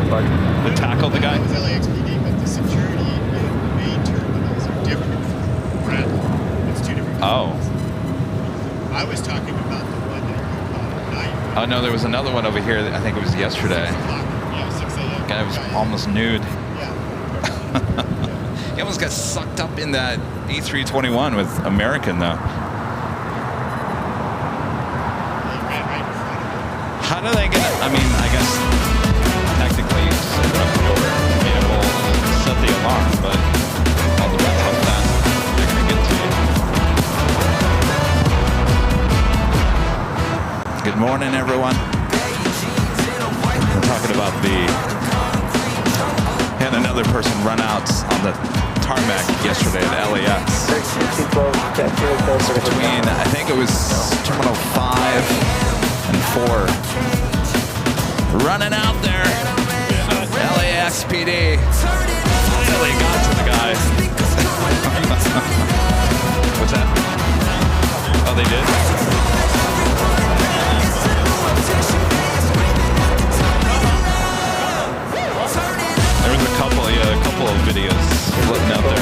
That tackled the guy? It was LAXPD, but the security in main terminals are different from Brad. It's two different terminals. I was talking about the one that you caught at night. Oh, no, there was another one over here. I think it was yesterday. 6 o'clock. Yeah, 6 a.m. Guy was almost nude. Yeah. He almost got sucked up in that E321 with American, though. How do they get it? I mean, I guess technically you set up your vehicle and set the alarm, but all depends how fast they're going to get to you. Good morning, everyone. We're talking about had another person run out on the tarmac yesterday at LAX. Between, I think it was Terminal 5 and 4. Running out there. LAX PD. Finally got to the guy. What's that? Oh, they did? There was a couple of videos floating out there.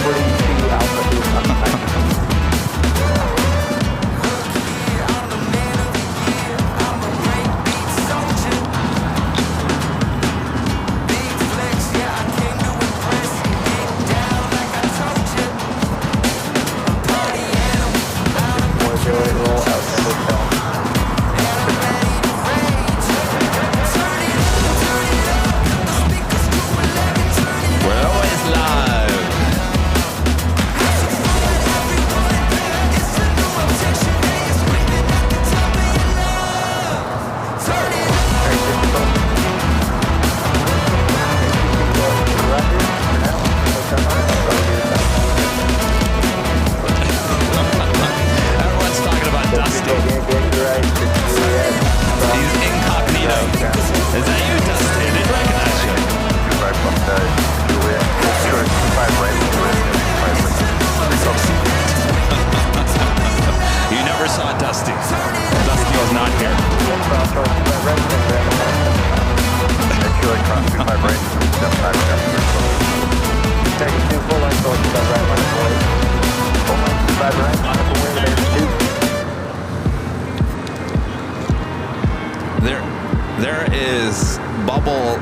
There is bubble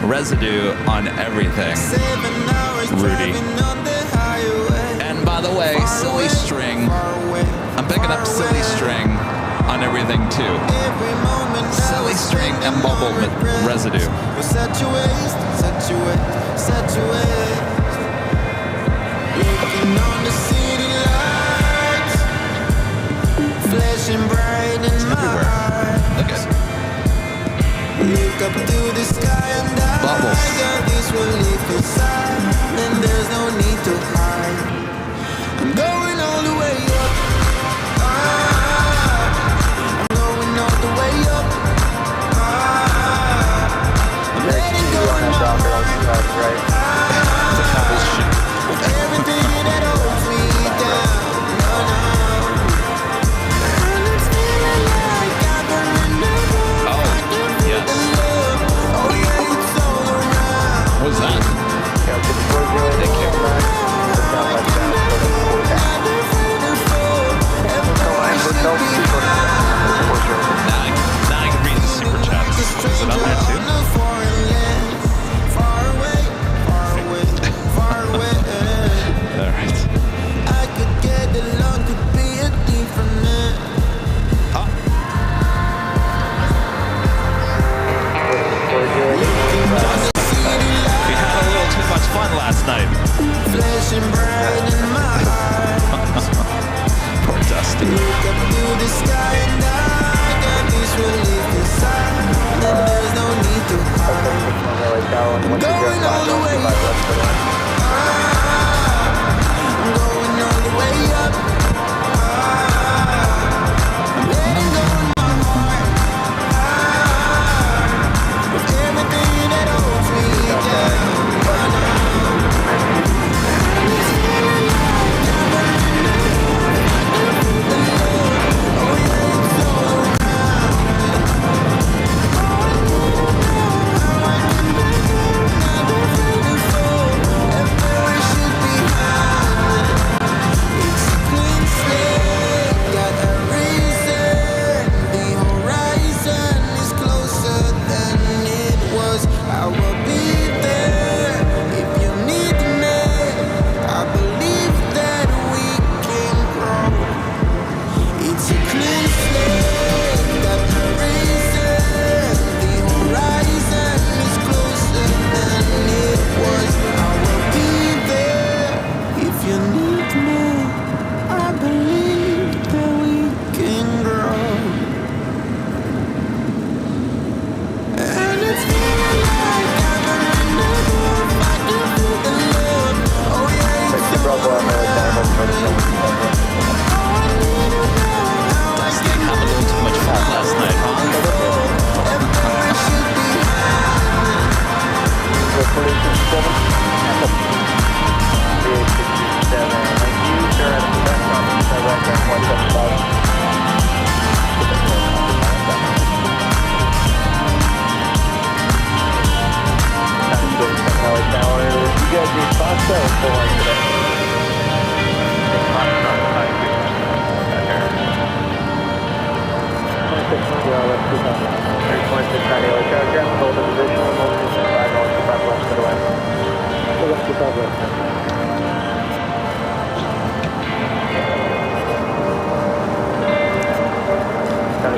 residue on everything, Rudy. And by the way, silly string. I'm picking up silly string on everything too. Silly string and bubble residue. It's everywhere. Look at it. Look up to the sky and bubbles. This will leave inside, and there's no need to hide. I'm going all the way up. I'm going all the way up. I'm letting go of my heart. Right. Everything that holds me down. What was that? Thank you. 9 degrees of super chats. Is it on there too? All right. Too much fun last night. Poor Dusty. Going all the way up. Everything that holds me down.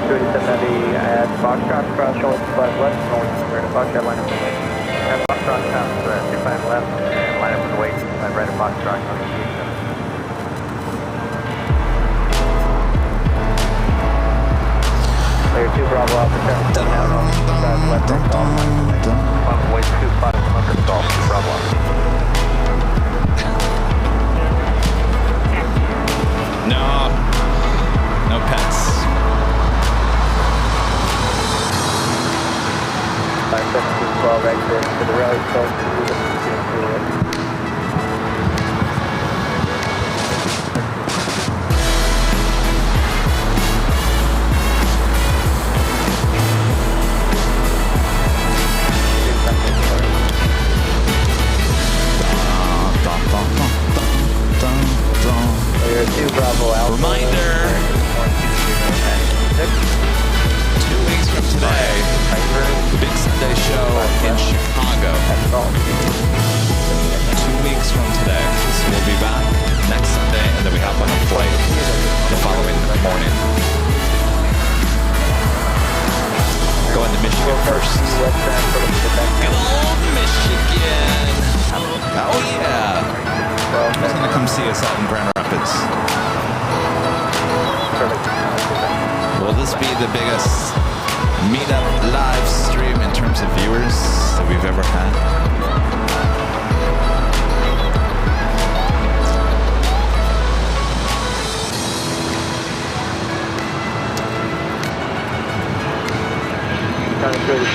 3790 at Foxtrot, cross shoulder 25 left, going rear to Foxtrot, line up with the wake. At Foxtrot, pass 25 left, and line up with the wake, right at Foxtrot, going to Layer 2 Bravo Alpha, 77 out on 25 left, and stall, line up with the wake. Line up with the wake, 2500, stall, 2 Bravo Alpha. No pets. 57212 exit to the right, so Layer 2 Bravo Alpha. Reminder. 2 weeks from today, the big Sunday show in Chicago. 2 weeks from today. So we'll be back next Sunday, and then we hop on a flight the following morning. Going to Michigan first. Good old Michigan. Oh yeah. He's gonna come see us out in Grand Rapids. Will this be the biggest meetup live stream in terms of viewers that we've ever had? It's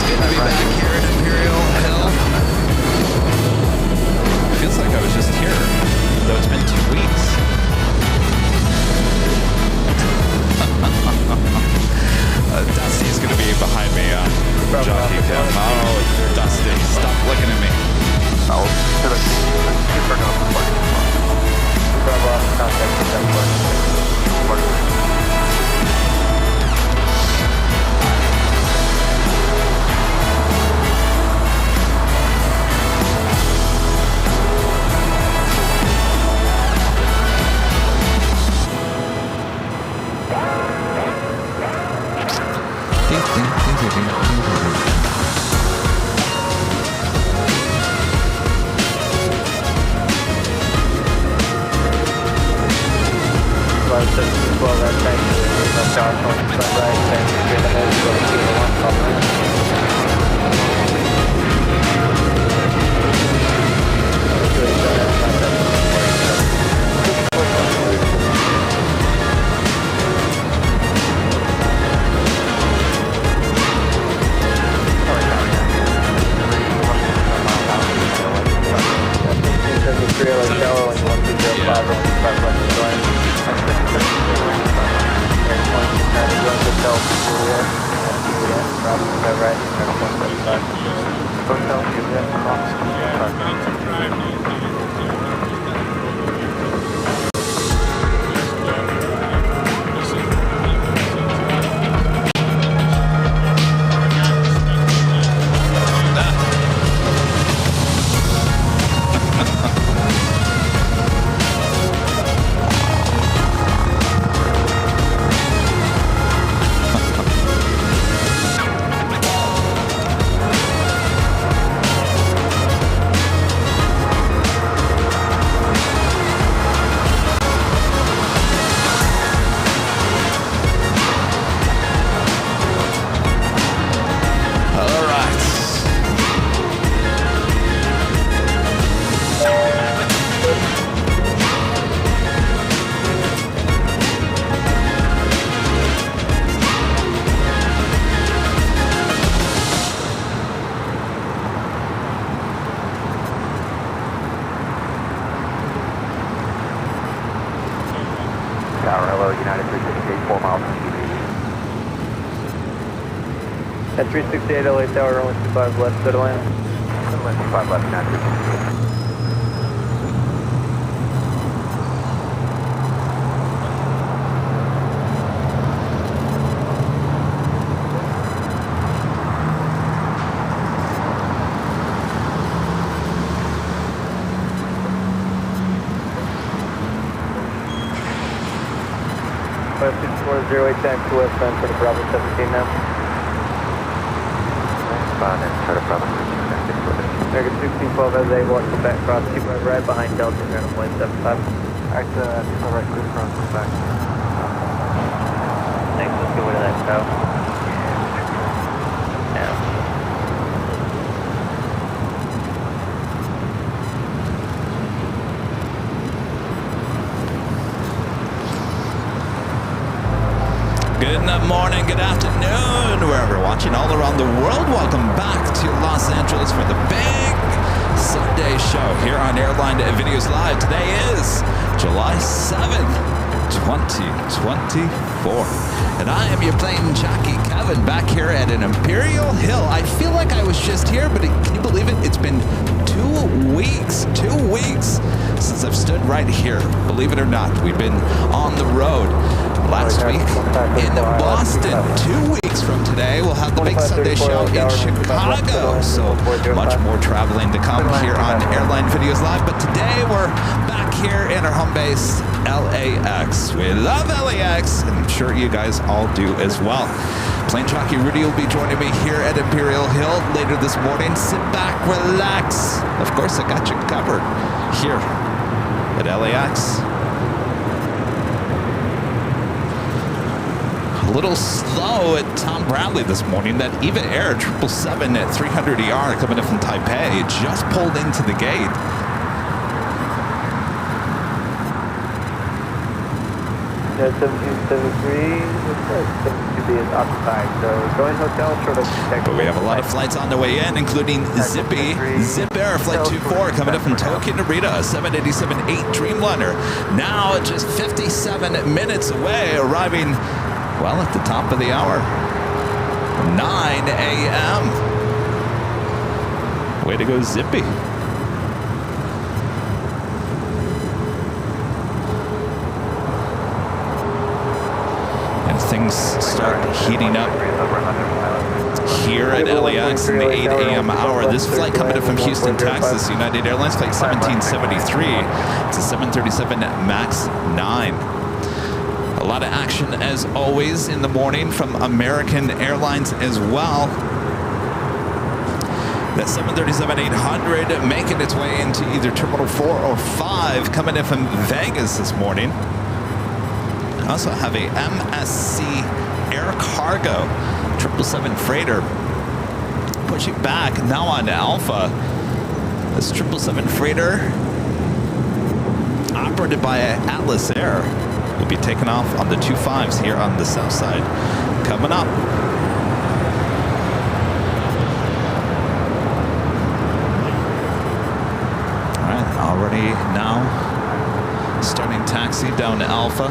good to be back here in Imperial Hill. Feels like I was just here, though it's been 2 weeks. Dusty's gonna be behind me on Jockey Cam. Oh, Dusty, stop looking at me. Oh, super no Bravo, contact with them. United 368, 4 miles from TV. At 368 LA Tower, runway 25 left, go to land. Runway 25 left, United 368. 56408 taxi westbound for the Bravo 17 now. Westbound and try to Bravo 17. American 1612 as they walk back cross, keep right behind Delta and ground flight 75. Alright, right, clear front, come back. Thanks, let's go into that tow. Yeah. Good morning, good afternoon, wherever you're watching all around the world. Welcome back to Los Angeles for the big Sunday show here on Airline Videos Live. Today is July 7th, 2024. And I am your plane jockey, Kevin, back here at an Imperial Hill. I feel like I was just here, but can you believe it? It's been 2 weeks since I've stood right here. Believe it or not, we've been on the road. Last week in Boston. 2 weeks from today, we'll have the big Sunday show in Chicago. So much more traveling to come here on Airline Videos Live. But today we're back here in our home base, LAX. We love LAX, and I'm sure you guys all do as well. Plane jockey Rudy will be joining me here at Imperial Hill later this morning. Sit back, relax. Of course, I got you covered here at LAX. A little slow at Tom Bradley this morning. That EVA Air 777 at 300 ER coming in from Taipei just pulled into the gate. Yeah, 1773, 72B is occupied, so going hotel, short of But we have a lot of flights on the way in, including Zippy, Zip Air Flight 24 coming up from Tokyo Narita, 787-8 Dreamliner. Now just 57 minutes away, arriving well at the top of the hour, 9 a.m. Way to go, Zippy. And things start heating up here at LAX in the 8 a.m. hour. This flight coming in from Houston, Texas, United Airlines Flight 1773. It's a 737 MAX 9. A lot of action, as always, in the morning from American Airlines as well. That 737-800 making its way into either Terminal 4 or 5, coming in from Vegas this morning. I also have a MSC Air Cargo 777 freighter pushing back now on Alpha. This 777 freighter, operated by Atlas Air, will be taken off on the 25s here on the south side. Coming up. All right, already now starting taxi down to Alpha.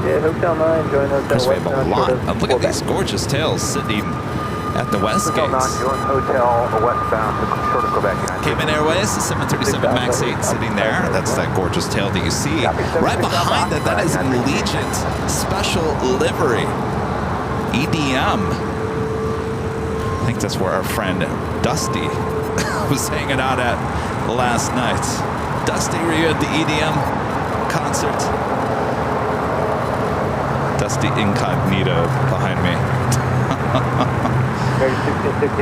Yeah, Hotel 9, join Hotel Of course, we have a lot. Look at these Westbound. gorgeous tails sitting at the west Hotel 9, gates. join Hotel westbound, short of Quebec. Cayman Airways, the 737 MAX 8 sitting there. That's that gorgeous tail that you see. Right behind that, that is Allegiant Special Livery, EDM. I think that's where our friend Dusty was hanging out at last night. Dusty, were you at the EDM concert? Dusty incognito behind me.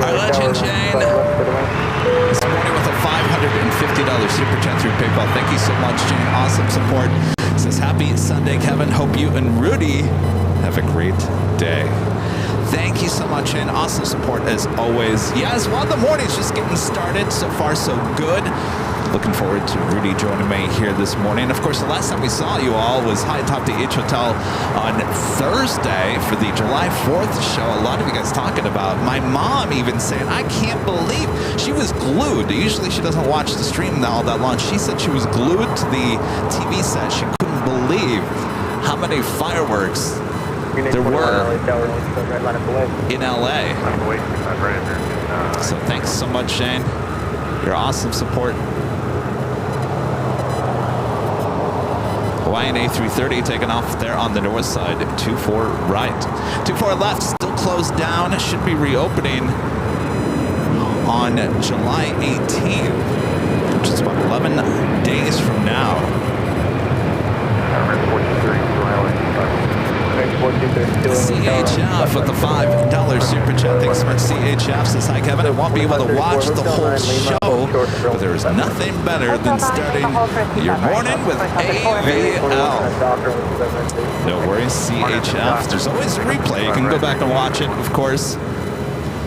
Our legend, Jane, this morning with a $550 super chat through PayPal. Thank you so much, Jane. Awesome support. Says, happy Sunday, Kevin. Hope you and Rudy have a great day. Thank you so much, Jane. Awesome support as always. Yes, well, the morning's just getting started. So far, so good. Looking forward to Rudy joining me here this morning. Of course, the last time we saw you all was high top the H Hotel on Thursday for the July 4th show. A lot of you guys talking about. My mom even saying, I can't believe she was glued. Usually she doesn't watch the stream all that long. She said she was glued to the TV set. She couldn't believe how many fireworks there were in LA. So thanks so much, Shane. Your awesome support. Hawaiian A330 taking off there on the north side, 24 right. 24 left, still closed down. It should be reopening on July 18th, which is about 11 days from now. CHF with the $5 super chat. Thanks so much, CHF. Says, hi, Kevin. I won't be able to watch the whole show, but there's nothing better than starting your morning with AVL. No worries, CHF. There's always a replay. You can go back and watch it, of course.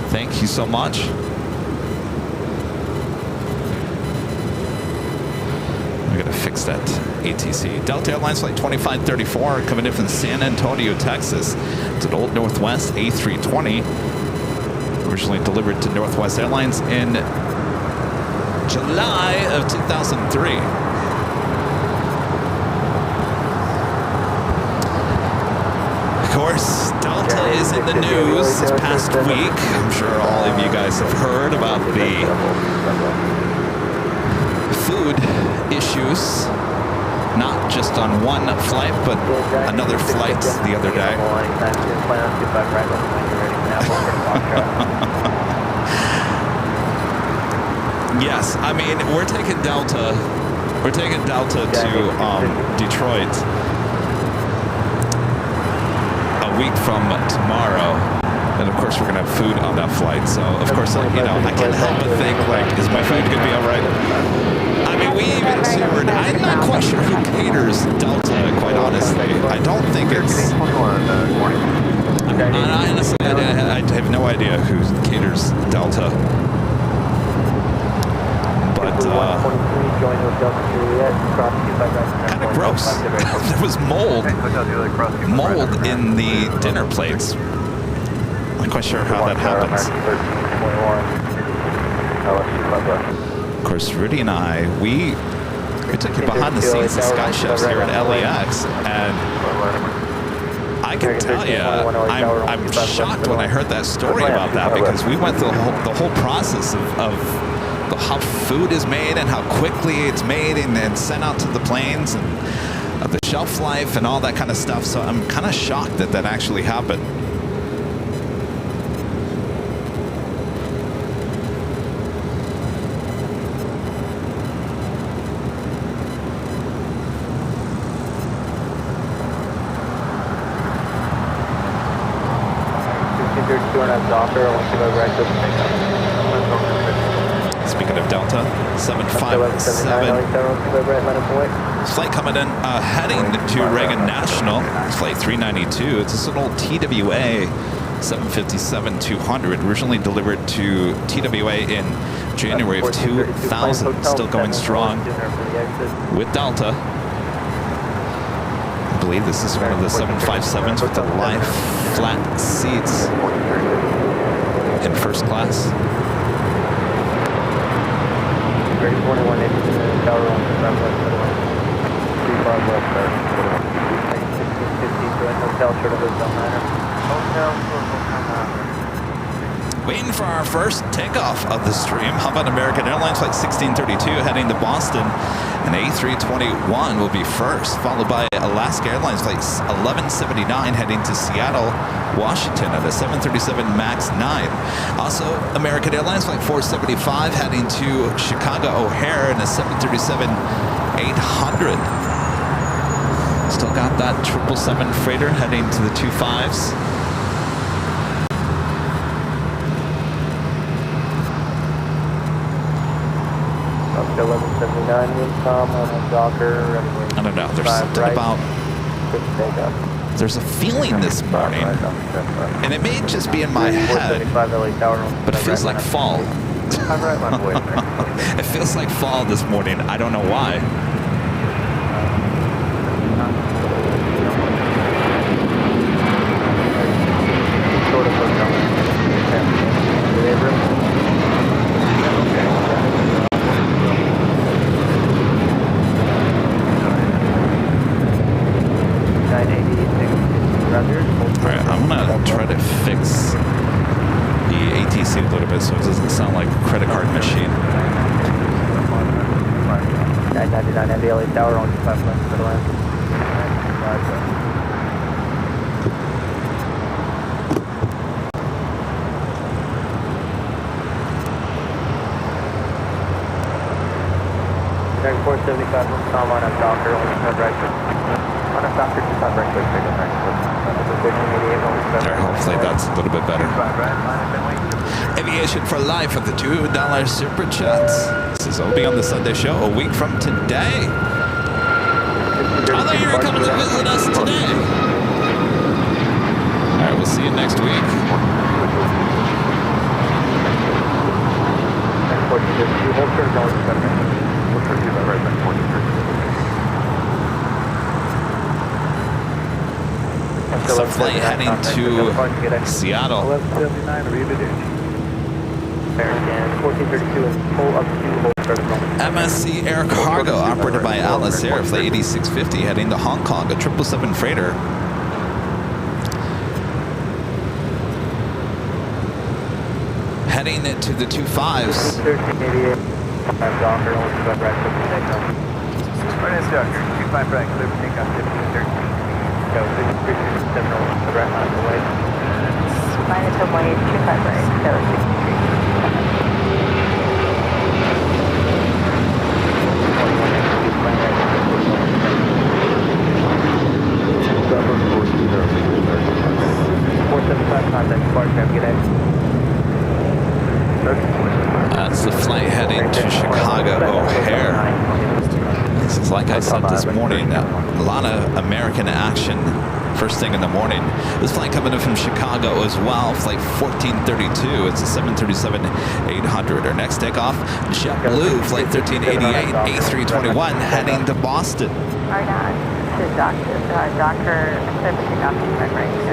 Thank you so much. We gotta fix that ATC. Delta Airlines Flight 2534 coming in from San Antonio, Texas to the Old Northwest A320. Originally delivered to Northwest Airlines in July of 2003. Of course, Delta is in the news this past week. I'm sure all of you guys have heard about the food issues, not just on one flight, but another flight the other day. Yes, I mean, we're taking Delta to Detroit a week from tomorrow. And of course, we're gonna have food on that flight. So of course, I can't help but think, like, is my food gonna be all right? I mean, we even toured. I'm not quite sure who caters Delta, quite honestly. I don't think it's. Honestly, I have no idea who caters Delta. But kind of gross. There was mold in the dinner plates. I'm not quite sure how that happens. Of course, Rudy and I, we took you behind the scenes as Sky Chefs here at LAX, and I can tell you, I'm shocked when I heard that story about that, because we went through the whole process of how food is made and how quickly it's made and then sent out to the planes, and the shelf life and all that kind of stuff. So I'm kind of shocked that that actually happened. Speaking of Delta, 757. Flight coming in, heading to Reagan National. Flight 392. It's this little TWA 757-200, originally delivered to TWA in January of 2000. Still going strong with Delta. I believe this is one of the 757s with the live flat seats in first class. Waiting for our first takeoff of the stream. How about American Airlines Flight 1632 heading to Boston? An A321 will be first, followed by Alaska Airlines Flight 1179 heading to Seattle, Washington at a 737 MAX 9. Also, American Airlines Flight 475 heading to Chicago O'Hare in a 737-800. Still got that 777 freighter heading to the 25s. I don't know. There's something about. There's a feeling this morning, and it may just be in my head, but it feels like fall. It feels like fall this morning. I don't know why. Alright, I'm gonna try to fix the ATC a little bit so it doesn't sound like a credit card machine. 999 at the LA Tower on 5 left for the land. Drag 475 from Tom on a Docker, only 5 right. On a Docker, 25 right, clear, take a right. There, hopefully that's a little bit better. Aviation for Life with the $2 super chats. This is Obi on the Sunday show a week from today. I thought you were coming to visit us today. All right, we'll see you next week. So flight heading to Seattle. 1432 MSC Air Cargo, operated by Atlas Air, flight 8650, heading to Hong Kong, a 777 freighter. Heading to the 25s. 1388. I'm Docker, only sub right, 15 Right is Docker, 25 right, clear for takeoff, 1513. Go, 637 the right line of the way. Minus 1.8, 25 right, so 475 contact, Spark, get out. That's the flight heading to Chicago O'Hare. This is like I said this morning, a lot of American action first thing in the morning. This flight coming in from Chicago as well, flight 1432. It's a 737-800. Our next takeoff, JetBlue, flight 1388, A321, heading to Boston. R9 to Docker, clear for takeoff, 25 right, so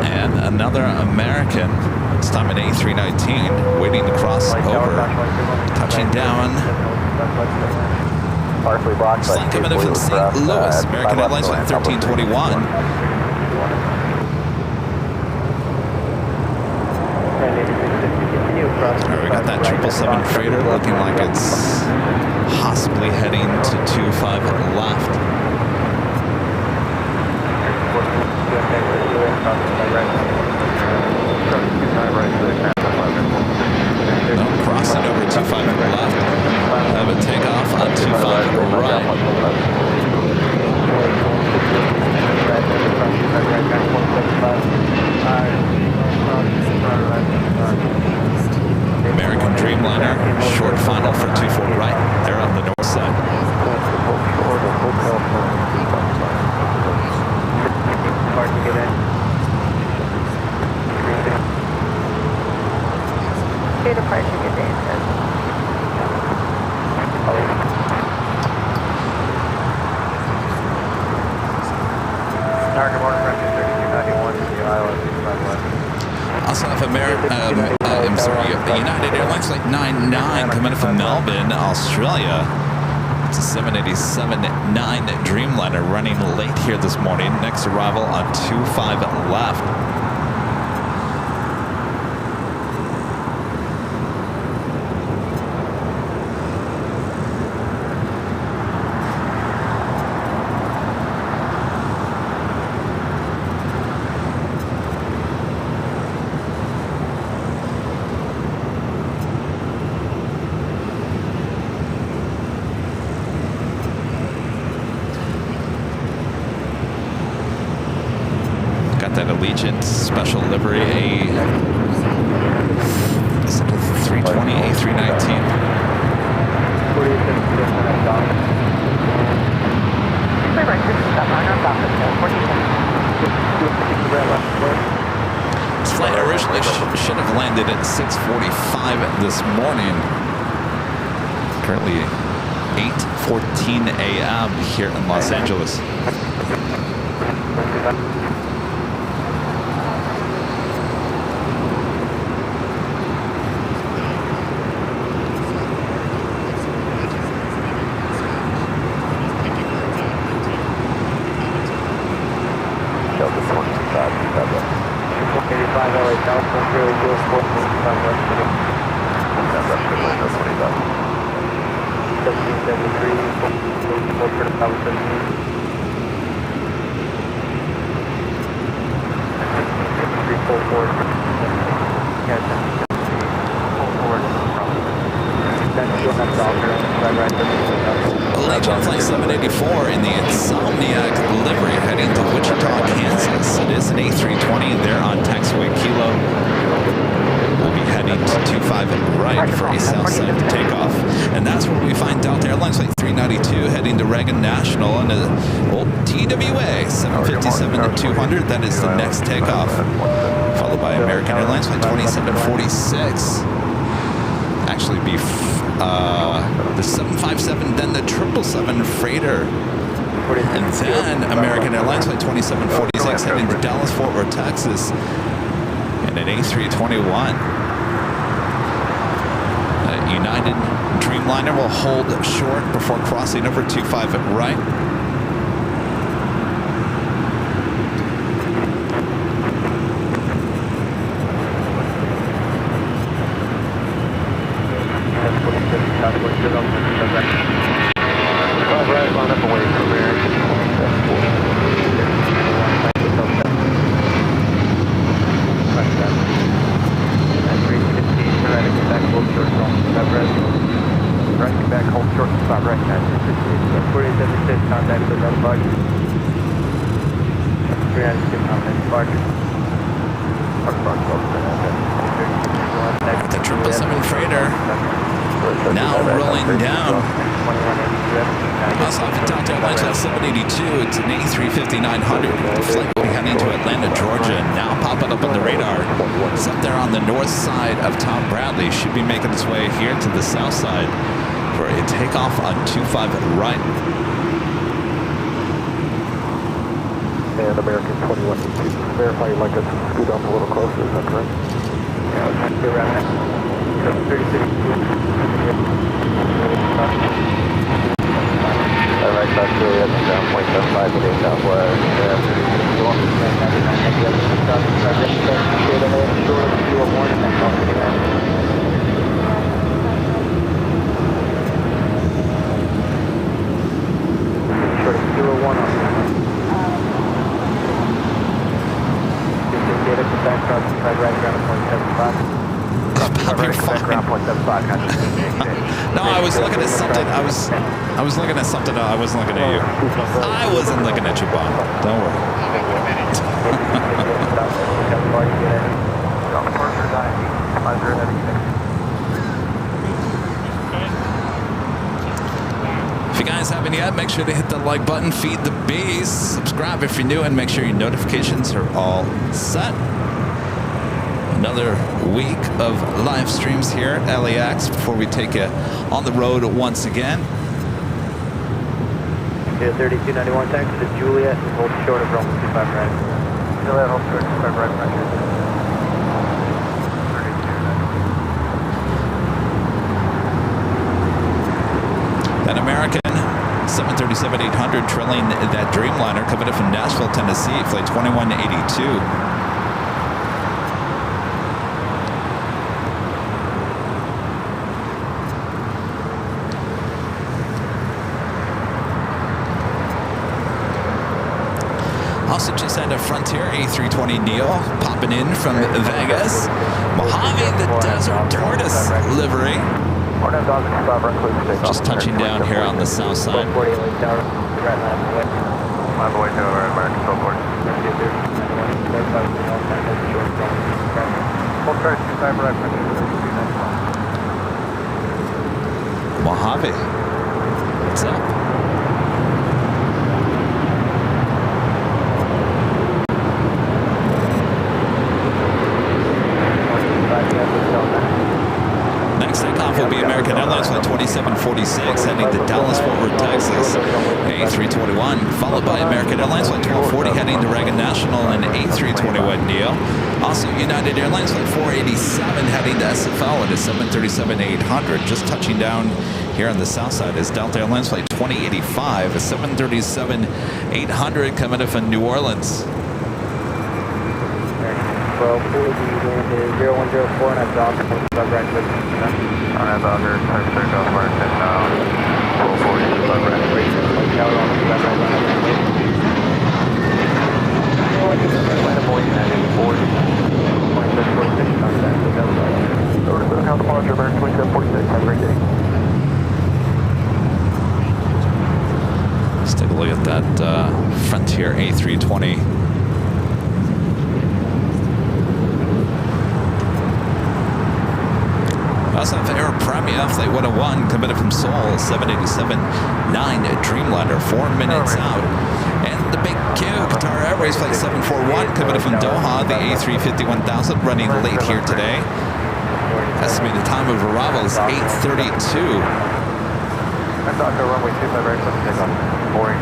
And another American, this time an A319, waiting to cross over, touching down. Flight coming in from St. Louis, American Airlines flight 1321. Alright, we got that 777 freighter looking like it's possibly heading to 25 left. No, crossing over 25 left. Have a takeoff on 25 right. American Dreamliner, short final for 24 right. They're on the north side. Good departure, good day, sir. Target morning, Russia 3291 to the Iowa 65 Also have United Airlines flight 99 coming in from Melbourne, Australia. It's a 787-9 Dreamliner running late here this morning. Next arrival on 25 left. That Allegiant special livery, a 320, A319. This flight originally should have landed at 6:45 this morning. Currently 8:14 a.m. here in Los Angeles. Delta 25, LA South, 1773, full clear to Bravo 17. 1673, full forward. Yeah, 1773, full forward. Then shield next officer, right, Legend Flight 784 in the Insomniac livery heading to Wichita, Kansas. It is an A320 there on taxiway Kilo. We'll be heading to 25 right for a south side takeoff. And that's where we find Delta Airlines Flight 392 heading to Reagan National and a old TWA 757 to 200. That is the next takeoff. Followed by American Airlines Flight 2746. Actually be the 757, then the 777 freighter. And then American Airlines Flight 2746 heading to Dallas, Fort Worth, Texas. And an A321. United Dreamliner will hold short before crossing over 25 at right. The 777 freighter now rolling down. Also off the Delta Airlines Flight 782, it's an A350-900. The flight will be heading to Atlanta, Georgia. Now popping up on the radar. It's up there on the north side of Tom Bradley. Should be making its way here to the south side for a takeoff on 25 right. And American 21, verify you'd like us to scoot up a little closer, is that correct? Yeah, let's go around that. 36. Right, that's really at the ground point 75 with 8 southwest. Short of 01 on get it to back cross, right ground point 75. Ground point 75. No, I was looking at something. I was looking at something. I wasn't looking at you. I wasn't looking at you, Bob. Don't worry. If you guys haven't yet, make sure to hit the like button, feed the beast, subscribe if you're new, and make sure your notifications are all set. Another week of live streams here at LAX before we take you on the road once again. 3291, taxi to Juliet and hold short of Rome 25 right. Juliet, hold short 25 right, pressure. That American 737-800 trailing that Dreamliner coming in from Nashville, Tennessee, flight 2182. Also just had a Frontier A320neo popping in from Vegas. Mojave, the Desert Tortoise livery. Just touching down here on the south side. On the way to American Airport. Mojave, what's up? Next takeoff will be American Airlines Flight 2746 heading to Dallas, Fort Worth, Texas. A321, followed by American Airlines Flight 1240 heading to Reagan National and A321neo. Also United Airlines Flight 487 heading to SFL at a 737-800. Just touching down here on the south side is Delta Airlines Flight 2085, a 737-800 coming in from New Orleans. 12. 40, the wind is 0104 and I've Docker, above right with on Docker, turn off mark, and 440, above right, wait, tower on above right, wait. Atlanta Boys, 40, 2746, contact, above right. Over to the house, departure, American 2746, have a great day. Let's take a look at that Frontier A320. Also have Air Premia, Flight 101, committed from Seoul, 787-9 Dreamliner, 4 minutes out. And the Big Q, Qatar Airways, Flight 741, committed from Doha, the A350-1000, running late here today. Estimated time of arrival is 8:32. I'm Dr. Runway 25 right, let's take off. Boring.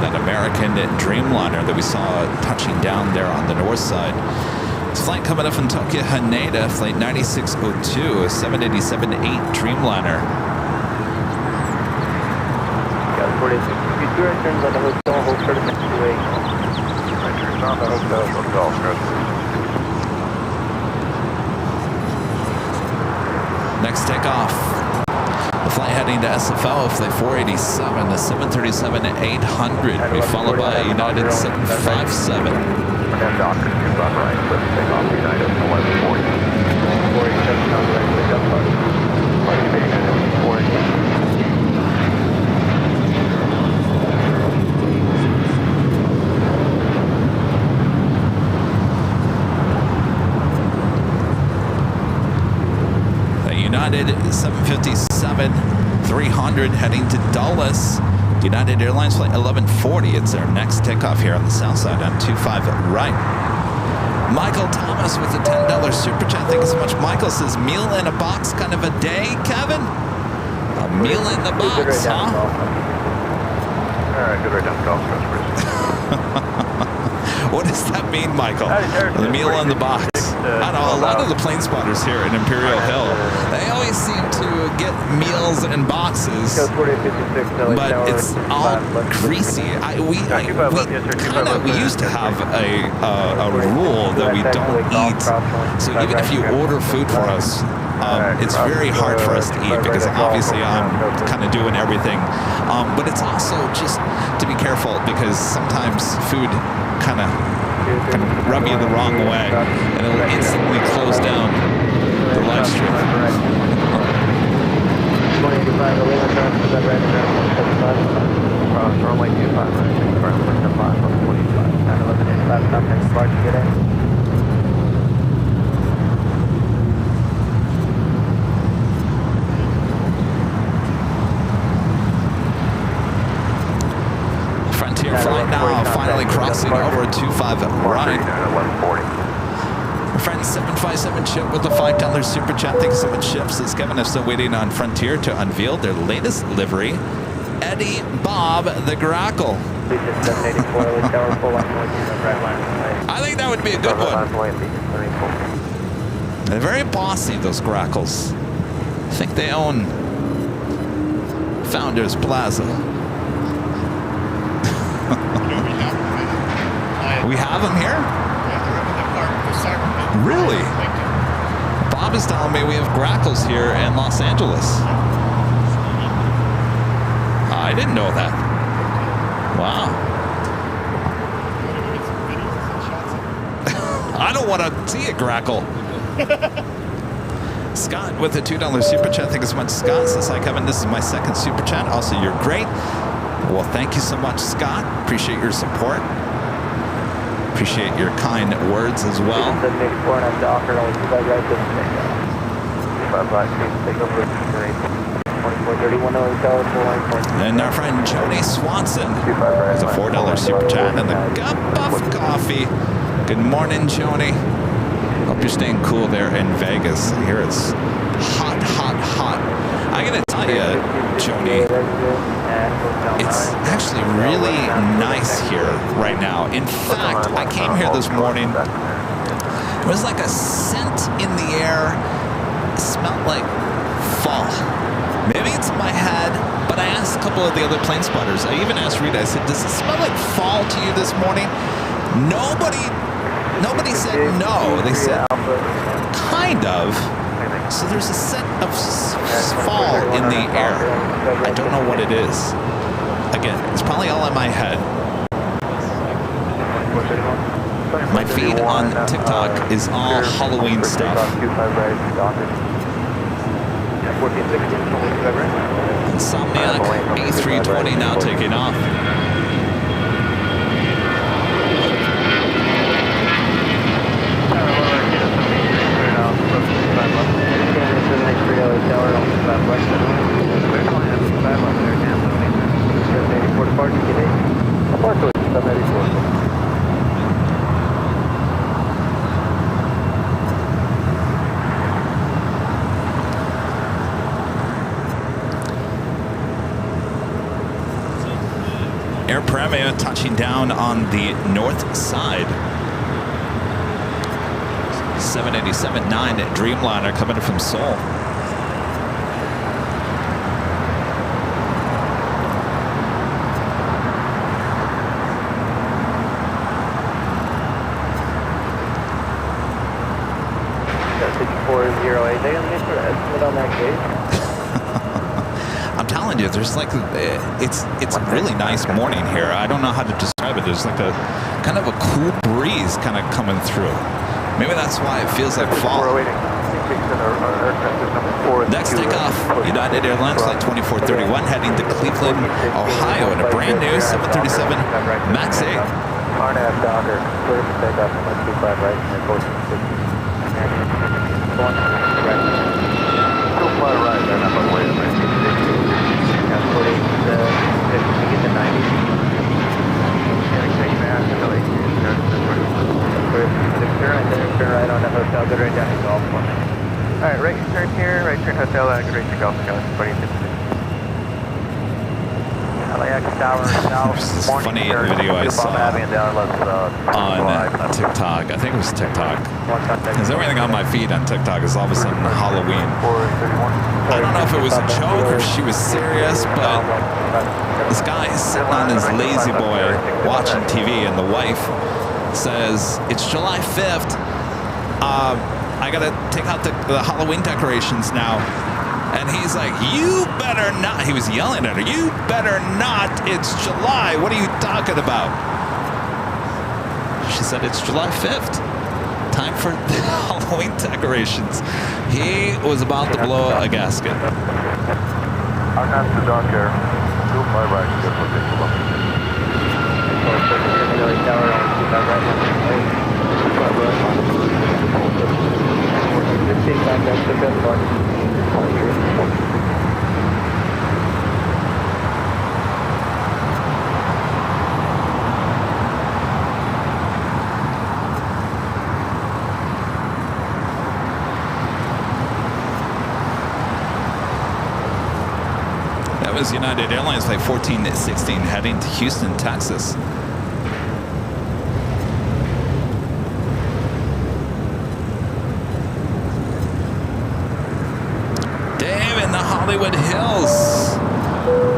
That American Dreamliner that we saw touching down there on the north side. This flight coming up from Tokyo Haneda, flight 9602, a 787-8 Dreamliner. Next takeoff. The flight heading to SFL, flight 487, a 737-800, be followed by a United 757. And Docker, you're about right, let's take off United 1140. 487, contact, pick up, Flight United 487. United 757-300 heading to Dulles. United Airlines flight 1140. It's their next takeoff here on the south side on 25 right. Michael Thomas with a $10 super chat. Thank you so much. Michael says, meal in a box kind of a day, Kevin? A meal in the box, huh? All right, good right down the golf course, please. What does that mean, Michael? The meal in the box. I know, a lot of the plane spotters here in Imperial Hill, they always seem to get meals in boxes, but it's all greasy. We used to have a rule that we don't eat. So even if you order food for us, it's very hard for us to eat because obviously I'm kind of doing everything. But it's also just to be careful because sometimes food kind of can rub you the wrong way and it'll instantly close down the live stream. 185, 11, runway 25, currently 5, 125, 911, 85, contact, departure, get in. Frontier flight now, finally crossing over 25 right. Our friend 757 Chip with the $5 super chat. Thanks so much, Chips. Is Kevin is still waiting on Frontier to unveil their latest livery, Eddie Bob the Grackle. I think that would be a good one. They're very bossy, those Grackles. I think they own Founders Plaza. We have them here? Yeah, they're up in the park, the soccer field. Really? Bob is telling me we have Grackles here in Los Angeles. I didn't know that. Wow. I don't want to see a Grackle. Scott with a $2 super chat. Thank you so much, Scott. Says, hi, Kevin. This is my second super chat. Also, you're great. Well, thank you so much, Scott. Appreciate your support. Appreciate your kind words as well. And our friend Jody Swanson with a $4 super chat and a cup of coffee. Good morning, Jody. Hope you're staying cool there in Vegas. I hear it's hot, hot, hot. I gotta tell you, Joni, it's actually really nice here right now. In fact, I came here this morning. It was like a scent in the air. It smelled like fall. Maybe it's in my head, but I asked a couple of the other plane spotters. I even asked Rita, I said, does it smell like fall to you this morning? Nobody said no. They said, kind of. So there's a scent of fall in the air. I don't know what it is. Again, it's probably all in my head. My feed on TikTok is all Halloween stuff. Insomniac A320 now taking off. Air Premia touching down on the north side. 787-9 Dreamliner coming from Seoul. I'm telling you, there's like it's a really nice morning here. I don't know how to describe it. There's like a kind of a cool breeze kind of coming through. Maybe that's why it feels like fall. Next takeoff, United Airlines flight 2431 heading to Cleveland, Ohio in a brand new 737 MAX 8. Docker, clear for takeoff, 125 right, and approach 60. 2 fly right, then up on way to 60. Code 8, we get to 90. Take back, until 8. Turn right on that hotel, good right down to golf. Alright, right turn here, right turn hotel, good right to golf, LAX Tower, This is a funny video I saw on TikTok. I think it was TikTok. Because everything on my feed on TikTok is all of a sudden Halloween. I don't know if it was a joke or she was serious, but this guy is sitting on his lazy boy watching TV, and the wife says, it's July 5th. I gotta take out the Halloween decorations now. And he's like, you better not. He was yelling at her, you better not. It's July. What are you talking about? She said, it's July 5th. Time for Halloween decorations. He was about to blow a gasket. I'll pass the dock here. Go fly right. Good for this one. That was United Airlines flight 1416 heading to Houston, Texas. Dave in the Hollywood Hills.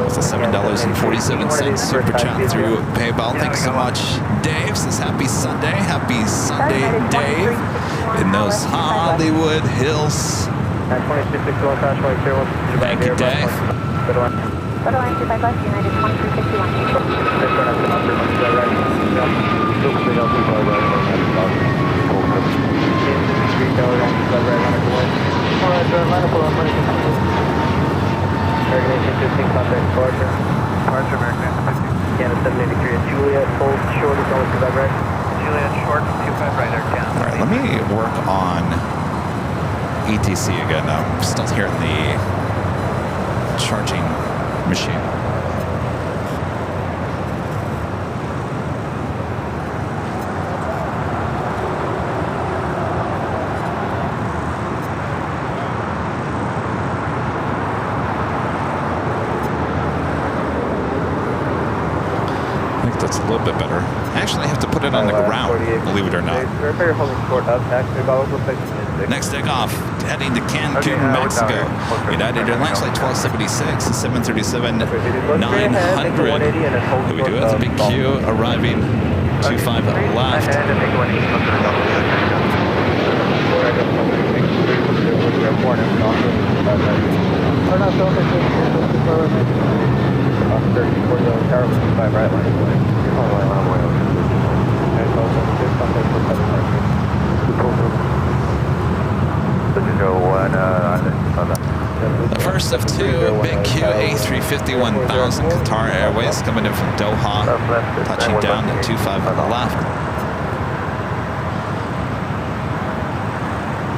It's a $7.47 super chat through PayPal. Thanks so much. Dave says happy Sunday. Happy Sunday, Dave. In those Hollywood Hills. Thank you, Dave. Photo line 25 West, United 2361. Canada 783 at Juliet, hold short, is going 25 right. Juliet short, 25 right, Air All right, let me work on ETC again. I'm still hearing the charging machine. a little bit better. I actually have to put it on the ground, believe it or not. Next takeoff, heading to Cancun, Mexico. United Airlines flight 1276, 737 900. Here we do have the big Q arriving 25 left. The first of two, big Q A350 1000 Qatar Airways coming in from Doha, touching down at 25 on the left.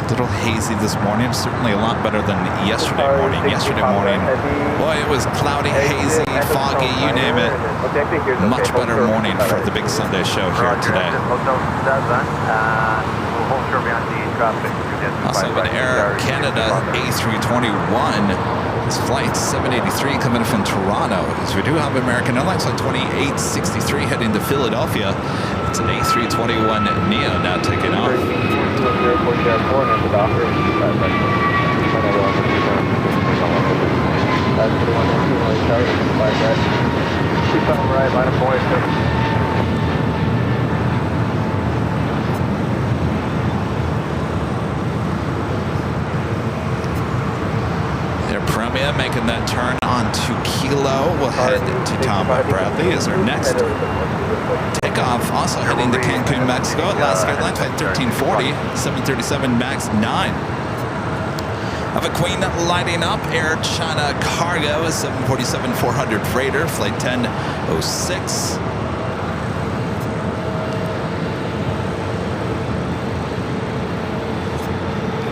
A little hazy this morning, certainly a lot better than yesterday morning. Yesterday morning, boy, it was cloudy, hazy, foggy, you name it. Much better morning for the big Sunday show here today. Also have an Air Canada A321. This flight 783 coming from Toronto. As we do have American Airlines flight 2863 heading to Philadelphia. It's an A321 Neo now taking off. Premier making that turn onto Kilo. We'll head to Tom Bradley as our next takeoff. Also heading to Cancun, Mexico. Alaska Airlines flight 1340, 737 MAX 9. Have a Queen lighting up. Air China Cargo, a 747-400 freighter, flight 1006.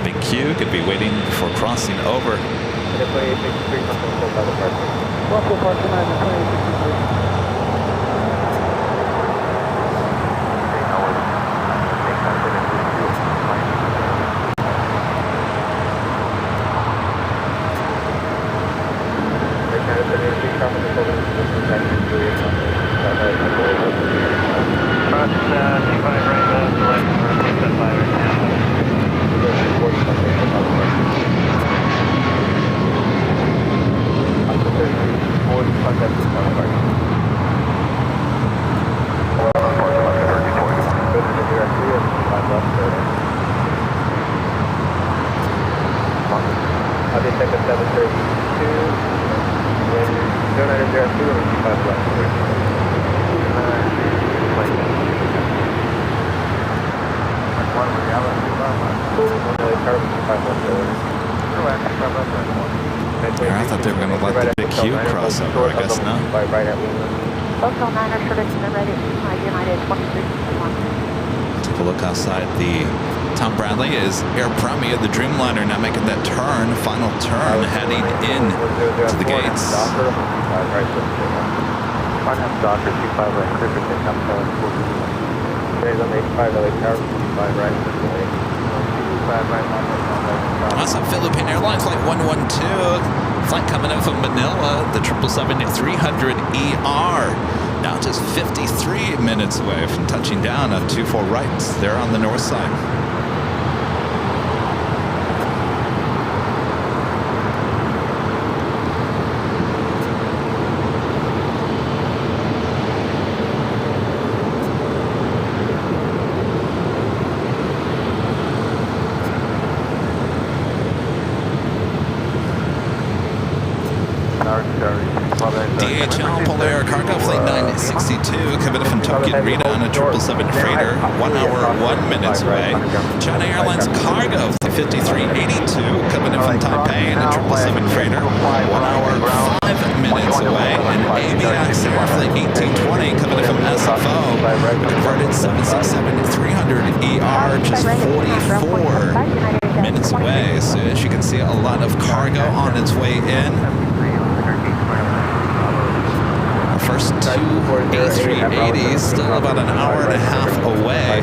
Big Q could be waiting before crossing over. I thought they were going to let the big Q cross over, I guess not. Take a look outside the Tom Bradley is Air Premier, the Dreamliner, now making that turn, final turn, heading in to the gates. Also, Philippine Airlines flight 112, flight coming in from Manila, the 777-300ER. Now just 53 minutes away from touching down on 24 rights there on the north side. DHL Polar Cargo Flight 962 coming in from Tokyo Rita on a 777 freighter, 1 hour 1 minute away. China Airlines Cargo Flight 5382 coming in from Taipei on a 777 freighter, 1 hour 5 minutes away. And ABX Air Flight 1820 coming in from SFO, converted 767-300ER, just 44 minutes away. So as you can see, a lot of cargo on its way in. First two A380s, still about an hour and a half away.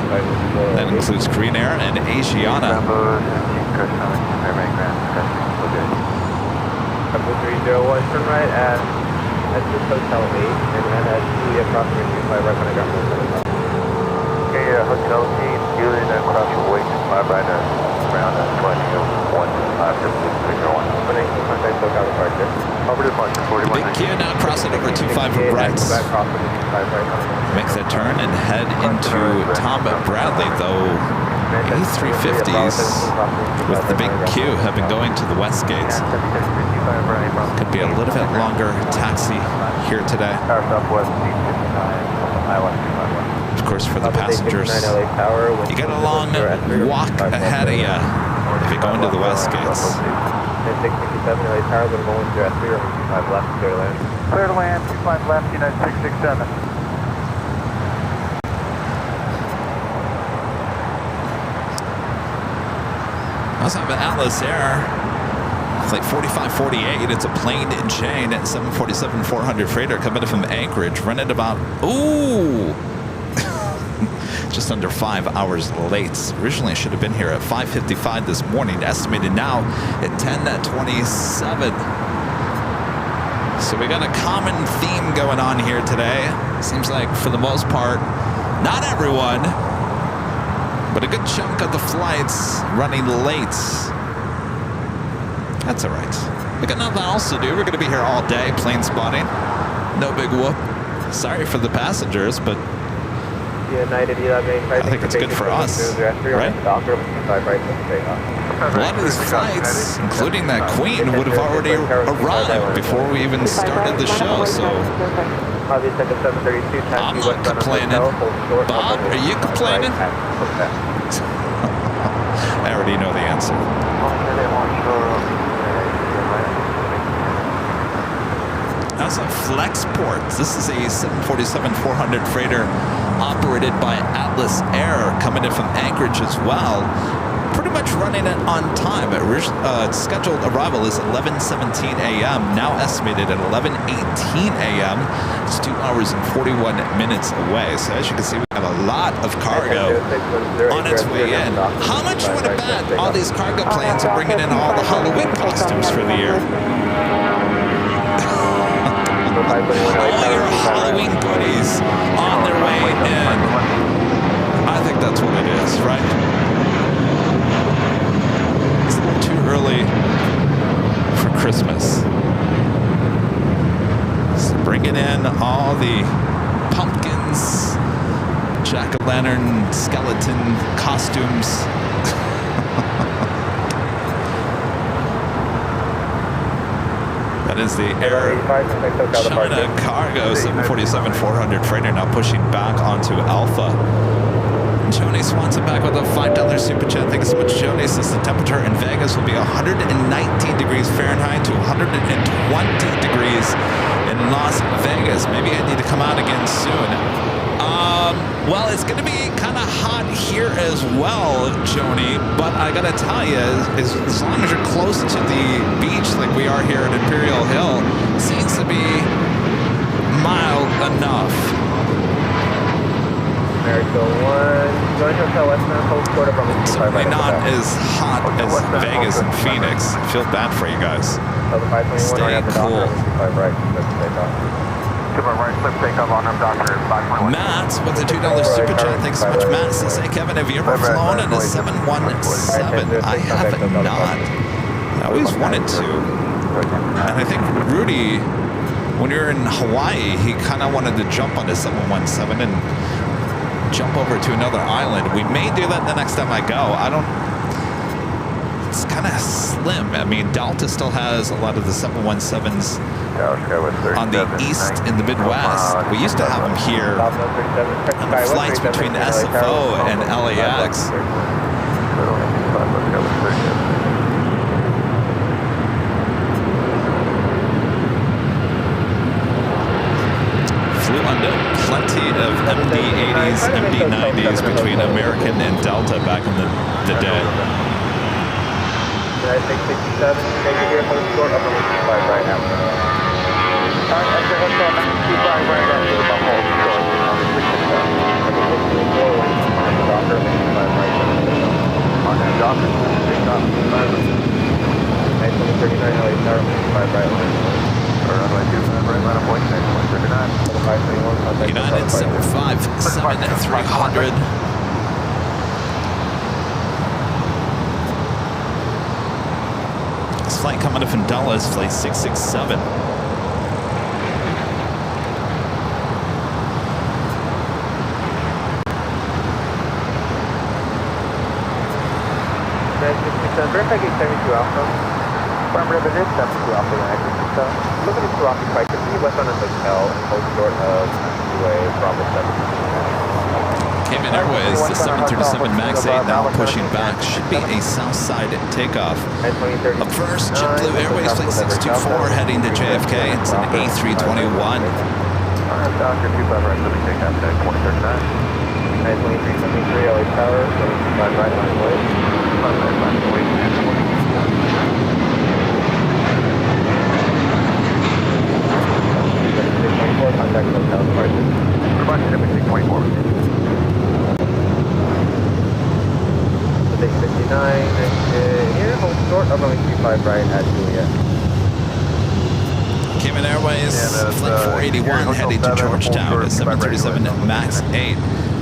That includes Korean Air and Asiana. That's just Hotel 8, and then Juliet crossing 25 right when I got moved. Okay, Hotel 8, Juliet crossing weight 25 right around 21.5 Opening, contact SoCal departure. Over departure, 41. Big Kia now crossing over 25 right. Make the turn and head into Tom Bradley, though A350s with the big Q have been going to the west gates. Could be a little bit longer taxi here today. Of course, for the passengers, you get a long walk ahead of you if you go into the west gates. 667 LA Tower, going to go into 3 or 25 left, clear to land. Clear to land, 25 left, United 667. I also have an Atlas Air. It's like 4548. It's a plane in chain at 747-400 freighter coming in from Anchorage, running about, ooh, just under 5 hours late. Originally, I should have been here at 5:55 this morning. Estimated now at 10:27. So we got a common theme going on here today. Seems like for the most part, not everyone, but a good chunk of the flights running late. That's all right. We got nothing else to do. We're going to be here all day, plane spotting. No big whoop. Sorry for the passengers, but I think it's good for us, right? A lot of these flights, including that Queen, would have already arrived before we even started the show, so I'm not complaining. Bob, are you complaining? I already know the answer. That's a Flexport. This is a 747-400 freighter operated by Atlas Air, coming in from Anchorage as well. Pretty much running it on time. Scheduled arrival is 11:17 a.m. Now estimated at 11:18 a.m. It's 2 hours and 41 minutes away. So as you can see, we got a lot of cargo on its way in. How much you want to bet all these cargo planes are bringing in all the Halloween costumes for the year? All your Halloween goodies on their way in. I think that's what it is, right? It's a little too early for Christmas. So bringing in all the pumpkins, jack-o'-lantern, skeleton costumes. That is the Air China Cargo 747-400 freighter now pushing back onto Alpha. Joni Swanson back with a $5 super chat. Thank you so much, Joni. Says the temperature in Vegas will be 119 degrees Fahrenheit to 120 degrees in Las Vegas. Maybe I need to come out again soon. Well, it's going to be kind of hot here as well, Joni, but I got to tell you, as long as you're close to the beach like we are here at Imperial Hill, it seems to be mild enough. Certainly not as hot as Vegas and Phoenix. I feel bad for you guys. Stay cool. Matt with a $2 super chat. Thanks so much, Matt. Says, hey, Kevin, have you ever flown in a 717? I have not. I always wanted to. And I think Rudy, when we were in Hawaii, he kind of wanted to jump on a 717 and jump over to another island. We may do that the next time I go. It's kind of slim. I mean, Delta still has a lot of the 717s on the east in the Midwest. We used to have them here on the flights between SFO and LAX. Flew under plenty of MD-80s, MD-90s between American and Delta back in the day. 667, make it here, hold short, upper 5 right now. After hotel 925 right now, about hold short. On that docker, take off, 5 right. 939 LA Tower, 5 right line. Runway 25. United 757-300. This flight coming up from Dallas, flight 667. Verify gate 72 Alpha. Farm River is 72 Alpha, looking at 2 occupied, continue west on a hotel and hold short of Way Bravo 7. Cayman Airways, the 737 MAX 8 now pushing back. Should be a south side takeoff. Up first, JetBlue Airways flight 624 heading to JFK. It's an A321. Doctor 25 right, let me take that back, 2039. 92373 LA Tower, 75 right line way. 5 right line way, 24, contact hotel departure. Goodbye, 7624. 659, here, hold short, up runway 25 right at Juliet. Cayman Airways, flight 481 heading to Georgetown, a 737 MAX 8.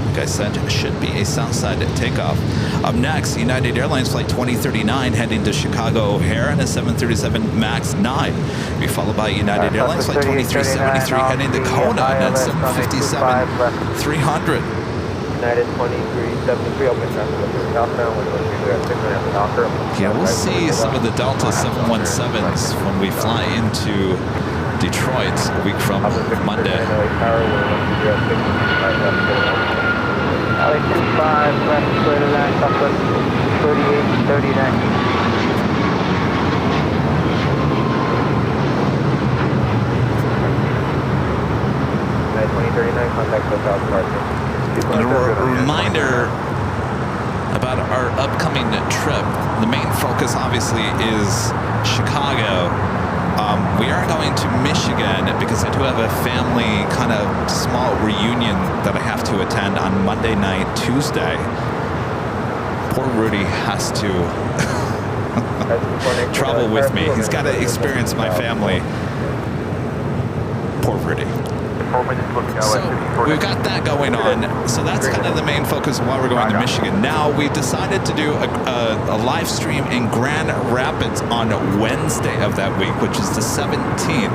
Like I said, it should be a south side takeoff. Up next, United Airlines flight 2039 heading to Chicago O'Hare and a 737 MAX 9. Be followed by United Airlines flight 2373 heading to Kona and 757-300. United 2373 open southbound with Yeah, we'll see some of the Delta 717s when we fly into Detroit a week from Monday. LA 25, left, clear to land, southwest 3839. 2039, contact hotel departure. And a reminder about our upcoming trip. The main focus, obviously, is Chicago. We are going to Michigan because I do have a family kind of small reunion that I have to attend on Monday night, Tuesday. Poor Rudy has to travel with me. He's got to experience my family. Poor Rudy. So we've got that going on. So that's kind of the main focus of why we're going to Michigan. Now we decided to do a live stream in Grand Rapids on Wednesday of that week, which is the 17th.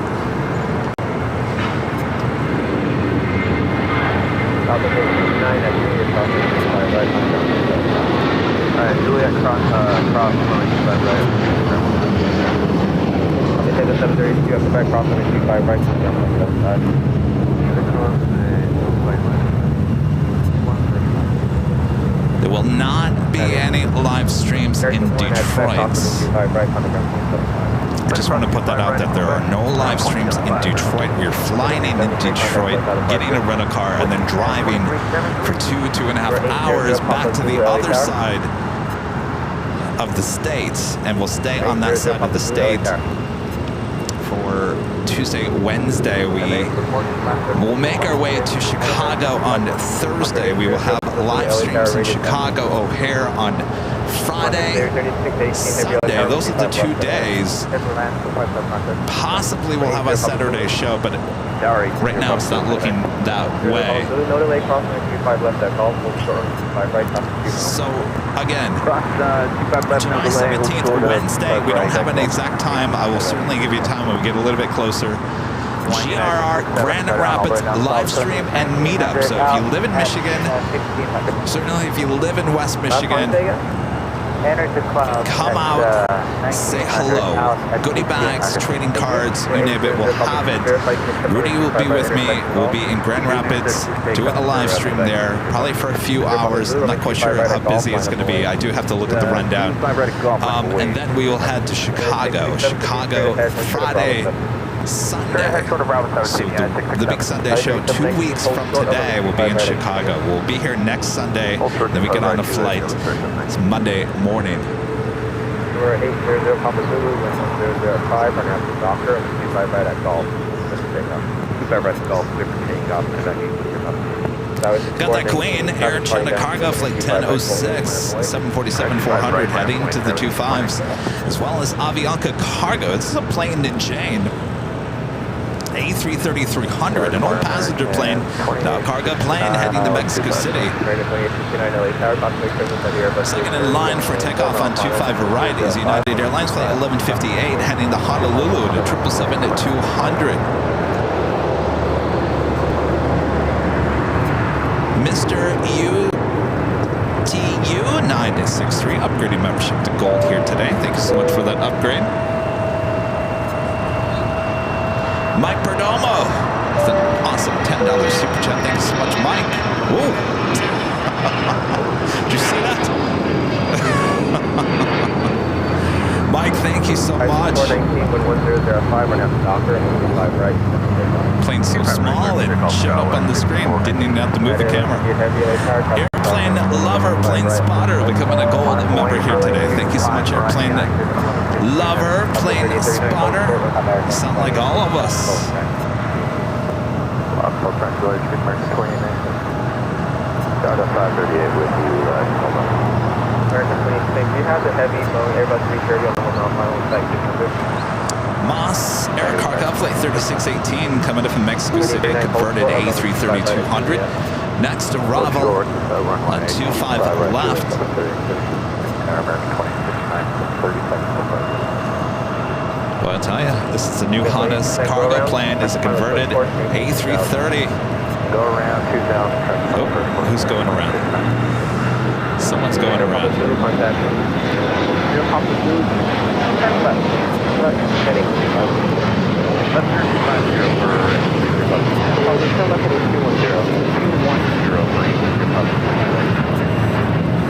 Juliet cross take a 732, have to back cross on the 25 right, jump on the left side. There will not be any live streams in Detroit. I just want to put that out that there are no live streams in Detroit. We're flying into Detroit, getting a rental car, and then driving for 2.5 hours back to the other side of the state. And we'll stay on that side of the state for Tuesday, Wednesday. We'll make our way to Chicago on Thursday. We will have live streams in Chicago O'Hare on Friday, Sunday. Those are the 2 days. Possibly we'll have a Saturday show, but right now it's not looking that way. So again, July 17th, Wednesday, we don't have an exact time. I will certainly give you time when we get a little bit closer. GRR Grand Rapids live stream and meetup. So if you live in Michigan, certainly if you live in West Michigan, come out, say hello. Goodie bags, trading cards, you name it, we'll have it. Rudy will be with me. We'll be in Grand Rapids doing a live stream there, probably for a few hours. I'm not quite sure how busy it's going to be. I do have to look at the rundown. And then we will head to Chicago. Chicago Friday, Sunday. So the big Sunday show 2 weeks from today will be in Chicago. We'll be here next Sunday, then we get on a flight. It's Monday morning. We're 800 Papa Zulu, 1005, running after the doctor, and 25 right at golf. 25 right at golf, different takeoff, and that means got that Queen Air China Cargo flight 1006, 747-400 heading to the 25s, as well as Avianca Cargo. This is a plain Jane A330-300, an old passenger plane, now cargo plane heading to Mexico City. Second in line for takeoff on 25 right is United Airlines flight 1158 heading to Honolulu to 777-200. Mr. UTU 963 upgrading membership to gold here today. Thank you so much for that upgrade. Mike Perdomo with an awesome $10 super chat. Thanks so much, Mike. Whoa. Did you see that? Mike, thank you so much. Plane's so small it showed up on the screen. Didn't even have to move the camera. Airplane Lover, Plane Spotter, becoming a gold member here today. Thank you so much, Airplane Lover, Plane Spotter. You sound like all of us. Data 538 with you, American 26, you have the heavy Boeing Airbus 330 on the final flight 600. Moss Air Cargo flight 3618 coming up from Mexico City, converted A330-200. Next arrival on 25 left. Well, I tell you, this is a new Honda's cargo plane. It's a converted A330. Go around 2000. Oh, who's going around? Someone's going around.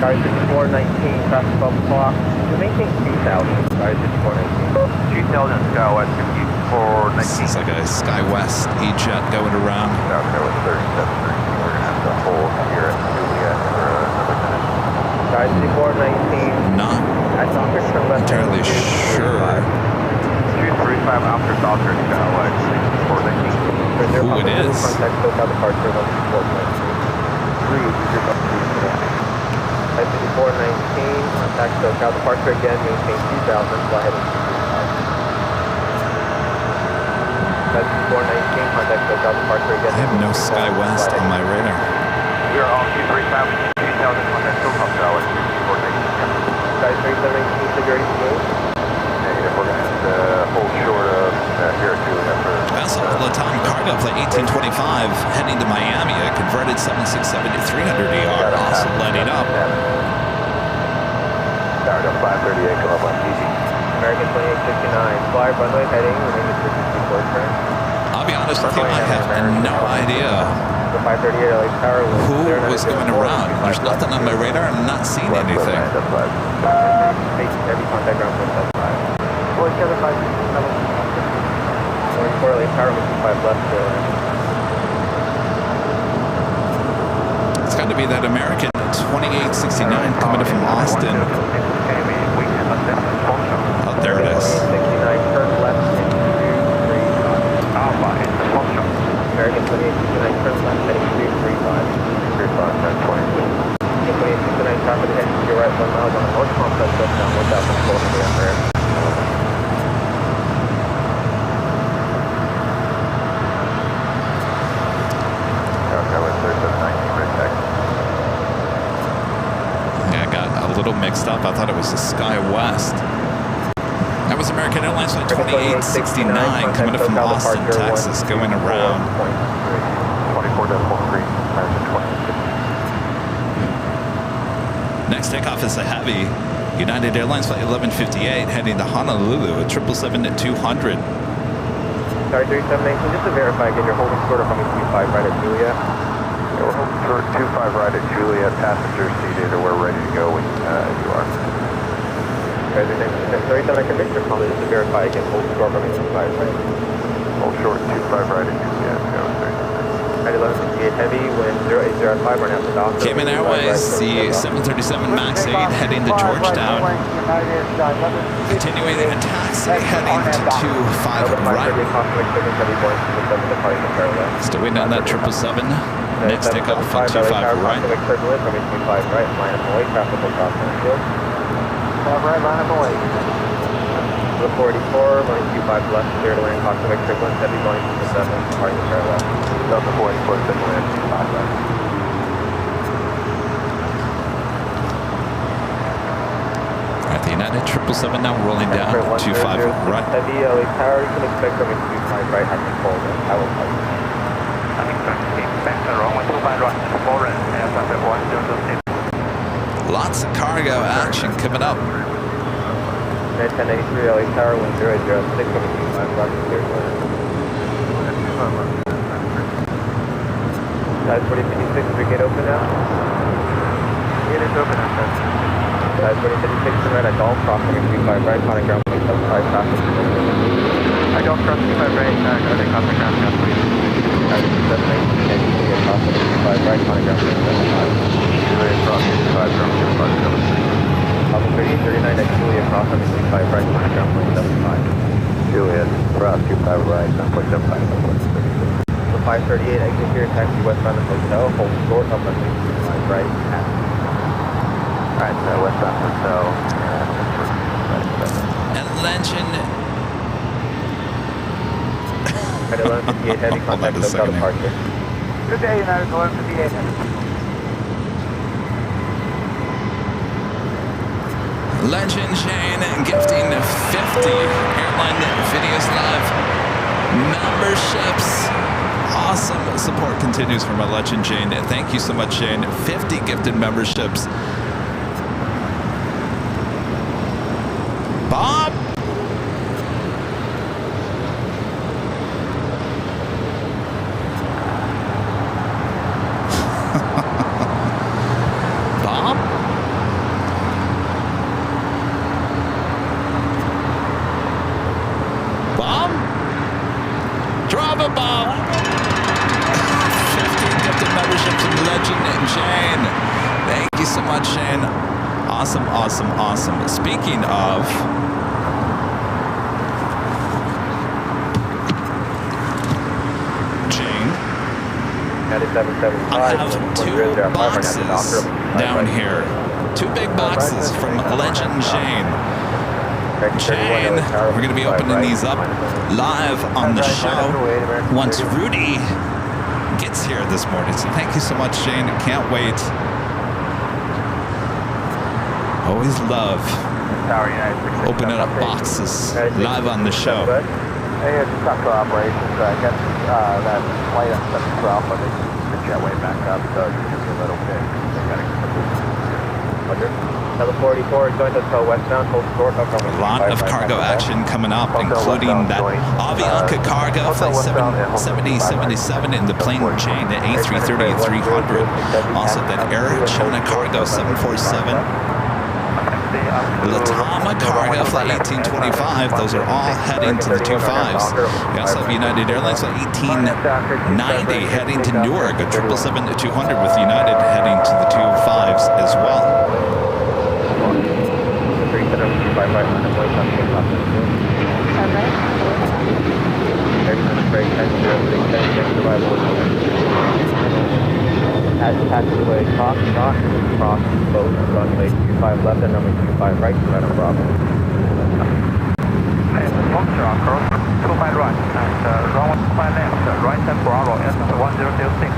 Guys, 5419, traffic 12 o'clock. You maintain 2000, guys, 5419. 2000 Skywest 5419. It's like a SkyWest E-Jet going around. South Carolina 3713. We're going to have to hold here at Juliet for another minute. Guys, 5419. Not entirely sure 235 after Doctor Skywest 6419. who it is. Contact SoCal departure 1419. 5419, contact SoCal departure again, maintain 2000, fly heading 235. That's 419, contact SoCal departure again. I have no SkyWest on my radar. You're on 235, 2000, contact SoCal Skywest 6419. Guys, 3719, security smooth. Negative, we're going to have to hold short of here at Juliet for... That's all the time. Cargo flight 1825 heading to Miami, a converted 767-300ER, also letting up. Tower 538, come up on TG. American 2869, fly runway heading, remain at 64 turn. I'll be honest with you, I have no idea The 538 LA Tower who was going around. There's nothing on my radar. I'm not seeing anything. Heavy contact ground 175. 4757. 24 LA Tower, 5 left. It's got to be that American 2869 coming in from Austin. Oh, there it is. 69, turn left into 235. American 2869, turn left heading 235. 35, 2869, traffic heading to your right 1 mile on the north complex, down 1,400 ampere. Yeah, I got a little mixed up. I thought it was the SkyWest. That was American Airlines flight 2869 coming up from Austin, Texas, going around. 24.3, Next takeoff is the heavy United Airlines flight 1158 heading to Honolulu at 777-200. Sorry, 3719, just to verify again, you're holding short of coming 25 right at Juliet. Yeah, we're holding short 25 right at Juliet, passenger seated, or we're ready to go when you are. Guys, 37, I can make your comment just to verify again, hold short coming 25 right. Hold short 25 right at Juliet, go 37. At 1158 heavy, wind 0805, we're now at the dock. Cayman Airways, the 737 MAX 8 heading to Georgetown. Continuing in taxi heading to 25 right. Still waiting on that 777. Next takeoff on 25 right. Line up away, traffic will cross the field. Right, line up away. 44, going 25 left, clear to land, Coxswain turbulence, heavy going 7, departing the fair left. Delta 44, clear to land, 5 left. At the United 777 now rolling down 25 right. Heavy LA tower, you can expect coming 25 right, I can hold it. I will help you. Lots of cargo action coming up. 1083 LA tower, 1006, coming 25 left, clear to land. Size 4056, is your gate open now? Gate is open, Size 4056 to right, I golf, cross coming 25 right, contact ground, 75 traffic. I golf, cross 25 right, contact contact ground, please. Size 719, and you can cross coming 25 right, contact ground, 75. Cross 25, ground, 75, 38, 39, next Juliet, cross coming 25 right, contact ground, 75. Juliet, cross 25 right, 7.75. 538, exit here, taxi westbound the hotel, hold short up on 65 right, Alright, so westbound hotel. And Legend. At 1158, heavy contact SoCal departure. Good day, United 1158. Legend Shane gifting 50 Airline Videos Live memberships. Awesome support continues from our Legend Shane. Thank you so much, Shane. 50 gifted memberships. Bob? Bob? Bob? Drop it, Bob. 15 gifted memberships from Legend and Shane. Thank you so much, Shane. Awesome, awesome, awesome. Speaking of, Shane, I have 2 boxes down here. 2 big boxes from Legend Shane. Shane, we're going to be opening these up live on the show once Rudy gets here this morning. So thank you so much, Shane. Can't wait. Always love opening up boxes live on the show. Hey, it's Central Operations. I guess that flight on 712, but they switch that way back up, so it's just a little bit. They got to get Number 44 is going to hotel westbound, hold short up on A lot of cargo action coming up, including that Avianca cargo flight 7077 in the plane chain, the A330 and 300. Also that Air China cargo 747. Latama cargo flight 1825. Those are all heading to the 25s. We also have United Airlines flight 1890 heading to Newark, a 777-200 with United heading to the 25s as well. Taxiway cross, boat, runway 25 left and runway 25 right, to Renner Bravo. Foxtrot, 25 right, and runway 25 left, right and Bravo, S1006.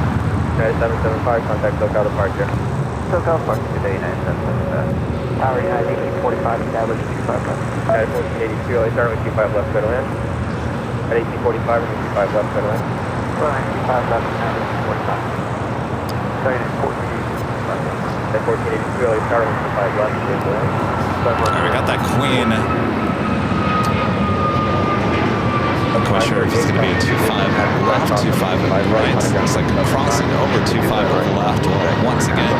9775, contact SoCal departure. SoCal departure today, 9775. Tower United 1845, establish 25 left. At 1482, LA start with 25 left, clear to land. At 1845, runway 25 left, clear to land. Runway 25 left, establish 45. Starting at 1482. At 1482, LA start with 25 left, clear to land. Alright, we got that Queen. I'm quite sure if it's going to be a 25 left, 25 right. Looks like crossing over 25 left. We'll once again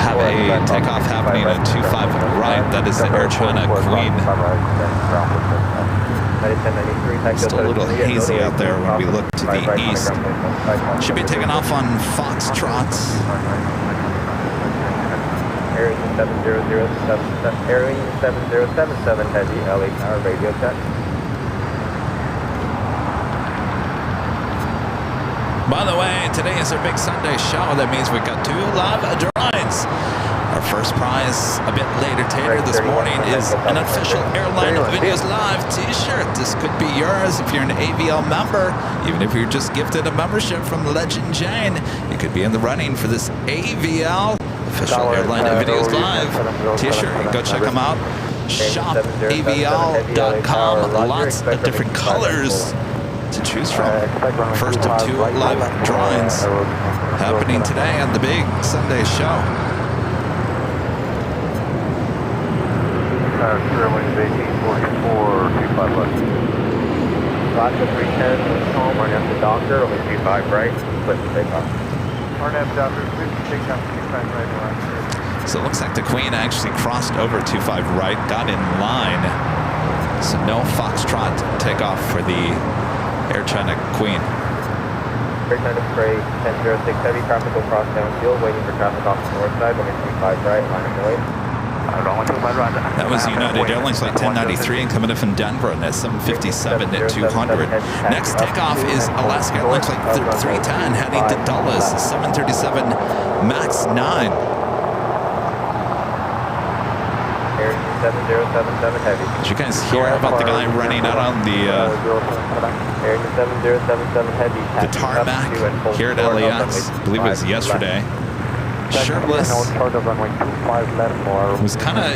have a takeoff happening at 25 right. That is the Air China Queen. Still a little hazy out there when we look to the east. Should be taking off on Foxtrots. Airline 7077, Airline 7077 heavy, LA Tower radio check. By the way, today is our big Sunday show. That means we've got 2 live drawings. Our first prize a bit later this morning is an official Airline Videos Live t-shirt. This could be yours if you're an AVL member. Even if you're just gifted a membership from Legend Jane, you could be in the running for this AVL official Airline Videos Live t-shirt. Go check them out. ShopAVL.com. Lots of different colors to choose from. First of 2 live drawings happening today on the big Sunday show. Airlines 1844, 25 left. Roger 310, home, running up the doctor, only 25 right, split the take off. RNAV doctor, please take down 25 right around. So it looks like the Queen actually crossed over 25 right, got in line. So no Foxtrot takeoff for the Air China Queen. Air China spray 1006 heavy, traffic will cross downfield, waiting for traffic off the north side, only 25 right, line of way. That was United Airlines Flight 1093 and coming in from Denver on that 757 at 200. Next takeoff is Alaska Airlines Flight 310 heading to Dulles, 737 MAX 9. Air 7077 heavy. Did you guys hear about the guy running out on the Air 7077 heavy. tarmac here at LAX? I believe it was yesterday. Shirtless. It was kind of,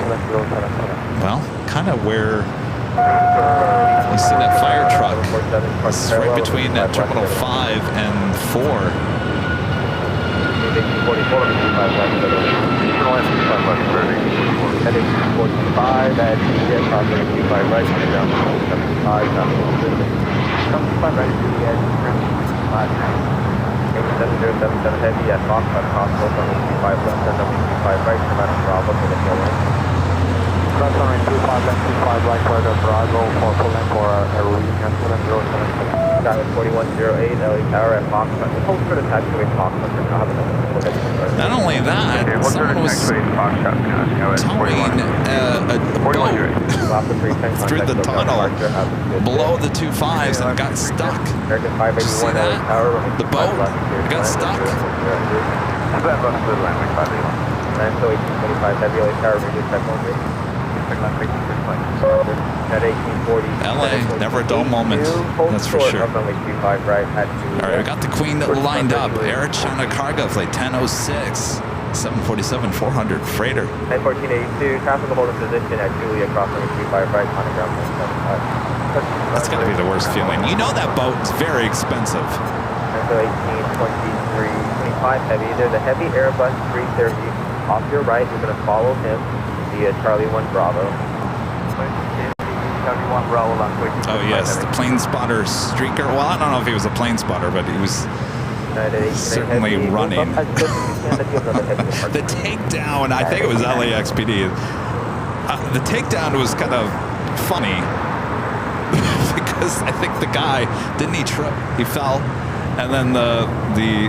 well, kind of where you see that fire truck. It's right between Terminal 5 and 4. Heading 45 at Juliet, crossing 25 right, coming down 75, come 25 right, Juliet, 7077 heavy at Fox, crossing 25 left, and 25 right, come out of Bravo to the hill line. Crossing 25 left, 25 right, clear to Bravo, for pulling for AIRLINE 707. Skyline 4108, LA Tower at Fox, hold for the taxiway Fox, Not only that, someone was towing a boat through the tunnel below the 25s and got stuck. Did you see that? The boat got stuck. 1825 heavy LA Tower, radio check 1 at 1840. LA, never a dull moment, that's for sure. All right, we got the Queen lined up. Air China Cargo Flight 1006, 747-400 freighter. 1482, traffic will hold in position at Julia, crossing 25 right, on the ground 75. That's got to be the worst feeling. You know that boat's very expensive. So 1823, 25 heavy. There's a heavy Airbus 330 off your right. You're going to follow him via Charlie 1 Bravo. Oh yes, the plane spotter streaker. Well, I don't know if he was a plane spotter, but he was certainly running. The takedown, I think it was LAXPD. The takedown was kind of funny because I think the guy, didn't he trip? He fell. And then the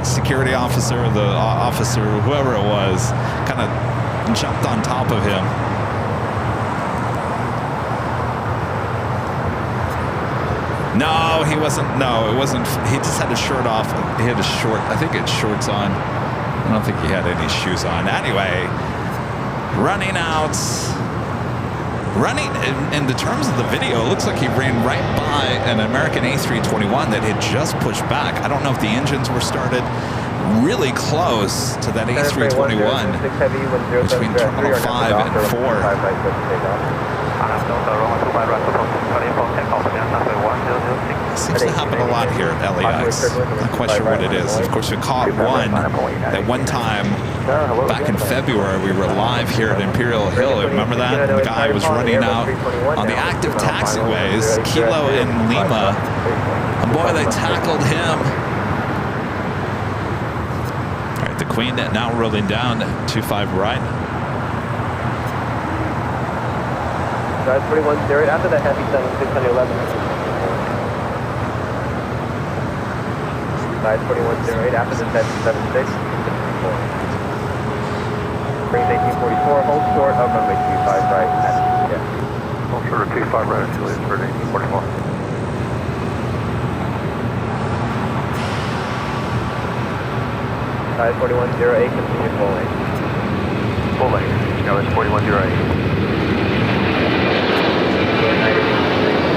security officer, the officer, whoever it was, kind of jumped on top of him. No, he wasn't. No, it wasn't. He just had his shirt off. He had his short. I think he had shorts on. I don't think he had any shoes on. Anyway, running out. Running in the terms of the video, it looks like he ran right by an American A321 that had just pushed back. I don't know if the engines were started. Really close to that A321 between Terminal 5 and 4. Seems to happen a lot here at LAX. Not quite sure what it is. Of course, we caught one at one time back in February. We were live here at Imperial Hill. Remember that? The guy was running out on the active taxiways, Kilo and Lima. And boy, they tackled him. All right, the Queen now rolling down 25 right. Drive 41 straight after the heavy 611. Drive 41 straight after the 776. Range 1844, hold short of runway 25 right at Juliet. Hold short of 25 right at Juliet for 1844. Drive 4108, continue pulling. full lane. LS 4108.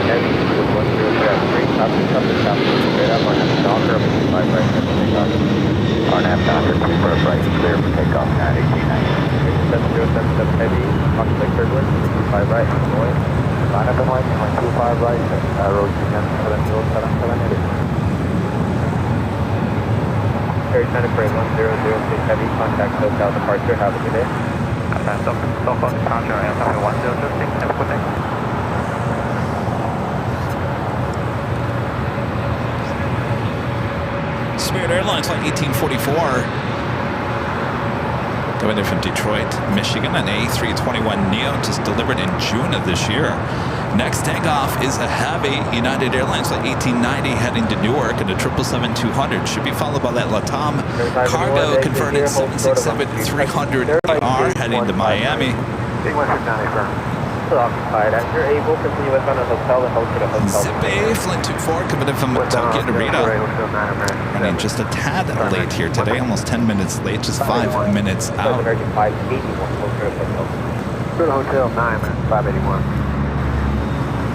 Heavy, 103, top to straight up, on the Docker, 25 right, RNAV Docker, 24 right, clear for takeoff at 1890. 7077 heavy, contact turbulence, 25 right, on the way. Line up and white, 25 right, road 7077 Air Santa Cruz 1006 heavy, contact SoCal departure, have a good day. Cell phone departure, I am 1006, have a good day. Spirit Airlines flight 1844. Coming in from Detroit, Michigan, an A321neo just delivered in June of this year. Next takeoff is a heavy United Airlines flight 1890 heading to Newark and a 777-200. Should be followed by that LATAM cargo converted 767-300ER heading to Miami. Still occupied. As you're able, continue with on a hotel and host to the hotel. Zippy, flight 24, coming in from Tokyo to Rita. Running just a tad late here today, almost 10 minutes late, just 5 minutes out. American 581, close to the hotel. Go to Hotel 9, man, 581.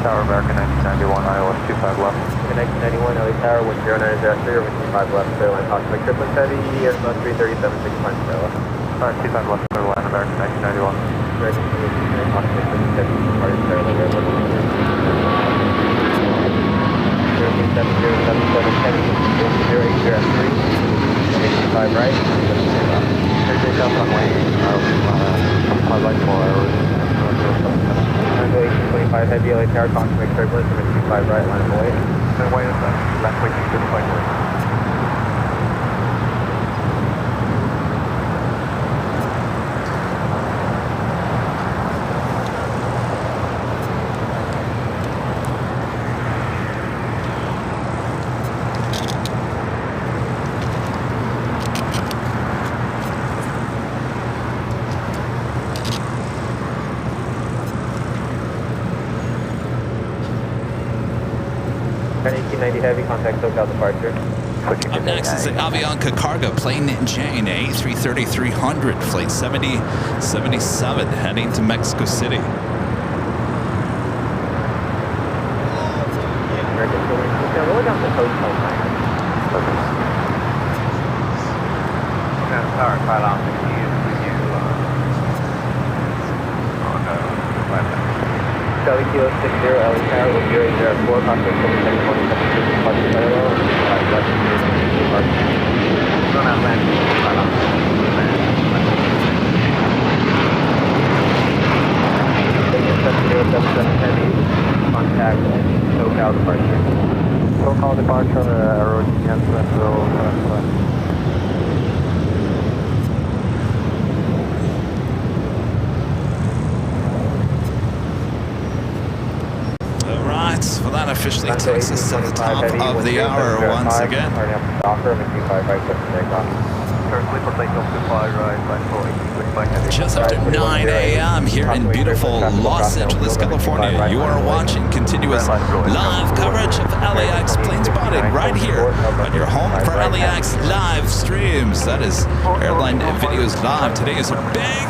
Tower American 1991, ILS 25 left. 1991, LA Tower, 10903, or 25 left, Airline Cosmic Triplets Heavy, Airbus 337, 6 points, Stella. 25 left, Airline American 1991. American 339, Cosmic Triplets Heavy, departing Airline Airport. 07077 Heavy, 080 at 3, 85 right, Take off on lane, 25 right, 4 hours. 1825 heavy, LA Tower, Cosmic Turbulence, 25 right, line of way. Then wait a second, left way, 25 right. Heavy, contact SoCal departure. Up next is the Avianca Cargo Plane Jane A330-300, flight 7077, heading to Mexico City. American 2, roll down the hotel line. Tower, Thailand, with you, Charlie Kilo 60, LA Tower, with 080 contact 771, departure parallel, 5 left, departure. Don't have land, Thailand. 7077 heavy, contact SoCal departure. SoCal departure on the road against Mexico. Well, that officially takes us to the top of the hour once again. Just after 9 a.m. here in beautiful Los Angeles, California. You are watching continuous live coverage of LAX plane spotting right here on your home for LAX live streams. That is Airline Videos Live. Today is a big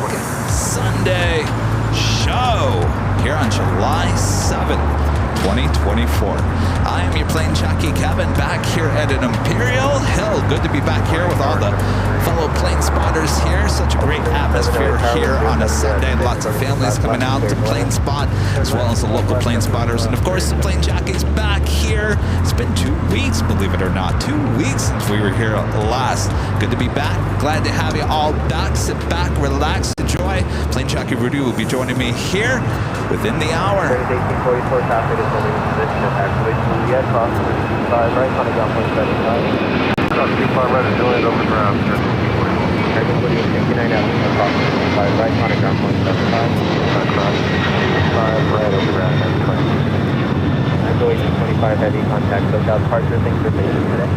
Sunday show here on July 7th. 2024. I am your plane jockey Kevin, back here at an Imperial Hill. Good to be back here with all the fellow plane spotters here. Such a great atmosphere here on a Sunday. Lots of families coming out to plane spot, as well as the local plane spotters. And of course, the plane jockeys back here. It's been 2 weeks, believe it or not. 2 weeks since we were here last. Good to be back. Glad to have you all back. Sit back, relax, enjoy. Plane jockey Rudy will be joining me here within the hour. 1844 traffic is holding in position of activation. Juliet, cross 5 right, on a ground point 75. Cross 25 right, Juliet over ground, sir. American 59 out, cross 5 right, on a ground point 75. Cross 5 right, over ground, 75. Echo 1825 heavy, contact SoCal departure. Thanks for taking today.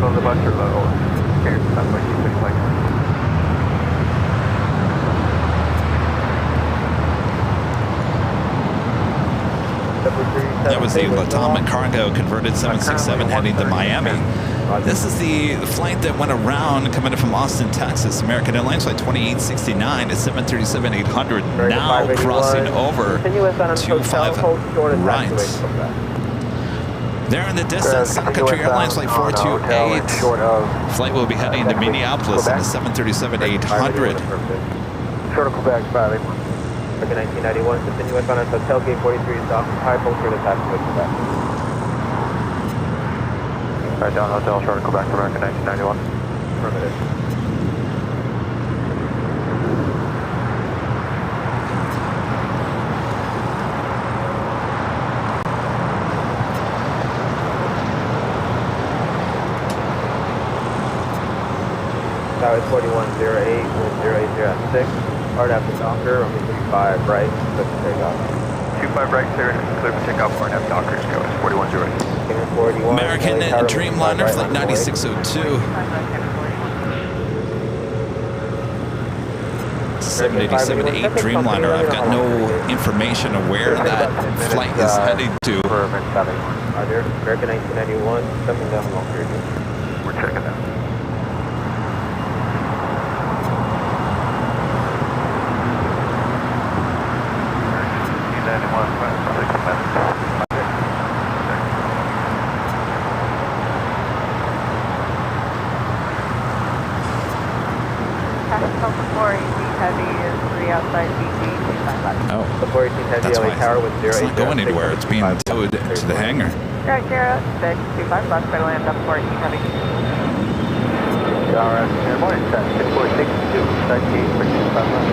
Close the departure level. Here, that's like 6 That was the LATAM Cargo converted 767 heading to Miami. This is the flight that went around coming in from Austin, Texas. American Airlines flight 2869 at 737-800. Now crossing over 25 right. There in the distance, Sun Country Airlines flight 428. Flight will be heading to Minneapolis on the 737-800. Short of Quebec, 581. American 1991, continue westbound until tailgate 43 is occupied, hold through the taxiway Quebec. Alright, down hotel, short of Quebec, American 1991. Affirmative. Tower 4108 with 080 at 6. Hard after Docker, runway 35 right, clear for takeoff. 25 right, clear for takeoff, hard after Docker, go is 4108. American Dreamliner flight 9602. 787-8 Dreamliner. I've got no information of where that flight is heading to. American 1991, 7 down long period. We're checking that. Oh, The 418 Heavy that's LA why Tower with 080. it's not going anywhere. It's being towed to the hangar. 00625 left, clear to land up 14 Heavy. Tower, good morning, 646, start gate for 25 left.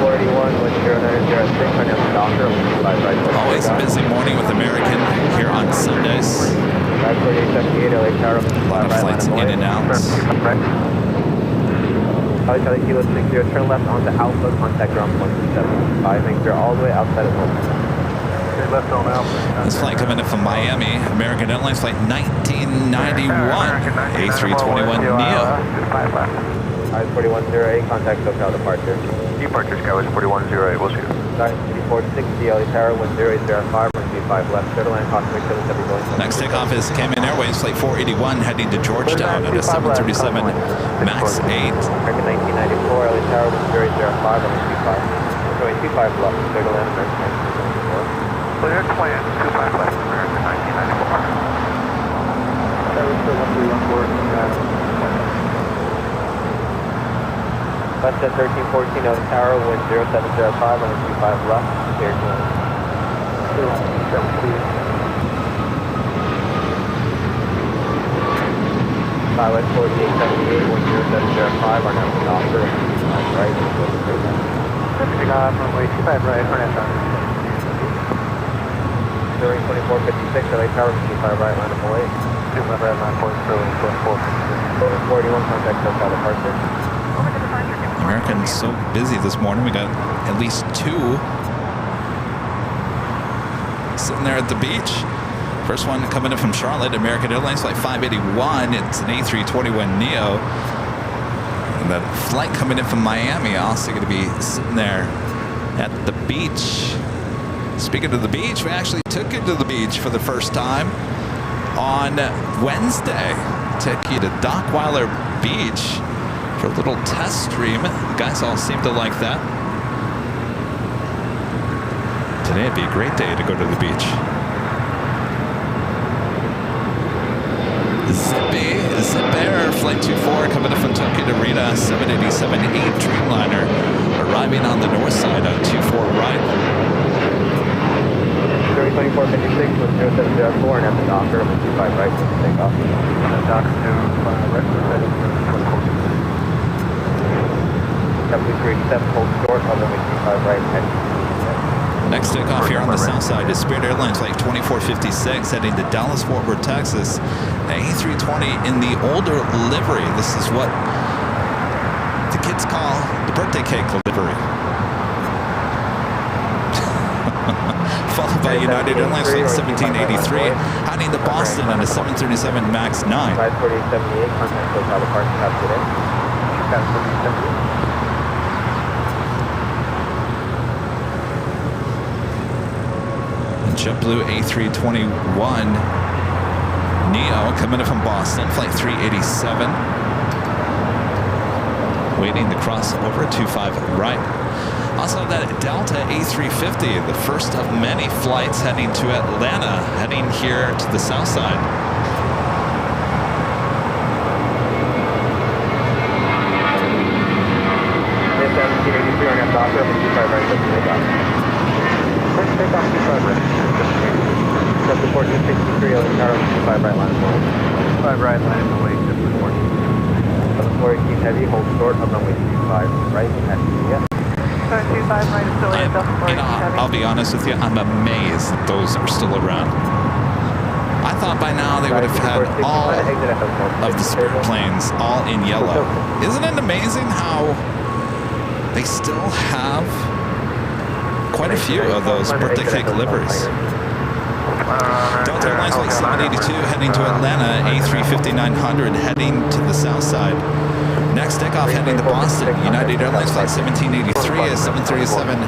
481 with 0906, right now the Docker, 25 right. Always a busy morning with American here on Sundays. 4878 LA Tower, A lot of flights in and out. Charlie Kilo 60, turn left onto Alpha, contact ground 175, make sure all the way outside of home. Left on Alpha. This flight coming in from Miami, American Airlines flight 1991, A321neo. I-4108, contact SoCal departure. Departure Skyway 4108, we'll see you. 9460 LA Tower, 1005, 135 left, clear to land, caution, make sure the going. Next takeoff is Cayman Airways flight 481 heading to Georgetown at a 737 MAX 8. American 1994 LA Tower, 1005, 125. 25 left, clear to land, American 1994. Clear to land, 25 left, American 1994. That was still 1314. Left at 1314 LA Tower, wind 0705, 125 left, clear to land. Pilot 4878, 10705, are now Docker, right, runway 25 right, Hornet on. During 2456, LA Tower, 55 right, line of 08. 25 right, line 24. 41, contact SoCal departure. American's so busy this morning. We got at least two sitting there at the beach. First one coming in from Charlotte, American Airlines flight 581. It's an A321neo. And the flight coming in from Miami also going to be sitting there at the beach. Speaking of the beach, we actually took you to the beach for the first time on Wednesday. Took you to Dockweiler Beach for a little test stream. The guys all seem to like that. Today would be a great day to go to the beach. Zip Air Flight 24 coming in from Tokyo to Rita, 787-8 Dreamliner arriving on the north side on 24 right. 2456 with 0704 and at the Docker, 25 right, so take off. Docker to right, 7387, hold short, on the 25 right, heading. Next takeoff here on the south side is Spirit Airlines flight 2456 heading to Dallas-Fort Worth, Texas. The A320 in the older livery. This is what the kids call the birthday cake livery. Followed by United Airlines flight 1783 heading to Boston on a 737 MAX 9. 54878, contact SoCal departure, have today. And JetBlue A321 9 heading Neo coming in from Boston, flight 387. Waiting to cross over 25 right. Also that Delta A350, the first of many flights heading to Atlanta, heading here to the south side. Heavy, hold short of runway 25 right at yeah. 25 right is still in I'll be honest with you, I'm amazed that those are still around. I thought by now they would have had all of the Spirit planes all in yellow. Isn't it amazing how they still have quite a few of those birthday cake liveries? Delta Airlines Flight 782 heading to Atlanta, A350-900 heading to the south side. Next takeoff heading to Boston, United Airlines Flight 1783 is 737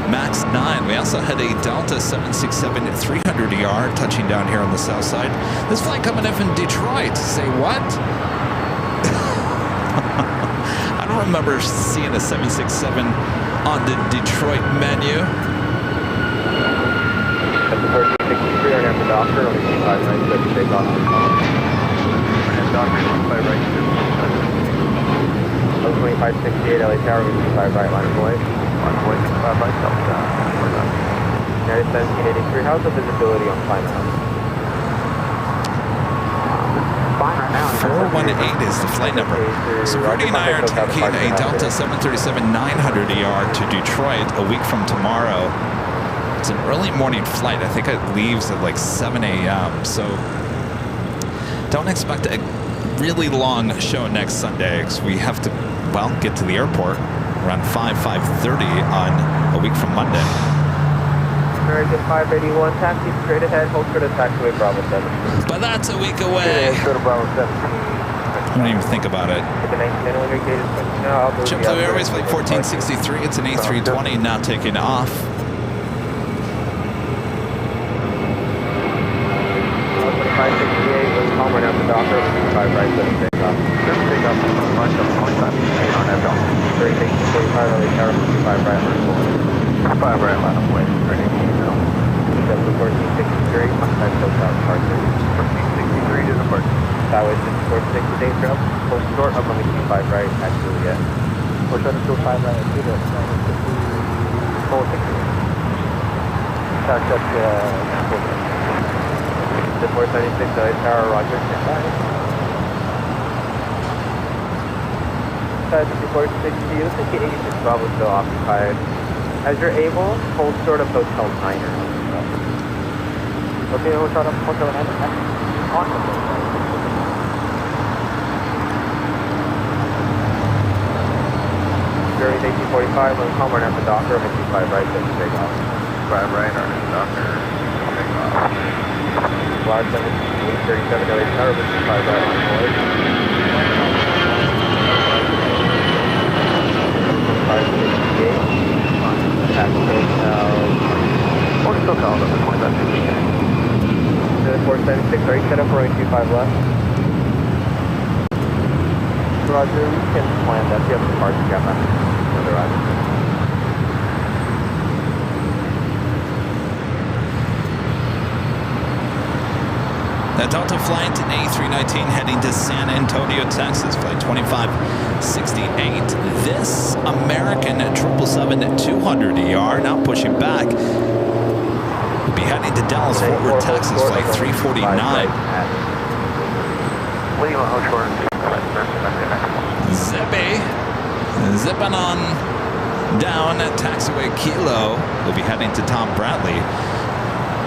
MAX 9. We also had a Delta 767-300ER touching down here on the south side. This flight coming in from Detroit. Say what? I don't remember seeing a 767 on the Detroit menu. Doctor, only 5 right, so take off the call. And Doctor, 5 right, 2568, LA Tower, 5 right, line of void. Line of void, 5 right, Delta. United 1783, how's the visibility on climate? Fine right now. 418 is the flight number. So Rudy and I are taking a Delta 737-900ER to Detroit a week from tomorrow. It's an early morning flight. I think it leaves at like 7 a.m. So don't expect a really long show next Sunday because we have to, well, get to the airport around 5:30 on a week from Monday. American 581, taxi straight ahead, hold for the taxiway Bravo 7. But that's a week away. Go to Bravo 7. I don't even think about it. JetBlue Airways Flight 1463. It's an A320 now taking off. 568, let's call right after Doctor, 5 right, 7 take off. Take off from the bunch of 25 on that belt. 3845, LA Tower, 5 right, line of 5 right, line of way, 38, 1463, 5 close out, part 3. 1463 to the port. Skyway 646, today's trail, hold short of runway 25 right, at Juliet. We're trying to go 5 right at Juliet, 460. Touch up to, the 476, LA Tower, Roger, standby. 460, looks like the 86 Bravo is still occupied. As you're able, hold short of Hotel Niner. Okay, hold short of Hotel Niner. Awesome. Jerry 1845, let's call right after Doctor, 55 right, then take off. 5 right, our Doctor, take off. Flight 737, LA Tower, 5 right, on board. 568, tax code now. Or still called up at 2568. 476, are you set up for runway 25 left? Roger, we can plan that. You have some parts to get back. Roger. The Delta flight A319 heading to San Antonio, Texas, flight 2568. This American 777-200ER now pushing back. We'll be heading to Dallas, Fort Worth, Texas, flight 349. Zipping on down at taxiway Kilo. We'll be heading to Tom Bradley.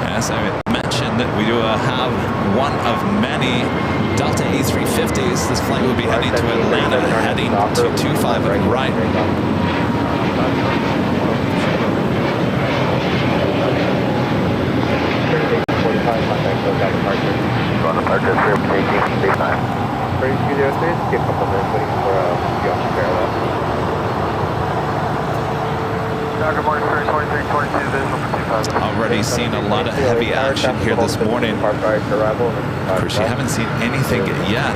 As I mentioned, we do have one of many Delta A350s. This flight will be heading to Atlanta, heading to 25 right. Already already seen a lot of heavy action here this morning. Of course, you haven't seen anything yet.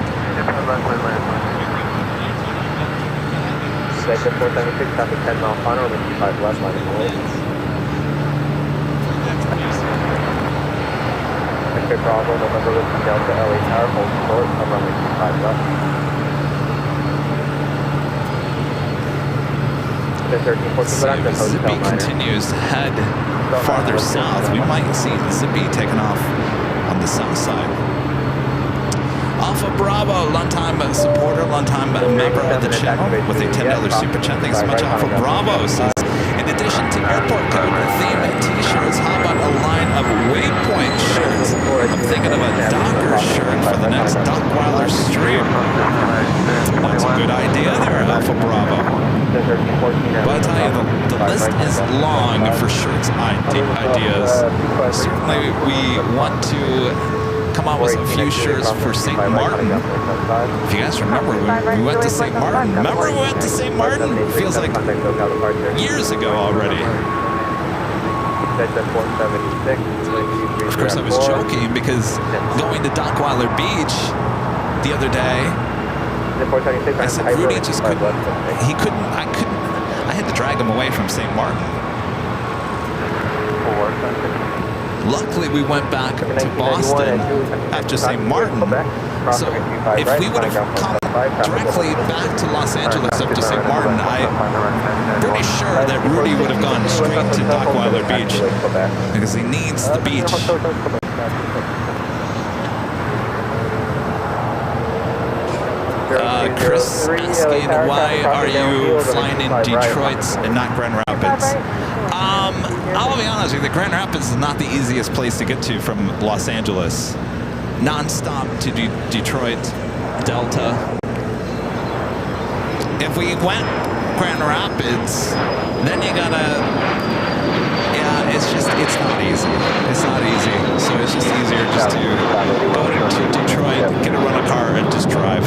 Sector 476, traffic 10 mile final, over 25 left, line of the X-ray Bravo, November Whiskey Delta, LA Tower, hold short, of runway 25 left. So if Zippy continues to head farther south, we might see Zippy taking off on the south side. Alpha Bravo, long-time supporter, long-time member of the channel with a $10 super chat. Thanks so much, Alpha Bravo. Says, in addition to airport code, theme t-shirts, how about a line of Waypoint shirts? I'm thinking of a Docker shirt for the next Dockweiler stream. That's a good idea there, Alpha Bravo. But I tell you, the list is long for shirts ideas. Certainly, we want to come out with a few shirts for St. Martin. If you guys remember, we went to St. Martin. Remember we went to St. Martin? It feels like years ago already. Of course, I was joking because going to Dockweiler Beach the other day, I said Rudy just couldn't, I had to drag him away from St. Martin. Luckily, we went back to Boston after St. Martin. So if we would have come directly back to Los Angeles after St. Martin, I'm pretty sure that Rudy would have gone straight to Dockweiler Beach because he needs the beach. Chris asking, why are you flying in Detroit and not Grand Rapids? I'll be honest with you, Grand Rapids is not the easiest place to get to from Los Angeles. Non-stop to Detroit, Delta. If we went Grand Rapids, then you gotta, yeah, it's not easy. It's not easy. So it's just easier just to go to Detroit, get a rental car, and just drive.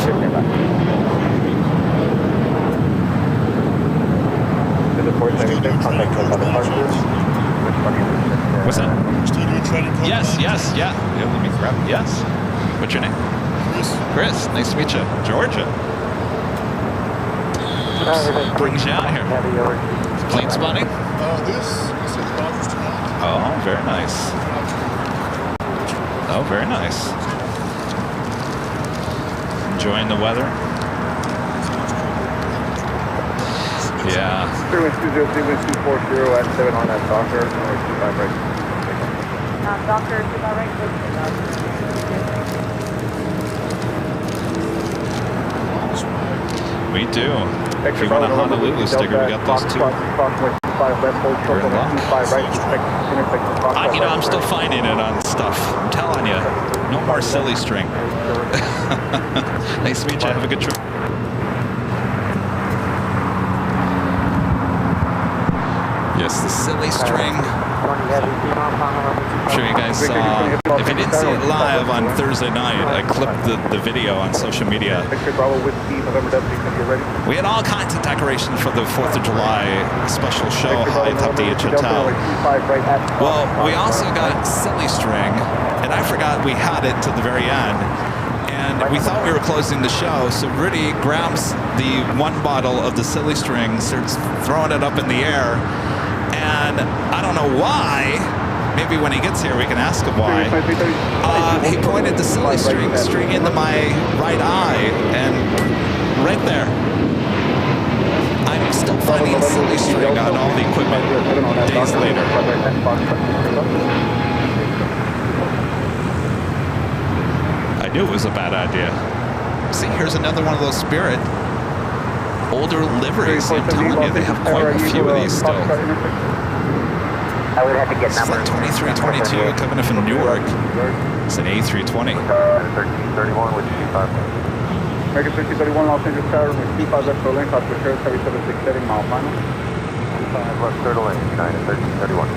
What's that? Still doing training calls? Yes, yeah. Let me grab it. Yes. What's your name? Chris. Nice to meet you. Georgia. What brings you out here? Plane spotting? This is the Dodgers tonight. Oh, very nice. Oh, very nice. Enjoying the weather? Yeah. 312031240 at 7 on that Docker, 25 right. Docker, 25 right, We do. If you want a Honolulu sticker, we got those too. You know, I'm still finding it on stuff. I'm telling you. No more silly string. Nice to meet you. Have a good trip. Yes, the silly string. I'm sure you guys saw. If you didn't see it live on Thursday night, I clipped the video on social media. We had all kinds of decorations for the 4th of July special show, High Top DH Hotel. Well, we also got silly string, and I forgot we had it to the very end. And we thought we were closing the show, so Rudy grabs the one bottle of the silly string, starts throwing it up in the air, and I don't know why. Maybe when he gets here, we can ask him why. He pointed the silly string into my right eye, and right there. I'm still finding silly string on all the equipment days later. I knew it was a bad idea. See, here's another one of those Spirit older liveries. I'm telling you, they have quite a few of these still. I would have to get number 2322 coming in from Newark. It's an A320. 1331 with 25. American 1331 Los Angeles Tower with 25 left for lane, cost for sure, 7767 heading mile final. 5 left third lane, 9 and 1331.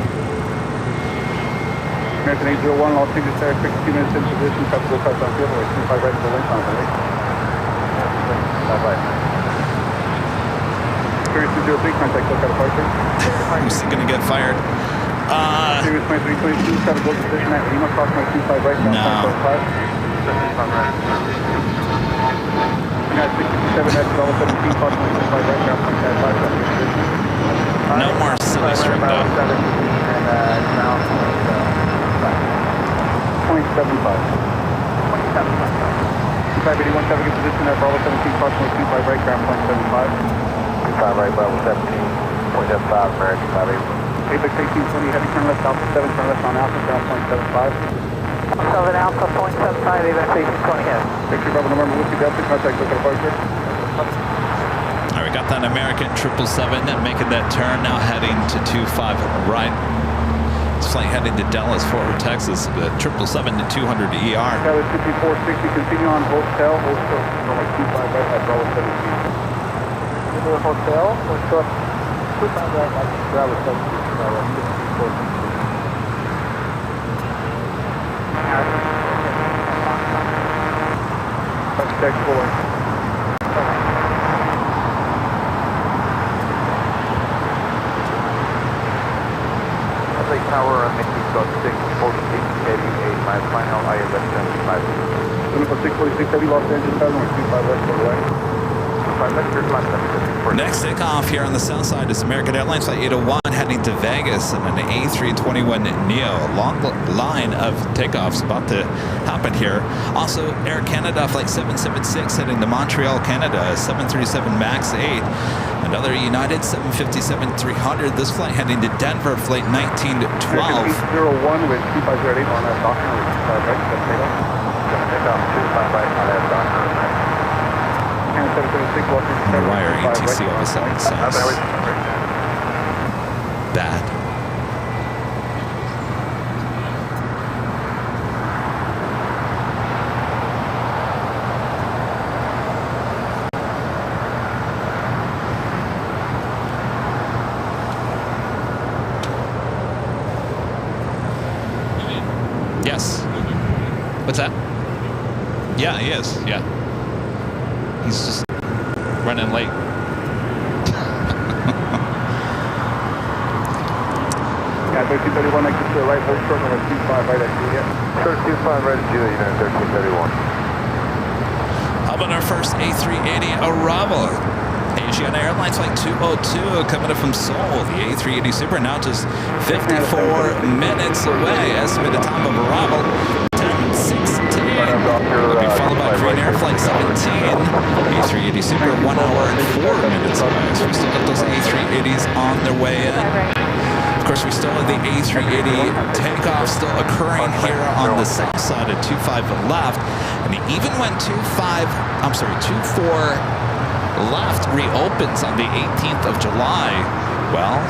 American 801 Los Angeles Tower, 62 minutes in position, cost for cars on field, 25 right for lane, final. 5 right. 3203, contact local departure. Who's he gonna get fired? Series 2322, try to go position at Lima, cross my 25 right, down No. 5. Got 67 at Develop 17, cross my 25 right, down 5. No more silly string though. And now, 0.75. 2581, have a good position at Bravo 17, cross my 25 right, ground 0.75. 25 right, Bravo 17, 0.75, American 581. Apex 1820, heavy turn left, Alpha 7, turn left on Alpha, ground 0.75. 7 Alpha, 0.75, Apex 1820 ahead. Picture Bravo November, Whiskey Delta, contact local departure. All right, we got that American 777 making that turn, now heading to 25 right. It's flight heading to Dallas, Fort Worth, Texas. The 777 to 200 ER. Dallas 5460, continue on hotel, from like 25 right at Bravo 17. Into the hotel, we're short 25 right, like Bravo 17, 5460. Contact forward. Tower on Mexico 646, 88, my final ILS 75. Clinical 646, heavy Los Angeles, 725 west for the way. 25 left, your climb left. Next takeoff here on the south side is American Airlines Flight 801 heading to Vegas and an A321neo. A long line of takeoffs about to happen here. Also, Air Canada Flight 776 heading to Montreal, Canada. 737 MAX 8. Another United 757-300. This flight heading to Denver, Flight 1912. 01 with 2508 on that dock. Right, that's Take off 25 right on that dock. And 776, Washington. Why are ATC all of a sudden sounds bad? Yes. What's that? Yeah, he is. Yeah. He's just running late. Yeah, 1331, I can see the right, hold short number 25 right at Juliet. Short 25 right at Juliet, United 1331. How about our first A380 arrival? Asiana Airlines Flight 202 coming up from Seoul. The A380 Super now just 54 minutes away. Estimated time of arrival 10:16. Will be followed by Korean Air Flight 17. A380 Super 1 hour and 4 minutes away. So we still got those A380s on their way in. Of course, we still have the A380 takeoff still occurring here on the south side at 25 left. And even when 24 left reopens on the 18th of July, well,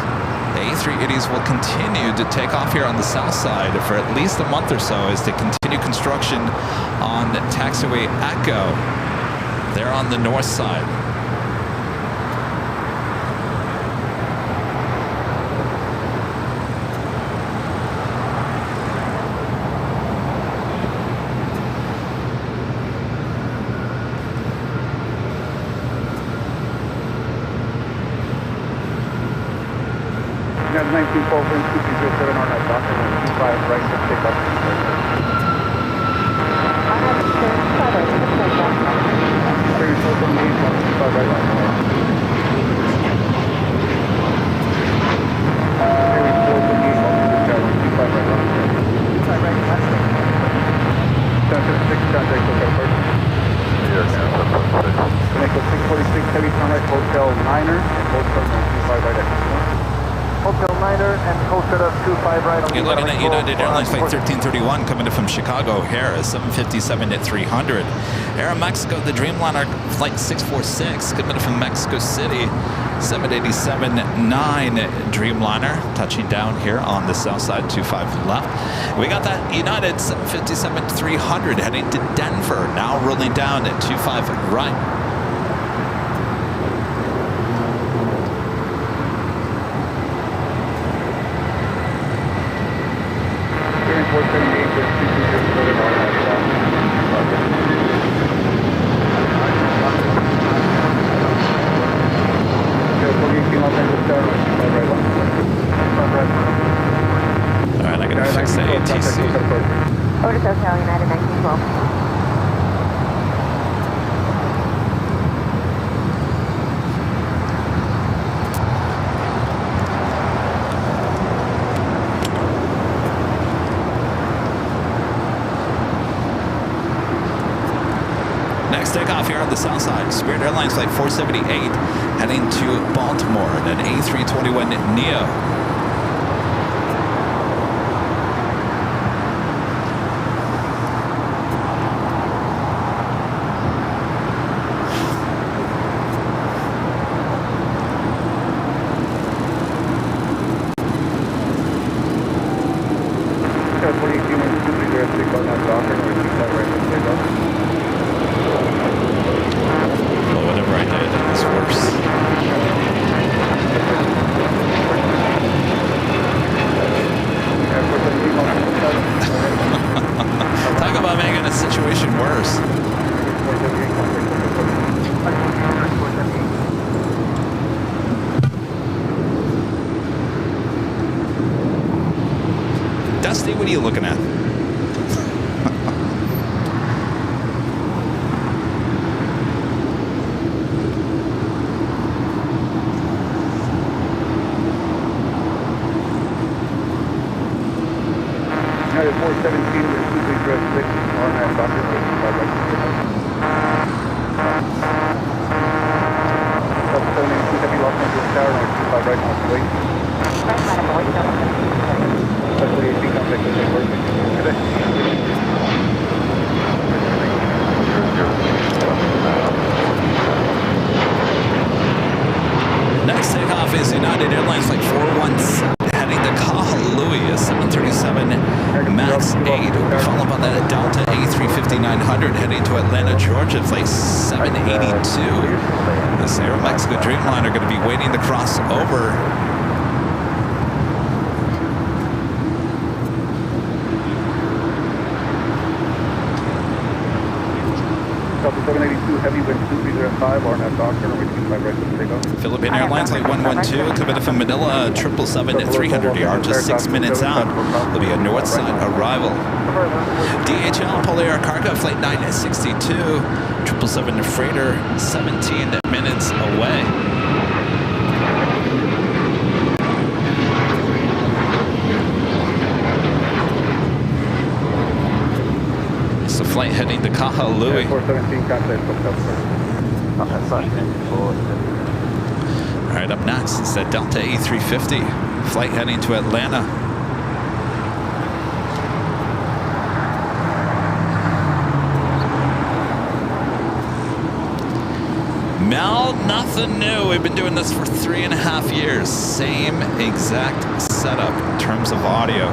the A380s will continue to take off here on the south side for at least a month or so as they continue construction on taxiway Echo. They're on the north side. You have 1912 wind 2207 on that dock, and then 25 right to take off. Series 478, 25 right on the way. Series 478, 25 right on the way. 25 right, left. 756, contact local first. Connect with 646, heavy turn right, Hotel Niner, and hold short number 25 right at Hotel. Hotel Niner and Hotel 25 right on You're looking at United Airlines Flight 1331 coming in from Chicago O'Hare, 757 at 300. Aeromexico, the Dreamliner Flight 646 coming in from Mexico City, 787-9 Dreamliner touching down here on the south side, 25 left. We got that United 757-300 heading to Denver, now rolling down at 25 right. Series 478 with 2207 on that dock. Okay, 418 Los Angeles, 25 right on. 25 right. ATC. Over to SoCal United 1912. Next takeoff here on the south side, Spirit Airlines Flight 478 heading to Baltimore in an A321neo. Well, whatever I did, it was worse. Talk about making a situation worse. Dusty, what are you looking at? United 417 with 2306 on that doctor. Heavy loss into the tower, number 25 right on the way. That's 48 feet contact with the Next takeoff is United Airlines Flight 417 heading to Kahului, a 737 MAX 8. We'll be followed by that Delta A350-900 heading to Atlanta, Georgia, Flight 782. This Aeromexico Dreamliner going to be waiting to cross over. Delta 782 heavy wind 2305 RNAV doctor, number 25 right to takeoff. Philippine Airlines Flight 112 coming from Manila, 777 at 300 yards, just 6 minutes out. Will be a north side arrival. DHL Polar Air Cargo Flight 962, 777 freighter, 17 minutes away. It's a flight heading to Kahului. 417 contact with All right, up next is that Delta A350 flight heading to Atlanta. Mel, nothing new. We've been doing this for 3.5 years. Same exact setup in terms of audio.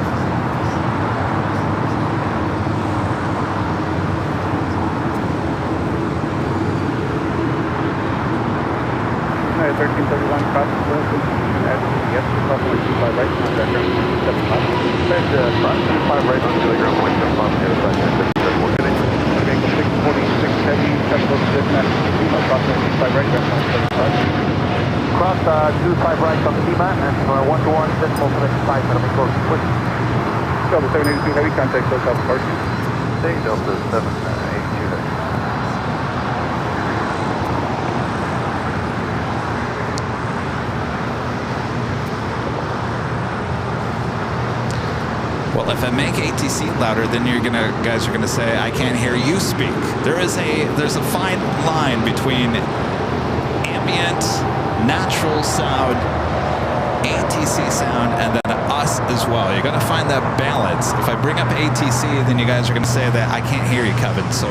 1331 cross yes, cross 25 right, contact ground 75. Cross 25 right on Telegram, 175 on the other side. Okay, 646 heavy, technical position at cross 25 right, ground 75. Cross 25 right on the TMAT and 1-1 decimal position 5, that'll be close to switch. Delta 782 heavy, contact close out departure. Delta 782. Well, if I make ATC louder, then guys are gonna say I can't hear you speak. There's a fine line between ambient, natural sound, ATC sound, and then us as well. You gotta find that balance. If I bring up ATC, then you guys are gonna say that I can't hear you, Kevin. So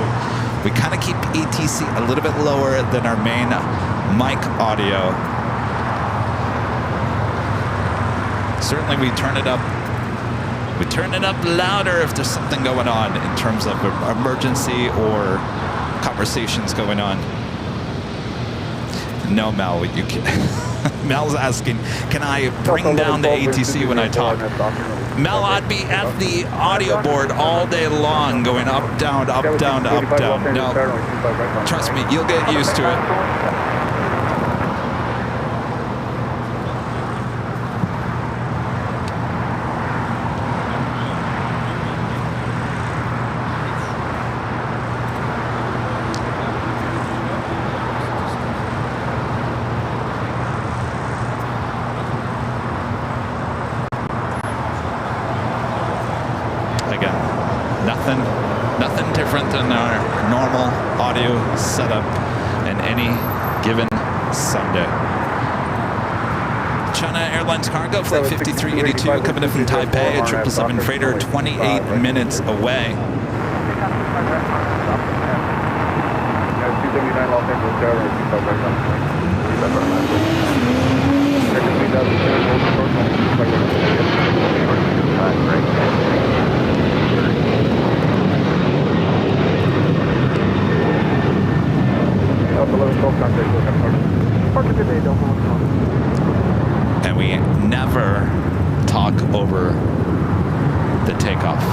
we kind of keep ATC a little bit lower than our main mic audio. Certainly, we turn it up. We turn it up louder if there's something going on in terms of emergency or conversations going on. No, Mel, you can. Mel's asking, can I bring down the ATC when I talk? Mel, I'd be at the audio board all day long going up, down, up, down, up, down. No, trust me, you'll get used to it. Nothing different than our normal audio setup in any given Sunday. China Airlines cargo flight 5382 coming in from Taipei, a 777 freighter, 28 minutes away. 279 Los Angeles Airlines, 25 right down. American 3000, And we never talk over the takeoff.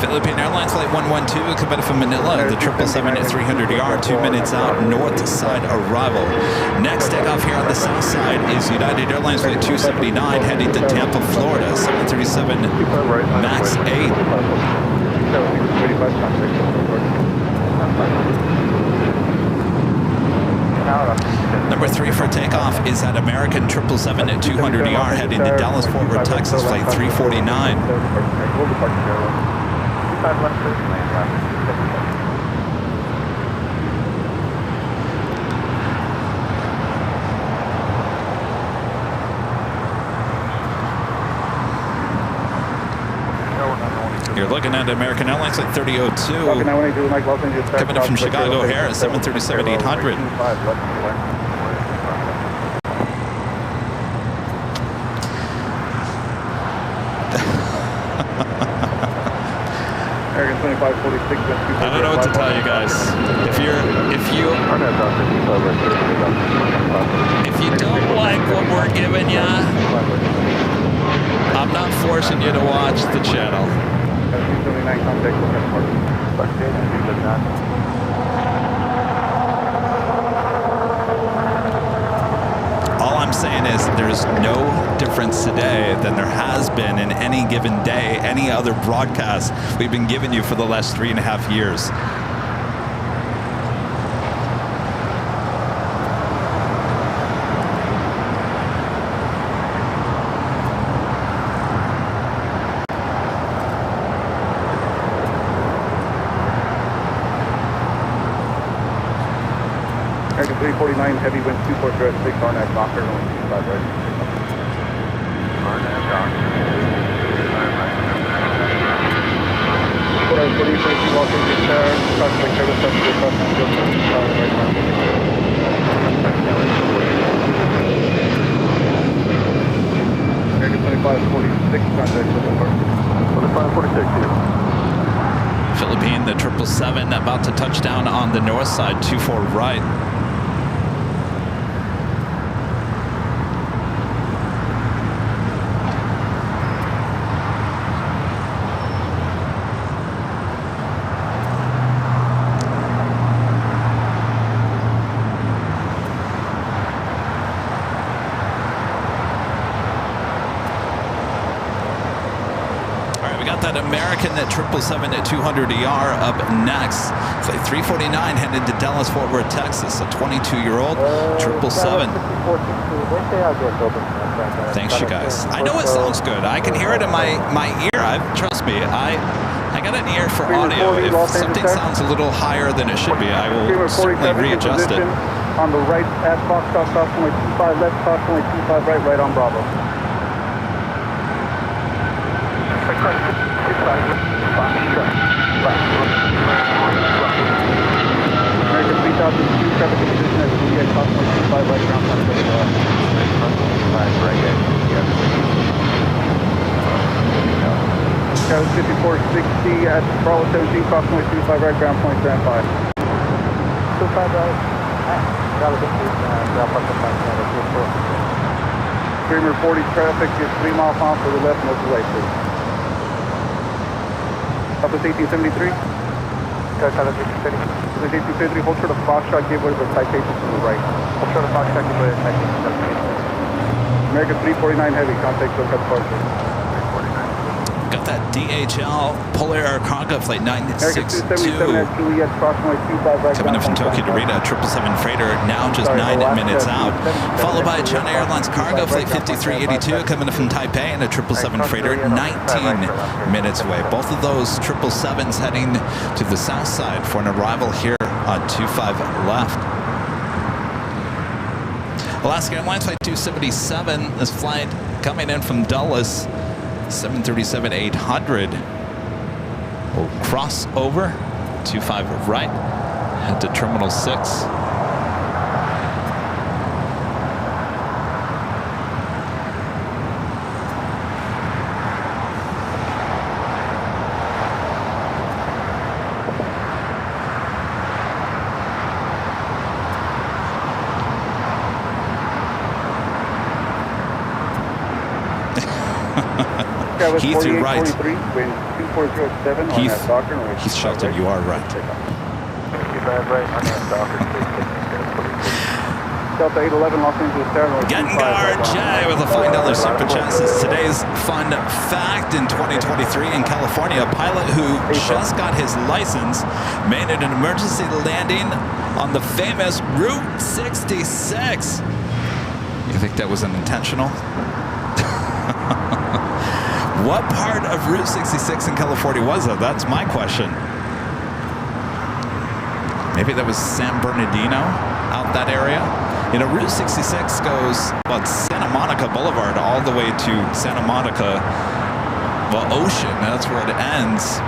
Philippine Airlines Flight 112 coming from Manila, the 777 at 300ER, 2 minutes out, north side arrival. Next takeoff here on the south side is United Airlines Flight 279 heading to Tampa, Florida, 737 MAX 8. Number 3 for takeoff is at American 777 at 200ER heading to Dallas, Fort Worth, Texas, Flight 349. You're looking at American Airlines at 3002. Coming in from Chicago O'Hare at 737-800. American 2546. I don't know what to tell you guys. If you don't like what we're giving you, I'm not forcing you to watch the channel. All I'm saying is there's no difference today than there has been in any given day, any other broadcast we've been giving you for the last 3.5 years. American 349, heavy wind 2406, RNAV Docker, only 25 right. RNAV Docker. 4332, Los Angeles Air, crossing service, crossing American 2546, contact with the 2546. Philippine, the 777 about to touch down on the north side, 24 right. American at 777 at 200ER up next. Flight 349 headed to Dallas, Fort Worth, Texas. A 22-year-old 777. Thanks, you guys. I know it sounds good. I can hear it in my ear. Trust me, I got an ear for audio. If something sounds a little higher than it should be, I will certainly readjust it. On the right at Foxtrot, crossing 25 left, crossing 25 right on Bravo. American 3002, traffic in position at Rudy, crossing 25 right ground, right Travis 5460 at Bravo 17, crossing 25 right ground, point stand 5. 25 right. Streamer 40 traffic is 3 miles off to the left, no delay, please. Office 1873. Office 1873, hold short of Foxtrot, give way to the citation. right. I'll try to Fox technically detecting 786. American 349 Heavy, contact SoCal departure. Got that DHL Polar Air Cargo Flight American 962 277 at Juliet, approximately 25 right. coming in from Tokyo to Rita, 777 freighter, now just 9 minutes out. Followed by a China Airlines Cargo Flight 5382 coming in from Taipei and a 777 freighter, 19 minutes away. Both of those 777s heading to the south side for an arrival here on 25 left. Alaska Airlines Flight 277, this flight coming in from Dulles, 737-800. We'll cross over, 25 right, head to Terminal 6. Heath, you're right. Heath Shelton, you are right. Delta 811 Los Angeles Terminal. Gengar J with a $5 super chat says today's fun fact in 2023 in California, a pilot who just got his license made an emergency landing on the famous Route 66. You think that was unintentional? What part of Route 66 in California was that? That's my question. Maybe that was San Bernardino, out that area. You know, Route 66 goes, well, it's Santa Monica Boulevard all the way to Santa Monica, well, Ocean. That's where it ends.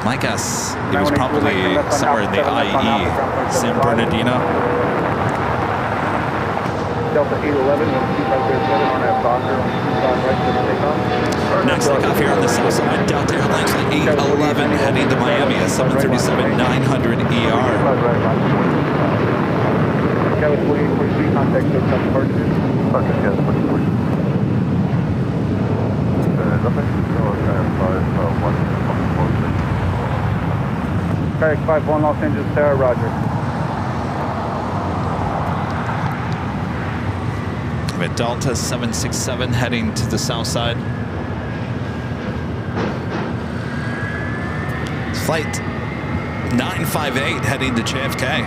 My guess, it was probably somewhere in the IE, San Bernardino. Delta 811, on that Fokker, right to takeoff. Next takeoff here on the south side, Delta Airlines Flight 811 heading to Miami at 737-900 ER. Kevin 4843, contact SoCal departure. Fokker, Kevin 4843. Kayak 51 Los Angeles, Sarah, roger. We have Delta 767 heading to the south side. Flight 958 heading to JFK.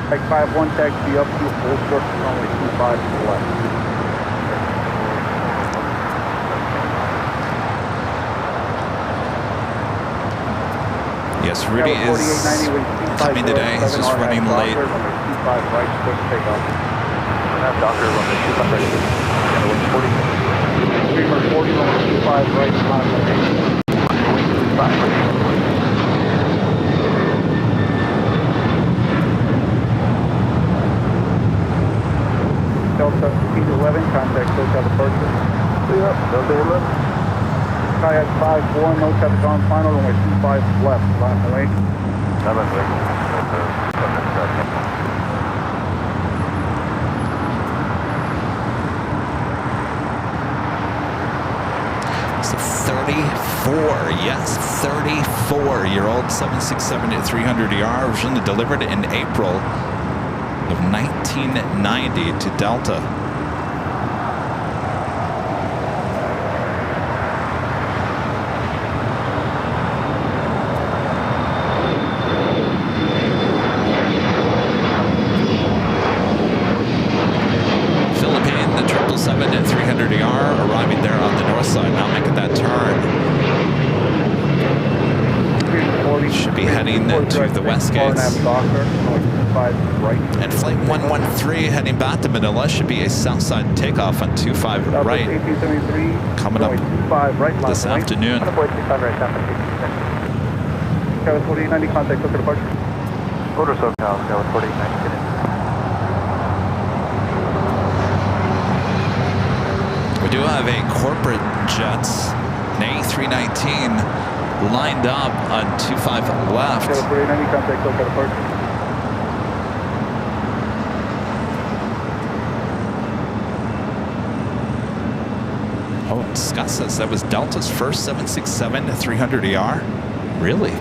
Kayak 51, taxi up to full circle, only 25 to the left. Yes, Rudy is coming today. He's just running late. Right, quick takeoff. Docker, runway 25 right. Streamer 40, runway 25 right, Delta 811, contact SoCal departure. Delta 811. Kayak 51, no traffic on final, runway 25 left, last away. It's a 34, yes, 34-year-old 767-300ER originally delivered in April of 1990 to Delta. Arriving there on the north side, now making that turn. Should be heading to the west gates. And flight 113 heading back to Manila should be a south side takeoff on 25 right. Coming up this afternoon. Kevin 4890, contact SoCal departure. Order SoCal, Kevin 4890, get in. We do have a corporate jet, an A319, lined up on 25 left. Kevin 4890, contact SoCal departure. Oh, Scott says that was Delta's first 767-300ER? Really?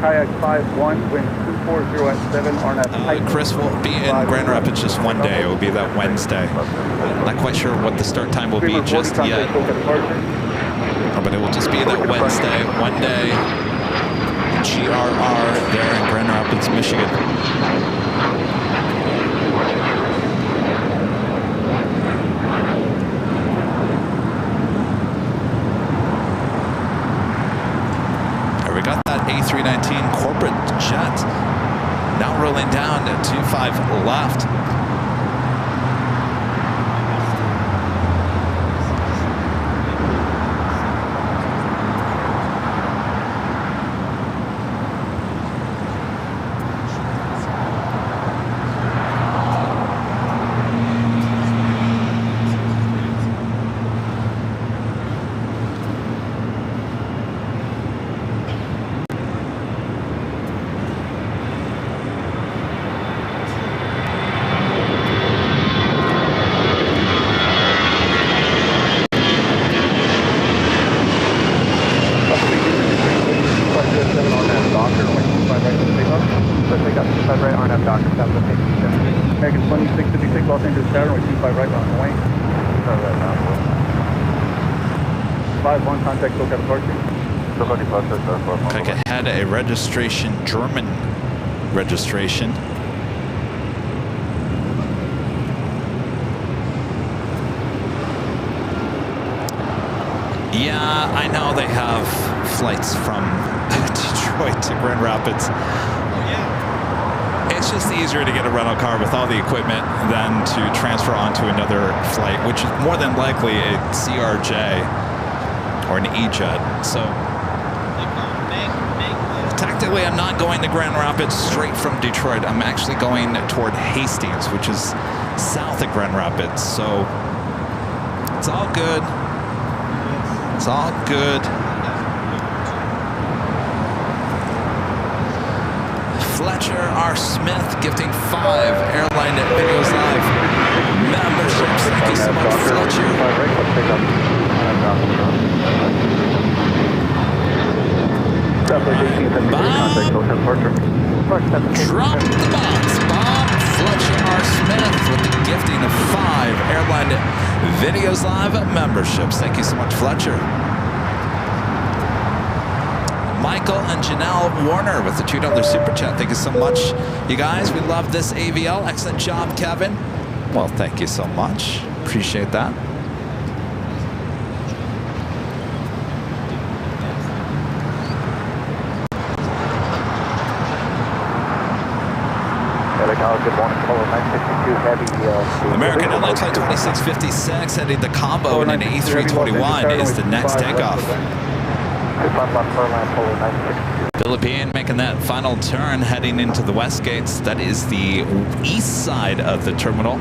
kayak 5-1, wind 240 at 7, RNAV. Chris will be in Grand Rapids just one day. It will be that Wednesday. Not quite sure what the start time will be just yet. But it will just be that Wednesday, one day. GRR there in Grand Rapids, Michigan. We got that A319 corporate jet now rolling down at 25 left. Like it had a registration, German registration. Yeah, I know they have flights from Detroit to Grand Rapids. It's just easier to get a rental car with all the equipment than to transfer onto another flight, which is more than likely a CRJ or an E-Jet. So tactically, I'm not going to Grand Rapids straight from Detroit. I'm actually going toward Hastings, which is south of Grand Rapids. So it's all good. It's all good. Fletcher R. Smith gifting 5 Airline Videos Live memberships. Thank you so much, Fletcher. Drop the box. Bob Fletcher R. Smith with the gifting of 5 Airline Videos Live memberships. Thank you so much, Fletcher. Michael and Janelle Warner with the $2 super chat. Thank you so much, you guys. We love this AVL. Excellent job, Kevin. Well, thank you so much. Appreciate that. Good morning, Apollo 962 Heavy. American Airlines Flight 2656 heading to Cabo and an A321 is the next takeoff. Philippine making that final turn heading into the west gates. That is the east side of the terminal.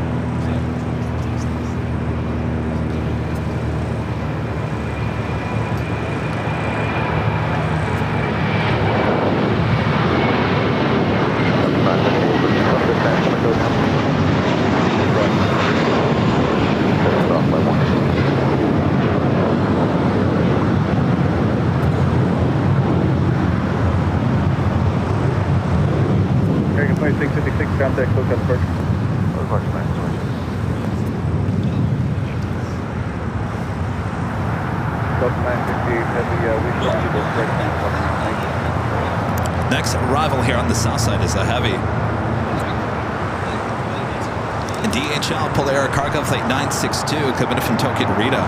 Contact lookout first. Next arrival here on the south side is a heavy. DHL Polair Cargo Flight 962 coming in from Tokyo to Rita.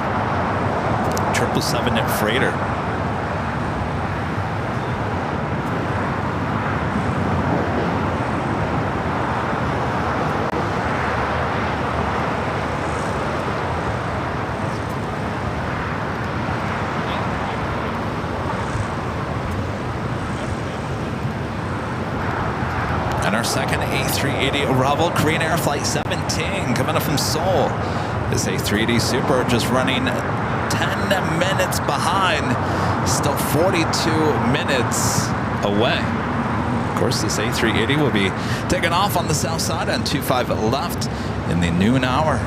777 freighter. Second A380 arrival, Korean Air Flight 17 coming up from Seoul. This A380 Super just running 10 minutes behind, still 42 minutes away. Of course, this A380 will be taking off on the south side on 25 left in the noon hour.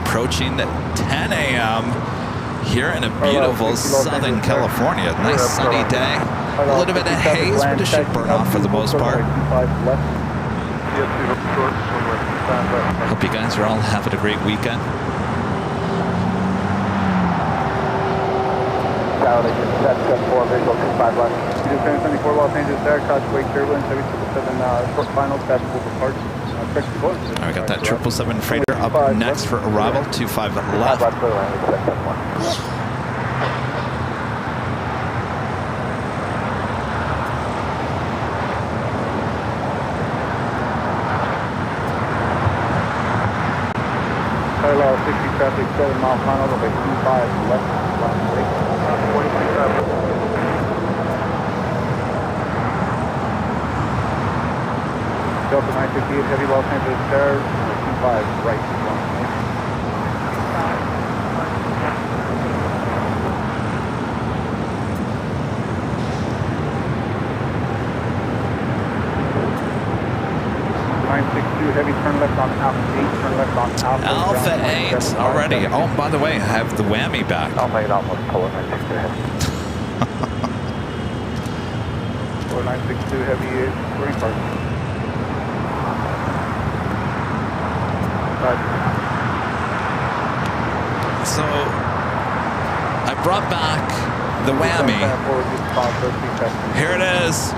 Approaching 10 a.m. here in a beautiful Southern California. Nice sunny day. A little bit of haze, but it should burn off for the most part. Hope you guys are all having a great weekend. That's 4 visual 25 left. 74 Los Angeles Air, Cosway turbulence, 777 short final, fastball departure. All right, got that 777 freighter up next for arrival, 25 left. Parallel 60 traffic, 7 mile final, runway 25 left, line 6, 40. Delta 958, heavy Los Angeles Tower, 25 right. Heavy turn left on Alpha 8, turn left on Alpha. Alpha 8 already. Oh, by the way, I have the whammy back. Alpha 8 almost pulling 962 heavy is green park. So I brought back the whammy. Here it is.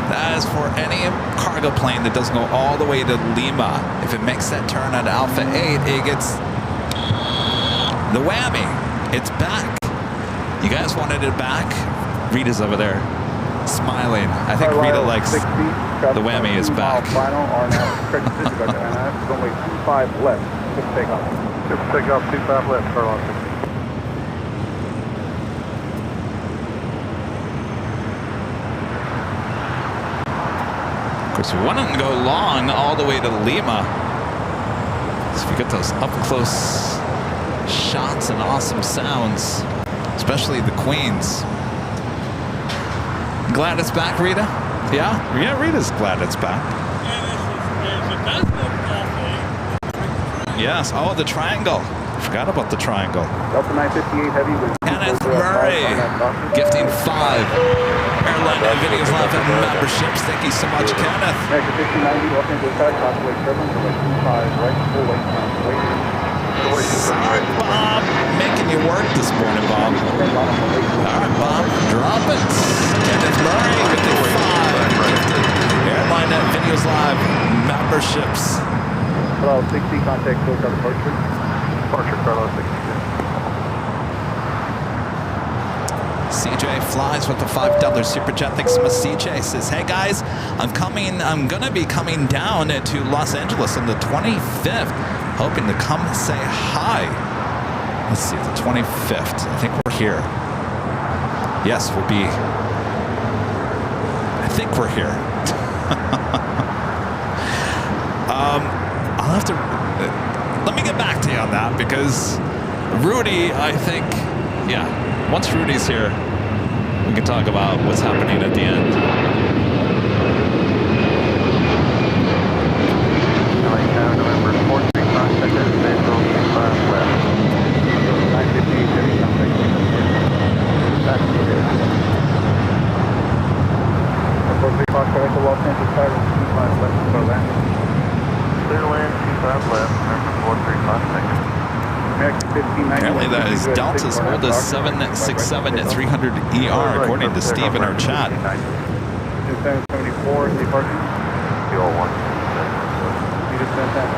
That is for any cargo plane that doesn't go all the way to Lima. If it makes that turn at Alpha 8, it gets the whammy. It's back. You guys wanted it back? Rita's over there smiling. I think Rita likes the whammy is back. Final RNAV, runway 25 left. Just take off. Just take off 25 left, Carlos. Of course, we want to go long all the way to Lima. So we get those up close shots and awesome sounds, especially the Queens. Glad it's back, Rita? Yeah, Rita's glad it's back. Yes, oh, the triangle. Forgot about the triangle. Delta 958 heavy with Kenneth Murray, gifting 5 Airline Videos Live and memberships. Thank you so much, Kenneth. American 5090, Los Angeles Air, Cosway turbulence, runway 25 right, full weight, Sorry, Bob, making you work this morning, Bob. All right, Bob, drop it. Kenneth Murray with the 5 Airline Videos Live memberships. Hello, 60, contact SoCal departure. Departure, Carlos 62. CJ flies with the $5 super chat. Thanks so much, CJ. Says, hey guys, I'm gonna be coming down to Los Angeles on the 25th. Hoping to come say hi. Let's see, the 25th. I think we're here. Yes, we'll be. I think we're here. I'll have to. Let me get back to you on that because Rudy, I think, yeah, once Rudy's here, we can talk about what's happening at the end. November 4th, contact April 5 left. 958 heavy contact. That's it. Contact Los Angeles Tower, 25 left. For landing. Clear land, 25 left. Number 43 contact. Apparently that is Delta's oldest 767 at 300 ER, according to Steve in our chat. 774, departure. The old one.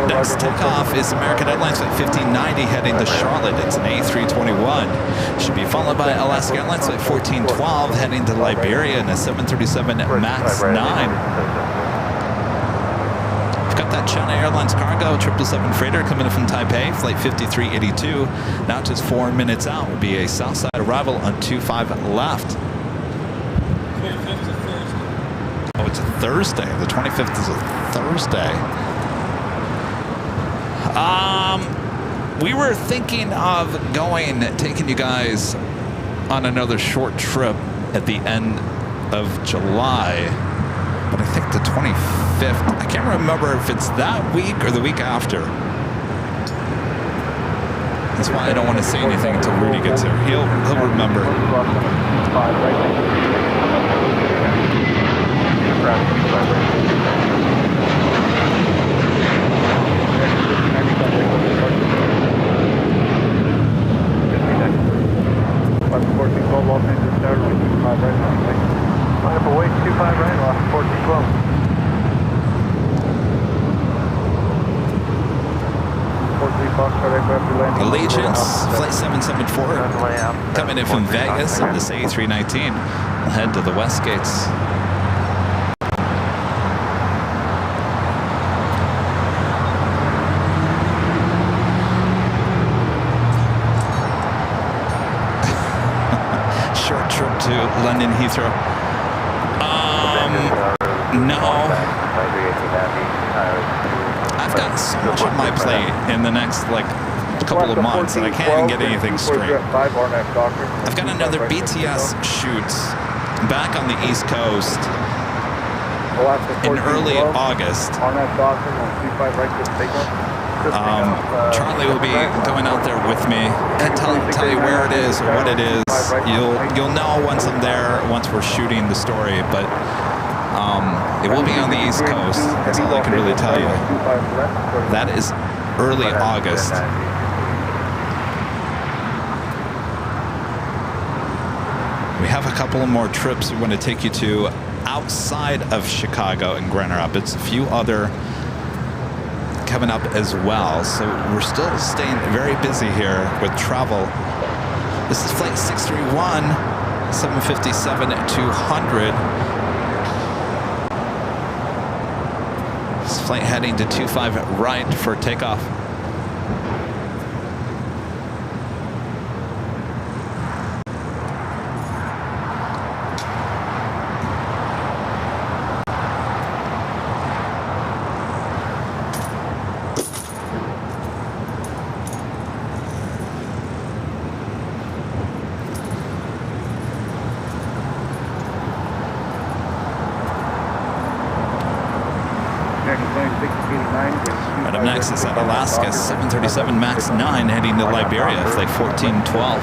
Next takeoff is American Airlines Flight 1590 heading to Charlotte. It's an A321. Should be followed by Alaska Airlines Flight 1412 heading to Liberia in a 737 MAX 9. We've got that China Airlines cargo 777 freighter coming in from Taipei, Flight 5382. Now just 4 minutes out will be a Southside arrival on 25 left. Oh, it's a Thursday. The 25th is a Thursday. We were thinking of taking you guys on another short trip at the end of July, but I think the 25th, I can't remember if it's that week or the week after. That's why I don't want to say anything until Rudy gets here. He'll remember. Line up away, 25 right, lost 1412. Allegiance, Flight 774, coming in from Vegas in this A319. We'll head to the West Gates. Short trip to London Heathrow. No. I've got so much on my plate in the next couple of months that I can't even get anything straight. I've got another BTS shoot back on the East Coast in early August. Charlie will be going out there with me. Can't tell you where it is or what it is. You'll know once I'm there, once we're shooting the story, but it will be on the East Coast. That's all I can really tell you. That is early August. We have a couple of more trips we want to take you to outside of Chicago and Grand Rapids. A few other coming up as well. So we're still staying very busy here with travel. This is Flight 631, 757-200. This flight heading to 25 right for takeoff. Right up next is at Alaska, 737 MAX 9 heading to Liberia, flight 1412.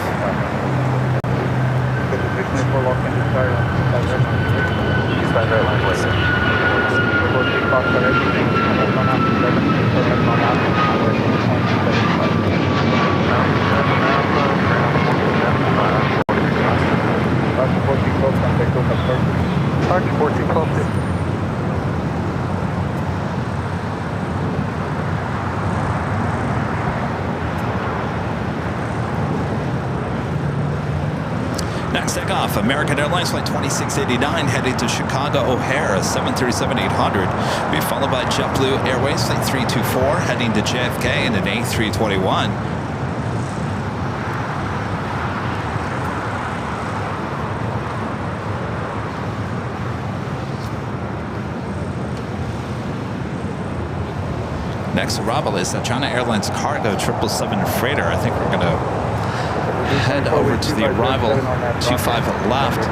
Next takeoff, American Airlines flight 2689 heading to Chicago O'Hare, 737-800. Be followed by JetBlue Airways flight 324 heading to JFK in an A321. Next arrival is the China Airlines Cargo 777 freighter. I think we're going to head over to the arrival, 25 left.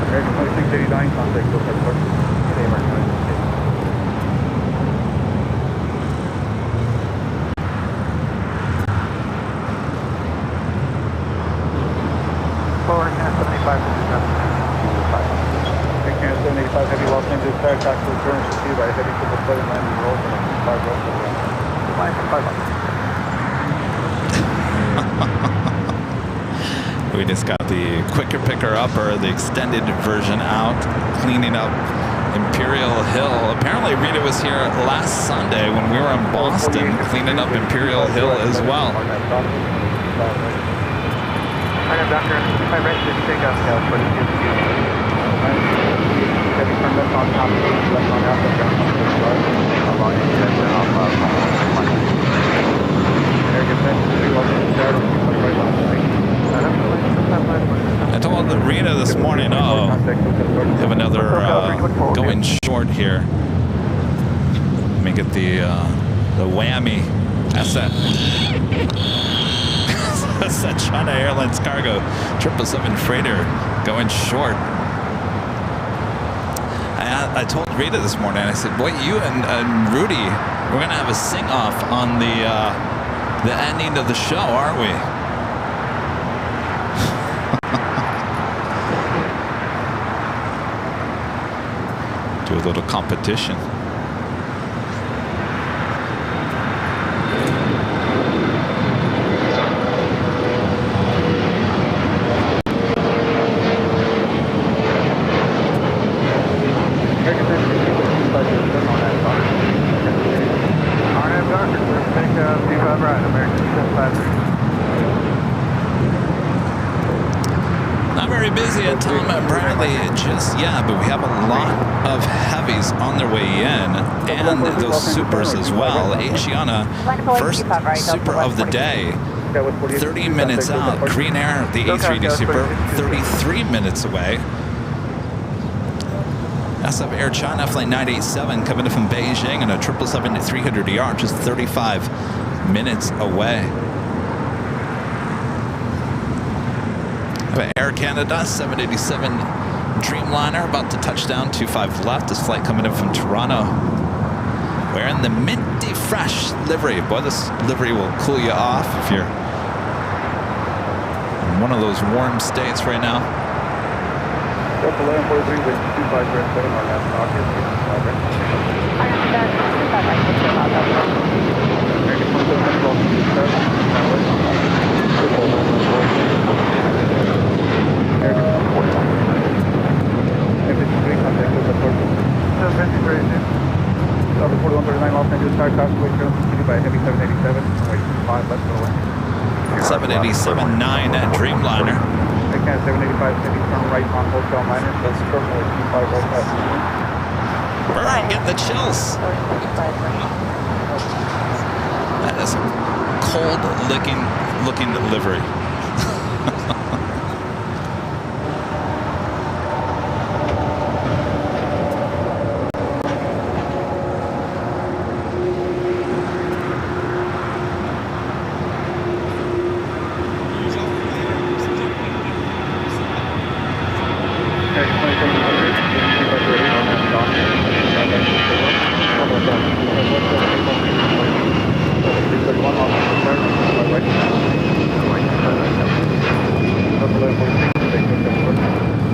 American 2689, contact local airport. Heavy Los Angeles Air Taxi Returns received by heavy triple flight landing rolls and 5 rolls We just got the quicker picker upper, the extended version out, cleaning up Imperial Hill. Apparently Rita was here last Sunday when we were in Boston, cleaning up Imperial Hill as well. Doctor, if I read this takeoff scale, what is heavy from left on top, left on half of ground, along the center of I told Rita this morning, oh, have another going short here. Let me get the whammy. That's that. China Airlines cargo 777 freighter going short. I told Rita this morning, I said, boy, you and Rudy, we're going to have a sing-off on the ending of the show, aren't we? Do a little competition. Not very busy at Tom and Bradley just yet, but we have a lot of heavies on their way in, and those supers as well. Asiana, first super of the day, 30 minutes out. Green Air, the A380 Super, 33 minutes away. SF Air China Flight 987 coming in from Beijing, and a 777-300ER just 35 minutes away. Air Canada 787 Dreamliner about to touch down 25 left. This flight coming in from Toronto. Wearing the minty fresh livery. Boy, this livery will cool you off if you're in one of those warm states right now. Number 4139 Los Angeles Star Convoy continued by heavy 787, runway 25 left for the wind. 787-9 Dreamliner. Again, 785 heavy turn right on hotel minus, that's runway 25 right left. Burn, getting the chills. That is a cold looking livery.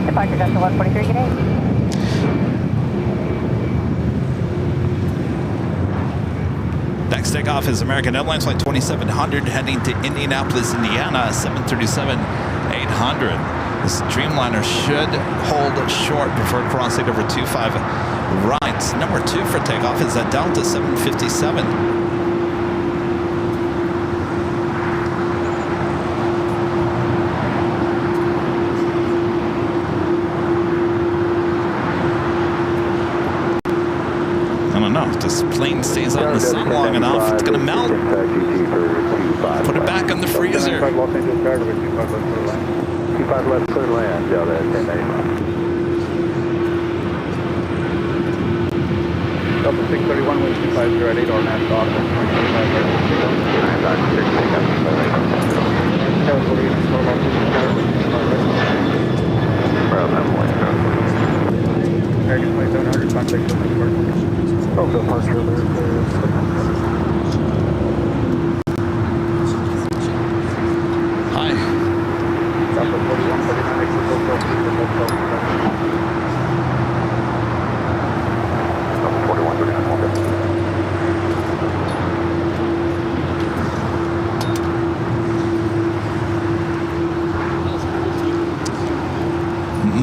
Departure Delta 143, good day. Next takeoff is American Airlines Flight 2700 heading to Indianapolis, Indiana, 737-800. This Dreamliner should hold short before crossing over 25 right. Number 2 for takeoff is a Delta 757. If this plane stays out in the sun long enough, it's going to melt. Put it back in the freezer. 25 left, clear land, Delta 1085. Delta 631, wind 250 at 8 or NAS dock. 25 American 2700, contact with Oh, departure there. Hi. Delta 4139, exit hotel, Delta 4139, okay.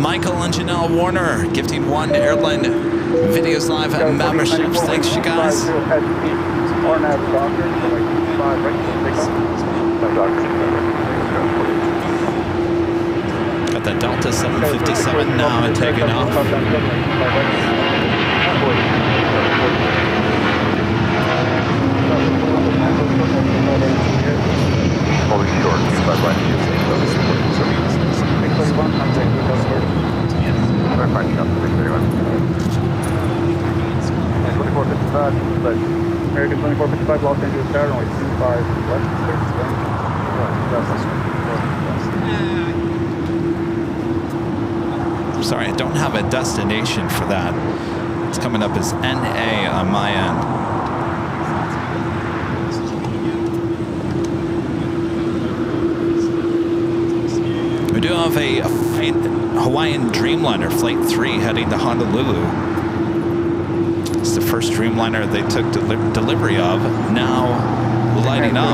Michael and Janelle Warner gifting 1 Airline Videos Live memberships. Thanks, you guys. Got that Delta 757 now and taking off. Holy short, 25 right. American 2455 Los Angeles Tower, only 25 left. sorry, I don't have a destination for that. It's coming up as NA on my end. We do have a Hawaiian Dreamliner Flight 3 heading to Honolulu. It's the first Dreamliner they took delivery of, now lighting up.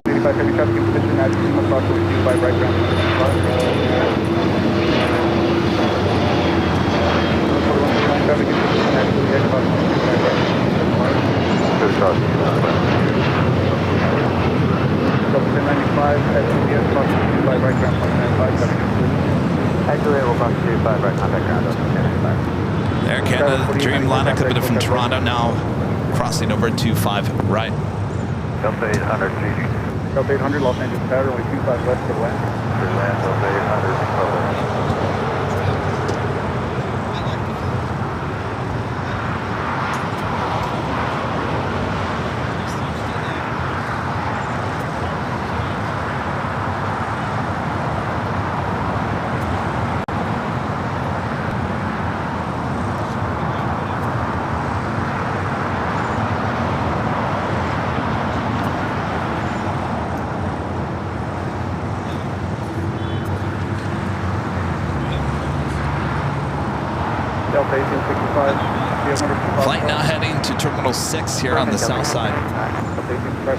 Air Canada Dreamliner coming in from Toronto now, crossing over 25 right. Delta 800 GG. Delta 800, Los Angeles Tower, only 25 west for land. For land, Delta 800, over. Flight now heading to Terminal 6 here on the south side. That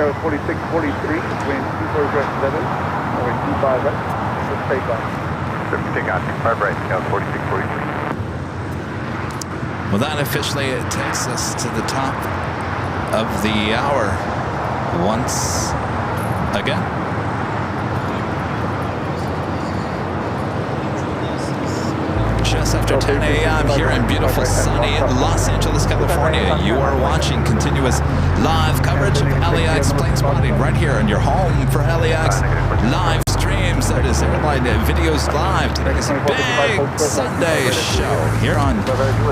was 4643, between 2407, only 25 right. Let's take off. Take on 5 right, count 4643. Well, that officially takes us to the top of the hour once again. Just after 10 a.m. here in beautiful sunny Los Angeles, California, you are watching continuous live coverage of LAX plane spotting right here on your home for LAX live streams. That is Airline Videos Live. Today's big Sunday show here on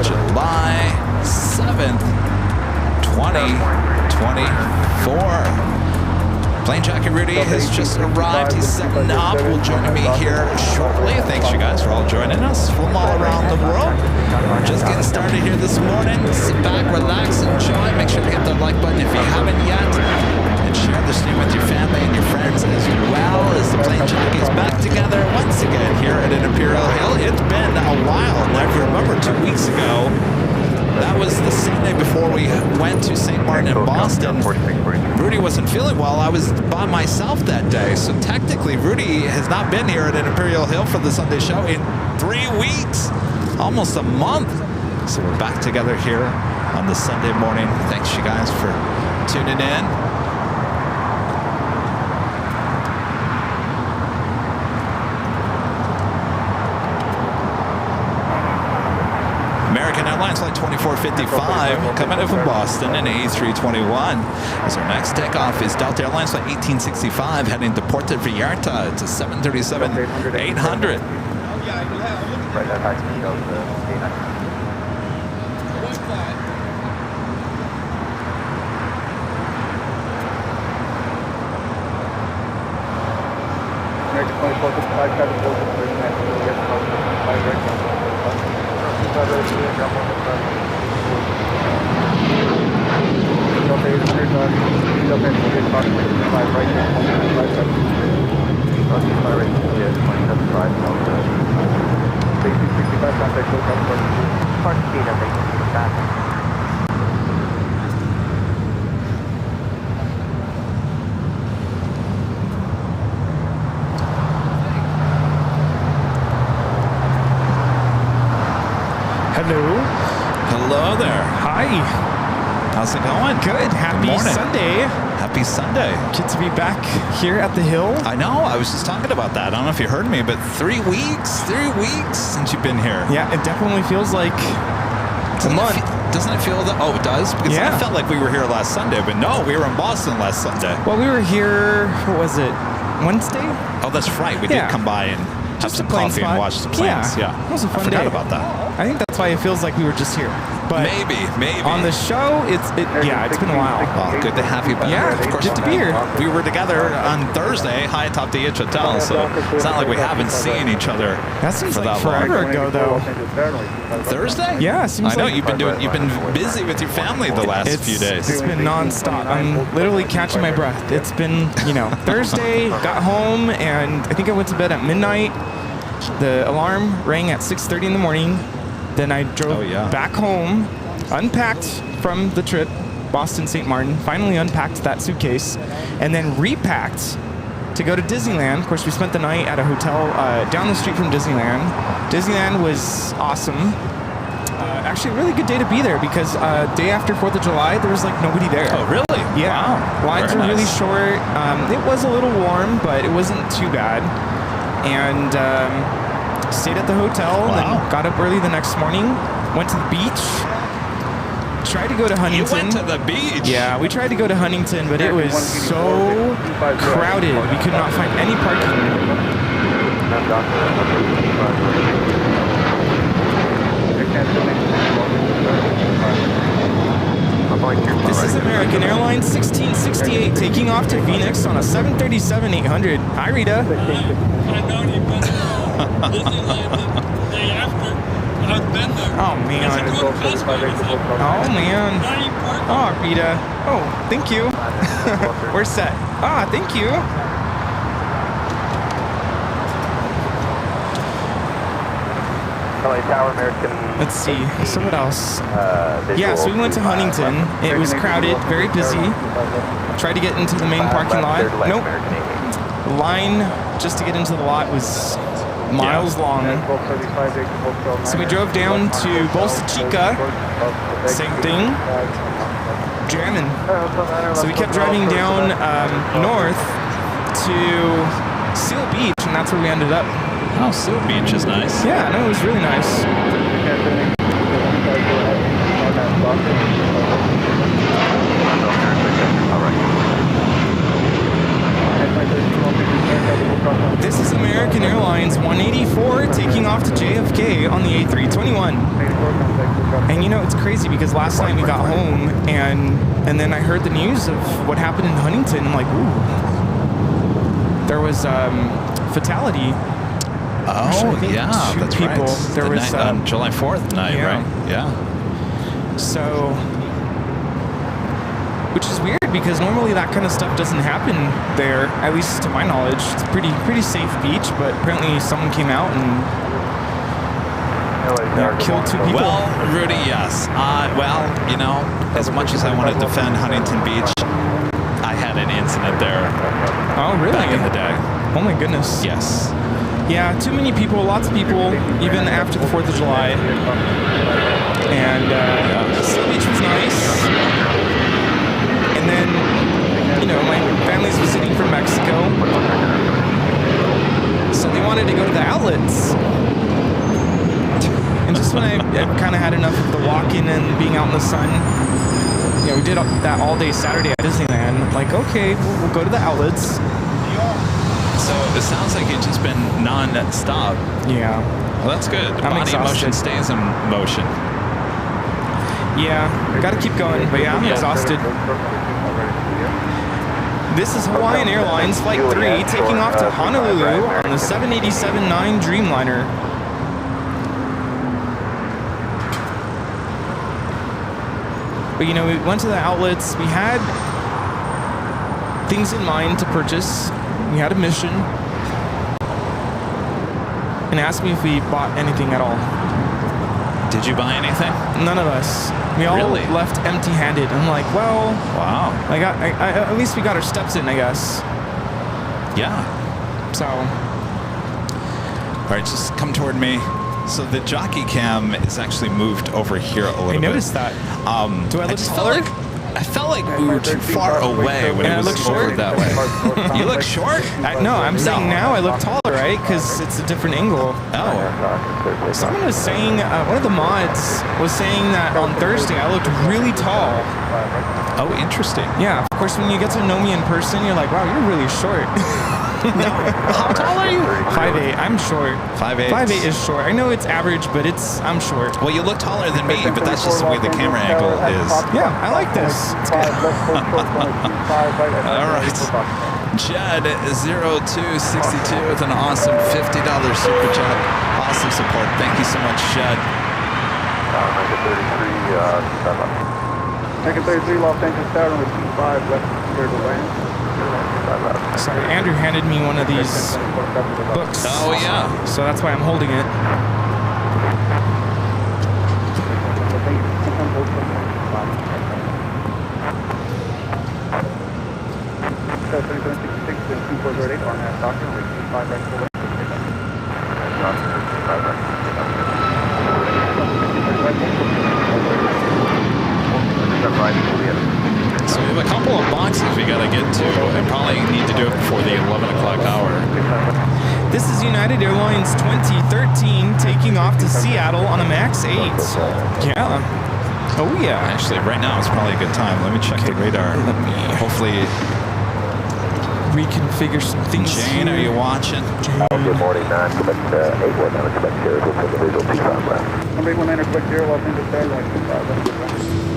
July 7th, 2024. Plane Jockey Rudy has just arrived. He's setting up. Will join me here shortly. Thanks you guys for all joining us from all around the world. Just getting started here this morning. Sit back, relax, enjoy. Make sure to hit the like button if you haven't yet. And share the stream with your family and your friends as well as the Plane Jockeys back together once again here at an Imperial Hill. It's been a while. And I remember 2 weeks ago, that was the Sunday before we went to St. Martin in Boston. Rudy wasn't feeling well. I was by myself that day. So technically, Rudy has not been here at an Imperial Hill for the Sunday show in 3 weeks, almost a month. So we're back together here on the Sunday morning. Thanks you guys for tuning in. American Airlines Flight 2455 coming in from Boston in A321. As our next takeoff is Delta Airlines Flight 1865 heading to Puerto Vallarta. It's a 737-800. Right, that high speed Delta 800. Hello. Hello there. Hi. How's it going? Good. Happy Sunday. Happy Sunday. Good to be back here at the Hill. I know. I was just talking about that. I don't know if you heard me, but 3 weeks. 3 weeks since you've been here. Yeah, it definitely feels like a month. Doesn't it feel that? Oh, it does? Because I felt like we were here last Sunday, but no, we were in Boston last Sunday. Well, we were here, what was it, Wednesday? Oh, that's right. We did come by and have some coffee and watch some planes. Yeah. It was a fun I forgot day. about that. I think that's why it feels like we were just here. But Maybe. on the show, it's been a while. Well, good to have you back. Yeah, of course. good to be here. We were together on Thursday, high atop the H Hotel, so it's not like we haven't seen each other. That seems for like that long. forever ago, though. Thursday? Yeah, seems I know like you've been busy with your family the last few days. It's been nonstop. I'm literally catching my breath. It's been, Thursday, got home, and I think I went to bed at midnight. The alarm rang at 6:30 in the morning. Then I drove back home, unpacked from the trip, Boston, St. Martin, finally unpacked that suitcase, and then repacked to go to Disneyland. Of course, we spent the night at a hotel down the street from Disneyland. Disneyland was awesome. Actually, a really good day to be there because day after 4th of July, there was like nobody there. Oh, really? Yeah. Wow. Lines Very were really nice. short. It was a little warm, but it wasn't too bad. And stayed at the hotel, and then got up early the next morning, went to the beach, tried to go to Huntington. You went to the beach? Yeah, we tried to go to Huntington, but it was so crowded. We could not find any parking. This is American Airlines 1668 taking off to Phoenix on a 737-800. Hi, Rita. I've known you've been to Disneyland the day after. I've been there. Oh, man. Oh, man. Oh, Rita. Oh, thank you. We're set. Ah, thank you. LA Tower, American. Let's see. So what else? Yeah, so we went to Huntington. It was crowded, very busy. Tried to get into the main parking lot. Nope. Line just to get into the lot was miles long. So we drove down to Bolsa Chica. Same thing. Jamming. So we kept driving down north to Seal Beach, and that's where we ended up. Oh, Seal Beach is nice. Yeah, no, it was really nice. This is American Airlines 184 taking off to JFK on the A321. And it's crazy because last night we got home and then I heard the news of what happened in Huntington. I'm like, ooh. There was fatality. Oh, yeah, that's people. right. There was night, July 4th night, right? Yeah. So, which is weird because normally that kind of stuff doesn't happen there, at least to my knowledge. It's a pretty safe beach, but apparently someone came out and killed 2 people. Well, Rudy, yes. As much as I want to defend Huntington Beach, I had an incident there. Oh, really? Back in the day. Oh my goodness. Yes. Yeah, too many people, lots of people, even after the 4th of July. And Seal Beach was nice. And then, my family's visiting from Mexico. So they wanted to go to the outlets. And just when I kind of had enough of the walking and being out in the sun, we did that all day Saturday at Disneyland. I'm like, okay, we'll go to the outlets. So it sounds like it's just been non-stop. Yeah. Well, that's good. The body in motion stays in motion. Yeah, gotta keep going, but yeah, I'm exhausted. This is Hawaiian Airlines Flight 3 taking off to Honolulu on the 787-9 Dreamliner. But we went to the outlets. We had things in mind to purchase. We had a mission. And asked me if we bought anything at all. Did you buy anything? None of us. We all left empty-handed. I'm like, well, wow. I at least we got our steps in, I guess. Yeah. So. All right, just come toward me. So the jockey cam is actually moved over here a little bit. I noticed that. Do I look taller? I felt like we were too far away when it was over that way. You look short? No, I'm saying now I look taller, right? Because it's a different angle. Oh. Someone was saying, one of the mods was saying that on Thursday I looked really tall. Oh, interesting. Yeah, of course, when you get to know me in person, you're like, wow, you're really short. No. How tall are you? 5'8". I'm short. 5'8". 5'8" is short. I know it's average, but I'm short. Well, you look taller than me, but that's just the way the camera angle is. Yeah, I like this. It's good. All right. Chad0262 with an awesome $50 super chat. Awesome support. Thank you so much, Chad. Second 33, Los Angeles Tower, number 25, left clear to land. Sorry, Andrew handed me one of these books. Oh, yeah. So that's why I'm holding it. So we have a couple of boxes we gotta get to, and probably need to do it before the 11 o'clock hour. This is United Airlines 2013 taking off to Seattle on a MAX 8. Yeah. Oh, yeah. Actually, right now is probably a good time. Let me check the radar. Hopefully, Reconfigure some things. Jane, are you watching? Good morning, 9, Quebec 819, expect Sierra, go for the visual 25 left. Number 819, Quebec Sierra, Los Angeles Tower, line 25 left.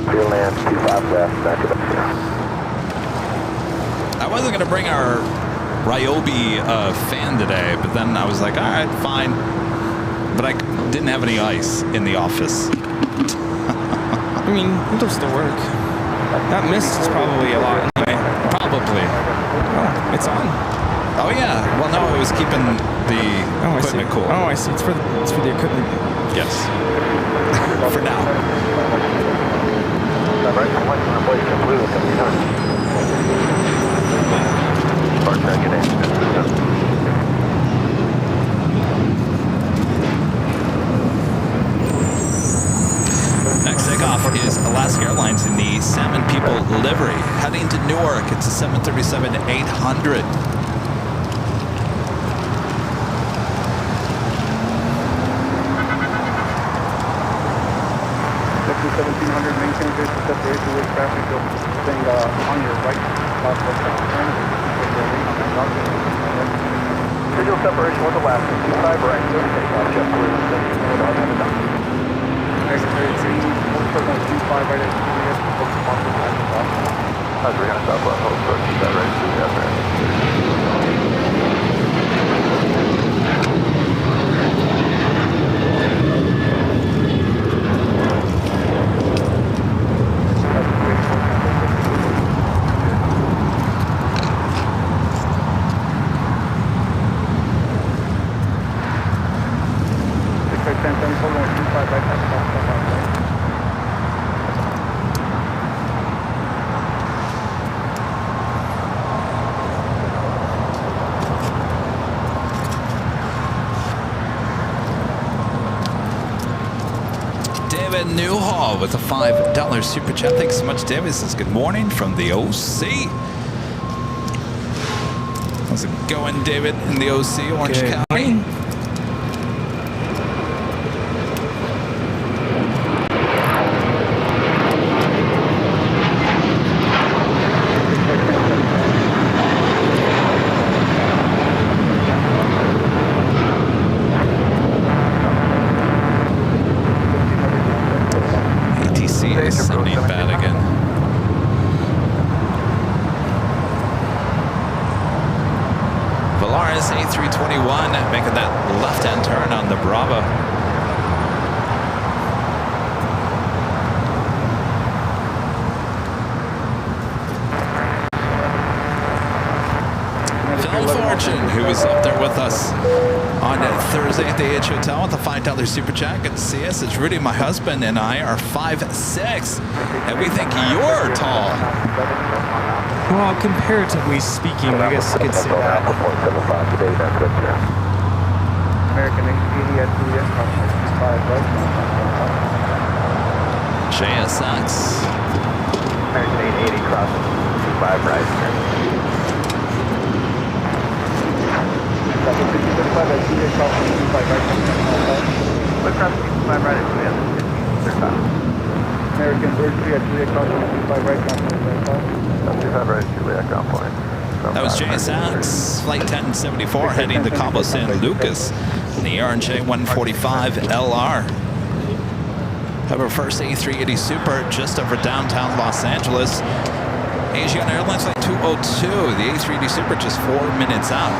Clear land, 25 left, 9 Quebec Sierra. I wasn't gonna bring our Ryobi fan today, but then I was like, all right, fine. But I didn't have any ice in the office. I mean, it'll still work. That mist is probably a lot anyway. Probably. Oh, it's on. Oh yeah. Well, no, it was keeping the I see. equipment cool. Oh, I see. It's for the equipment. Yes. For now. Next takeoff is Alaska Airlines in the Salmon People livery, heading to Newark. It's a 737-800. 1700, maintain visual separation with traffic, staying on your right, Visual separation with Alaska, 25 right, 30 takeoff, jet blue, 17 on the dock. Next 13, 25 right at Juliet, focus on the line of off. We're going to stop on hold for 25 right, Juliet, Newhall with a $5 super chat. Thanks so much, David. Says good morning from the OC. How's it going, David, in the OC, Orange County? Making that left-hand turn on the Bravo. Phil Fortune, who was up there with us on Thursday at the AH Hotel with a $5 super chat. Good to see us. It's Rudy, my husband, and I are 5'6", and we think you're tall. Well, comparatively speaking, I guess you could say that. American HPD at Juliet, 5 right. JSX. American 880 crossing 25 right. 55 at Juliet, crossing 25 right. Look crossing 25 right at Juliet, 35. American 33 at Juliet, crossing 25 right, 25. 25 right at Juliet, ground point. 5 That was JSX, Flight 1074, heading to Cabo San Lucas in the RNJ 145 LR. Have our first A380 Super just over downtown Los Angeles. Asiana Airlines Flight 202, the A380 Super just 4 minutes out.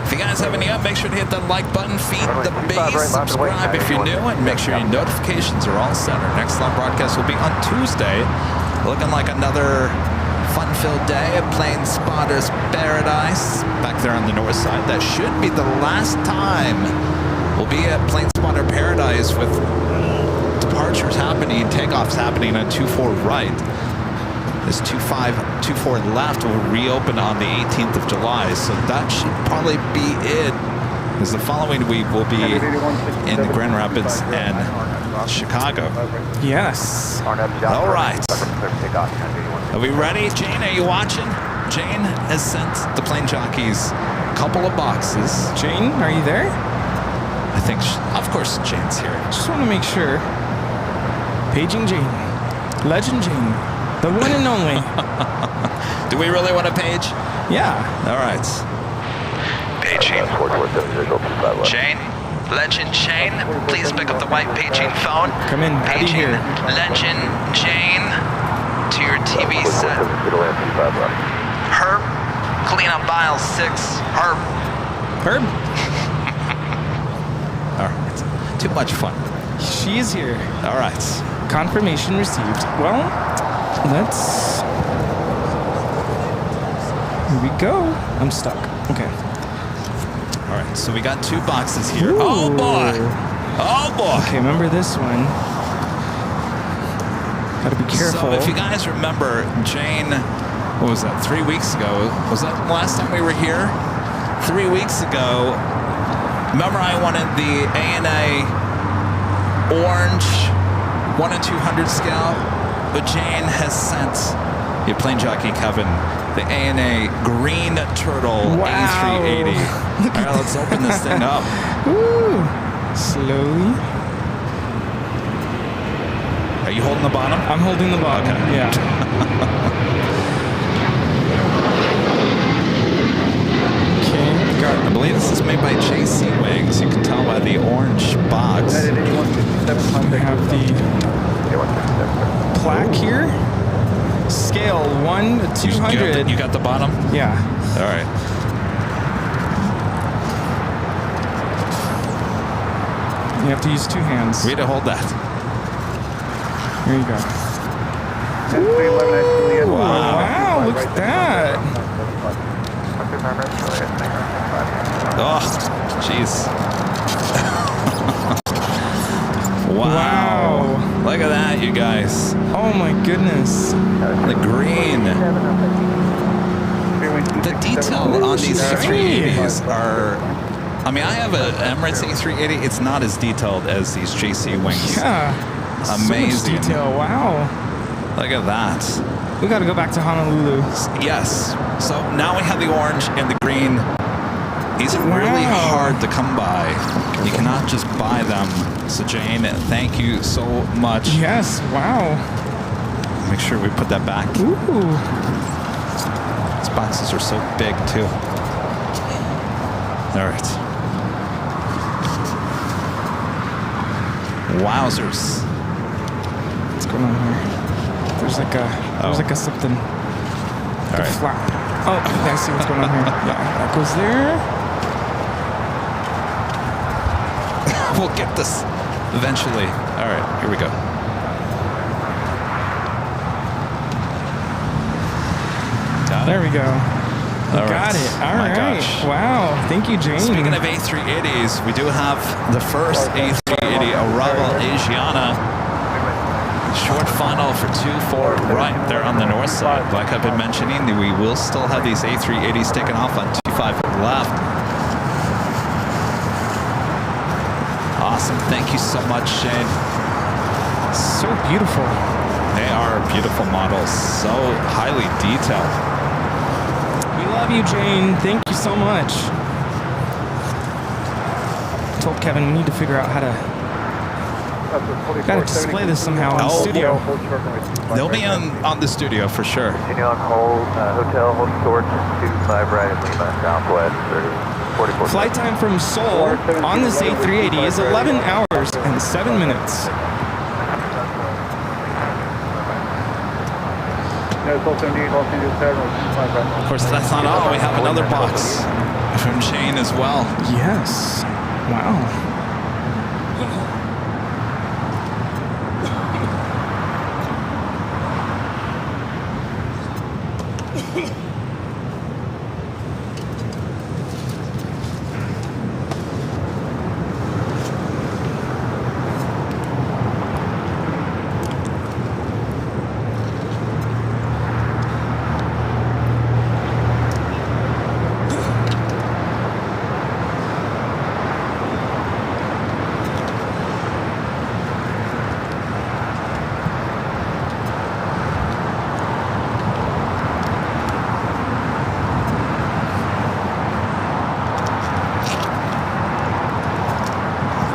If you guys have any up, make sure to hit that like button, feed the base, subscribe if you're new, and make sure your notifications are all set. Our next live broadcast will be on Tuesday. Looking like another fun-filled day at Plane Spotters Paradise back there on the north side. That should be the last time we'll be at Plane Spotter Paradise with departures happening, takeoffs happening on 24 right. This 24 left will reopen on the 18th of July, so that should probably be it. Because the following week will be in the Grand Rapids and Chicago. Yes. All right. Are we ready? Jane, are you watching? Jane has sent the plane jockeys a couple of boxes. Jane, are you there? I think, of course, Jane's here. Just want to make sure. Paging Jane. Legend Jane. The one and only. Do we really want to page? Yeah. All right. Paging. Jane. Legend Jane. Please pick up the white paging phone. Come in. Paging here. Legend Jane to your TV set. Herb. Clean up aisle 6. Herb. Herb. All right. Too much fun. She is here. All right. Confirmation received. Well, let's... Here we go. I'm stuck. Okay. All right, so we got 2 boxes here. Ooh. Oh, boy. Oh, boy. Okay, remember this one. Gotta be careful. So if you guys remember, Jane, what was that, 3 weeks ago? Was that the last time we were here? 3 weeks ago, remember I wanted the ANA orange 1 in 200 scale? But Jane has sent your plane jockey Kevin the ANA green turtle A380. All right, let's open this thing up. Woo. Slowly. Are you holding the bottom? I'm holding the bottom. Okay. Yeah. Okay. Got. I believe this is made by JC Wings. You can tell by the orange box. We have the plaque here. Scale 1 to 200. You got the bottom? Yeah. All right. You have to use 2 hands. Rita, hold that. Here you go. Ooh, wow, look at that. Oh, jeez. Wow. Look at that, you guys. Oh my goodness. The green. The detail on these A380s are... I mean, I have an Emirates A380. It's not as detailed as these JC Wings. Yeah. Amazing. So much detail. Wow. Look at that. We got to go back to Honolulu. Yes. So now we have the orange and the green. These are really hard to come by. You cannot just buy them. So Jane, thank you so much. Yes, wow. Make sure we put that back. Ooh. These boxes are so big too. All right. Wowzers. What's going on here? There's like a something. All right. Flap. Oh, I see what's going on here. Yeah, that goes there. We'll get this eventually. All right, here we go. There we go. All Got right. it. All My right. gosh. Wow. Thank you, Jane. Speaking of A380s, we do have the first A380 Arrival Asiana. Short funnel for 2-4 right there on the north side. Like I've been mentioning, we will still have these A380s taking off on 25 left. Awesome. Thank you so much, Shane. So beautiful. They are beautiful models, so highly detailed. We love you, Jane. Thank you so much. I told Kevin we need to figure out how to display this somehow in the studio. They'll be on the studio for sure. Continue on hold, hotel, hold short, 25 right, Lima, southwest, 44. Flight time from Seoul on this A380 is 11 hours and 7 minutes. Of course, that's not all. We have another box from Shane as well. Yes. Wow.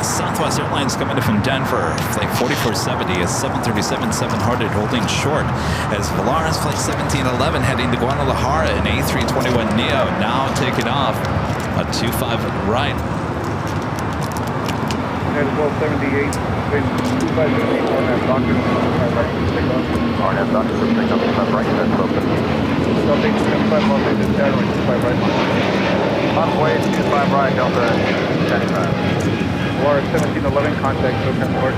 Southwest Airlines coming in from Denver, flight 4470 is 737-700 holding short as Volaris flight 1711 heading to Guadalajara in A321neo now taking off a 25 right. 1278, 25 on that doctor, RNF doctor, take up 25 right, that's open. Delta 25 left, it's Airline 25 right. Convoy 25 right, Delta 75. Or 1711, contact SoCal North.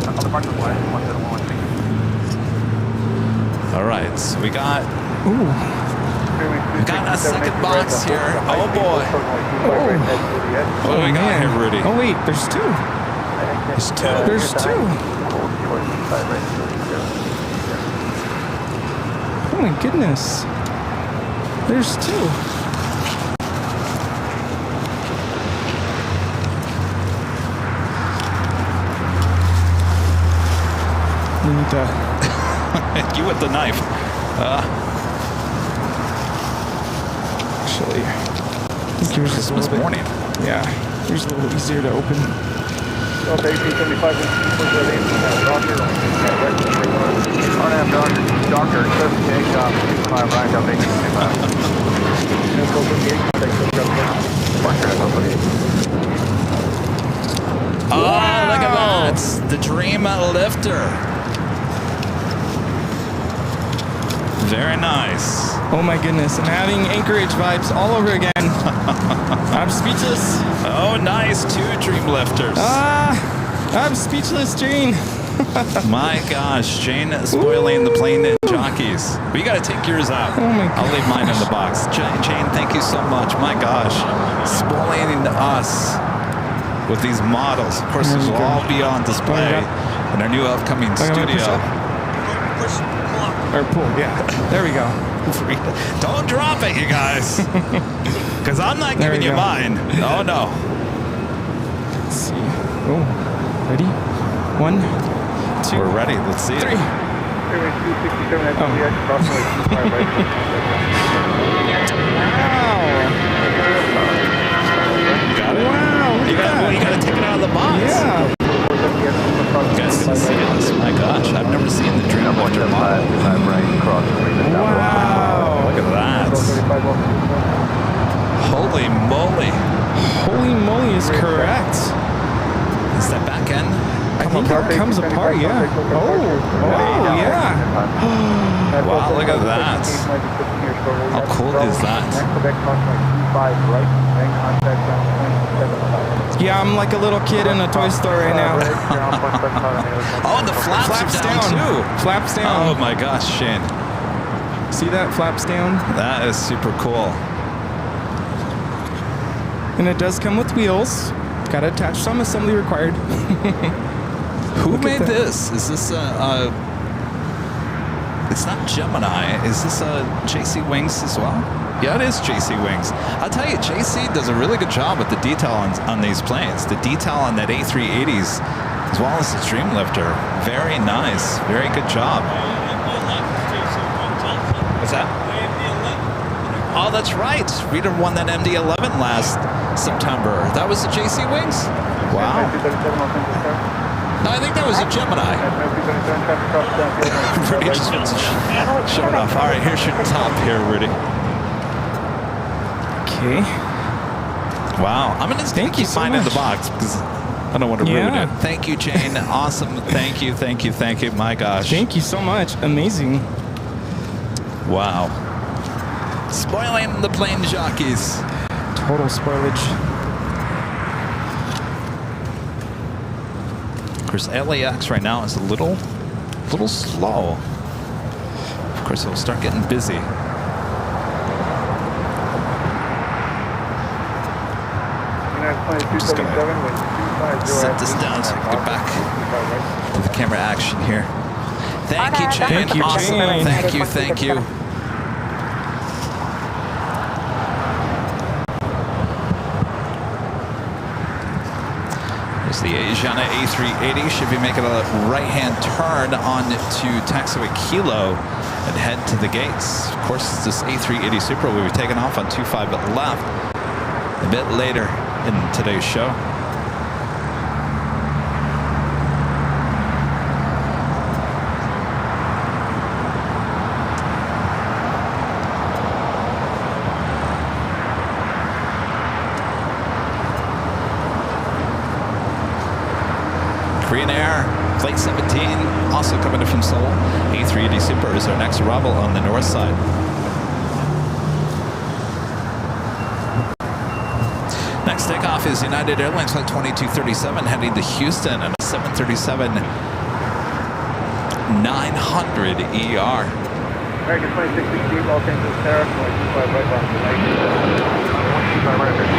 On the mark of 17116. All right, so we got a second box here. Oh boy. What do we got here, Rudy? Oh wait, there's two. There's two. There's two. Oh my goodness. There's two. We need to... You with the knife. Actually, I think yours is a Christmas little bit... morning. Yeah, yours is a little easier to open. Delta 1875, doctor, RNF doctor, close to takeoff, 25 right, Delta 1875. Oh, look at that. The Dream Lifter. Very nice. Oh my goodness, I'm having Anchorage vibes all over again. I'm speechless. Oh, nice. Two Dream Lifters. I'm speechless, Jane. My gosh, Jane spoiling the plane at Jockeys. We got to take yours out. Oh my gosh. I'll leave mine in the box. Jane, thank you so much. My gosh, spoiling us with these models. Of course, this will all be on display in our new upcoming studio. Push, pull up. Or pull, yeah. There we go. Don't drop it, you guys. Because I'm not giving you mine. Oh, no. Let's see. Oh, ready? 1, 2. We're ready. Let's see 3. it. Got it? Wow, look at that. You gotta take it out of the box. Yeah. You guys can see this. My gosh, I've never seen the Dream Lifter model. Wow. Look at that. Holy moly. Holy moly is correct. Is that back end? I think it comes apart, yeah. Oh, yeah. Wow, look at that. How cool is that? Yeah, I'm like a little kid in a toy store right now. Oh, and the flaps are down too. Flaps down. Oh my gosh, Shane. See that? Flaps down. That is super cool. And it does come with wheels. Got to attach some assembly required. Who made this? Is this a it's not Gemini. Is this a JC Wings as well? Yeah, it is JC Wings. I'll tell you, JC does a really good job with the detail on these planes. The detail on that A380's as well as the Dreamlifter. Very nice. Very good job. What's that? Oh, that's right. Rita won that MD-11 last September. That was the JC Wings? Wow. No, I think that was a Gemini. Rudy just wants to show it off. All right, here's your top here, Rudy. Okay. Wow. I'm going to keep mine in the box because I don't want to ruin it. Thank you, Jane. Awesome. Thank you, thank you, thank you. My gosh. Thank you so much. Amazing. Wow. Spoiling the plane jockeys. Total spoilage. Of course, LAX right now is a little slow. Of course, it'll start getting busy. I'm just gonna set this down so I can get back to the camera action here. Thank you, Jane. Thank you, awesome. Jane. Thank you, thank you. There's the Asiana A380. Should be making a right-hand turn on to taxiway Kilo and head to the gates. Of course, this A380 Supra will be taking off on 25 left a bit later in today's show. Korean Air, Flight 17, also coming in from Seoul. A380 Super is our next arrival on the north side. Next takeoff is United Airlines Flight 2237 heading to Houston on a 737-900 ER. American 2616, Los Angeles, Sarah, 25 right on the right. 25 right there.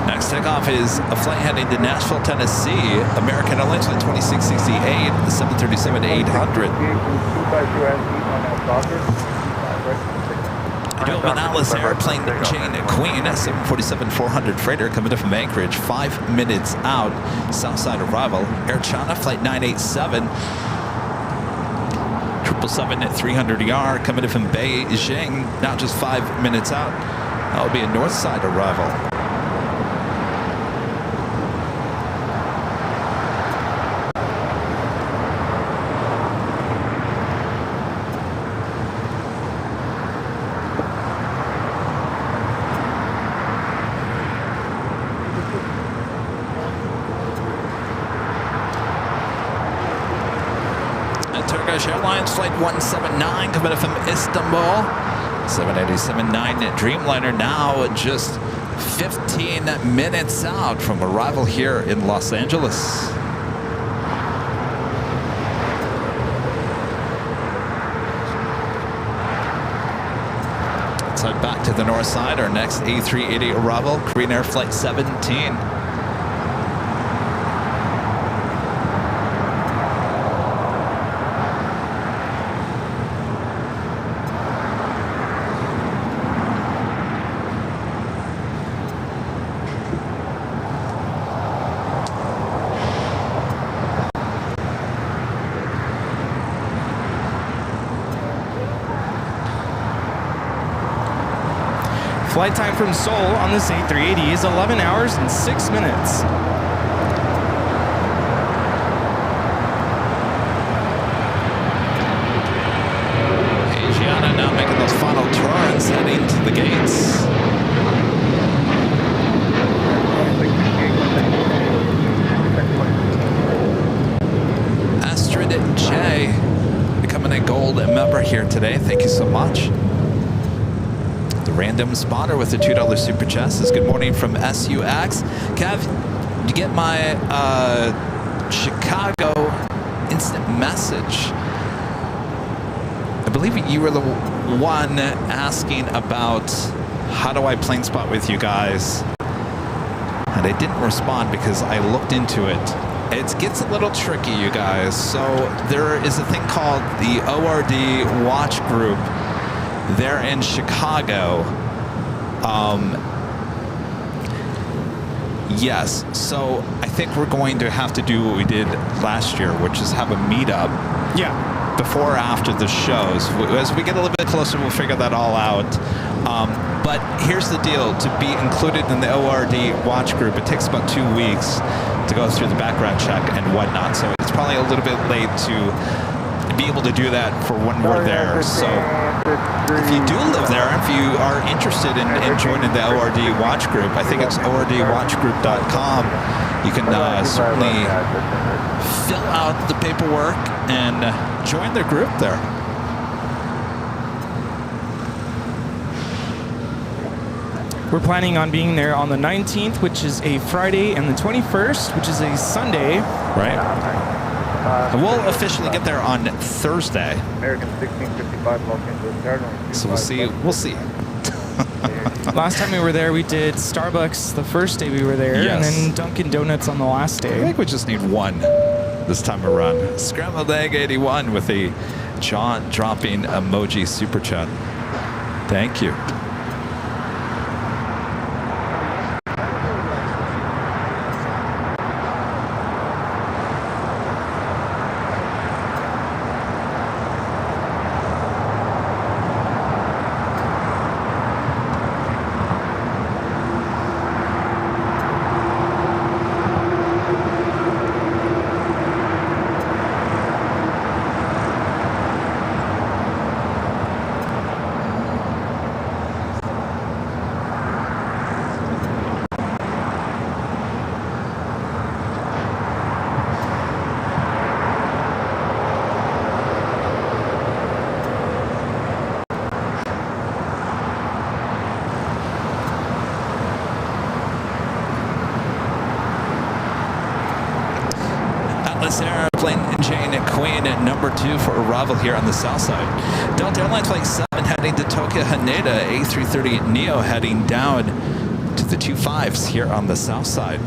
Next takeoff is a flight heading to Nashville, Tennessee. American Airlines Flight 2668, the 737-800. Joe Manala's airplane Jane Queen, 747-400 freighter coming in from Anchorage, 5 minutes out, south side arrival. Air China Flight 987, 777-300 ER coming in from Beijing, now just 5 minutes out. That will be a north side arrival. Airlines Flight 179 coming in from Istanbul. 787-9 Dreamliner now just 15 minutes out from arrival here in Los Angeles. Let's head back to the north side. Our next A380 arrival, Korean Air Flight 17. Flight time from Seoul on this A380 is 11 hours and 6 minutes. Asiana now making those final turns heading to the gates. Astrid J becoming a gold member here today. Thank you so much. The random spotter with the $2 super chat says, good morning from SUX. Kev, did you get my Chicago instant message believe you were the one asking about how do I plane spot with you guys, and I didn't respond because I looked into it. It gets a little tricky, you guys. So there is a thing called the ORD Watch Group. They're in Chicago. Yes, so I think we're going to have to do what we did last year, which is have a meetup. Yeah. Before or after the shows. As we get a little bit closer, we'll figure that all out. But here's the deal. To be included in the ORD watch group, it takes about 2 weeks to go through the background check and whatnot. So it's probably a little bit late to be able to do that for when we're there. So if you do live there, if you are interested in joining the ORD watch group, I think it's ordwatchgroup.com. You can certainly fill out the paperwork and join their group there. We're planning on being there on the 19th, which is a Friday, and the 21st, which is a Sunday. Right. And we'll officially get there on Thursday. American 1655 Los Angeles Airline. So we'll see. We'll see. Last time we were there, we did Starbucks the first day we were there, Yes. and then Dunkin' Donuts on the last I day. think we just need one this time around. Scrambled Egg 81 with a jaw-dropping emoji super chat. Thank you. Airplane Jane Queen at number 2 for arrival here on the south side. Delta Airlines Flight 7 heading to Tokyo Haneda, A330 Neo heading down to the 25s here on the south side.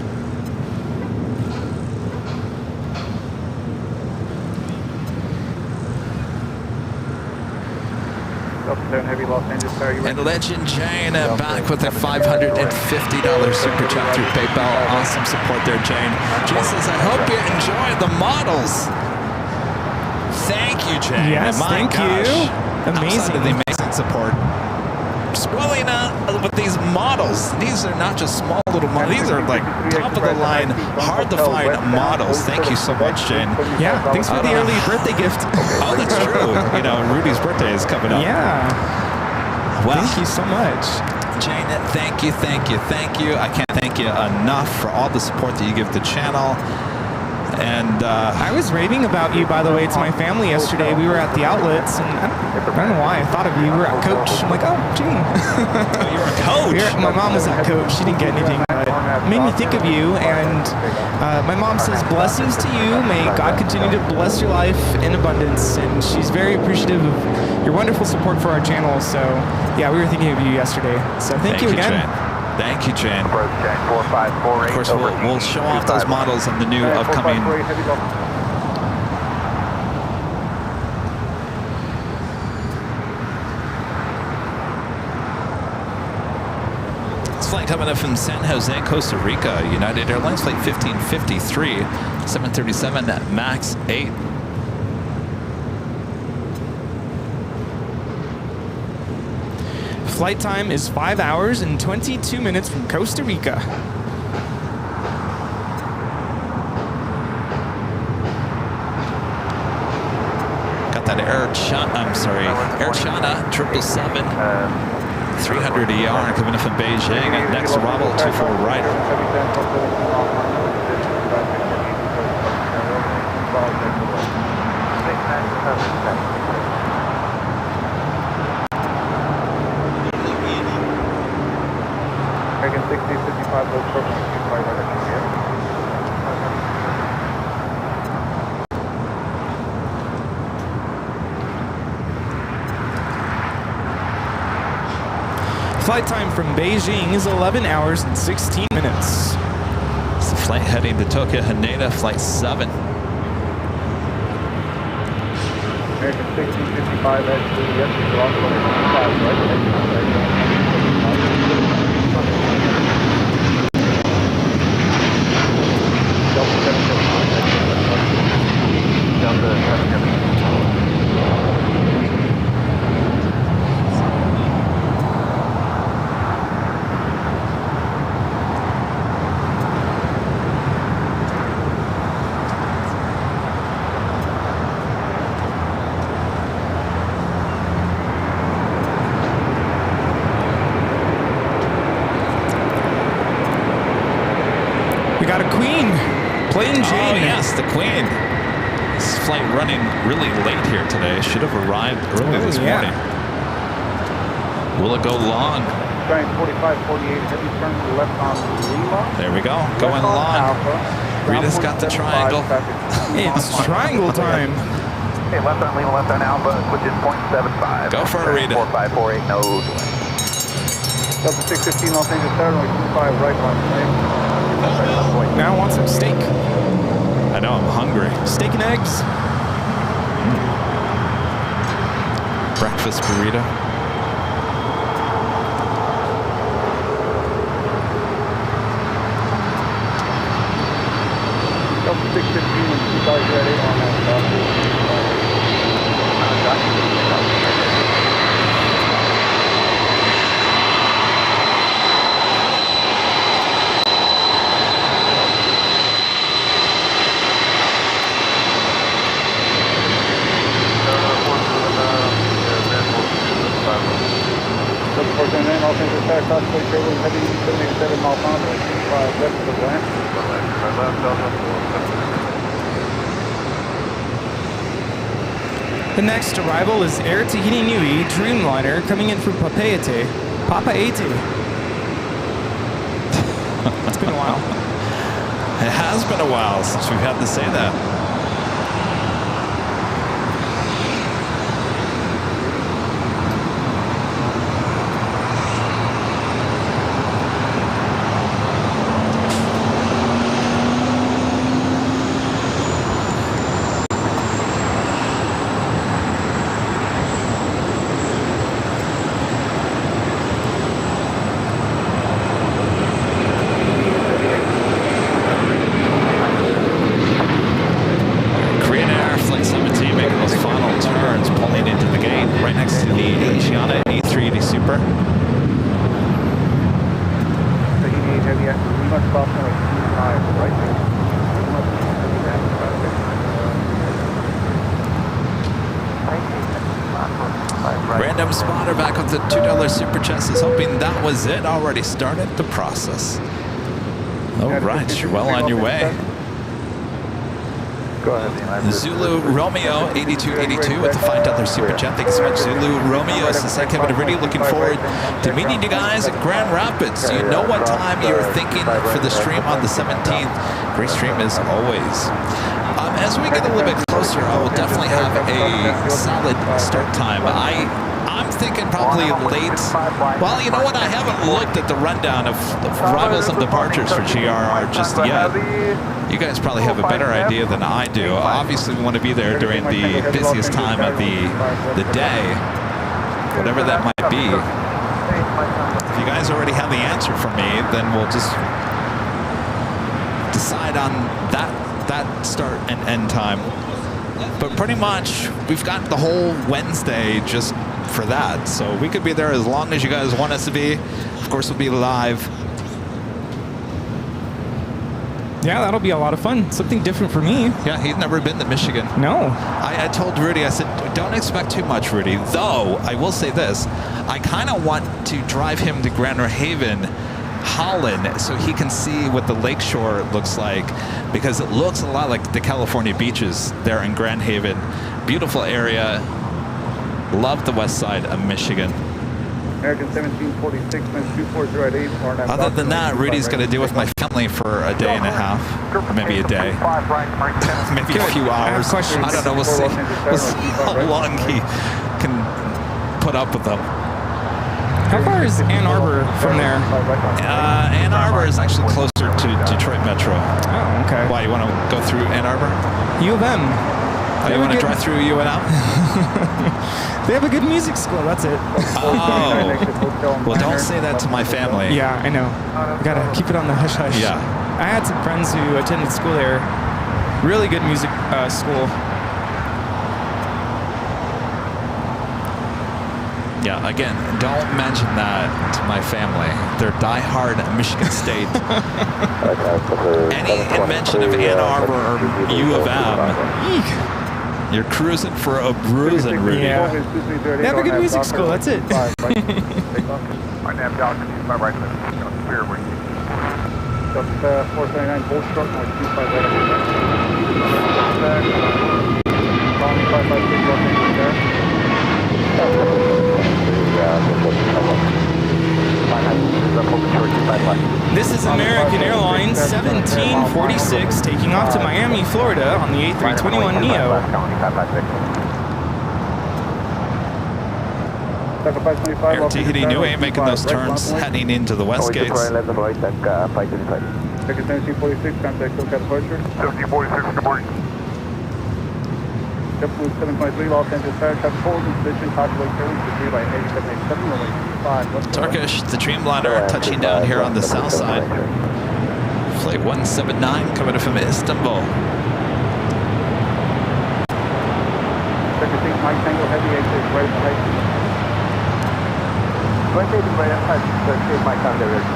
Heavy Los Angeles, are you And Legend Jane back with a $550 super chat through PayPal. Awesome support there, Jane. Jane says, I hope you enjoy the models. Thank you, Jane. Yes, My thank gosh. you. Amazing. Outside of the amazing support. Swelling up with these models. These are not just small little models. These are like top of the line, hard to find models. Thank you so much, Jane. Yeah, thanks for the early birthday gift. Oh, that's true. You know, Rudy's birthday is coming up. Yeah. Well, Thank you so much. Jane, thank you, thank you, thank you. I can't thank you enough for all the support that you give the channel. And I was raving about you, by the way, to my family yesterday. We were at the outlets, and I don't know why I thought of you. We were at Coach. I'm like, oh, Gene. you were a coach. My mom was at Coach. She didn't get anything, but it made me think of you. And my mom says, blessings to you. May God continue to bless your life in abundance. And she's very appreciative of your wonderful support for our channel. So, yeah, we were thinking of you yesterday. So thank you again. Jane. Thank you, Jane. Approach check 4548. Of course, we'll show off those models on the new upcoming flight coming up from San Jose, Costa Rica. United Airlines Flight 1553, 737 MAX 8. Flight time is 5 hours and 22 minutes from Costa Rica. Got that Air China 777. 300 ER coming up from Beijing at next arrival 24 right. American 6055 low approach 25 right. Flight time from Beijing is 11 hours and 16 minutes. It's the flight heading to Tokyo Haneda, flight 7. American 1655 at yes, you're on 25, right? Delta 7. We got a Queen. Plain Jane. Oh, yes, the Queen. This flight running really late here today. Should have arrived early this morning. Will it go long? Trying 45, 48, heavy turn to the left on Lima. There we go. Going long. Rita's got the triangle. It's triangle time. Okay, left on Lima, left on Alpha, which is 0.75. Go for it, Rita. 4548, no delay. Delta 615, Los Angeles, runway 25, right on plane. Now I want some steak. I know, I'm hungry. Steak and eggs. Breakfast burrito. Delta 615 and 2 cars ready on that. Los Angeles, crossway trailer, heavy 787 miles on, 25 west of the land. The next arrival is Air Tahiti Nui Dreamliner coming in from Papeete. Papeete. It's been a while. It has been a while since we've had to say that. Random spotter back with the $2 super chest is hoping that was it. Already started the process. All right, you're well on your way. Go ahead, Zulu Romeo 8282 with the $5 super chat. Thank you so much, Zulu Romeo. This is Kevin and Rudy. Looking forward to meeting you guys at Grand Rapids. Do you know what time you're thinking for the stream on the 17th? Great stream as always. As we get a little bit closer, I will definitely have a solid start time. I'm thinking probably late. Well, you know what? I haven't looked at the rundown of arrivals and departures for GRR just yet. You guys probably have a better idea than I do. Obviously, we want to be there during the busiest time of the day, whatever that might be. If you guys already have the answer for me, then we'll just decide on that start and end time. But pretty much, we've got the whole Wednesday just for that. So we could be there as long as you guys want us to be. Of course, we'll be live. Yeah, that'll be a lot of fun. Something different for me. Yeah, he's never been to Michigan. No. I told Rudy, I said, don't expect too much, Rudy. Though, I will say this. I kind of want to drive him to Grand Haven, Holland, so he can see what the lakeshore looks like, because it looks a lot like the California beaches there in Grand Haven. Beautiful area. Love the west side of Michigan. American 1746, 24088. Other than that, Rudy's going to deal with my family for a day and a half, maybe a day, maybe a few hours. I don't know. We'll see. We'll see how long he can put up with them. How far is Ann Arbor from there? Ann Arbor is actually closer to Detroit Metro. Oh, okay. Why, you want to go through Ann Arbor? U of M. Oh, you want to drive through UNM? They have a good music school, that's it. Oh. Well, don't say that to my family. Yeah, I know. Gotta keep it on the hush-hush. Yeah. I had some friends who attended school there. Really good music school. Yeah, again, don't mention that to my family. They're diehard Michigan State. Any mention of Ann Arbor or U of M, you're cruising for a bruising, Rudy. Yeah. They have a good music school, that's it. Our nav doctor, 25 right, Spear, where you 479 Bolt Short, 25 right. Call me 556, welcome there. This is American Airlines 1746 taking off to Miami, Florida on the A321neo. Air Tahiti New ain't making those turns heading into the West Gates. 1746, contact SoCal departure. 1746, good morning. JetBlue 723, Los Angeles Fire, traffic forward in position, populate turning to 3 by 8787, runway 25. Turkish, the Dreamliner touching down here on the south side. Flight 179 coming from Istanbul. Turkish 8, Mike Tango, heavy exit, right side. Right side, right side, Turkish 8, Mike Tango, ready.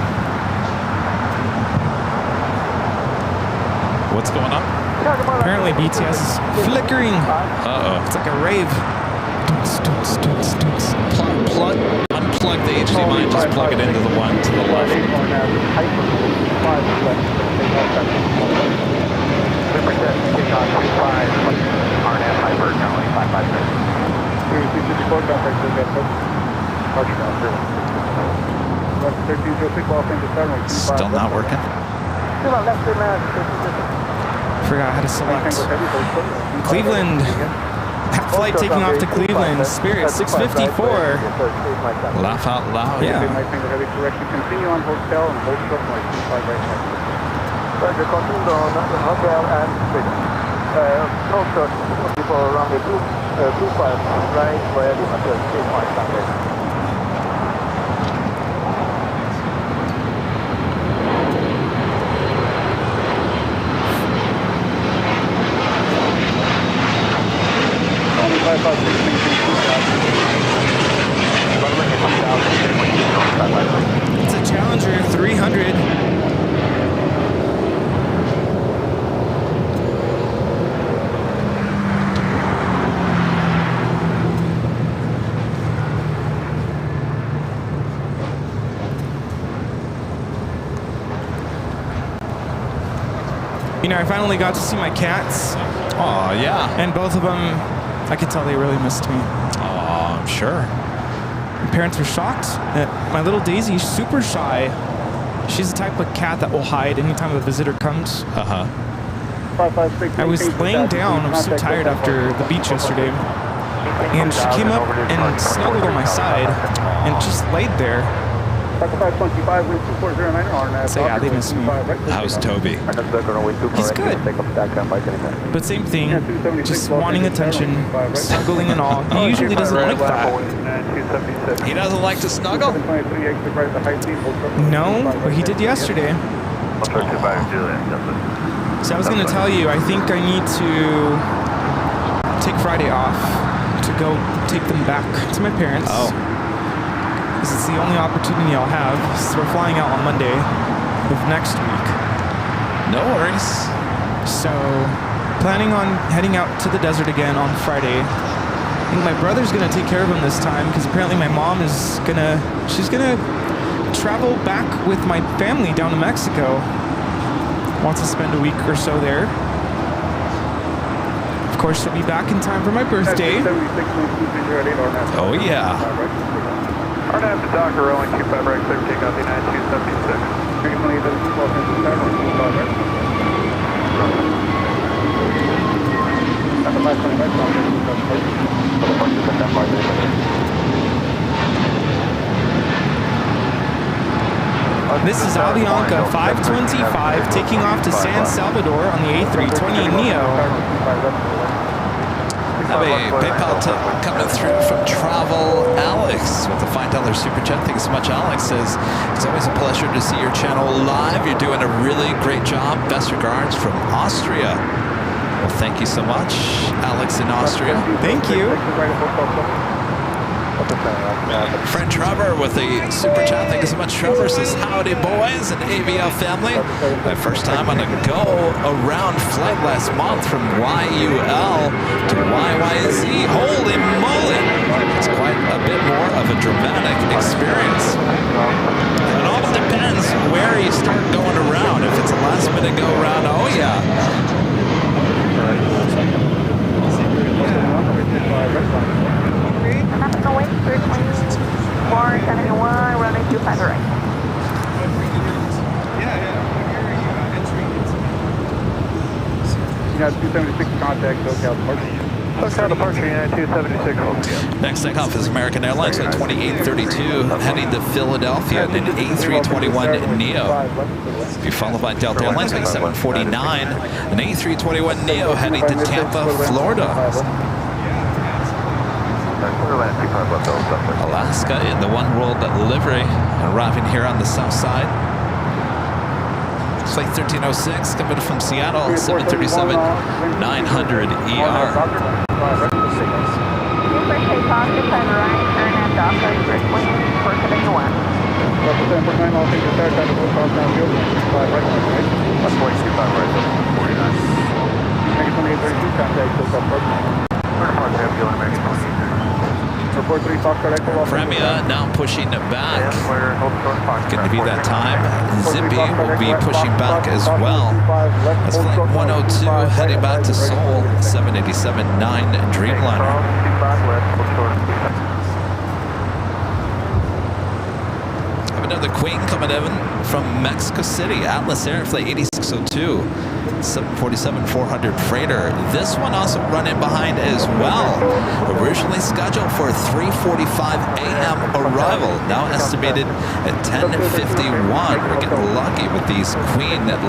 What's going on? Apparently BTS is flickering. Uh-oh. It's like a rave. Unplug the HDMI and just plug it into the one to the left. Still not working? Forgot how to select. Cleveland. That flight taking off to Cleveland. Spirit 654. Laugh out loud. Yeah. Continue on hotel and hold short like 25 right now. Roger, continue on hotel and Spirit. Hold short before runway 25 right via the hotel 8 Mike. It's a Challenger 300. You know, I finally got to see my cats, Oh, yeah. and both of them, I could tell they really missed me. Oh, I'm sure. My parents were shocked that my little Daisy's super shy. She's the type of cat that will hide anytime a visitor comes. Uh-huh. I was laying down, I was so tired after the beach yesterday, and she came up and snuggled on my side and just laid there. So yeah, they miss me. How's Toby? He's good. But same thing, just wanting attention, snuggling and all. He usually doesn't like that. He doesn't like to snuggle? No, but he did yesterday. So I was going to tell you, I think I need to take Friday off to go take them back to my parents. Oh. Because it's the only opportunity I'll have. So we're flying out on Monday of next week. No worries. So planning on heading out to the desert again on Friday. I think my brother's gonna take care of him this time because apparently my mom is she's gonna travel back with my family down to Mexico. Wants to spend a week or so there. Of course, she'll be back in time for my birthday. Oh, yeah. Our nav to Docker, rolling 25 right, clear takeoff, the 9276. This is Avianca 525 taking off to San Salvador on the A320 Neo. Have a PayPal tip coming through from Travel Alex with a $5 super chat. Thanks so much, Alex. Says it's always a pleasure to see your channel live. You're doing a really great job. Best regards from Austria. Well, thank you so much, Alex in Austria. Thank you. Friend Trevor with a super chat. Thank you so much, Trevor. Says, howdy, boys and AVL family. My first time on a go-around flight last month from YUL to YYZ. Holy moly! It's quite a bit more of a dramatic experience. It all depends where you start going around. If it's a last-minute go-around, oh yeah. Away, 471, running 25 right. United 276 contact, SoCal departure. SoCal departure, United 276. Next takeoff is American Airlines at 2832, heading to Philadelphia in an A321 Neo. Be followed by Delta Airlines at 749, an A321 Neo heading to Tampa, Florida. Alaska in the One World livery, arriving here on the south side. Flight 1306 coming from Seattle, 737 900 ER. Premia now pushing back. Going to be that time. Zippy will be pushing back as well. That's flight 102 heading back to Seoul, 787-9 Dreamliner. Have another Queen coming in from Mexico City, Atlas Air, flight 8602. 747-400 freighter. This one also running behind as well. Originally scheduled for a 3:45 a.m. arrival, now estimated at 10:51. We're getting lucky with these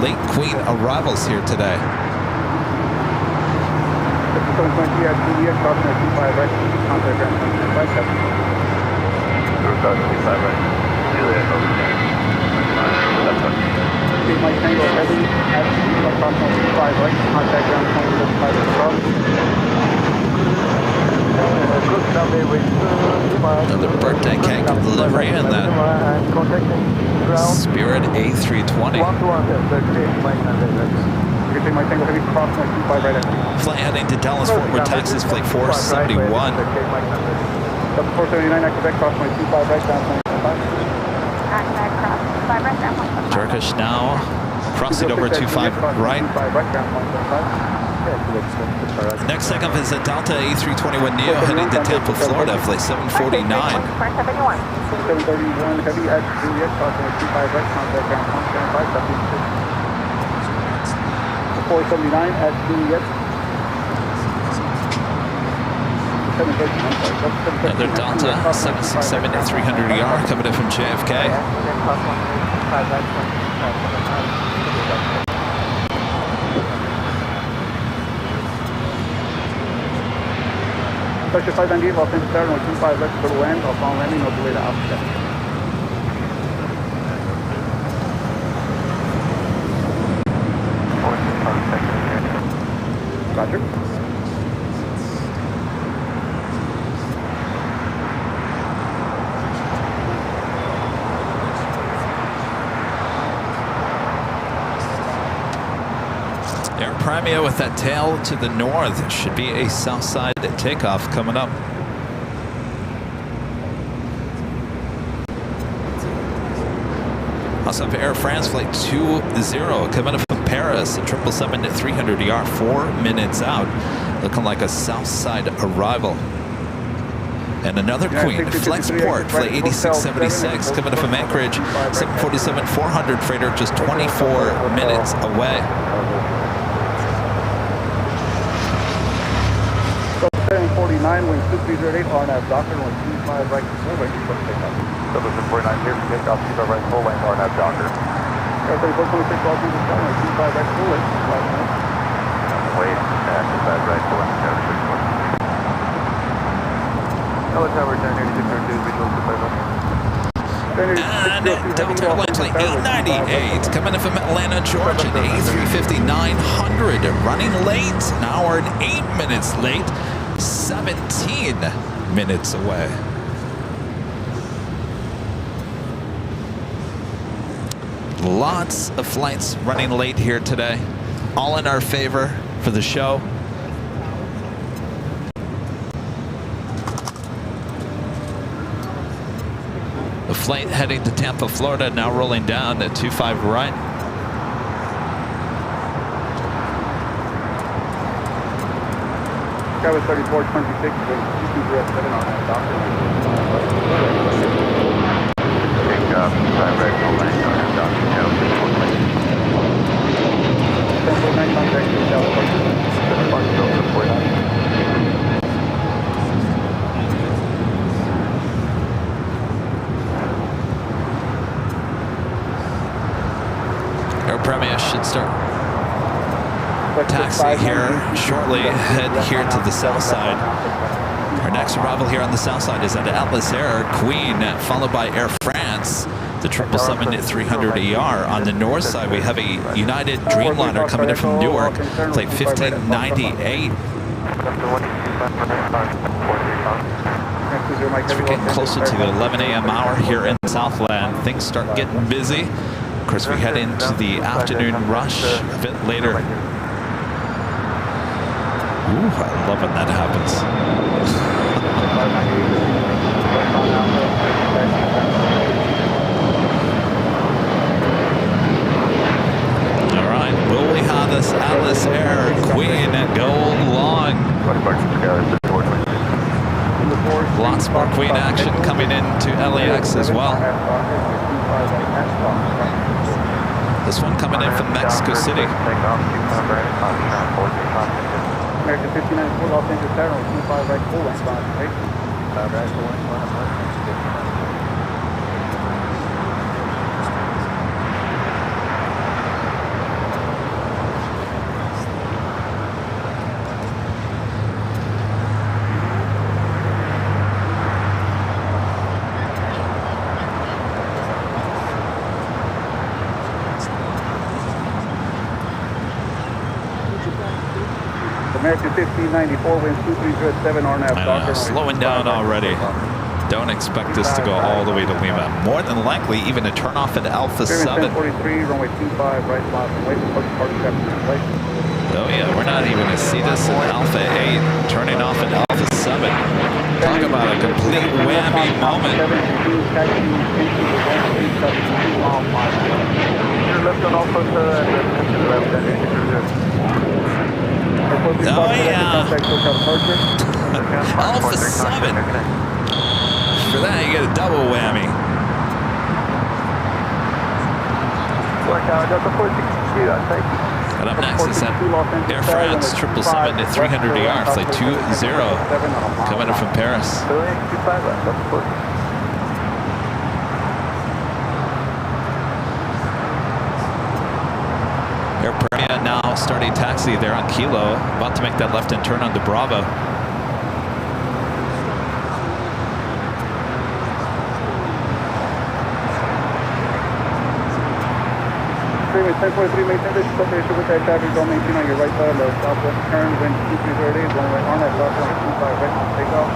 late Queen arrivals here today. Mike Tango heavy at approximately 5 right, contact ground 26 Another birthday cake delivery and that Spirit A320. Flight heading to Dallas Fort Worth, Texas, flight 471. 479 Quebec, cross 25 right, down 25. Turkish now crossing over 25 right. Next takeoff is a Delta A321 Neo heading to Tampa, Florida, flight 749. 731 heavy at Juliet, crossing 25 right, contact ground 175. 479 at Juliet. Another Delta 767-300ER coming in from JFK. Special 598, Los Angeles Airline 25 left for land, off on landing, no delay to outset. Roger. Air Premia with that tail to the north. It should be a south side takeoff coming up. Also have Air France flight 20 coming up from Paris, a 777-300ER, 4 minutes out. Looking like a south side arrival. And another Queen, Flexport, flight 8676, coming up from Anchorage, 747-400 freighter, just 24 minutes away. 749 wind 2308, RNAV Docker, wind 25 right, full range, first takeoff. 749 here, takeoff, 25 right, full lane, RNAV Docker. Air 3426, all things are wind 25 right, full range, 5 minutes. Wait, 25 right, full lane, tower 614. Hello, tower 108602, visual to And Delta Airlines 898 coming in from Atlanta, Georgia, A350-900, running late, an hour and 8 minutes late, 17 minutes away. Lots of flights running late here today, all in our favor for the show. The flight heading to Tampa, Florida, now rolling down at 25 right. Skyway 3426, wind 2207, RNAV Docker. Takeoff, 25 right, full lane, RNAV Docker, tower 614. 1049, contact to California. Delta 49. Air Premier should start taxi here shortly. Head here to the south side. Our next arrival here on the south side is at Atlas Air Queen, followed by Air France, the 777-300ER. On the north side, we have a United Dreamliner coming in from Newark, flight 1598. As we get closer to the 11 a.m. hour here in Southland, things start getting busy. Of course, we head into the afternoon rush a bit later. Ooh, I love when that happens. All right, will we have this Atlas Air Queen go long? Lots more Queen action coming into LAX as well. This one coming in from Mexico City. American 59 Los Angeles Airlines 25 right, full lane, right? Right, full lane, American 1594, winds 2307, RNAV Docker. Slowing down already. Don't expect this to go all the way to Lima. More than likely, even to turn off at Alpha 7. 1043, runway 25, right, lots of weight, park traffic. Oh yeah, we're not even going to see this in Alpha 8, turning off at Alpha 7. Talk about a complete whammy moment. Oh yeah! Alpha 7! For that you get a double whammy. And up next is at Air France 777-300ER, flight 20, coming in from Paris. Air Premier now starting taxi there on Kilo, about to make that left-hand turn onto Bravo. Freeway 1043, maintain this separation with air traffic, don't maintain on your right side, the southwest turn, wind 2308, runway on that south line, 25 right, takeoff.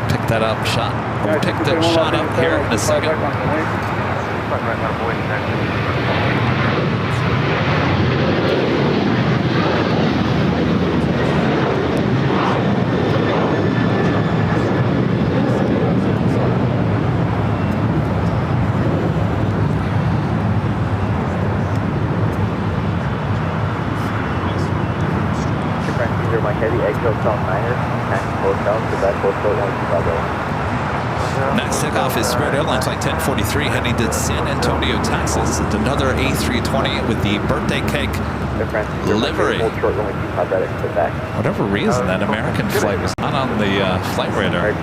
Pick that up, shot. We'll pick that shot up here in a second. My heavy exhaust on 9ers, and hotel to that hotel on Chicago. Next takeoff is Spirit Airlines Flight 1043 heading to San Antonio, Texas. It's another A320 with the birthday cake livery. Whatever reason, that American flight was not on the flight radar.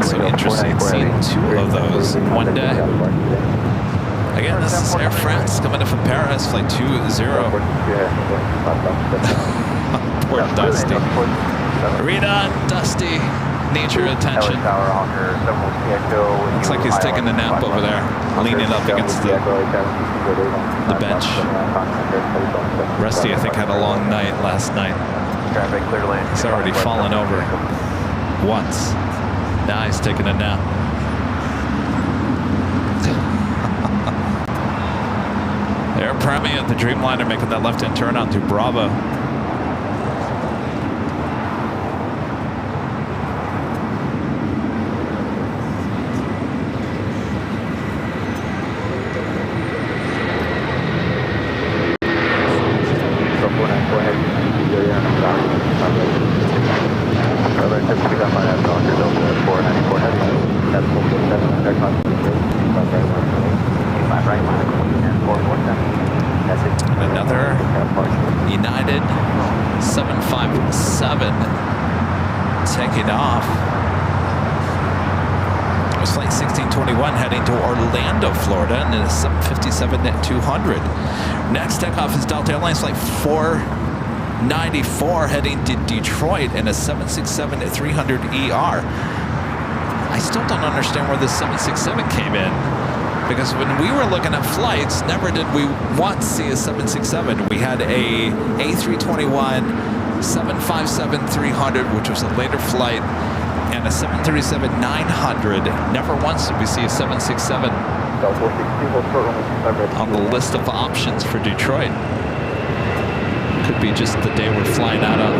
So interesting seeing two of those in one day. Again, this is Air France coming in from Paris, flight 20. Poor Dusty. Rita, Dusty, need your attention. Looks like he's taking a nap over there, leaning up against the bench. Rusty, I think, had a long night last night. He's already fallen over once. Now he's taking a nap. Air Premia, the Dreamliner, making that left-hand turn onto Bravo. Another United 757 taking off. It was flight 1621 heading to Orlando, Florida, and a 757-200. Next takeoff is Delta Airlines flight 494 heading to Detroit in a 767-300ER. I still don't understand where this 767 came in. Because when we were looking at flights, never did we once see a 767. We had a A321, 757-300, which was a later flight, and a 737-900. Never once did we see a 767 on the list of options for Detroit. Could be just the day we're flying out of.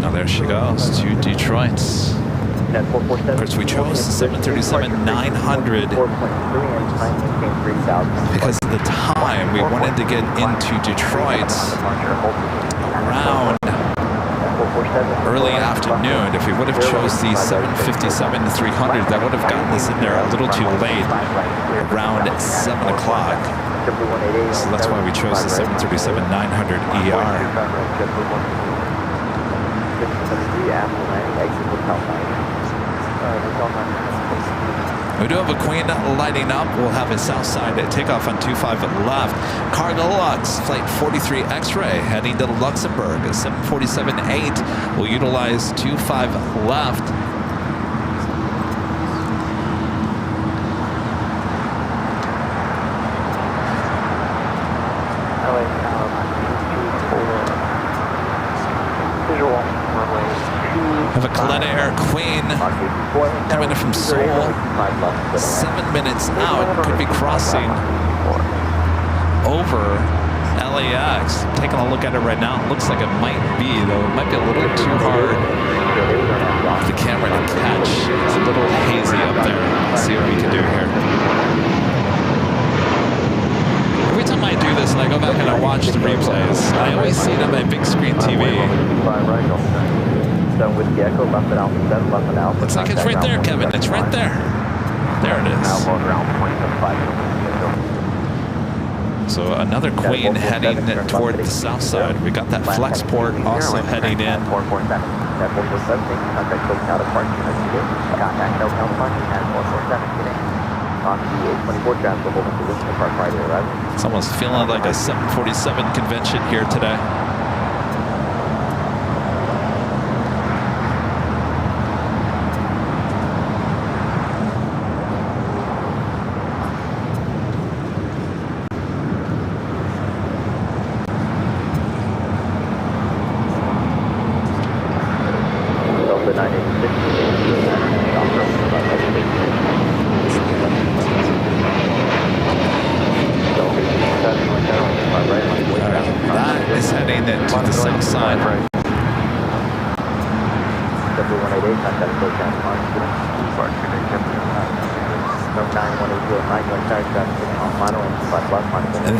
Now there she goes to Detroit. Of course, we chose the 737-900 because at the time we wanted to get into Detroit around early afternoon. If we would have chose the 757-300, that would have gotten us in there a little too late, around 7 o'clock. So that's why we chose the 737-900ER. We do have a Queen lighting up. We'll have a south side takeoff on 25 left. Cargo Lux, flight 43 X-ray, heading to Luxembourg. 747-8 will utilize 25 left. Have a Kalena Air Queen coming in from Seoul. 7 minutes out, could be crossing over LAX. Taking a look at it right now, it looks like it might be, though it might be a little too hard for the camera to catch. It's a little hazy up there. Let's see what we can do here. Every time I do this and I go back and I watch the replays, I always see it on my big screen TV. Looks like it's right there, Kevin. It's right there. There it is. So another Queen heading toward the south side. We got that flex port also heading in. It's almost feeling like a 747 convention here today. heading to the south side. W188, contact approach down to March.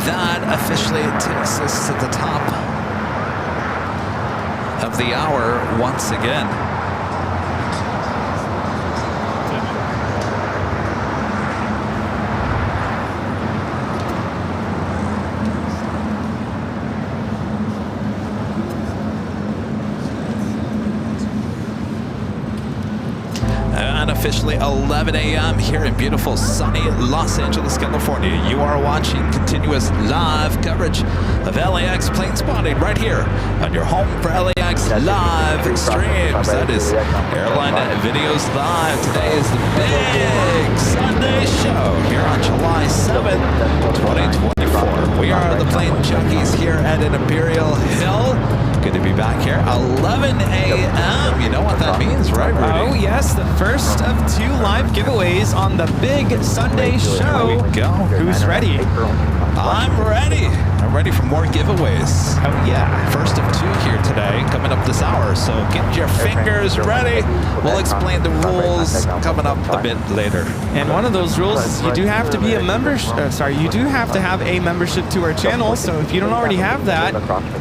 That officially takes us to the top of the hour once again. Officially 11 a.m. here in beautiful sunny Los Angeles, California. You are watching continuous live coverage of LAX plane spotting right here on your home for LAX live streams. That is Airline Videos Live. Today is the big Sunday show here on July 7th, 2024. We are the plane Jockeys here at an Imperial Hill. Good to be back here. 11 a.m. You know what that means, right, Rudy? Oh, yes. The first of 2 live giveaways on the big Sunday show. Here we go. Who's ready? I'm ready. I'm ready for more giveaways. Oh, yeah. First of 2 here today, coming up this hour. So get your fingers ready. We'll explain the rules coming up a bit later. And one of those rules is you do have to be a member. You do have to have a membership to our channel. So if you don't already have that,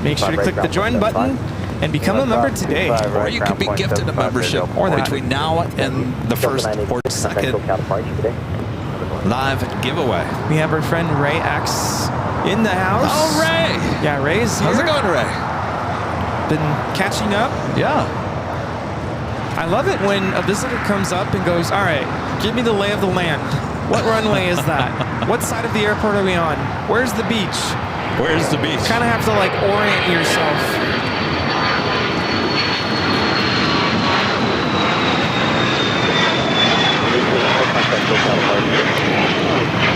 make sure to click the join button and become a member today. Or you could be gifted a membership between now and the first or second live giveaway. We have our friend Ray X in the house. Oh, Ray! Yeah, Ray's here. How's it going, Ray? Been catching up. Yeah. I love it when a visitor comes up and goes, all right, give me the lay of the land. What runway is that? What side of the airport are we on? Where's the beach? Where's the beach? Kind of have to like orient yourself.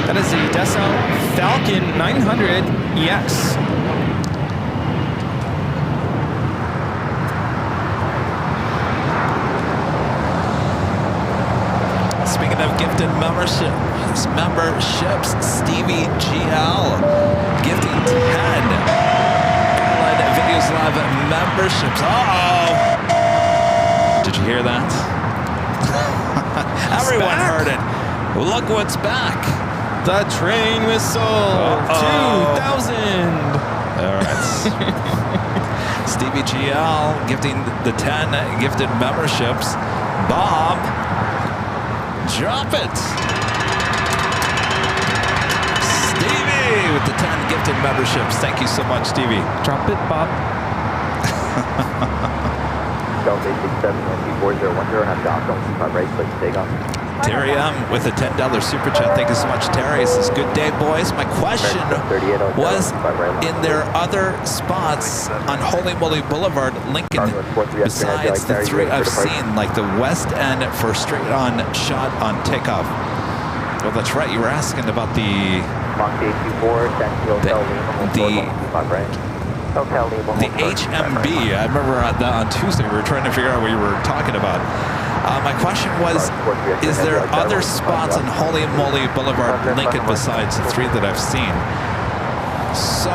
That is the Dassault Falcon 900 EX. Speaking of gifted memberships, Stevie GL gifting 10 Airline Videos Live memberships. Uh-oh! Did you hear that? Everyone heard it. Look what's back. The train whistle 2000. All right. Stevie GL gifting the 10 gifted memberships. Bob, drop it. Stevie with the 10 gifted memberships. Thank you so much, Stevie. Drop it, Bob. Delta 867-410 and I'm down. Don't keep my right foot. Take off. Terry M with a $10 super chat. Thank you so much, Terry. It says, good day, boys. My question was, in their other spots on Holy Moly Boulevard, Lincoln, besides the 3 I've seen, like the West End for straight-on shot on takeoff. Well, that's right. You were asking about the HMB. I remember that on Tuesday we were trying to figure out what you were talking about. My question was, is there other spots on Holy Moly Boulevard, Lincoln, besides the 3 that I've seen? So,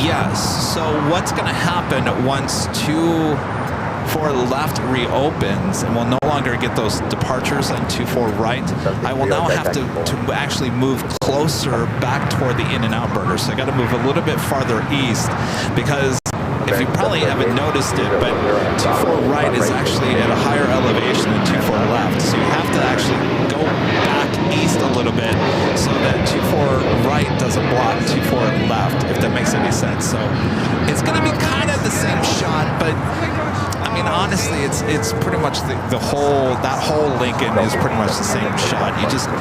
yes. So what's going to happen once 24 left reopens and we'll no longer get those departures on 24 right? I will now have to actually move closer back toward the In-N-Out burger. So I got to move a little bit farther east because if you probably haven't noticed it, but 24 right is actually at a higher elevation than 24 left. So you have to actually go back east a little bit so that 24 right doesn't block 24 left, if that makes any sense. So it's going to be kind of the same shot, but I mean, honestly, it's pretty much that whole Lincoln is pretty much the same shot. You just,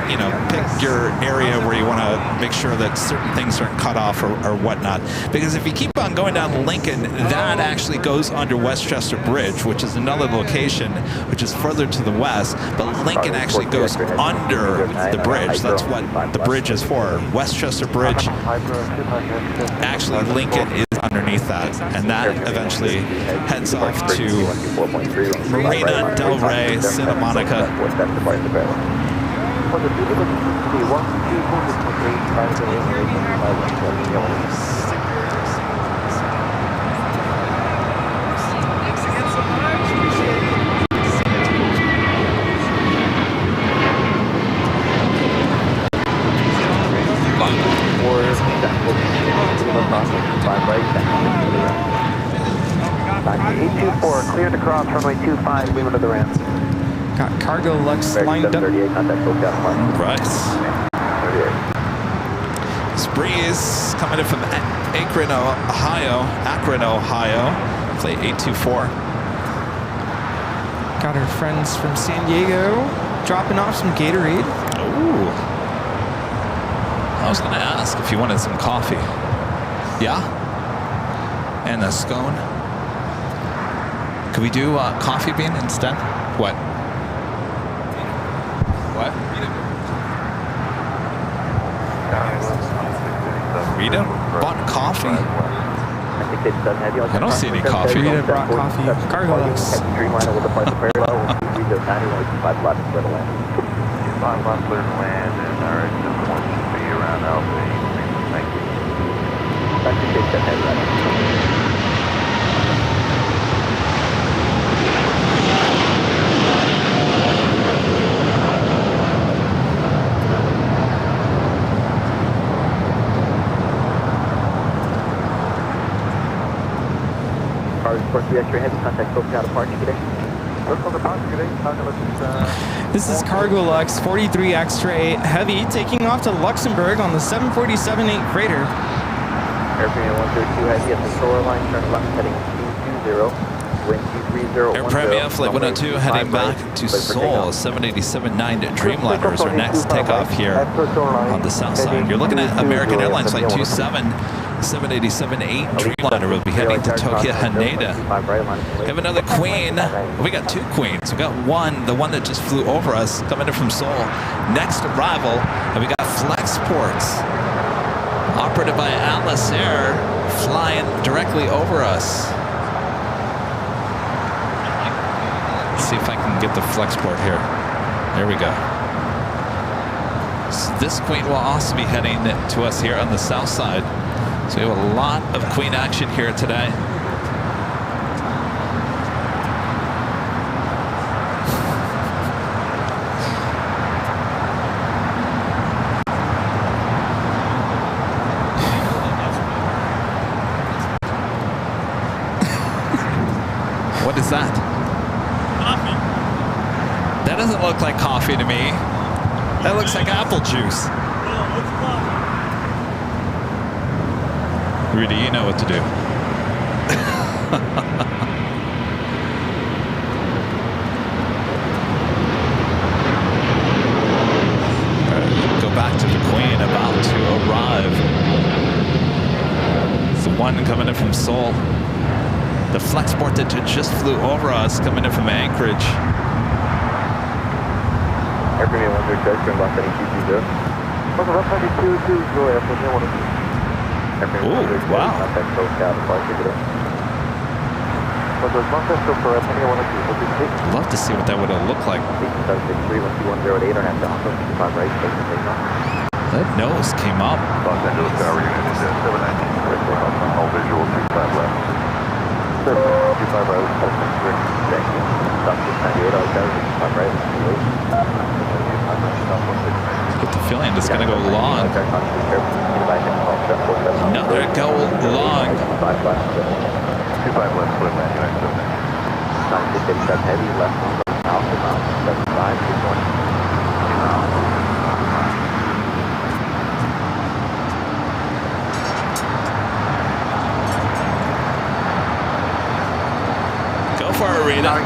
you know, pick your area where you want to make sure that certain things aren't cut off or whatnot. Because if you keep on going down Lincoln, that actually goes under Westchester Bridge, which is another location which is further to the west. But Lincoln actually goes under the bridge. That's what the bridge is for. Westchester Bridge. Actually, Lincoln is underneath that, and that eventually heads off to Marina Del Rey, Santa Monica. Clear to cross runway 25, leave it to the ramp. Got Cargo Lux lined up. 38, contact SoCal Park. Right. 38. This breeze coming in from Akron, Ohio. Plate 824. Got our friends from San Diego dropping off some Gatorade. Ooh. I was going to ask if you wanted some coffee. Yeah? And a scone? Could we do coffee bean instead? What? What? Rita bought coffee? I don't see any coffee. Rita brought coffee. Cargo Lux. Dreamliner with the parts of parallel. We just 91 left clear to land. 5 left clear to land, and our exit point should be around Alpha. Thank you. Back to Cape Cod, head right. This is Cargo Lux 43 Extra 8 Heavy taking off to Luxembourg on the 747-8 freighter. Airplane 132 Heavy at the shoreline, turn left heading 220. Wind 230. Air Premier Flight 102 heading back to Seoul. 787-9 Dreamliner is our next takeoff here on the south side. You're looking at American Airlines Flight 27. 787-8 Dreamliner will be heading to Tokyo Haneda. We have another Queen. We got 2 Queens. We got one, the one that just flew over us, coming in from Seoul. Next arrival, and we got Flexports, operated by Atlas Air, flying directly over us. Let's see if I can get the Flexport here. There we go. So this Queen will also be heading to us here on the south side. So we have a lot of Queen action here today. What is that? Coffee. That doesn't look like coffee to me. That looks like apple juice. No, it's coffee. Rudy, you know what to do. Go back to the Queen, about to arrive. It's the one coming in from Seoul. The Flexport that just flew over us, coming in from Anchorage. Airplane 132 turn left heading 220. Ooh, wow. Love to see what that would have looked like. That nose came up. Los Angeles Tower Unit is 719. All visual 25 left. 25 right, thank you. Stop 698, all cars, 25 right. Get the feeling it's going to go long. Another go long. 25 left, split land, United 9687 heavy, left Alpha Mountain, 75, 220. Go for it, Rita.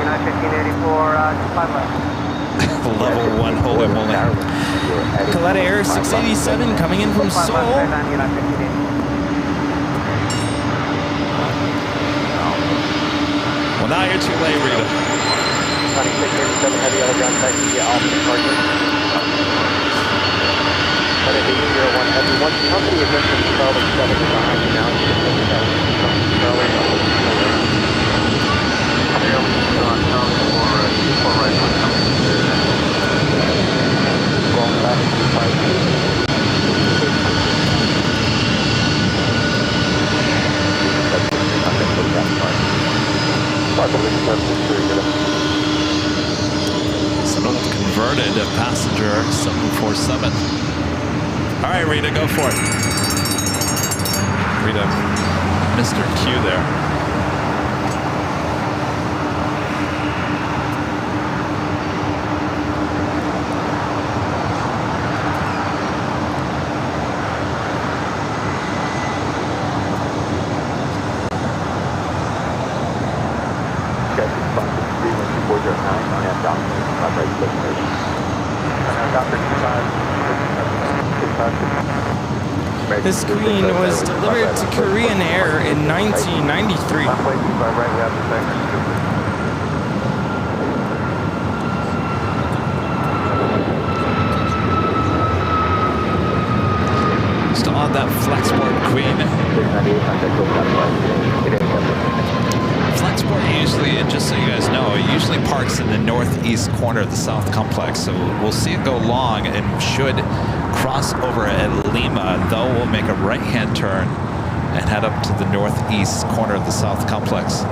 Level 1, holy moly. Coletta Air 687 coming in from Seoul. Well, now you're too late, Rita. 9687 heavy out of ground taxi via Alpha Departure. But at 801 heavy, once company is entering Charlie 7 behind you now, Charlie 4 right, one coming. It's an old converted passenger 747. All right, Rita, go for it. Rita, Mr. Q there. This Queen was delivered to Korean Air in 1993. Still on that Flexport Queen. Flexport usually, and just so you guys know, it usually parks in the northeast corner of the South Complex. So we'll see it go long and should cross over at Lima, though we'll make a right-hand turn and head up to the northeast corner of the South Complex.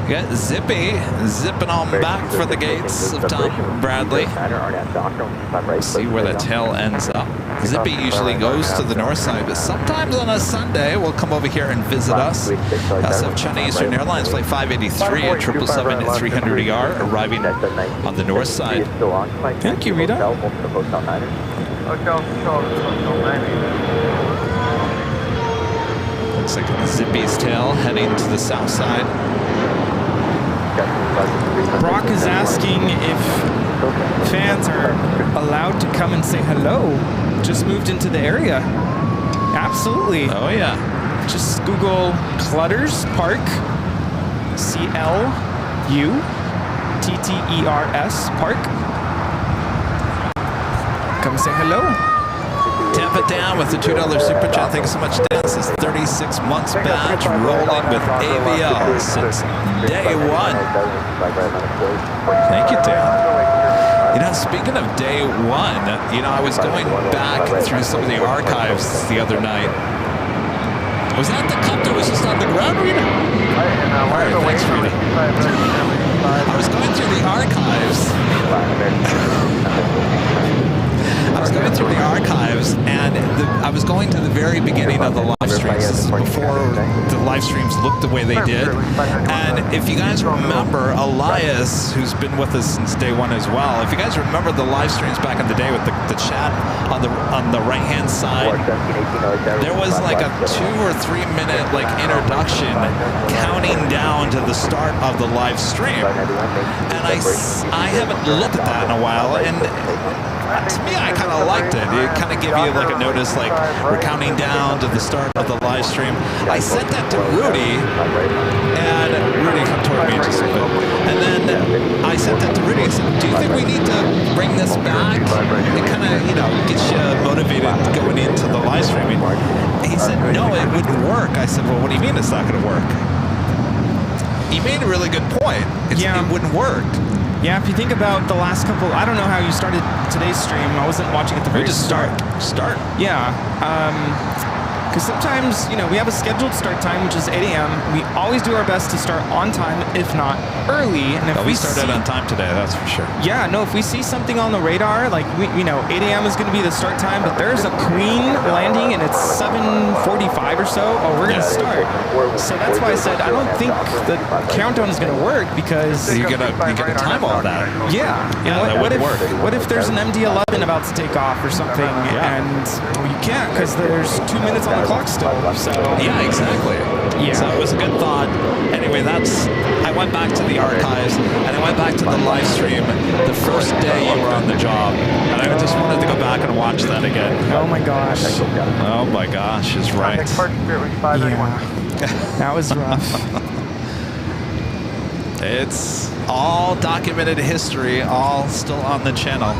We got Zippy zipping on back for the gates of Tom Bradley. See where the tail ends up. Zippy usually goes to the north side, but sometimes on a Sunday we'll come over here and visit us. SF China Eastern Airlines Flight 583 at 777 at 300ER, arriving on the north side. Thank you, Rita. Looks like Zippy's tail heading to the south side. Brock is asking if fans are allowed to come and say hello. Just moved into the area. Absolutely. Oh, yeah. Just Google Clutters Park, CLUTTERS Park. Come say hello. Tampa down with the $2 super chat. Thank you so much, Dan. This is 36 months badge rolling with AVL since day one. Thank you, Dan. You know, speaking of day one, you know, I was going back through some of the archives the other night. Was that the cup that was just on the ground, Rita? All right, thanks, Rita. I was going through the archives. And I was going to the very beginning of the live streams. This is before the live streams looked the way they did. And if you guys remember, Elias, who's been with us since day one as well, if you guys remember the live streams back in the day with the chat on the right hand side, there was like a 2 or 3 minute like introduction counting down to the start of the live stream. And I haven't looked at that in a while, and to me, I kind of liked it. It kind of gave you like a notice, like we're counting down to the start of the live stream. I sent that to Rudy, and Rudy come toward me just a bit. And then I sent that to Rudy and said, "Do you think we need to bring this back? It kind of, you know, gets you motivated going into the live streaming." And he said, "No, it wouldn't work." I said, "Well, what do you mean it's not going to work?" He made a really good point. It wouldn't work. Yeah, if you think about the last couple, I don't know how you started today's stream. I wasn't watching at the very start. Yeah. Because sometimes, you know, we have a scheduled start time, which is 8 a.m. We always do our best to start on time, if not early. And if we started on time today, that's for sure. Yeah, no, if we see something on the radar, like, we know 8 a.m. is going to be the start time, but there's a Queen landing and it's 7:45 or so, we're going to start. So that's why I said I don't think the countdown is going to work, because you gotta time all that. Yeah. What if there's an MD-11 about to take off or something, and you can't because there's 2 minutes on the clock still. So yeah, exactly. Yeah. So it was a good thought. Anyway, I went back to the archives and I went back to the live stream the first day you were on the job, and I just wanted to go back and watch that again. Oh my gosh. Oh my gosh is right. Yeah. That was rough. It's all documented history, all still on the channel.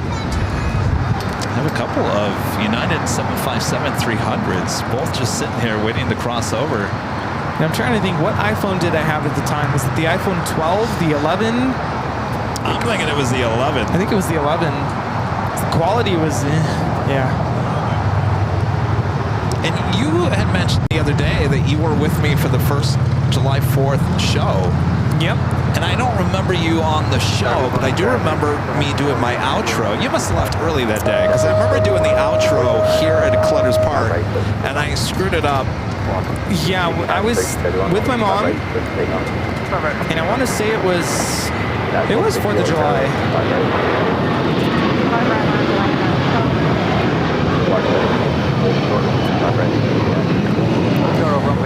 I have a couple of United 757-300s, both just sitting here waiting to cross over. And I'm trying to think, what iPhone did I have at the time? Was it the iPhone 12, the 11? I'm thinking it was the 11. I think it was the 11. The quality was, yeah. And you had mentioned the other day that you were with me for the first July 4th show. Yep. And I don't remember you on the show, but I do remember me doing my outro. You must have left early that day, because I remember doing the outro here at Clutter's Park, and I screwed it up. Yeah, I was with my mom, and I want to say it was 4th of July.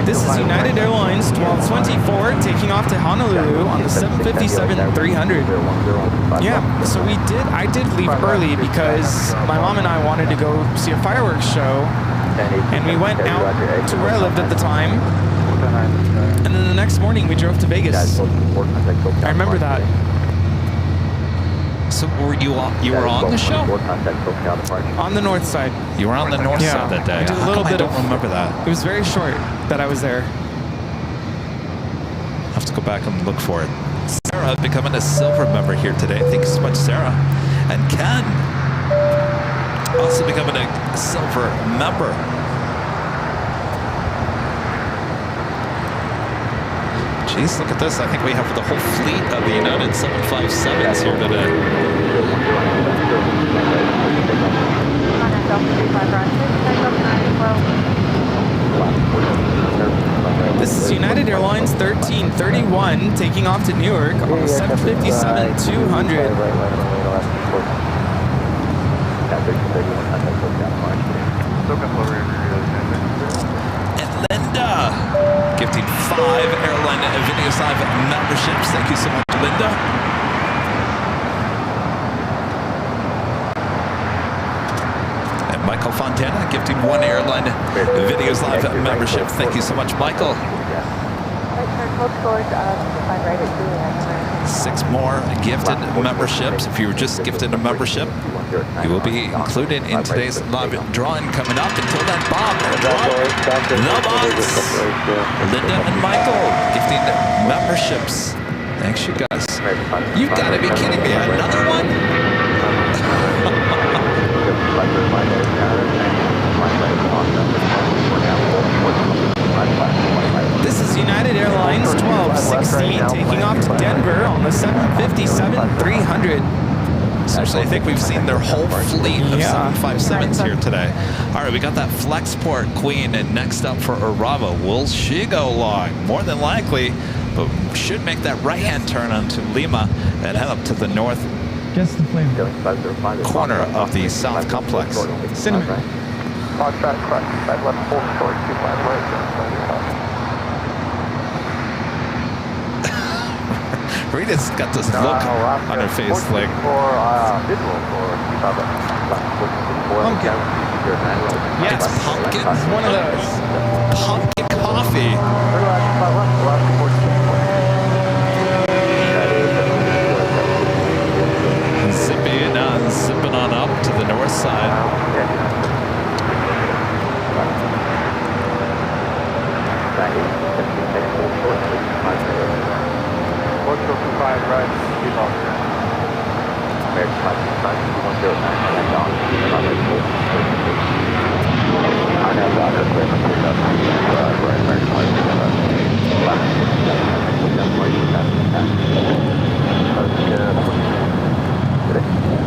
This is United Airlines 1224 taking off to Honolulu on the 757-300. Yeah, so I did leave early because my mom and I wanted to go see a fireworks show, and we went out to where I lived at the time, and then the next morning we drove to Vegas. I remember that. So were you on the show? On the north side. You were on the north side that day. I did a little bit I don't remember that. It was very short that I was there. I'll have to go back and look for it. Sarah becoming a silver member here today. Thank you so much, Sarah. And Ken also becoming a silver member. Jeez, look at this. I think we have the whole fleet of the United 757s here today. This is United Airlines 1331 taking off to Newark on the 757-200. And Linda gifting 5 Airline Videos Live memberships. Thank you so much, Linda. And Michael Fontana gifting 1 Airline Videos Live membership. Thank you so much, Michael. 6 more gifted memberships. If you were just gifted a membership, you will be included in today's live drawing coming up. Until then, Bob, the Box, Linda and Michael gifting memberships. Thanks, you guys. You've got to be kidding me. Another one? This is United Airlines 1260 taking off to Denver on the 757-300. Seriously, I think we've seen their whole fleet of 757s here today. All right, we got that Flexport Queen, and next up for Urava, will she go long? More than likely, but should make that right-hand turn onto Lima and head up to the north corner of the South Complex. Cinnamon. Rita's got this look on her face like... Pumpkin. Yes, pumpkin. One of those. Pumpkin coffee. Zipping on up to the north side.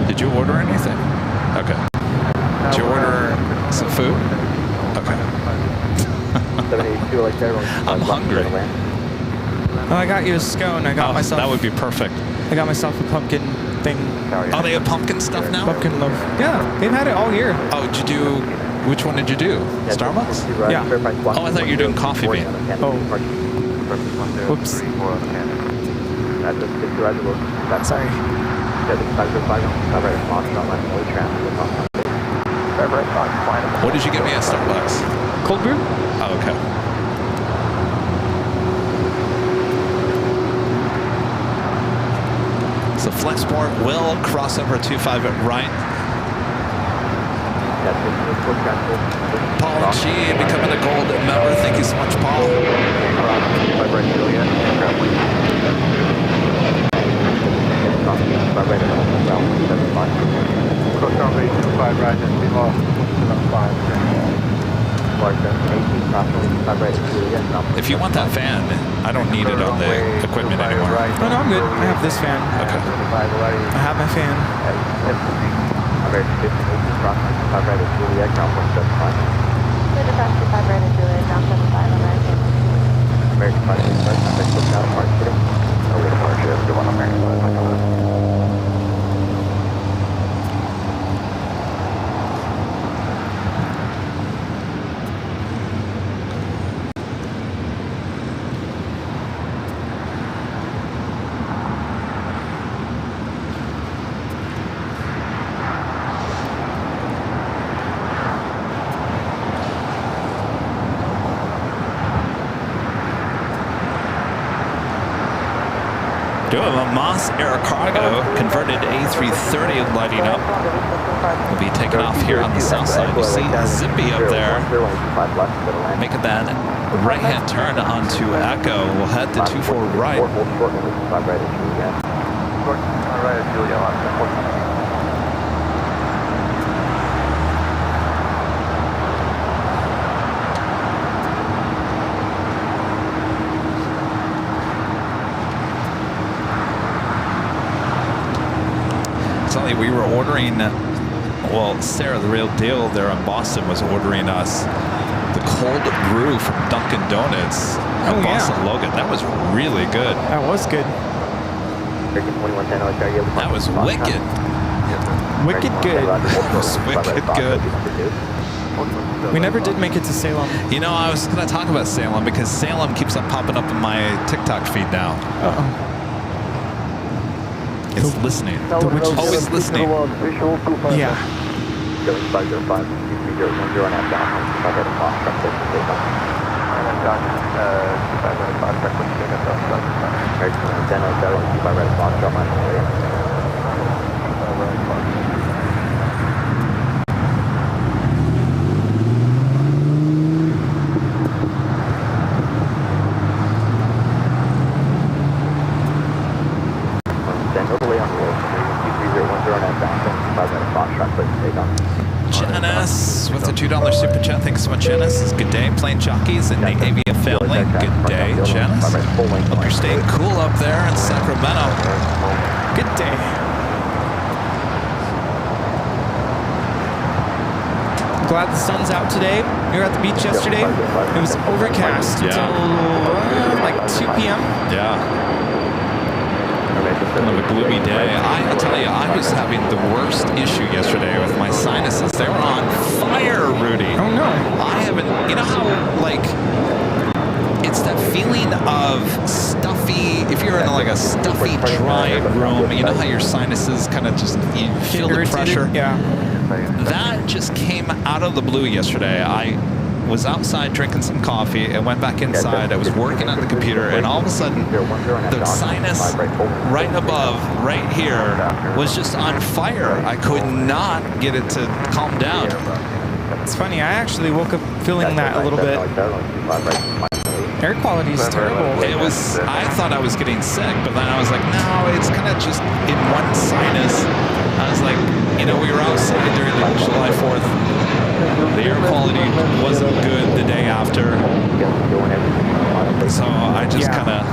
Did you order anything? Okay. Did you order some food? Okay. I'm hungry. Oh, I got you a scone. I got myself. That would be perfect. I got myself a pumpkin thing. Oh, they have pumpkin stuff now? Pumpkin loaf. Yeah, they've had it all year. Oh, did you do? Which one did you do? Starbucks? Yeah. Oh, I thought you were doing coffee bean. Oh. Whoops. Sorry. What did you get me at Starbucks? Cold brew? Oh, okay. So Flexport will cross over 25 at right. Paul G becoming a gold member. Thank you so much, Paul. if you want that fan, I don't need it on the equipment anymore. Oh, no, I'm good. I have this fan. Okay. I have my fan. American 15, cross 95 right at Juliet, ground 175. Clear across 25 right at Juliet, ground 75, American. American 5, contact booked out, March 2. Over to March 2, 1 American 5, Doing a Moss Air Cargo converted A330 lighting up. We'll be taking off here on the south side. You see Zippy up there making that right-hand turn onto Echo. We'll head to 24 right. We were ordering, well, Sarah, the real deal there in Boston, was ordering us the cold brew from Dunkin' Donuts at Boston Logan. That was really good. That was good. That was wicked. Wicked good. That was wicked good. We never did make it to Salem. You know, I was going to talk about Salem because Salem keeps on popping up in my TikTok feed now. Uh-oh. It's listening. Always listening. Yeah. Janice with a $2 super chat. Thanks so much, Janice. Good day. Playing Jockeys and the Avia family. Good day, Janice. Hope you're staying cool up there in Sacramento. Good day. Glad the sun's out today. We were at the beach yesterday. It was overcast until like 2 p.m. Yeah. Kind of a gloomy day. I tell you, I was having the worst issue yesterday with my sinuses. They were on fire, Rudy. Oh no. I haven't, you know how, like, it's that feeling of stuffy, if you're in like a stuffy, dry room, you know how your sinuses kind of just, you feel the pressure? Yeah. That just came out of the blue yesterday. I was outside drinking some coffee and went back inside. I was working on the computer, and all of a sudden, the sinus right above, right here, was just on fire. I could not get it to calm down. It's funny, I actually woke up feeling that a little bit. Air quality is terrible. It was, I thought I was getting sick, but then I was like, no, it's kind of just in one sinus. I was like, you know, we were outside during the July 4th. The air quality wasn't good the day after. So I just kind of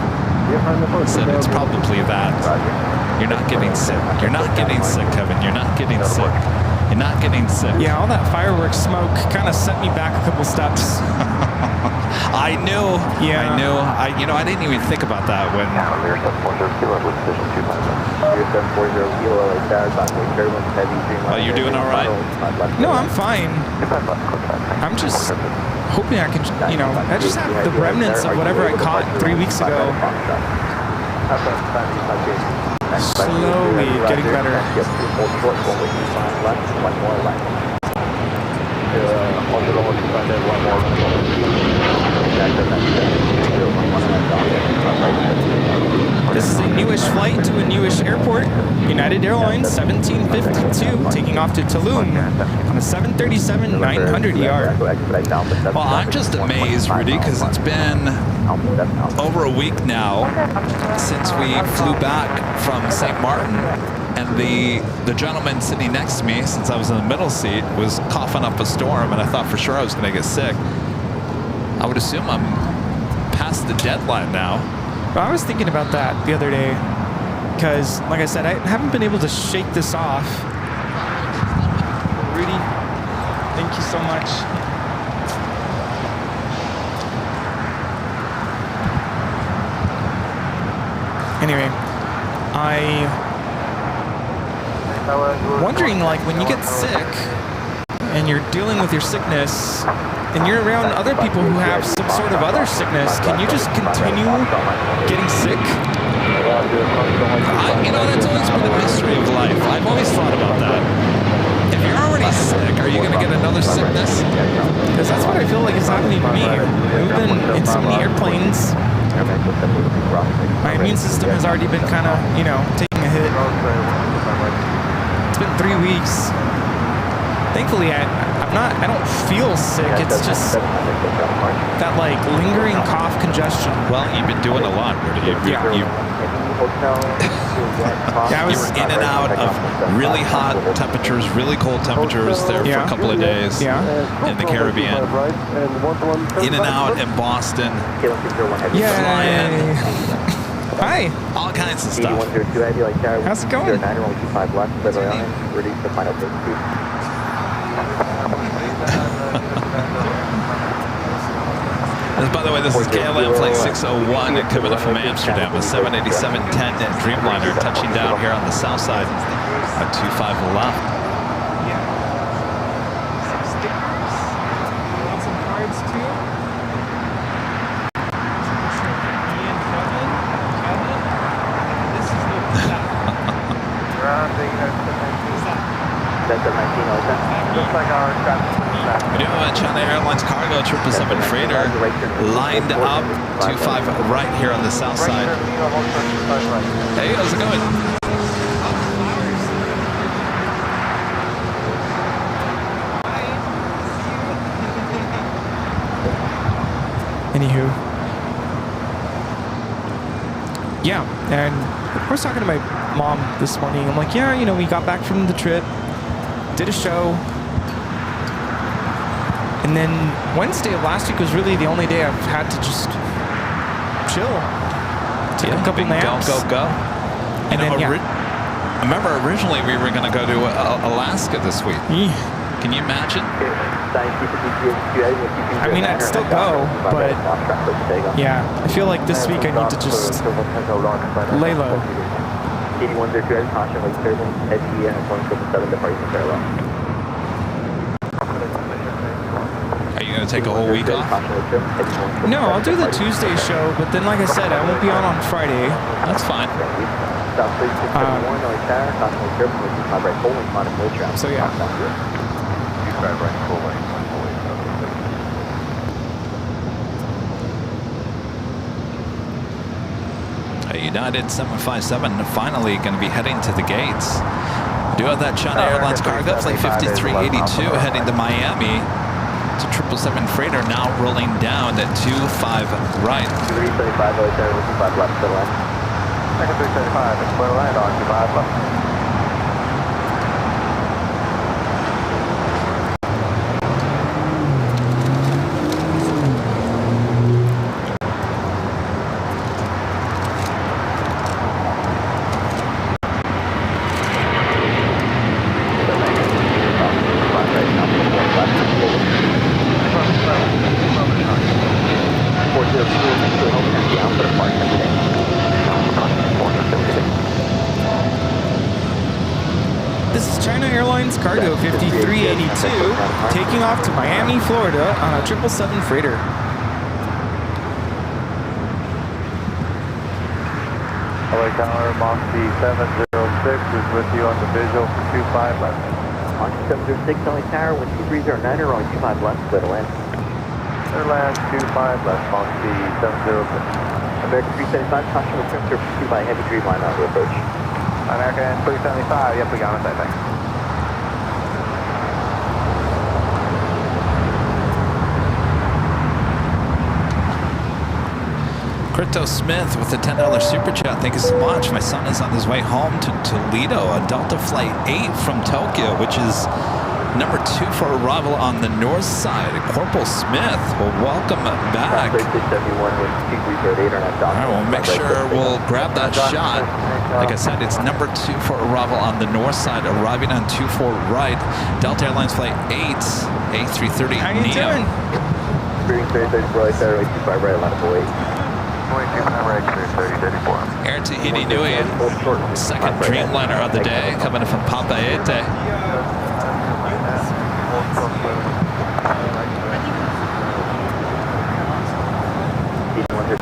said it's probably that. You're not getting sick. You're not getting sick, Kevin. You're not getting sick. You're not getting sick. Yeah, all that fireworks smoke kind of set me back a couple steps. I knew. Yeah. I knew. You know, I didn't even think about that when. Oh, you're doing all right? No, I'm fine. I'm just hoping I can, you know, I just have the remnants of whatever I caught 3 weeks ago. Slowly getting better. This is a newish flight to a newish airport. United Airlines 1752 taking off to Tulum on a 737-900ER. Well, I'm just amazed, Rudy, because it's been over a week now since we flew back from St. Martin, and the gentleman sitting next to me, since I was in the middle seat, was coughing up a storm, and I thought for sure I was going to get sick. I would assume I'm past the deadline now. But I was thinking about that the other day because, like I said, I haven't been able to shake this off. Rudy, thank you so much. Anyway, I'm wondering, like, when you get sick and you're dealing with your sickness and you're around other people who have some sort of other sickness, can you just continue getting sick? You know, that's always been a mystery of life. I've always thought about that. If you're already sick, are you going to get another sickness? Because that's what I feel like is happening to me. We've been in so many airplanes. My immune system has already been kind of, you know, taking a hit. It's been 3 weeks. Thankfully, I don't feel sick. It's just that, like, lingering cough congestion. Well, you've been doing a lot, Rudy. You were in and out of really hot temperatures, really cold temperatures there for a couple of days in the Caribbean. In and out in Boston. Yay! Hi. All kinds of stuff. How's it going? By the way, this is KLM Flight 601 coming up from Amsterdam, a 787-10 Dreamliner touching down here on the south side at 25 left. Some stickers. You want some cards too? This is the That's a 19 looks like our traffic. We do have a China Airlines cargo 777 freighter lined up 25 right here on the south side. Hey, how's it going? Anywho. Yeah, and I was talking to my mom this morning. I'm like, yeah, you know, we got back from the trip, did a show. And then Wednesday of last week was really the only day I've had to just chill. Take a couple naps. Go. And then, remember, originally we were going to go to Alaska this week. Can you imagine? I mean, I'd still go, but yeah, I feel like this week I need to just lay low. 8102, caution, late turbulence, SE and 177 departing from parallel. Are you going to take a whole week off? No, I'll do the Tuesday show, but then, like I said, I won't be on Friday. That's fine. So yeah. United 757 finally going to be heading to the gates. We do have that China Airlines cargo flight 5382 heading to Miami. It's a 777 freighter now rolling down at 25 right. 375 left to the left. 375, it's clear land on 25 left. This is China Airlines Cargo 5382 taking off to Miami, Florida on a 777 freighter. LA Tower, Moxie 706 is with you on the visual for 25 left. Moxie 706, LA Tower, 12309 are on 25 left, clear to land. Clear land, 25 left, Moxie 706. American 375, caution with trim to pursued by a heavy Dreamliner on the approach. American 375, yep, we got it, thanks. Crypto Smith with a $10 super chat. Thank you so much. My son is on his way home to Toledo, a Delta Flight 8 from Tokyo, which is Number 2 for arrival on the north side, Corporal Smith. Well, welcome back. All right, we'll make sure we'll grab that shot. Like I said, it's number 2 for arrival on the north side, arriving on 24 right. Delta Airlines Flight 8, A330 How you Neo. doing? Air Tahiti Nui, second Dreamliner of the day, coming in from Papeete.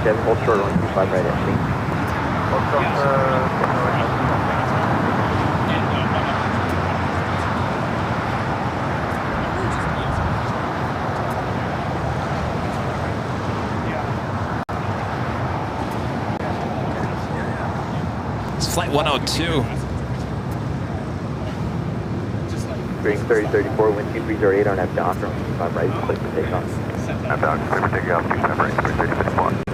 Hold short on 25 right at me. It's Flight 102. Green 3034, wind 2308 on F down from 25 right, click to take off. F down, click to take off, 25 right, 3051.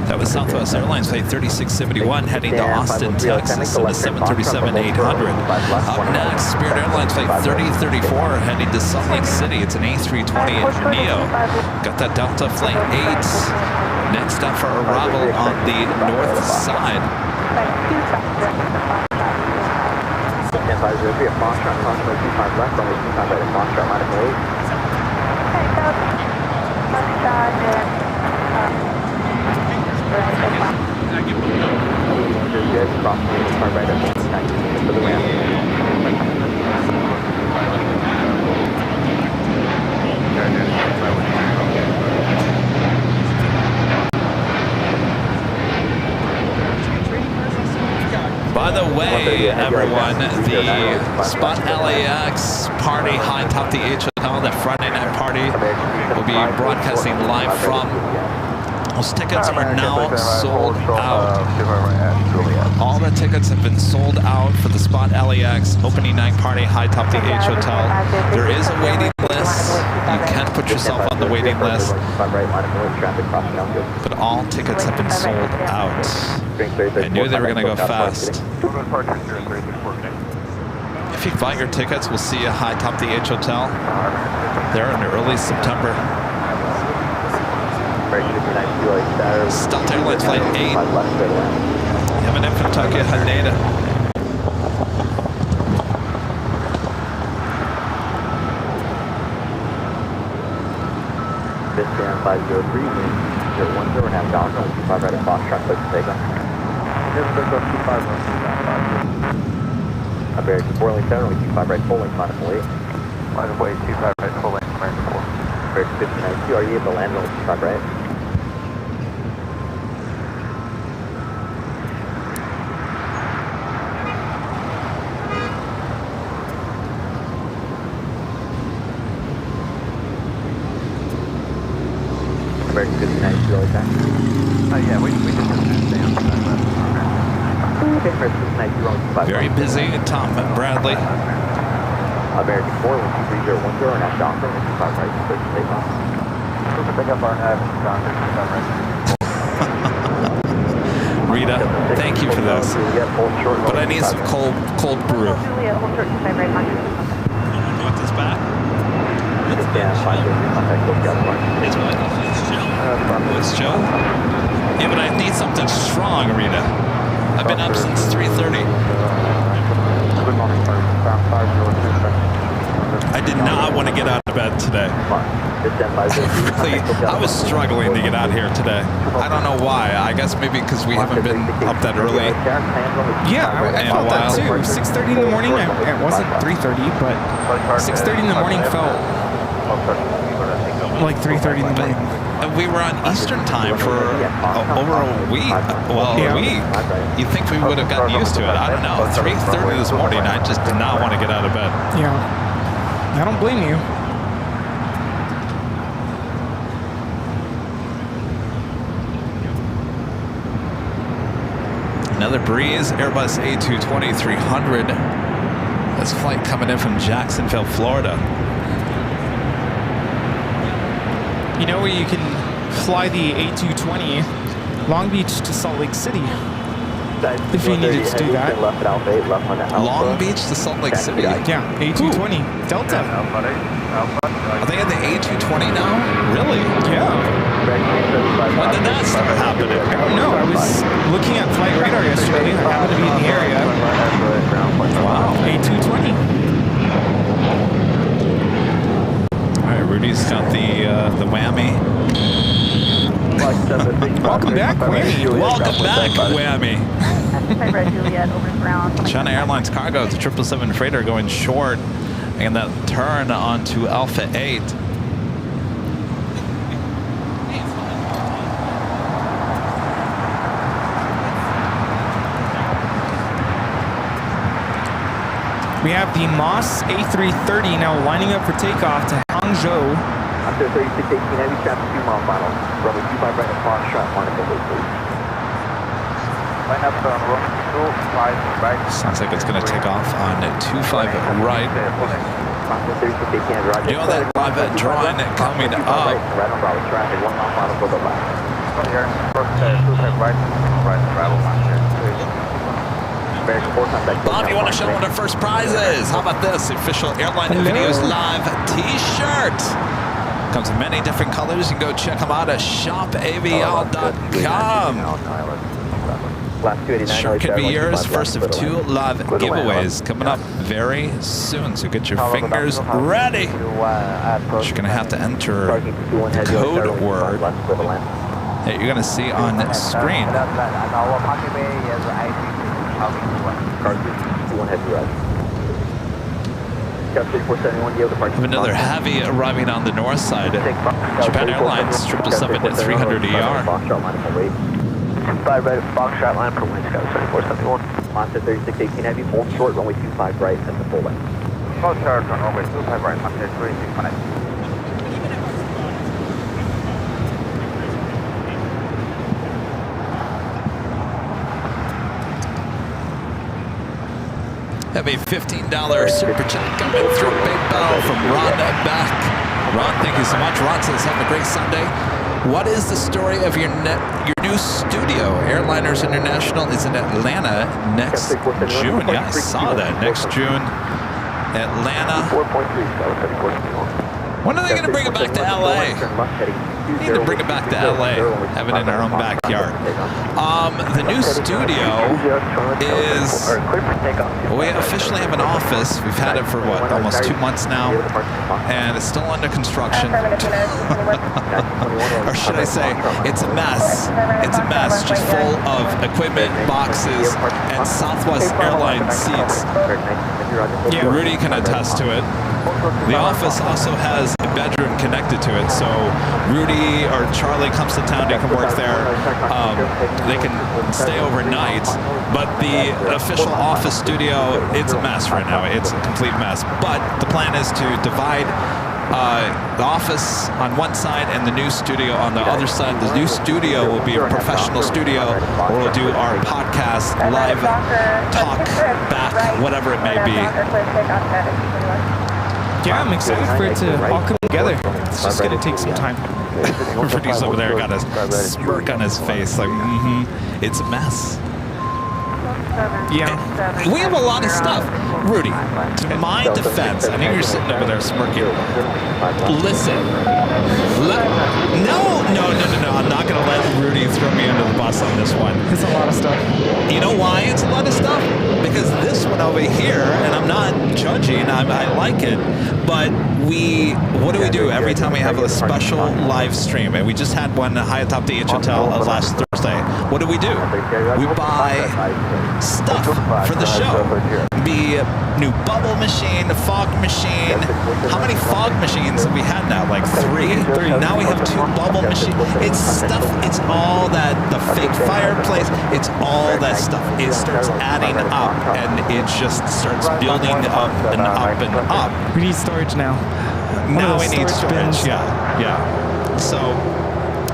That was Southwest Airlines Flight 3671 heading to Austin, Texas in the 737-800. Up next, Spirit Airlines Flight 3034 heading to Salt Lake City. It's an A320 Neo. Got that Delta Flight 8. Next up for arrival on the north side. By the way, everyone, the Spot LAX party high top the H Hotel, the Friday night party, will be broadcasting live from. Those tickets are now sold out. All the tickets have been sold out for the Spot LAX opening night party high top the H Hotel. There is a waiting list. You can put yourself on the waiting list, but all tickets have been sold out. I knew they were going to go fast. If you buy your tickets, we'll see you high top the H Hotel there in early September. Delta Airlines Flight 8. Coming in from Tokyo, Haneda. This down 503, 010 and have down 25 right at Foxtrot, click to take off. American 4 lane 7, only 25 right, full lane, final 8. Line of way, 25 right, full lane, American 4. American 59, are you able to land only 25 right? American 59, early time. Yeah, we just have to stay on the Very busy, Tom Bradley. American 4, 123.010 and at Johnson, 25 right, click to take off. Pick up our Johnson, 25 right. Rita, thank you for this. But I need some cold brew. Juliet, hold short 25 right, Montana. You want this back? It's what? It's chill? Yeah, but I need something strong, Rita. I've been up since 3:30. I did not want to get out of bed today. Really, I was struggling to get out here today. I don't know why. I guess maybe because we haven't been up that early. Yeah, I felt that too. 6:30 in the morning. It wasn't 3:30, but 6:30 in the morning felt like 3:30 in the morning. We were on Eastern time for over a week. Well, a week. You'd think we would have gotten used to it. I don't know. 3:30 this morning, I just did not want to get out of bed. Yeah. I don't blame you. Another breeze, Airbus A220-300. This flight coming in from Jacksonville, Florida. You know where you can fly the A220 Long Beach to Salt Lake City? If you needed to do that. Long Beach to Salt Lake City? Yeah, A220 Delta. Are they at the A220 now? Really? Yeah. When did that start happening? I don't know. I was looking at flight radar yesterday. I happened to be in the area. Wow. A220. All right, Rudy's got the whammy. Welcome back, Whammy. Welcome back, Whammy. Red Juliet over ground. China Airlines cargo, the 777 freighter going short, and that turn onto Alpha 8. We have the Moss A330 now lining up for takeoff to Hangzhou. After 3618 heavy traffic 2 mile final. Runway 25 right at Foxtrot, line up over, please. Line up on runway 25 right. Sounds like it's going to take off on 25 right. You know that live drawing coming up. Right on Bravo traffic, 1 mile final for the left. Here, first 25 right, travel master. Bob, you want to show one of the first prizes? How about this? Official Airline Videos Live t-shirt. Comes in many different colors. You can go check them out at shopavl.com. Sure can be yours. First of 2 live giveaways coming up very soon. So get your fingers ready. You're going to have to enter the code word that you're going to see on screen. Have another heavy arriving on the north side. Japan Airlines 777-300ER. 5 right at Foxtrot, line for wind, Sky 7471. Monster 3618 heavy, hold short, runway 25 right at the full length. Foxtrot on runway 25 right, Monster 3618. Have a $15 super chat coming through PayPal from Ron back. Ron, thank you so much. Ron says, have a great Sunday. What is the story of your new studio? Airliners International is in Atlanta next June. Yeah, I saw that. Next June, Atlanta. When are they going to bring it back to LA? We need to bring it back to LA, have it in our own backyard. The new studio is, we officially have an office. We've had it for what, almost 2 months now, and it's still under construction. Or should I say, it's a mess. It's a mess, just full of equipment, boxes, and Southwest Airlines seats. Yeah, Rudy can attest to it. The office also has a bedroom connected to it, so Rudy or Charlie comes to town, they can work there. They can stay overnight, but the official office studio, it's a mess right now. It's a complete mess. But the plan is to divide the office on one side and the new studio on the other side. The new studio will be a professional studio where we'll do our podcast, live talk back, whatever it may be. Yeah, I'm excited for it to all come together. It's just going to take some time. Rudy's over there got a smirk on his face, like, it's a mess. Yeah. We have a lot of stuff. Rudy, to my defense, I know you're sitting over there smirking. Listen. No. I'm not going to let Rudy throw me under the bus on this one. It's a lot of stuff. You know why it's a lot of stuff? Because this one over here, and I'm not judging, I like it, but what do we do every time we have a special live stream? And we just had one at Hyatt Top DH Hotel last Thursday. What do? We buy stuff for the show. Be a new bubble machine, a fog machine. How many fog machines have we had now? Like 3? Now we have 2 bubble machines. It's stuff, it's all that, the fake fireplace, it's all that stuff. It starts adding up and it just starts building up and up and up. We need storage now. Now we need storage, yeah. So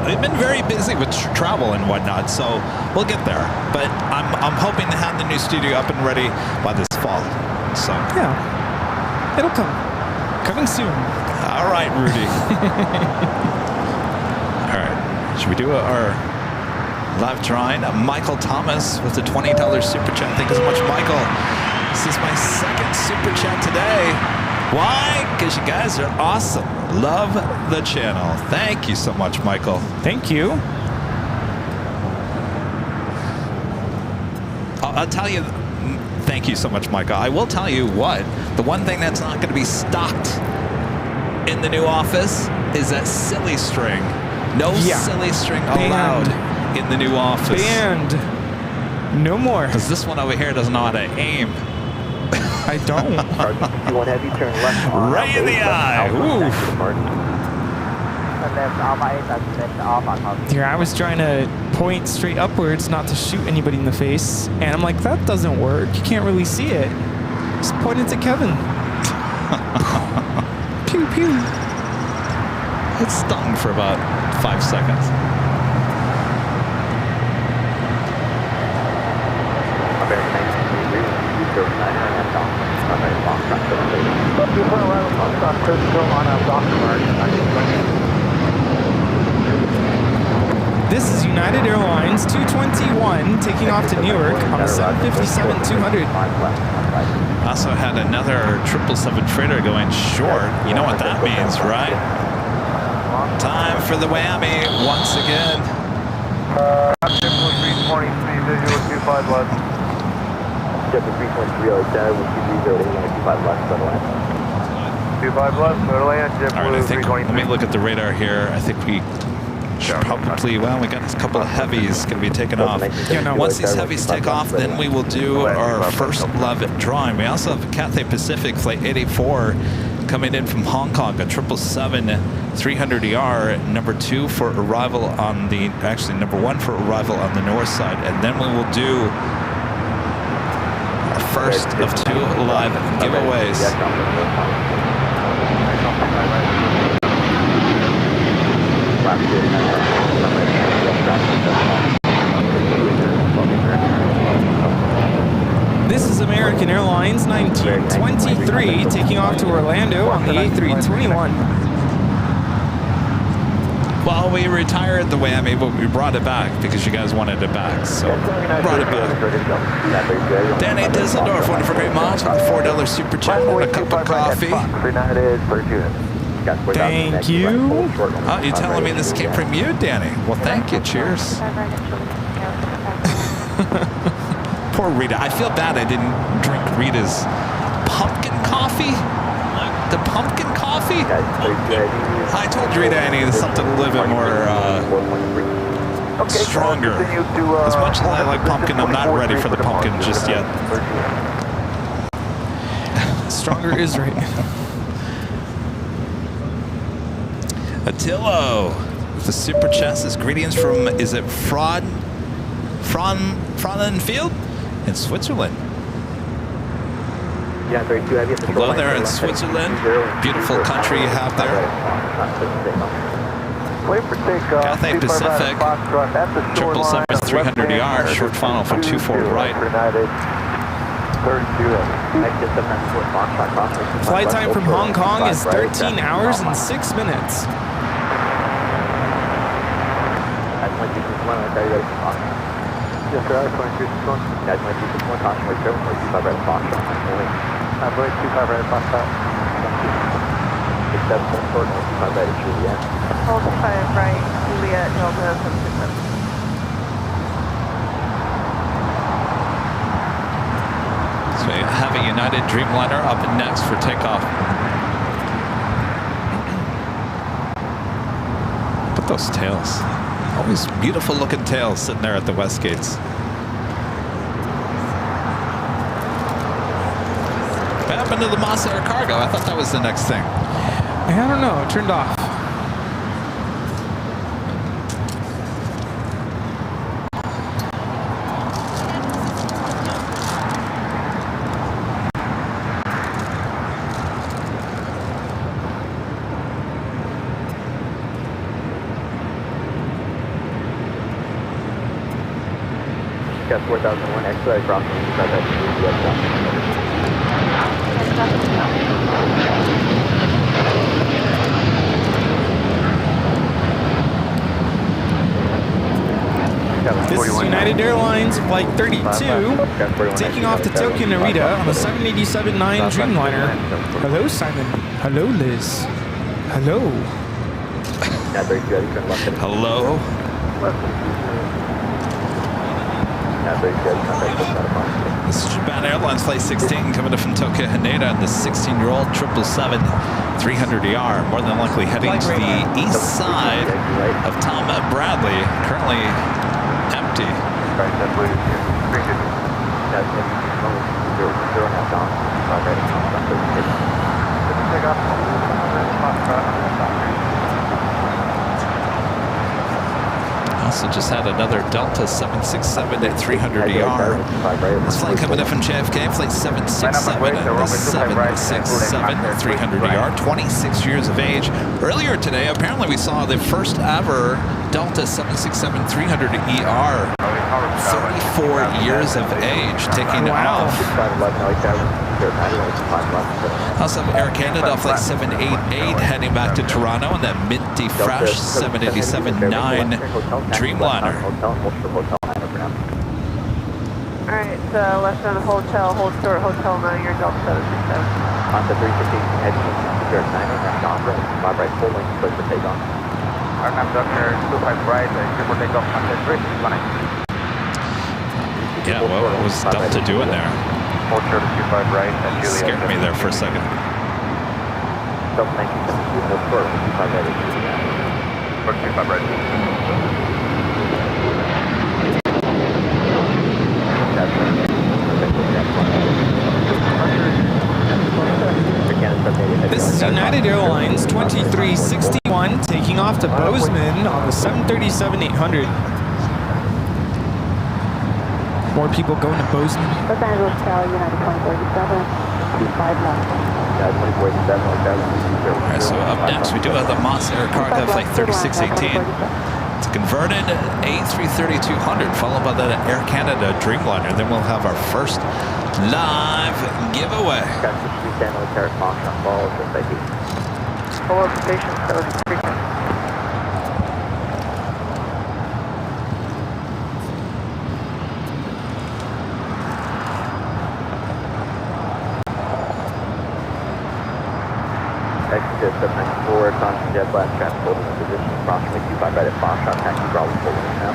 they've been very busy with travel and whatnot, so we'll get there. But I'm hoping to have the new studio up and ready by this fall. So Yeah, it'll come. Coming soon. all right, Rudy. All right, should we do our live drawing? Michael Thomas with the $20 super chat. Thank you so much, Michael. This is my second super chat today. Why? Because you guys are awesome. Love the channel. Thank you so much, Michael. Thank you. I'll tell you, thank you so much, Michael. I will tell you what, the one thing that's not going to be stocked in the new office is that silly string. No silly string allowed in the new office. Banned. No more. Because this one over here doesn't know how to aim. I don't. You want heavy turn left. Right in the eye. Ooh. Here, I was trying to point straight upwards, not to shoot anybody in the face, and I'm like, that doesn't work. You can't really see it. Just point it to Kevin. Pew pew. It stung for about 5 seconds. This is United Airlines 221 taking off to Newark on a 757-200. Also had another 777 freighter going short. You know what that means, right? Time for the whammy once again. JetBlue 320, speed visual 25 left. JetBlue 323, Alexander, with 230, 25 left, clear to land. 25 left, clear to land, All right, I JetBlue think, 323. let me look at the radar here. I think we should probably, well, we got a couple of heavies going to be taken off. Yeah, no. Once these heavies take off, then we will do our first love drawing. We also have Cathay Pacific Flight 884 coming in from Hong Kong, a 777-300ER, number 2 for arrival on the, actually number 1 for arrival on the north side. And then we will do our first of 2 live giveaways. This is American Airlines 1923 taking off to Orlando on the A321. Well, we retired the whammy, but we brought it back because you guys wanted it back, so brought it back. Danny Disseldorf, wonderful great moms with a $4 super chat and a cup of coffee. Thank you. Oh, you telling me this came from you, Danny? Well, thank you. Cheers. Poor Rita. I feel bad I didn't drink Rita's pumpkin coffee. The pumpkin coffee? I told Rita I needed something a little bit more stronger. As much as I like pumpkin, I'm not ready for the pumpkin just yet. Stronger is right. Attillo, the super chest is greetings from, is it Frauenfeld in Switzerland? Hello there in Switzerland. Beautiful country you have there. Cathay Pacific, 777-300ER, short funnel for 24 right. Flight time from Hong Kong is 13 hours and 6 minutes. Yes, sir, I-22 Caution. Caution, wait, 25 right, Foxtrot. I believe 25 right, Foxtrot. 67 short, 25 right, Juliet. Hold 5 right, Juliet, Delta 767. So we have a United Dreamliner up next for takeoff. Look at those tails. Always beautiful looking tails sitting there at the west gates. What happened to the Moss Air Cargo? I thought that was the next thing. I don't know, it turned off. Got 4001, expedite crossing 25 right, This is United Airlines Flight 32, taking off to Tokyo Narita on the 787-9 Dreamliner. Hello, Simon. Hello, Liz. Hello. Hello. This is Japan Airlines Flight 16 coming in from Tokyo Haneda on the 16-year-old 777-300ER, more than likely heading to the east side of Tom Bradley, currently empty. Also just had another Delta 767-300ER. This flight coming in from JFK, flight 767 and the 767-300ER, 26 years of age. Earlier today, apparently we saw the first ever Delta 767-300ER, 34 years of age, taking off. Also Air Canada flight 788 heading back to Toronto on that minty fresh 787-9 Dreamliner. Alright, so left on hotel, hold short, hotel 9, your Delta 767. On the 315, heading to 09, that's on right, 5 right, full length, clear for takeoff. I'm Doctor 25 right, clear for takeoff, contact 3, Yeah, what was Delta doing there? Hold short 25 right, and Juliet. Scared me there for a second. Delta 1972, hold short, 25 right, Short 25 right. This is United Airlines 2361 taking off to Bozeman on the 737-800. More people going to Bozeman. Los Angeles, Cal, United 2037, 25 left. Alright, so up next we do have the Moss Air Cargo flight 3618. It's a converted A330-200 followed by the Air Canada Dreamliner. Then we'll have our first live giveaway. Follow up station, so frequent. Exit 794, constant jet blast transport in position, approximately 25 right at Foxtrot, taxi Bravo full length now.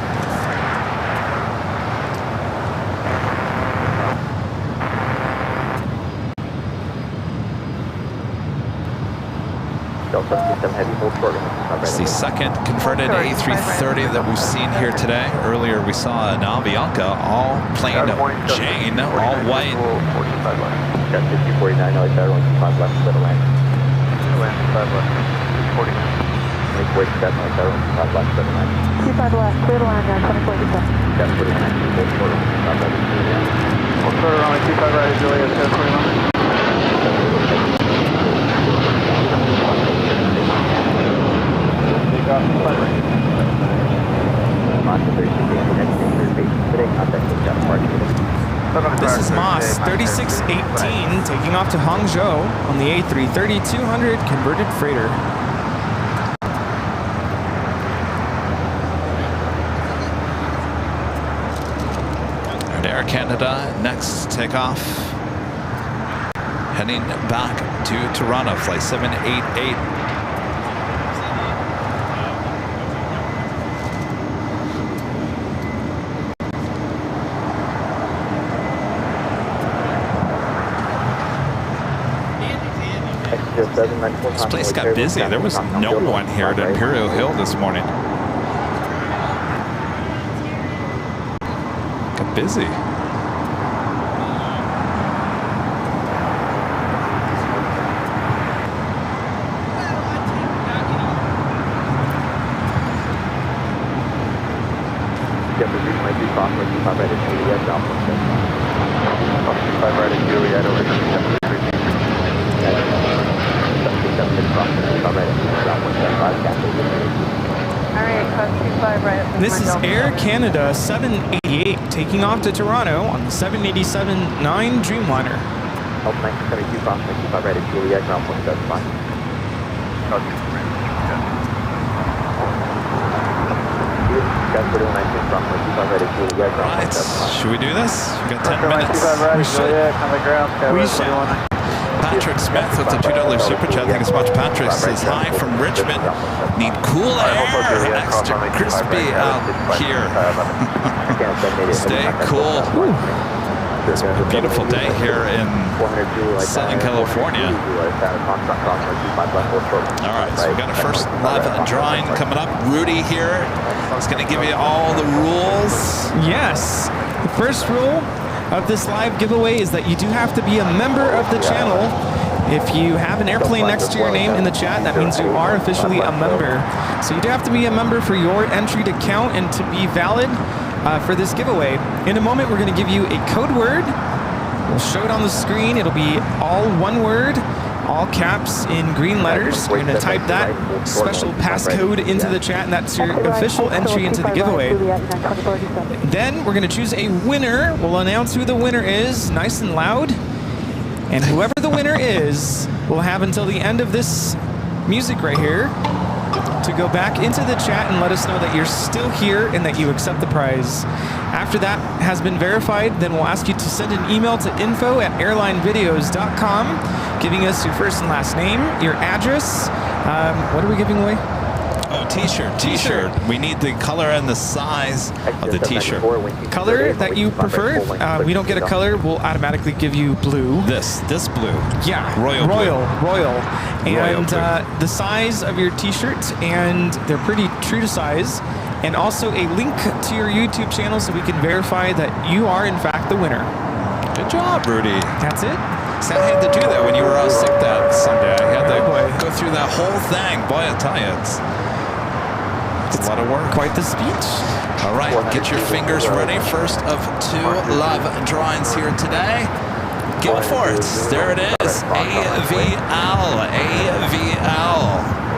Delta 67 heavy, hold short. It's the second converted A330 that we've seen here today. Earlier we saw an Avianca, all plain Jane, all white. Jet 5049, LAX, Airline 25 left, clear to land. 25 left, 40. 2047, LAX, Airline 25 left, clear to land. 25 left, clear to land on 2047. Jet 49, hold short, 25 right, Hold short around 25 right, Juliet, Jet 41. This is Moss 3618 taking off to Hangzhou on the A330-200 converted freighter. And Air Canada next takeoff. Heading back to Toronto, flight 788. This place got busy. There was no one here at Imperial Hill this morning. Got busy. Alright, 25 right. This is Air Canada 788 taking off to Toronto on the 787-9 Dreamliner. Help 1972, cross 25 right at Juliet, ground point, that's fine. Right. Should we do this? We got 10 minutes. We should. We should. Patrick Smith with the $2 super chat. Thank you so much, Patrick. Says hi from Richmond. Need cool air. Extra crispy out here. Stay cool. It's a beautiful day here in Southern California. All right, so we got a first live drawing coming up. Rudy here is going to give you all the rules. Yes. The first rule of this live giveaway is that you do have to be a member of the channel. If you have an airplane next to your name in the chat, that means you are officially a member. So you do have to be a member for your entry to count and to be valid for this giveaway. In a moment, we're going to give you a code word. We'll show it on the screen. It'll be all one word, all caps in green letters. You're going to type that special passcode into the chat, and that's your official entry into the giveaway. Then we're going to choose a winner. We'll announce who the winner is, nice and loud. And whoever the winner is, will have until the end of this music right here to go back into the chat and let us know that you're still here and that you accept the prize. After that has been verified, then we'll ask you to send an email to info@airlinevideos.com, giving us your first and last name, your address. What are we giving away? Oh, t-shirt. We need the color and the size of the t-shirt. Color that you prefer. We don't get a color. We'll automatically give you blue. This blue. Yeah. Royal blue. And the size of your t-shirt, and they're pretty true to size. And also a link to your YouTube channel so we can verify that you are in fact the winner. Good job, Rudy. That's it. So I had to do that when you were out sick that Sunday. I had to go through that whole thing. Boy, I tell you, it's a lot of work. Quite the speech. All right, get your fingers ready. First of two live drawings here today. Go for it. There it is. AVL.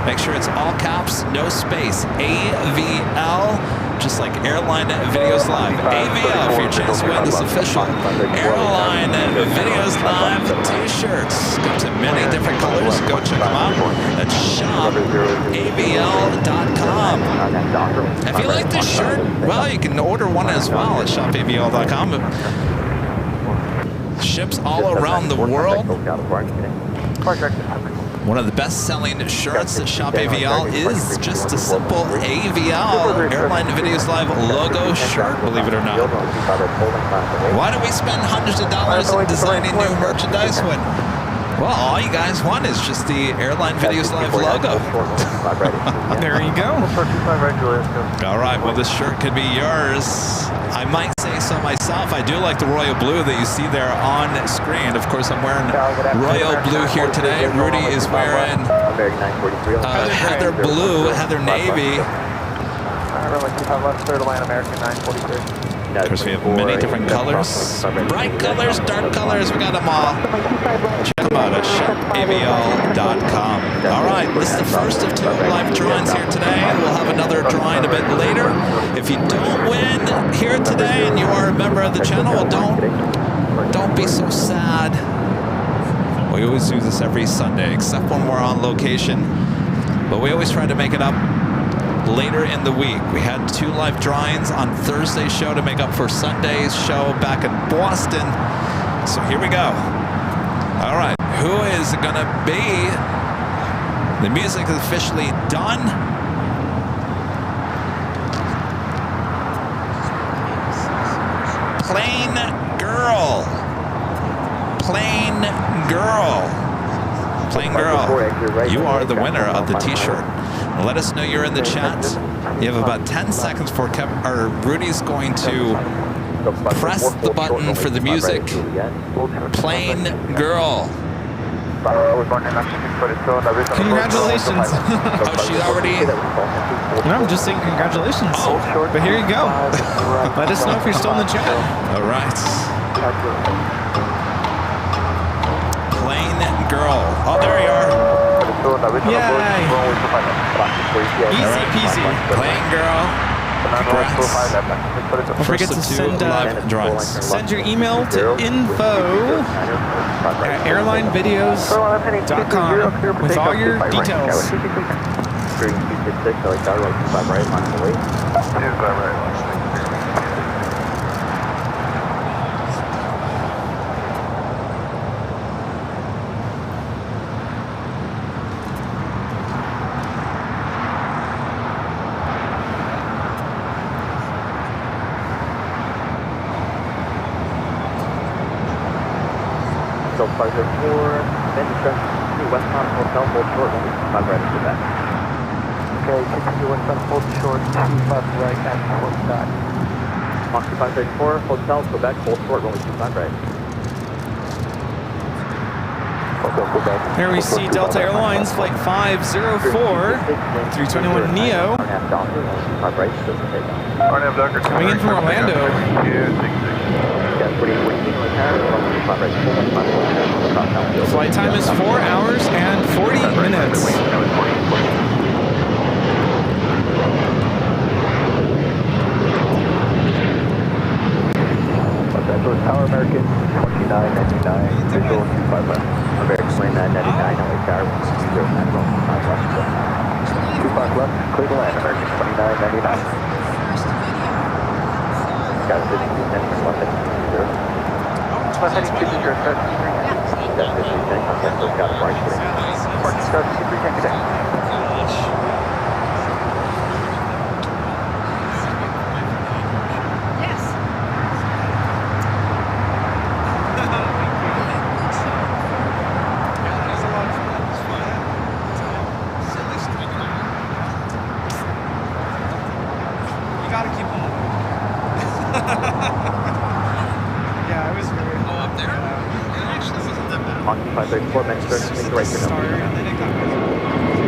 Make sure it's all caps, no space. AVL, just like Airline Videos Live. AVL for your chance to win this official Airline Videos Live t-shirts. Come to many different colors. Go check them out at shopavl.com. If you like this shirt, well, you can order one as well at shopavl.com. Ships all around the world. One of the best-selling shirts at Shop AVL is just a simple AVL, Airline Videos Live logo shirt, believe it or not. Why do we spend hundreds of dollars in designing new merchandise when, well, all you guys want is just the Airline Videos Live logo? There you go. All right, well, this shirt could be yours. I might say so myself. I do like the royal blue that you see there on screen. Of course, I'm wearing royal blue here today. Rudy is wearing heather blue, heather navy. Of course, we have many different colors. Bright colors, dark colors, we got them all. Check them out at shopavl.com. All right, this is the first of two live drawings here today. We'll have another drawing a bit later. If you don't win here today and you are a member of the channel, well, don't be so sad. We always do this every Sunday, except when we're on location. But we always try to make it up later in the week. We had two live drawings on Thursday's show to make up for Sunday's show back in Boston. So here we go. All right, who is it gonna be? The music is officially done. Plain girl. Plain girl. Plain girl. You are the winner of the t-shirt. Let us know you're in the chat. You have about 10 seconds before Rudy's going to press the button for the music. Plain girl. Congratulations. Oh, she already... No, I'm just saying congratulations. Oh. But here you go. Let us know if you're still in the chat. All right. Plain girl. Oh, there you are. Yay! Easy peasy. Plane girl. Congrats. Don't forget to send your email to info@airlinevideos.com with all your details. Green 266, LA Tower, right 25 right, line away. 25 right. So 504, then continue westbound hotel, hold short, 125 right into that. Okay, continue westbound, hold short, 25 right at Quebec. Foxy 534, hotel, Quebec, hold short, only 25 right. There we see Delta Airlines Flight 504, 321 NEO, coming in from Orlando. Flight time is 4 hours and 40 minutes. Tower American 2999, visual 25 left. American 2999, LA Tower 109, 25 left, clear to land, American 2999. Got a 5210 left at 20. Left heading 230, start 23. Got 5210, contact Lookout Mark today. Parking start 2310 today. Monkey 534, men start to make the right turn. Start, and then it got busy.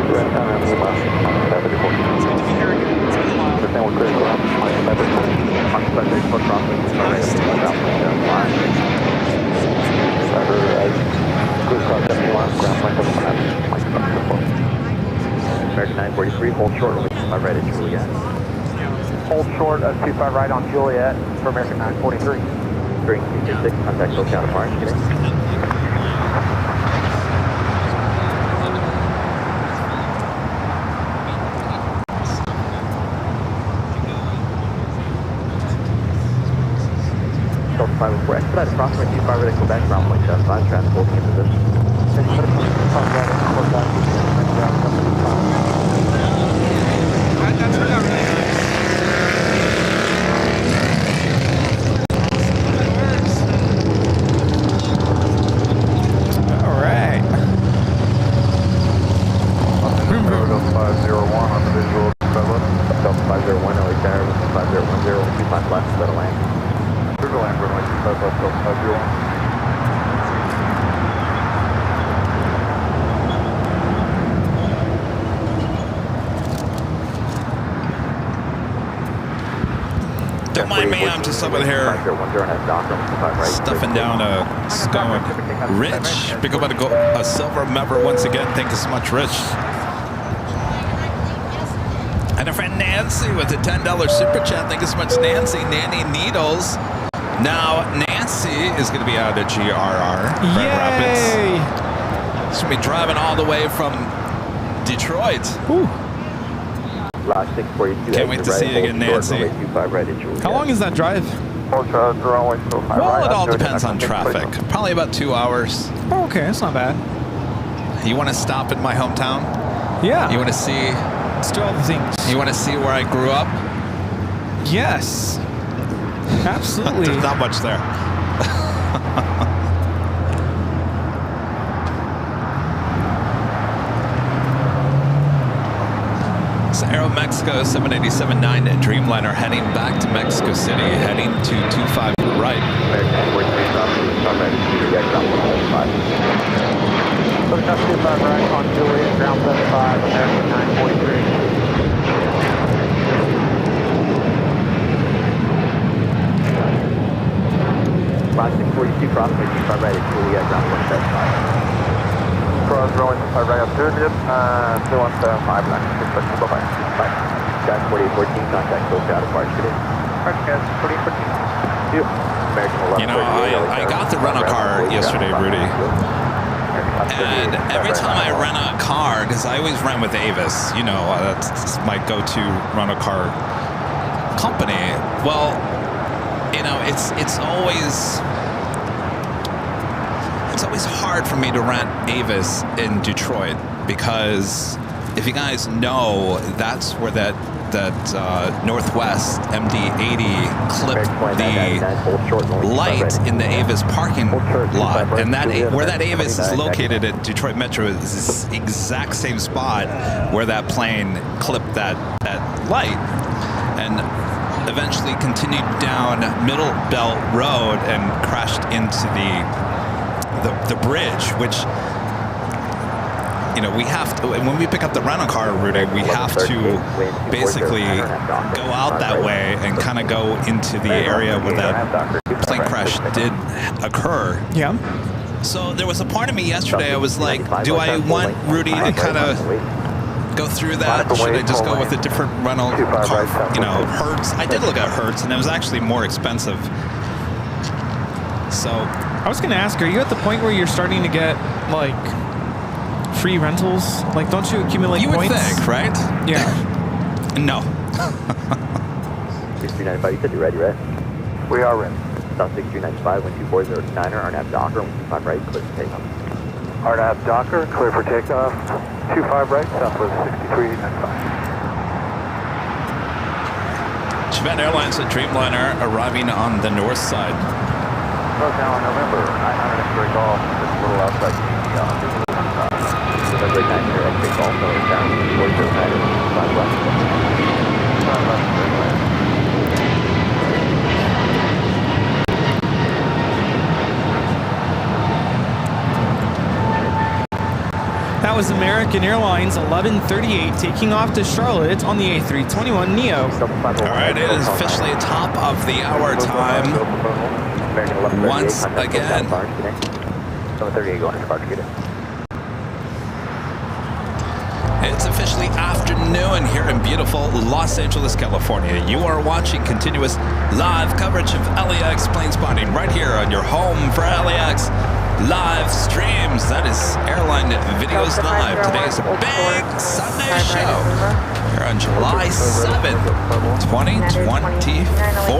Rest time on the left. It's good to be here again. It's been a while. Understand we're clear to ground. Monkey 534 crossing. Alright, line. Cyber, clear cross 71, ground line over 5. Monkey 534. American 943, hold short, only 25 right at Juliet. Hold short of 25 right on Juliet for American 943. Green 266, contact Lookout Mark today. Delta 504, expedite approximately 25 right at Quebec, ground point 75, traffic holding in position. That turned out really nice. All right. Delta 501 on the visual. Delta 501, LA Tower, 5010, 25 left, let land. Clear to land, runway 25 left, Delta 501. Don't mind me, I'm just over here stuffing down a scone. Rich, pick up a silver member once again. Thank you so much, Rich. And a friend Nancy with a $10 super chat. Thank you so much, Nancy. Nanny Needles. Now, Nancy is going to be out at GRR. Grand Rapids. She's going to be driving all the way from Detroit. Ooh. Can't wait to see you again, Nancy. How long is that drive? Well, it all depends on traffic. Probably about 2 hours. Oh, okay, that's not bad. You want to stop in my hometown? Yeah. You want to see? Let's do all the things. You want to see where I grew up? Yes. Absolutely. There's not much there. So Aeromexico 787-9 Dreamliner heading back to Mexico City, heading to 25 right. Push up 25 right on Juliet, ground 75, American 943. Line 642, crossway 25 right at Juliet, ground 175. Cross rolling 5 right up through dip, 215 left, 6 bye. Guys, 4814, contact close out of Park today. Park guys, 4814. American 11. You know, I got the rental car yesterday, Rudy. And every time I rent a car, because I always rent with Avis, you know, that's my go-to rental car company. Well, you know, it's always hard for me to rent Avis in Detroit, because if you guys know, that's where that Northwest MD-80 clipped the light in the Avis parking lot, and that where that Avis is located at Detroit Metro is the exact same spot where that plane clipped that light, and eventually continued down Middle Belt Road and crashed into the bridge, which, you know, we have to, when we pick up the rental car, Rudy, we have to basically go out that way and kind of go into the area where that plane crash did occur. Yeah. So there was a part of me yesterday, I was like, do I want Rudy to kind of go through that? Should I just go with a different rental car? You know, Hertz. I did look at Hertz, and it was actually more expensive. So I was going to ask, are you at the point where you're starting to get, like, free rentals? Like, don't you accumulate you would points? think, right? Yeah. No. 6395, you said you're ready, right? We are ready. South 6395, 12409er, RNAV Docker, 125 right, clear for takeoff. RNAV Docker, clear for takeoff. 25 right, Southwest 6395. Chevette Airlines at Dreamliner arriving on the north side. Close now in November, 900 break off, just a little outside November 900, X-ray golf, no down, 4009, 5 left. 5 left. That was American Airlines 1138 taking off to Charlotte on the A321neo. All right, it is officially top of the hour time. Once again. 738 going to Park today. It's officially afternoon here in beautiful Los Angeles, California. You are watching continuous live coverage of LAX plane spotting right here on your home for LAX live streams. That is Airline Videos Live. Today is a big Sunday show here on July 7th, 2024.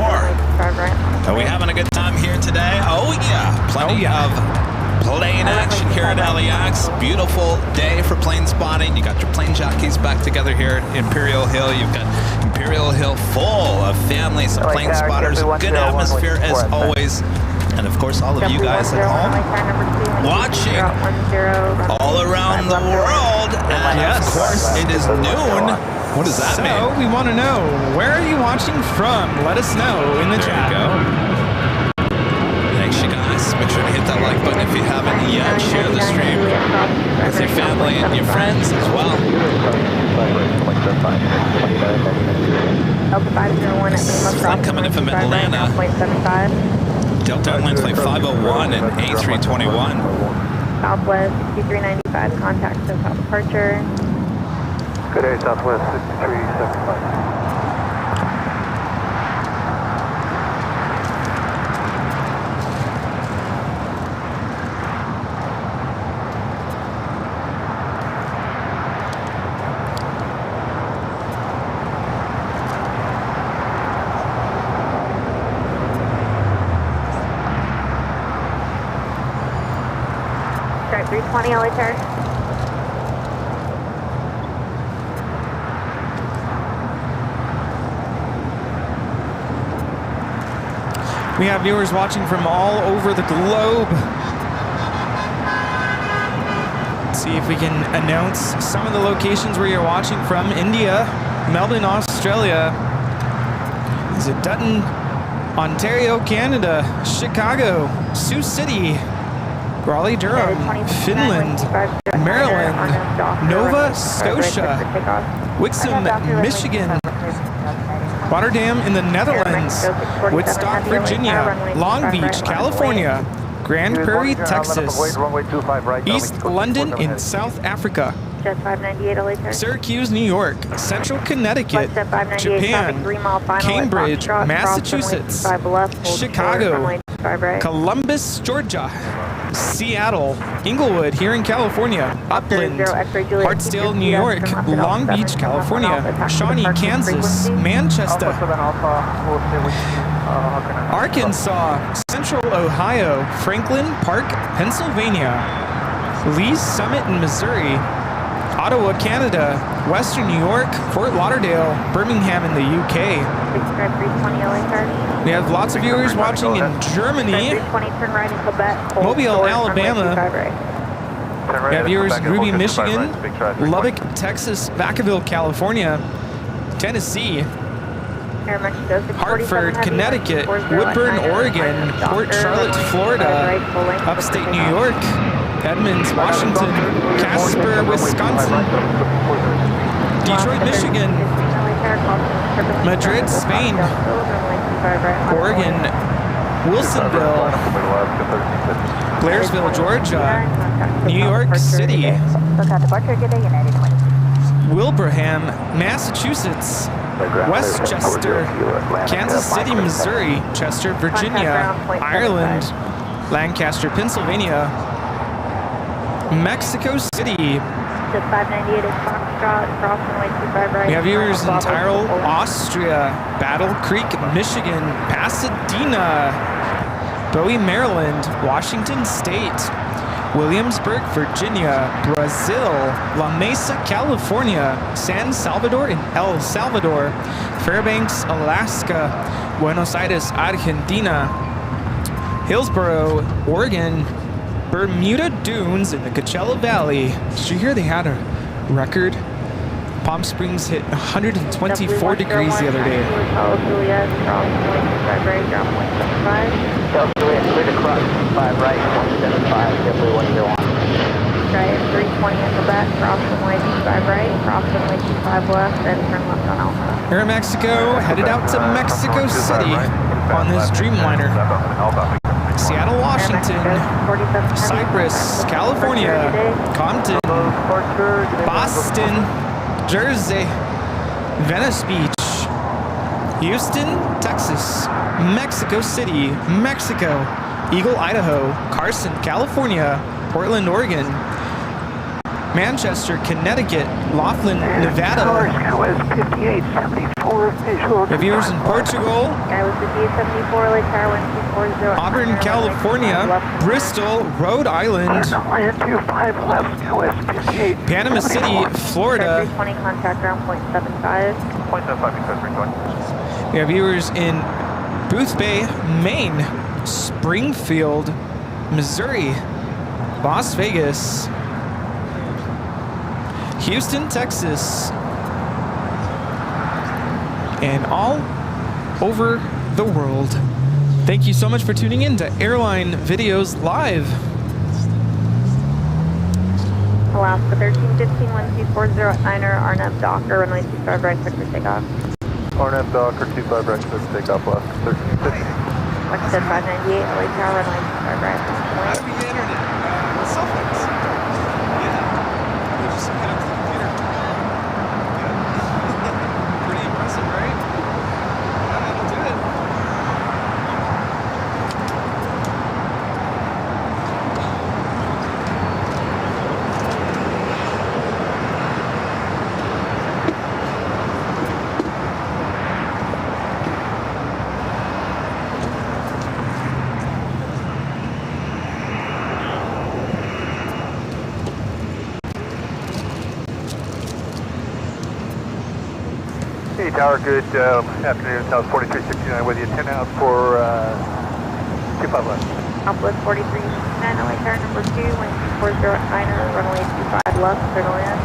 Are we having a good time here today? Oh yeah, plenty of plane action here at LAX. Beautiful day for plane spotting. You got your plane jockeys back together here at Imperial Hill. You've got Imperial Hill full of families of plane spotters. Good atmosphere as always. And of course, all of you guys at home watching all around the world. And of course, it is noon. What does that mean? So we want to know, where are you watching from? Let us know in the chat. There you go. Thanks, you guys. Make sure to hit that like button if you haven't yet. Share the stream with your family and your friends as well. Flight coming in from Atlanta. Delta Airlines Flight 501 and A321. Southwest 6395, contact to South departure. Good day, Southwest 6375. Strike 320, LA Terrace. We have viewers watching from all over the globe. Let's see if we can announce some of the locations where you're watching from. India, Melbourne, Australia. Is it Dutton, Ontario, Canada, Chicago, Sioux City, Raleigh, Durham, Finland, Maryland, Nova Scotia, Wixom, Michigan, Rotterdam in the Netherlands, Woodstock, Virginia, Long Beach, California, Grand Prairie, Texas. Runway 25 right. East London in South Africa. Jet 598 LA turn. Syracuse, New York. Central Connecticut. Japan. Cambridge, Massachusetts. Chicago. Columbus, Georgia. Seattle. Inglewood here in California. Upland. Hartsdale, New York. Long Beach, California. Shawnee, Kansas. Manchester. Arkansas. Central Ohio. Franklin Park, Pennsylvania. Lee's Summit in Missouri. Ottawa, Canada, Western New York, Fort Lauderdale, Birmingham in the UK. We have lots of viewers watching in Germany, Mobile, Alabama. We have viewers in Ruby, Michigan, Lubbock, Texas, Vacaville, California, Tennessee, Hartford, Connecticut, Woodburn, Oregon, Port Charlotte, Florida, upstate New York, Edmonds, Washington, Casper, Wisconsin, Detroit, Michigan, Madrid, Spain, Oregon, Wilsonville, Blairsville, Georgia, New York City, Wilbraham, Massachusetts, Westchester, Kansas City, Missouri, Chester, Virginia, Ireland, Lancaster, Pennsylvania, Mexico City. We have viewers in Tyrol, Austria, Battle Creek, Michigan, Pasadena, Bowie, Maryland, Washington State, Williamsburg, Virginia, Brazil, La Mesa, California, San Salvador and El Salvador, Fairbanks, Alaska, Buenos Aires, Argentina, Hillsboro, Oregon, Bermuda Dunes in the Coachella Valley. Did you hear they had a record? Palm Springs hit 124 degrees the other day. Right, 320 at the back, cross runway 25 right, cross runway 25 left, then turn left on Alpha. Air Mexico headed out to Mexico City on this Dreamliner. Seattle, Washington, Cypress, California, Compton, Boston, Jersey, Venice Beach, Houston, Texas, Mexico City, Mexico, Eagle, Idaho, Carson, California, Portland, Oregon, Manchester, Connecticut, Laughlin, Nevada. We have viewers in Portugal, Auburn, California, Bristol, Rhode Island, Panama City, Florida. We have viewers in Boothbay, Maine, Springfield, Missouri, Las Vegas, Houston, Texas, and all over the world. Thank you so much for tuning in to Airline Videos Live. Alaska 1315, 1240 at Niner, RNAV Docker, runway 25 right, clear for takeoff. RNAV Docker, 25 right, clear for takeoff left, 1350. Westjet 598, LA Tower, runway 25 right. Happy internet. Cell phones. Yeah. We just hit up the computer. Yeah. Pretty impressive, right? Yeah, that'll do it. Hey Tower, good afternoon. South 4369 with you. 10 out for 25 left. Southwest 4369, LA Tower number 2, wind 240 at Niner, runway 25 left, clear to land.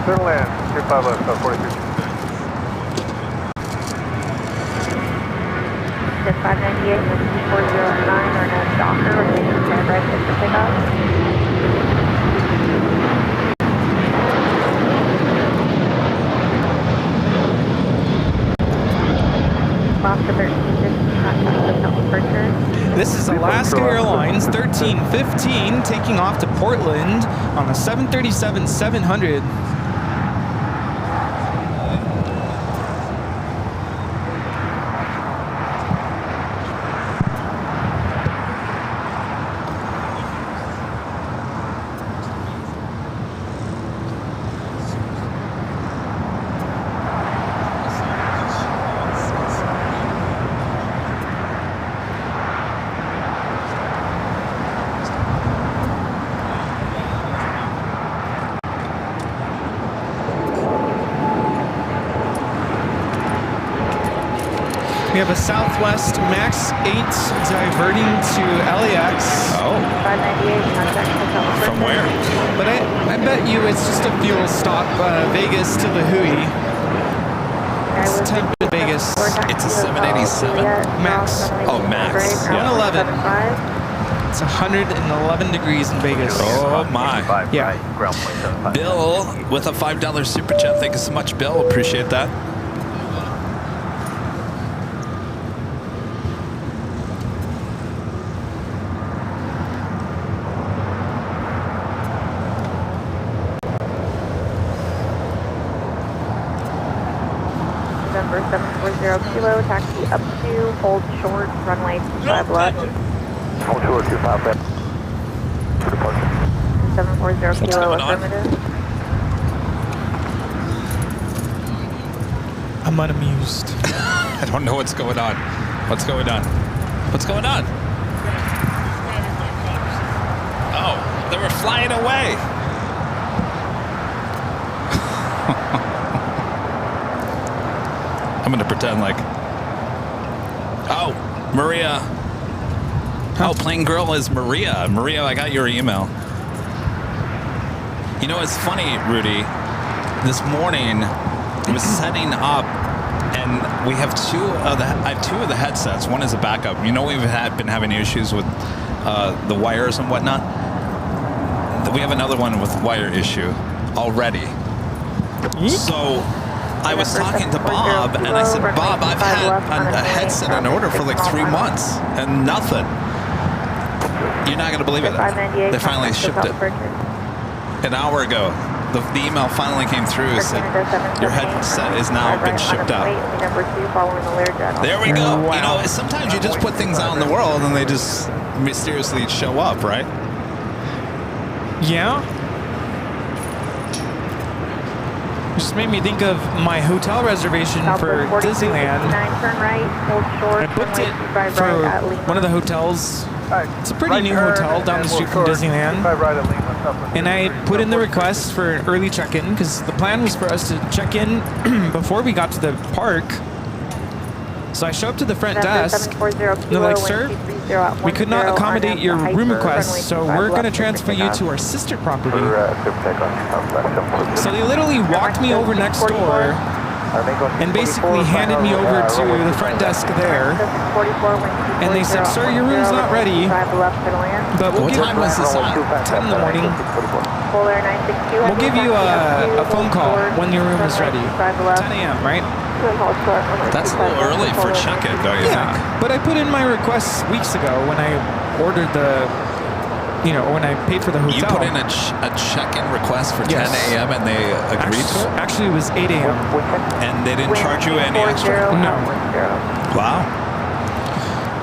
Clear to land, 25 left, South 4369. Jet 598, wind 240 at 9, RNAV Docker, runway 25 right, clear for takeoff. Alaska 1315, contact with departure. This is Alaska Airlines 1315. 7:15, taking off to Portland on a 737-700. We have a Southwest Max 8 diverting to LAX. Oh. 598, contact hotel. From where? But I bet you it's just a fuel stop, Vegas to the Hui. It's tempted Vegas. It's a 787? Max. Oh, Max. Yeah. 111. It's 111 degrees in Vegas. Oh my. Yeah. Ground point 75. Bill with a $5 super chat. Thank you so much, Bill. Appreciate that. November 740 Kilo, taxi up to, hold short, runway 25 left. Hold short 25 left. For departure. 740 Kilo, going on? affirmative. I'm unamused. I don't know what's going on. What's going on? What's going on? Oh, they were flying away. I'm gonna pretend like. Oh, Maria. Oh, plain girl is Maria. Maria, I got your email. You know, it's funny, Rudy. This morning, I was setting up, and we have I have two of the headsets. One is a backup. You know, we've been having issues with the wires and whatnot. We have another one with wire issue already. So I was talking to Bob, and I said, Bob, I've had a headset on order for like 3 months, and nothing. You're not going to believe it. They finally shipped it an hour ago. The email finally came through and said, your headset is now been shipped out. There we go. Wow. You know, sometimes you just put things out in the world, and they just mysteriously show up, right? Yeah. Just made me think of my hotel reservation for Disneyland. I booked it for one of the hotels. It's a pretty new hotel down the street from Disneyland. And I put in the request for an early check-in because the plan was for us to check in before we got to the park. So I show up to the front desk, and they're like, sir, we could not accommodate your room request, so we're going to transfer you to our sister property. So they literally walked me over next door and basically handed me over to the front desk there. And they said, sir, your room's not ready, but we'll What give time was this at? 10 in the morning. We'll give you a phone call when your room is ready. 10 a.m., right? That's a little early for check-in, don't you think? But I put in my request weeks ago when I ordered when I paid for the hotel. You put in a check-in request for 10 a.m. and they agreed to it? Actually, it was 8 a.m. And they didn't charge you any extra? No. Wow.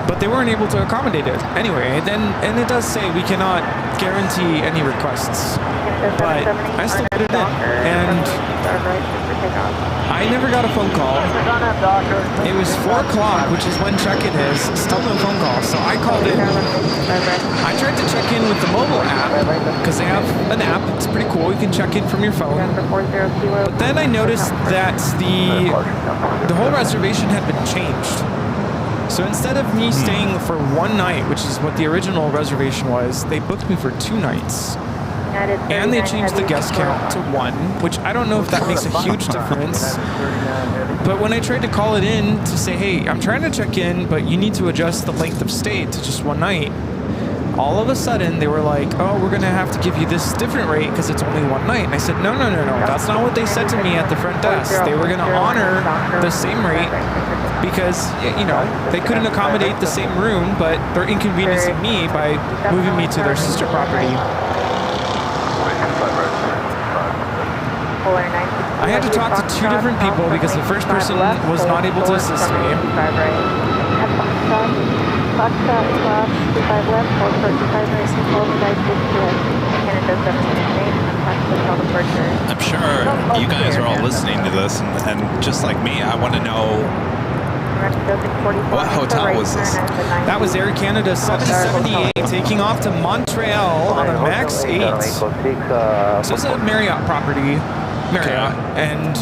But they weren't able to accommodate it. Anyway, and it does say we cannot guarantee any requests. But I still put it in. And I never got a phone call. It was 4 o'clock, which is when check-in is. Still no phone call. So I called in. I tried to check in with the mobile app because they have an app. It's pretty cool. You can check in from your phone. But then I noticed that the whole reservation had been changed. So instead of me staying for 1 night, which is what the original reservation was, they booked me for 2 nights. And they changed the guest count to 1, which I don't know if that makes a huge difference. But when I tried to call it in to say, hey, I'm trying to check in, but you need to adjust the length of stay to just 1 night, all of a sudden they were like, oh, we're gonna have to give you this different rate because it's only one night. And I said, no, that's not what they said to me at the front desk. They were gonna honor the same rate because, you know, they couldn't accommodate the same room, but they're inconveniencing me by moving me to their sister property. I had to talk to 2 different people because the first person was not able to assist me. I'm sure you guys are all listening to this, and just like me, I want to know, what hotel was this? That was Air Canada 778 taking off to Montreal on a MAX 8. So it's a Marriott property. Marriott. And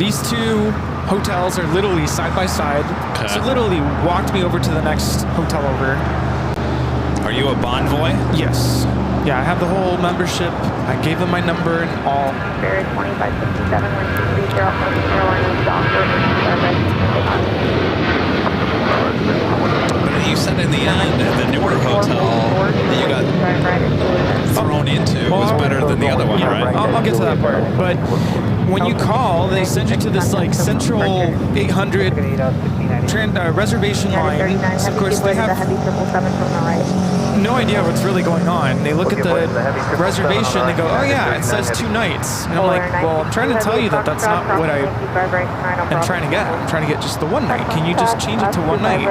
these 2 hotels are literally side by side. Okay. So literally walked me over to the next hotel over. Are you a Bonvoy? Yes. Yeah, I have the whole membership. I gave them my number and all. Spirit 2557, 1230, Airline But you said in the end, the newer hotel that you got thrown into was better than the other one, right? I'll get to that part. But when you call, they send you to this like central 800 reservation line. So of course they have no idea what's really going on. They look at the reservation, they go, oh yeah, it says 2 nights. And I'm like, well, I'm trying to tell you that that's not what I am trying to get. I'm trying to get just the one night. Can you just change it to one night?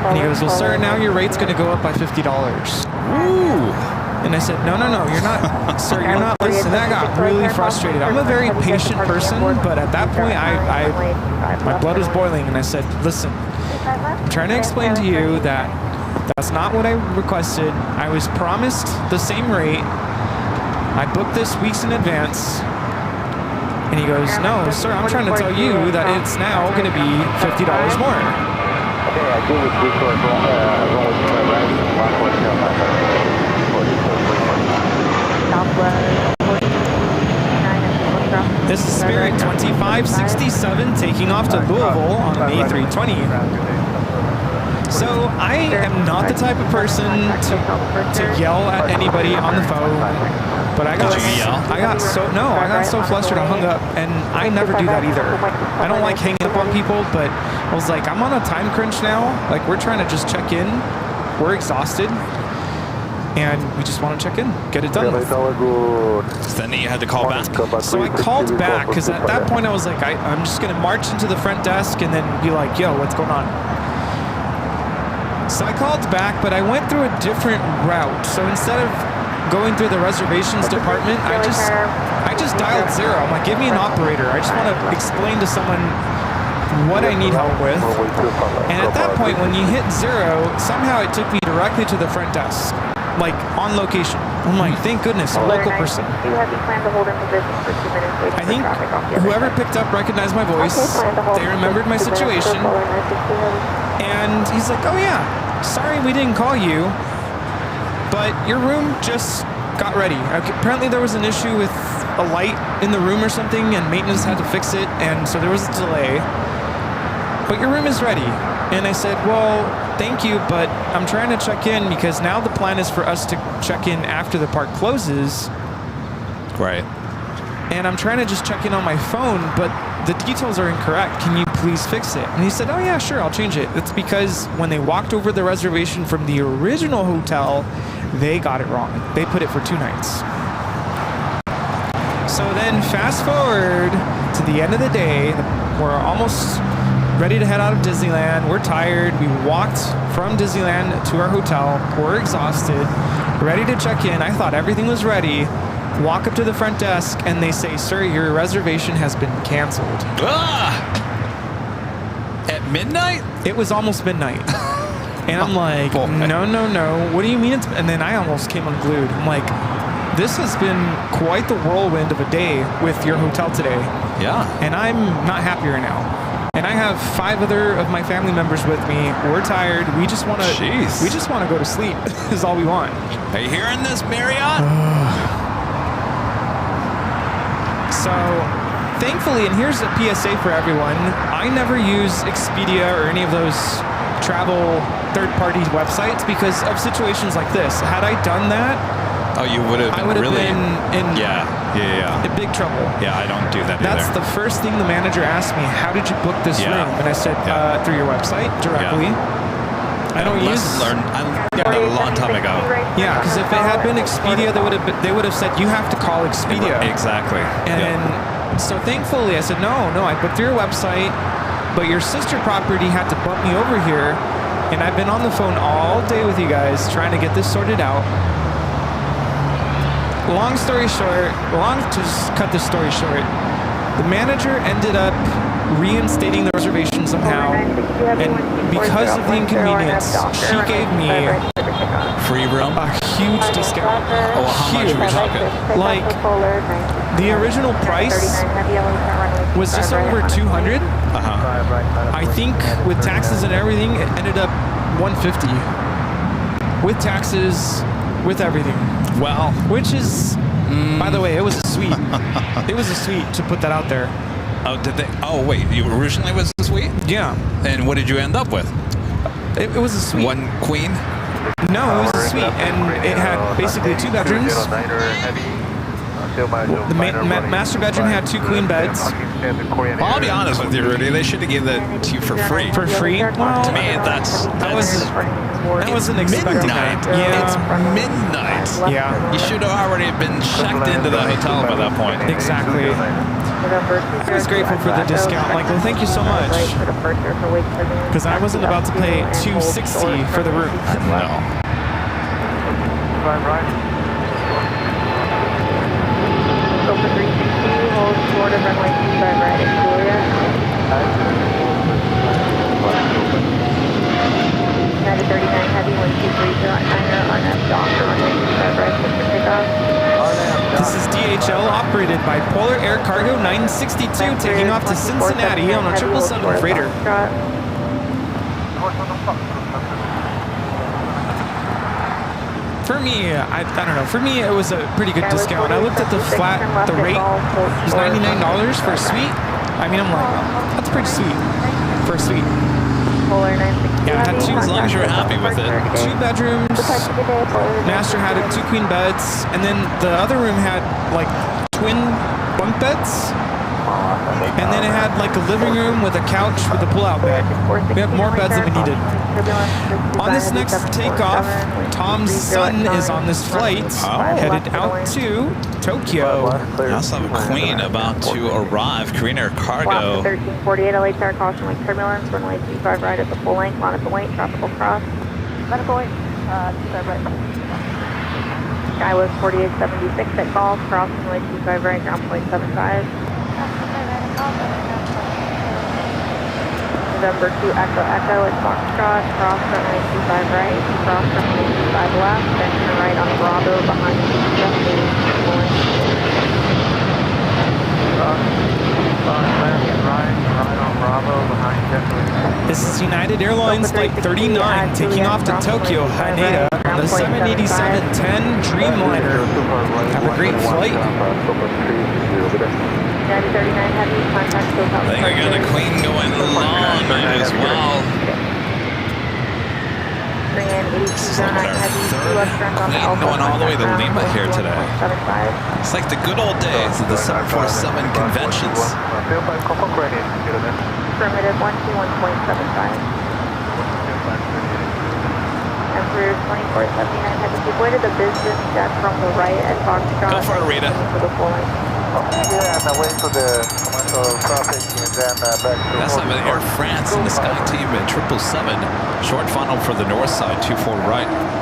And he goes, well, sir, now your rate's going to go up by $50. Ooh. And I said, no, you're not, sir, you're not listening. I got really frustrated. I'm a very patient person, but at that point, my blood was boiling, and I said, listen, I'm trying to explain to you that that's not what I requested. I was promised the same rate. I booked this weeks in advance. And he goes, no, sir, I'm trying to tell you that it's now going to be $50 more. Okay, I do with This is Spirit 2567 taking off to Louisville on an A320. So I am not the type of person to yell at anybody on the phone, but I got so flustered I hung up, and I never do that either. I don't like hanging up on people, but I was like, I'm on a time crunch now. Like, we're trying to just check in. We're exhausted. And we just want to check in, get it done with. So then you had to call back? So I called back, because at that point I was like, I'm just going to march into the front desk and then be like, yo, what's going on? So I called back, but I went through a different route. So instead of going through the reservations department, I just dialed 0. I'm like, give me an operator. I just want to explain to someone what I need help with. And at that point, when you hit 0, somehow it took me directly to the front desk. Like, on location. I'm like, thank goodness, a local person. I think whoever picked up recognized my voice. They remembered my situation. And he's like, oh yeah, sorry we didn't call you, but your room just got ready. Apparently there was an issue with a light in the room or something, and maintenance had to fix it, and so there was a delay. But your room is ready. And I said, well, thank you, but I'm trying to check in because now the plan is for us to check in after the park closes. Right. And I'm trying to just check in on my phone, but the details are incorrect. Can you please fix it? And he said, oh yeah, sure, I'll change it. It's because when they walked over the reservation from the original hotel, they got it wrong. They put it for 2 nights. So then fast forward to the end of the day, we're almost ready to head out of Disneyland. We're tired. We walked from Disneyland to our hotel. We're exhausted, ready to check in. I thought everything was ready. Walk up to the front desk and they say, sir, your reservation has been canceled. At midnight? It was almost midnight. And I'm like, no. What do you mean? And then I almost came unglued. I'm like, this has been quite the whirlwind of a day with your hotel today. Yeah. And I'm not happy right now. And I have 5 other of my family members with me. We're tired. We just want to go to sleep is all we want. Are you hearing this, Marriott? So, thankfully, and here's a PSA for everyone, I never use Expedia or any of those travel third-party websites because of situations like this. Had I done that, Oh, you would have I would have really been in in big trouble. Yeah, I don't do that That's either. the first thing the manager asked me. How did you book this Yeah. room? And I said, Yeah. through your website directly. I don't use. Lesson learned. I learned that a long time ago. Yeah, because if it had been Expedia, they would have said you have to call Expedia. Exactly. And so thankfully, I said no, I booked through your website, but your sister property had to bump me over here, and I've been on the phone all day with you guys trying to get this sorted out. Long story short, just cut this story short, the manager ended up reinstating the reservation somehow, and because of the inconvenience, she gave me Free room. a huge discount. Oh, how much are we talking? Like, the original price was just over 200. I think with taxes and everything, it ended up 150. With taxes, with everything. Well, Which is, by the way, it was a suite. It was a suite to put that out there. oh, did they? Oh, wait. You originally was a suite? Yeah, And what did you end up with? it was a suite. One queen? No, it was a suite, and it had basically 2 bedrooms. The master bedroom had 2 queen beds. Well, I'll be honest with you, Rudy. They should have given that to you for free. For free? Well, To me, that's I wasn't expecting midnight. that. Yeah. It's midnight. Yeah. You should have already been checked into the hotel by that point. Exactly. I was grateful for the discount. Like, well, thank you so much. Because I wasn't about to pay $260 for the room. No. Open 360, hold short of runway 25 right at Julia. United 39 Heavy, 1230 on F Doctor, runway 25 right, for takeoff. This is DHL operated by Polar Air Cargo 962 taking off to Cincinnati on a 777 freighter. For me, I don't know. For me, it was a pretty good discount. I looked at the rate was $99 for a suite. I mean, I'm like, that's pretty sweet for a suite. Yeah, it had 2 As long as you're happy with it. 2 bedrooms. Master had 2 queen beds, and then the other room had like twin bunk beds. And then it had like a living room with a couch with a pull-out bed. We had more beds than we needed. On this next takeoff, Tom's son is on this flight, headed out to Tokyo. I also have a queen about to arrive. Korean Air Cargo. 1348 LHR, caution link turbulence, runway 25 right at the full length, line at the weight, tropical cross. Medical weight, 25 right. Skywest 4876 at golf, cross runway 25 right, ground point 75. November 2 Echo Echo at Foxtrot, cross runway 25 right, cross runway 25 left, then turn right on Bravo behind This is United Airlines Flight 39 taking off to Tokyo, Haneda on the 787-10 Dreamliner. Have a great flight. 939 Heavy, contact SoCal. I think I got a queen going long as well. This is like our 3rd queen going all the way to Lima here today. It's like the good old days of the 747 conventions. Affirmative 121.75. Emperor 2479 Heavy, avoided the business jet from the right at Foxtrot. Go for it, Rita. For the full length. Yeah, and wait for the commercial traffic and then back to... That's not Air France and the Sky Team at 777. Short funnel for the north side, 24 right.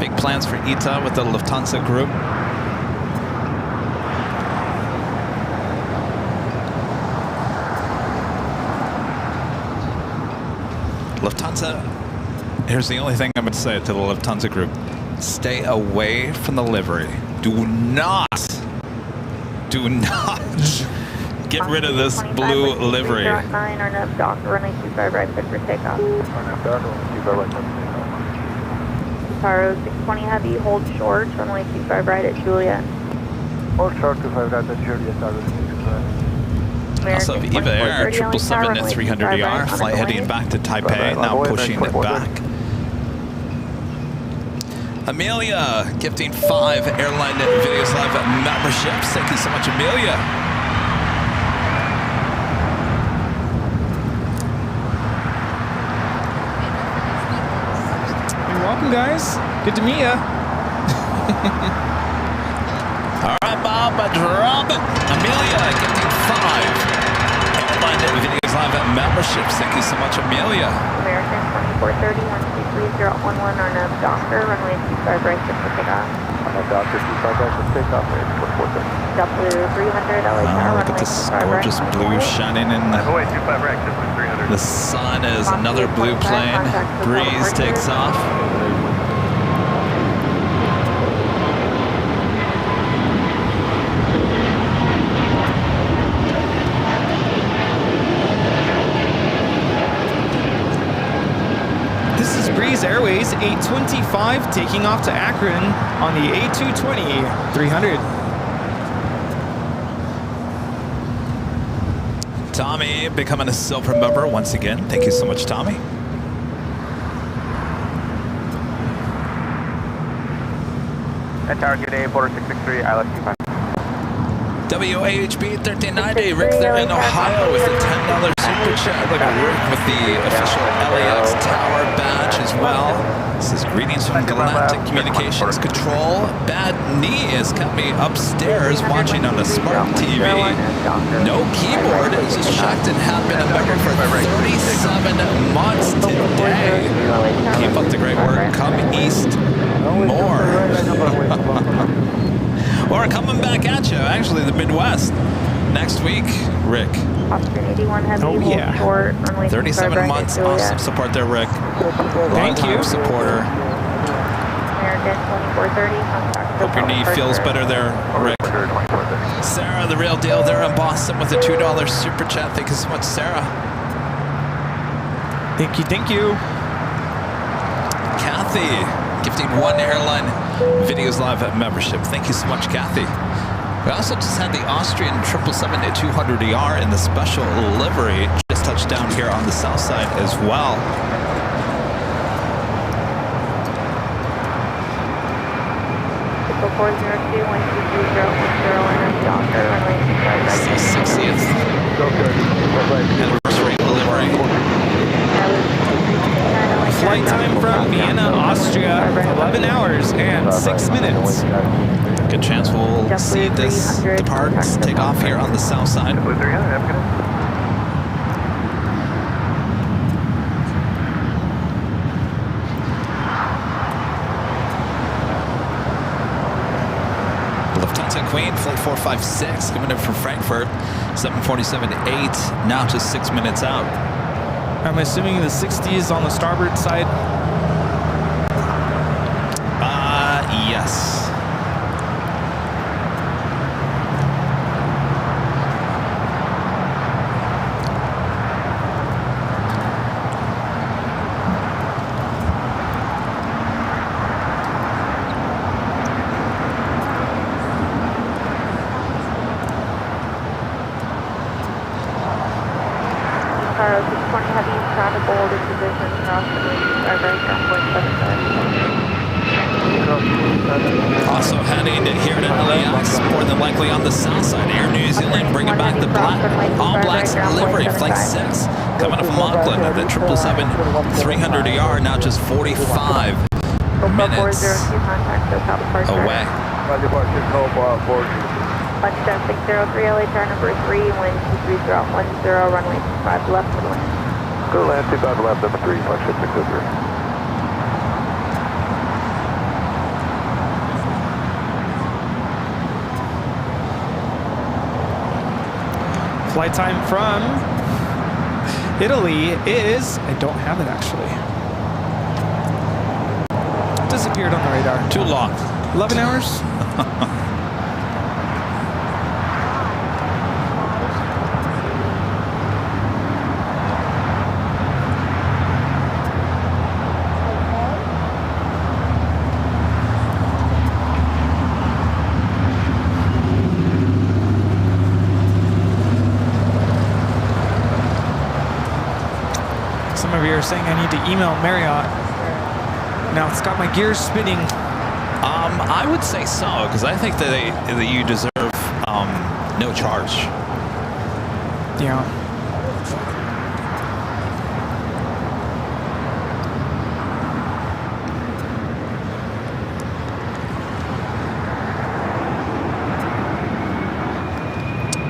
Big plans for ITA with the Lufthansa group. Lufthansa, here's the only thing I'm going to say to the Lufthansa group. Stay away from the livery. Do not get rid of this blue livery. 9 or no dock, runway 25 right, good for takeoff. Paro 620 heavy, hold short, runway 25 right at Juliet. Hold short 25 right at Juliet, Also, Eva Air 777 at 300ER, flight heading back to Taipei, now pushing it back. Amelia gifting 5 Airline Videos Live memberships. Thank you so much, Amelia. You're welcome, guys. Good to meet ya. All right, Bob, drop it. Amelia gifting 5 Airline Videos Live memberships. Thank you so much, Amelia. American 2430, 123.011 on a Docker, runway 25 right, good for takeoff. On a Docker 25 right, good takeoff, airport 430. JetBlue 300, LA Tower, Look at runway this 25 right. gorgeous blue shining in the... Away 25 right, JetBlue 300. The sun is another blue plane. Breeze takes off. This is Breeze Airways 825 taking off to Akron on the A220 300. Tommy becoming a silver member once again. Thank you so much, Tommy. At target A, border 663, ILS 25. WAHB 1390, Rick there in Ohio with a $10 super chat. Look at Rick with the official LAX Tower badge as well. This is greetings from Galactic Communications Control. Bad knee has kept me upstairs watching on a smart TV. No keyboard, it's just checked and have been a member for 37 months today. Keep up the great work. Come east more. We're coming back at you, actually, the Midwest. Next week, Rick. Austin 81 heavy, Oh, yeah. short, runway 37 months, awesome support there, Rick. Thank you. Long-time supporter. American 2430, contact. Hope your knee feels better there, Rick. Sarah, the real deal there in Boston with a $2 super chat. Thank you so much, Sarah. Thank you, thank you. Kathy, gifting 1 Airline Videos Live membership. Thank you so much, Kathy. We also just had the Austrian 777 at 200ER in the special livery. Just touched down here on the south side as well. Echo 402, 123.010 on a Docker, runway 25 right. It's the 60th anniversary livery. Flight time from Vienna, Austria, 11 hours and 6 minutes. Good chance we'll see this depart, take off here on the south side. Blue 300, Afghanistan. Lufthansa Queen, flight 456, coming in from Frankfurt, 747-8, now just 6 minutes out. I'm assuming the 60s on the starboard side. Yes. Caro 620 heavy, traffic hold in position, cross the right, right, 1.75. Also heading here to LAX, more than likely on the south side. Air New Zealand bringing back the All Blacks livery, flight 6. Coming up from Auckland at the 777-300ER, now just 45 minutes away. Touchdown 603, LA Tower number 3, wind 23010, runway 25 left for the wind. Go land 25 left, number 3, flagship 603. Flight time from Italy is, I don't have it actually. Disappeared on the radar. Too long. 11 hours? Some of you are saying I need to email Marriott. Now it's got my gears spinning. I would say so, because I think that you deserve no charge. Yeah.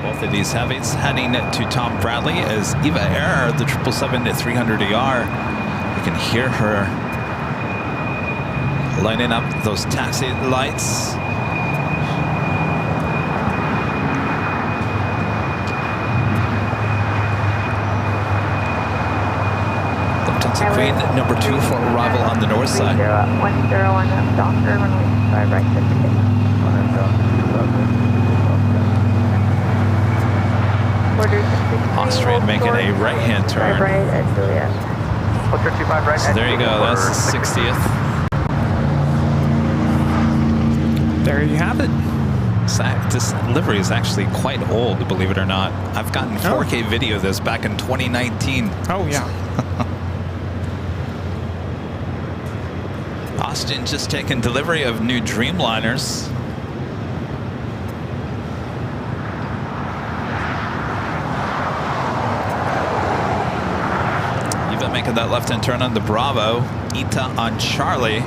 Both of these heavies heading to Tom Bradley as Eva Air, the 777 at 300 AR. You can hear her lining up those taxi lights. Lufthansa Queen, number 2 for arrival on the north side. 10 on that Docker, runway 5 right, Austrian making a right-hand turn. Right at Juliet. So there you go, that's the 60th. There you have it. This livery is actually quite old, believe it or not. I've gotten 4K video of this back in 2019. Oh, yeah. Austin just taken delivery of new Dreamliners. Eva making that left-hand turn on the Bravo. Ita on Charlie.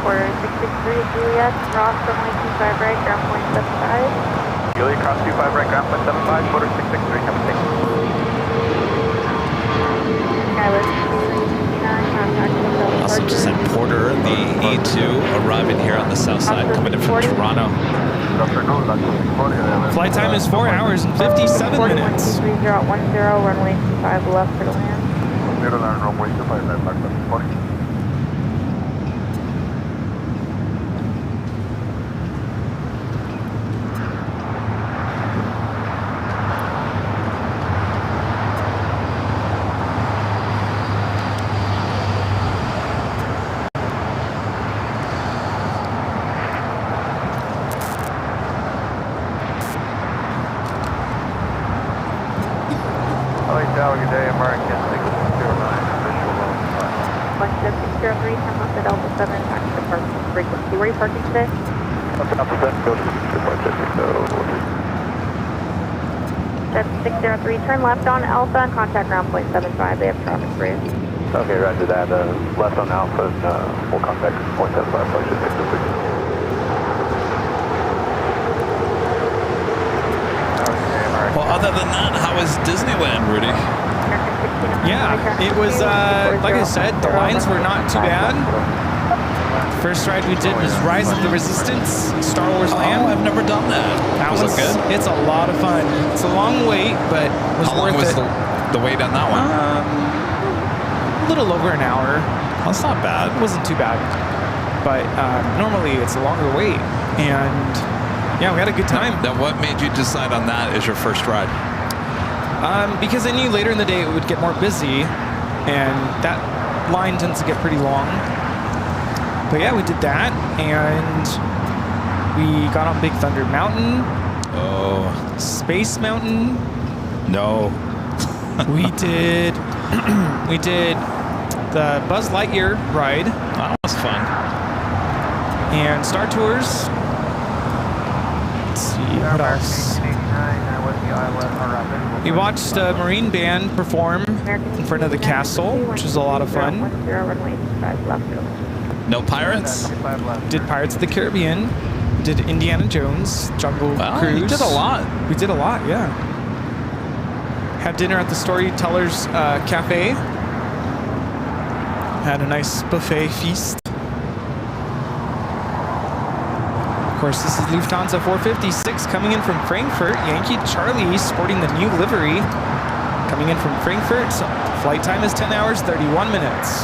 Order 663 Juliet, Ross from 125 right, ground point 75. Juliet, cross 25 right, ground point 75, order 663, coming 6. Skyless 239, contact with Also just sent Porter, the E2, arriving here on the south side, coming in from Toronto. Flight time is 4 hours and 57 minutes. 3010, runway 25 left for the land. Runway 25 left, back left, reporting. Good day, American 609, visual low. 17603, turn left at Delta 7, back to the parking frequency. Where are you parking today? Go to 7603, turn left on Alpha and contact ground point 75. They have traffic for you. Okay, roger that. Left on Alpha and full contact point 75, approach 603. Well, other than that, how is Disneyland, Rudy? Yeah, it was, like I said, the lines were not too bad. First ride we did was Rise of the Resistance, Star Wars Land. Oh, I've never done that. That was it good? It's a lot of fun. It's a long wait, but it was How long worth was it. the wait on that one? A little over an hour. That's not bad. It wasn't too bad. But normally it's a longer wait. And yeah, we had a good time. Now, what made you decide on that as your first ride? Because I knew later in the day it would get more busy, and that line tends to get pretty long. But yeah, we did that, and we got on Big Thunder Mountain. Oh. Space Mountain. No. We did the Buzz Lightyear ride. That was fun. And Star Tours. Let's see, what else? We watched a Marine band perform in front of the castle, which was a lot of fun. No pirates? Did Pirates of the Caribbean. Did Indiana Jones, Jungle Cruise. You did a lot. We did a lot, yeah. Had dinner at the Storytellers Cafe. Had a nice buffet feast. course, this is Lufthansa 456 coming in from Frankfurt. Yankee Charlie sporting the new livery. Coming in from Frankfurt. So flight time is 10 hours, 31 minutes.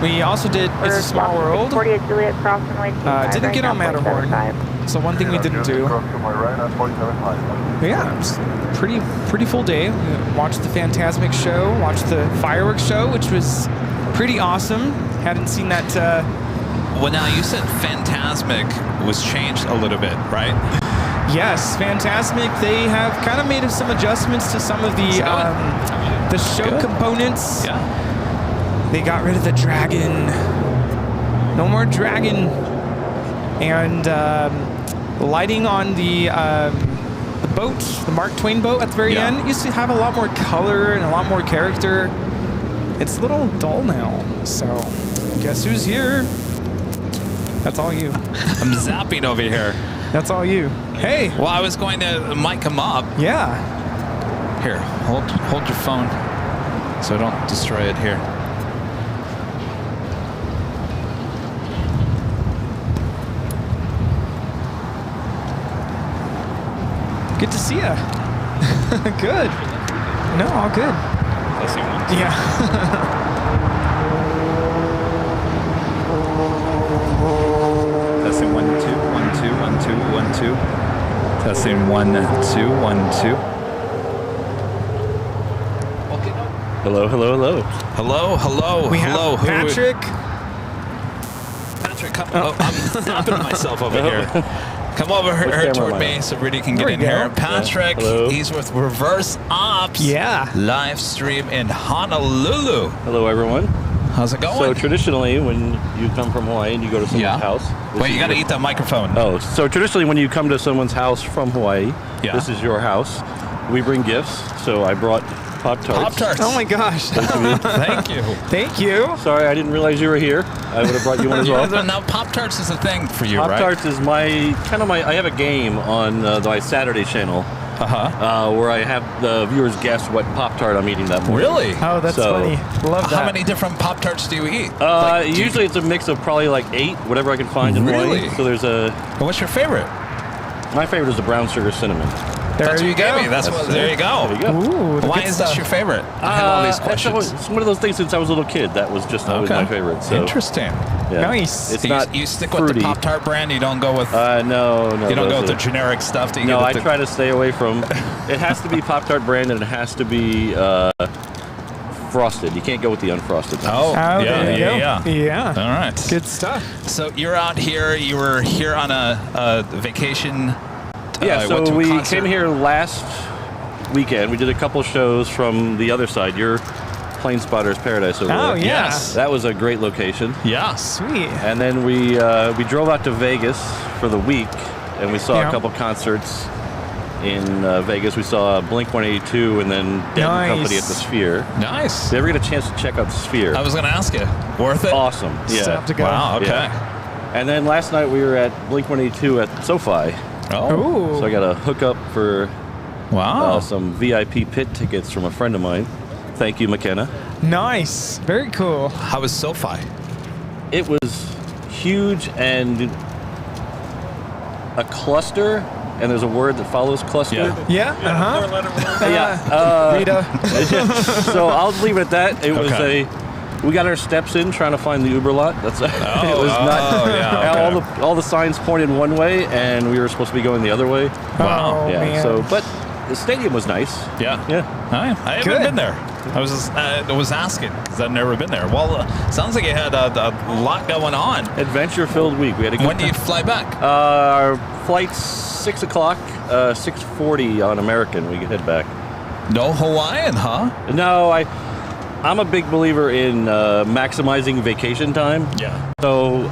We also did It's a Small World. 48 Juliet cross runway 25 Didn't get on Matterhorn. So one thing we didn't do. But yeah, it was pretty full day. We watched the Phantasmic show, watched the fireworks show, which was pretty awesome. Hadn't seen that. Well, now you said Phantasmic was changed a little bit, right? Yes, Phantasmic. They have kind of made some adjustments to some of the show components. Yeah. They got rid of the dragon. No more dragon. And lighting on the boat, the Mark Twain boat at the very end, used to have a lot more color and a lot more character. It's a little dull now. So, guess who's here? That's all you. I'm zapping over here. That's all you. Hey. Well, I was going to mic him up. Yeah. Here, hold your phone so don't destroy it here. Good to see ya. Good. No, all good. Yeah. Testing 1 2 1 2 1 2 1 2. Testing 1 2 1 2. Hello, hello, hello. Hello, hello, We hello. have Patrick. Patrick, come. Oh, I'm stopping myself over here. Come over here toward me so Rudy can get in here. Patrick, he's with Reverse Ops. Yeah. Live stream in Honolulu. Hello, everyone. How's it going? So traditionally, when you come from Hawaii and you go to someone's house... Wait, you got to eat that microphone. Oh, so traditionally when you come to someone's house from Hawaii, Yeah. this is your house. We bring gifts, so I brought Pop-Tarts. Pop-Tarts. Oh my gosh. Thank you. Thank you. Sorry, I didn't realize you were here. I would have brought you one as well. Now, Pop-Tarts is a thing for you, right? Pop-Tarts is my I have a game on my Saturday channel where I have the viewers guess what Pop-Tart I'm eating that morning. Really? Oh, that's funny. Love that. How many different Pop-Tarts do you eat? Usually it's a mix of probably like 8, whatever I can find in Hawaii. So there's What's your favorite? My favorite is the brown sugar cinnamon. That's what you gave me. There you go. There you go. Ooh, Why is this your favorite? I have all these questions. It's one of those things since I was a little kid. That was just always my favorite. So. Interesting. Yeah. Nice. It's So not you stick fruity. with the Pop-Tart brand? You don't go with... no. You don't go with the generic stuff that you No, get I at the... try to stay away from... It has to be Pop-Tart brand and it has to be frosted. You can't go with the unfrosted. Oh, there you go. Yeah. All right. Good stuff. So you're out here. You were here on a vacation. Yeah, went so to a we concert. came here last weekend. We did a couple shows from the other side. Your Plane Spotter's Paradise over there. Oh, yeah. Yes. That was a great location. Yeah. Sweet. And then we drove out to Vegas for the week, and we saw a couple concerts in Vegas. We saw Blink-182 and then Dead and Company at the Sphere. Nice. Did you ever get a chance to check out the Sphere? I was going to ask you. Worth it? Awesome. Yeah. Still have to go. Wow. Okay. Yeah. And then last night we were at Blink-182 at SoFi. Oh. Ooh. So I got a hookup for Wow. some VIP pit tickets from a friend of mine. Thank you, McKenna. Nice. Very cool. How was SoFi? It was huge and a cluster, and there's a word that follows cluster. Yeah. Uh-huh. Four-letter word. Rita. So I'll leave it at that. It was we got our steps in trying to find the Uber lot. That's it was not all the signs pointed one way, and we were supposed to be going the other way. Wow. Oh, Yeah. man. So, but the stadium was nice. Yeah. Yeah. I haven't been there. I was asking because I've never been there. Well, sounds like you had a lot going on. Adventure-filled week. We had a good When do you fly back? Our flight's 6 o'clock, 6:40 on American. We can head back. No Hawaiian, huh? No, I'm a big believer in maximizing vacation time. Yeah. So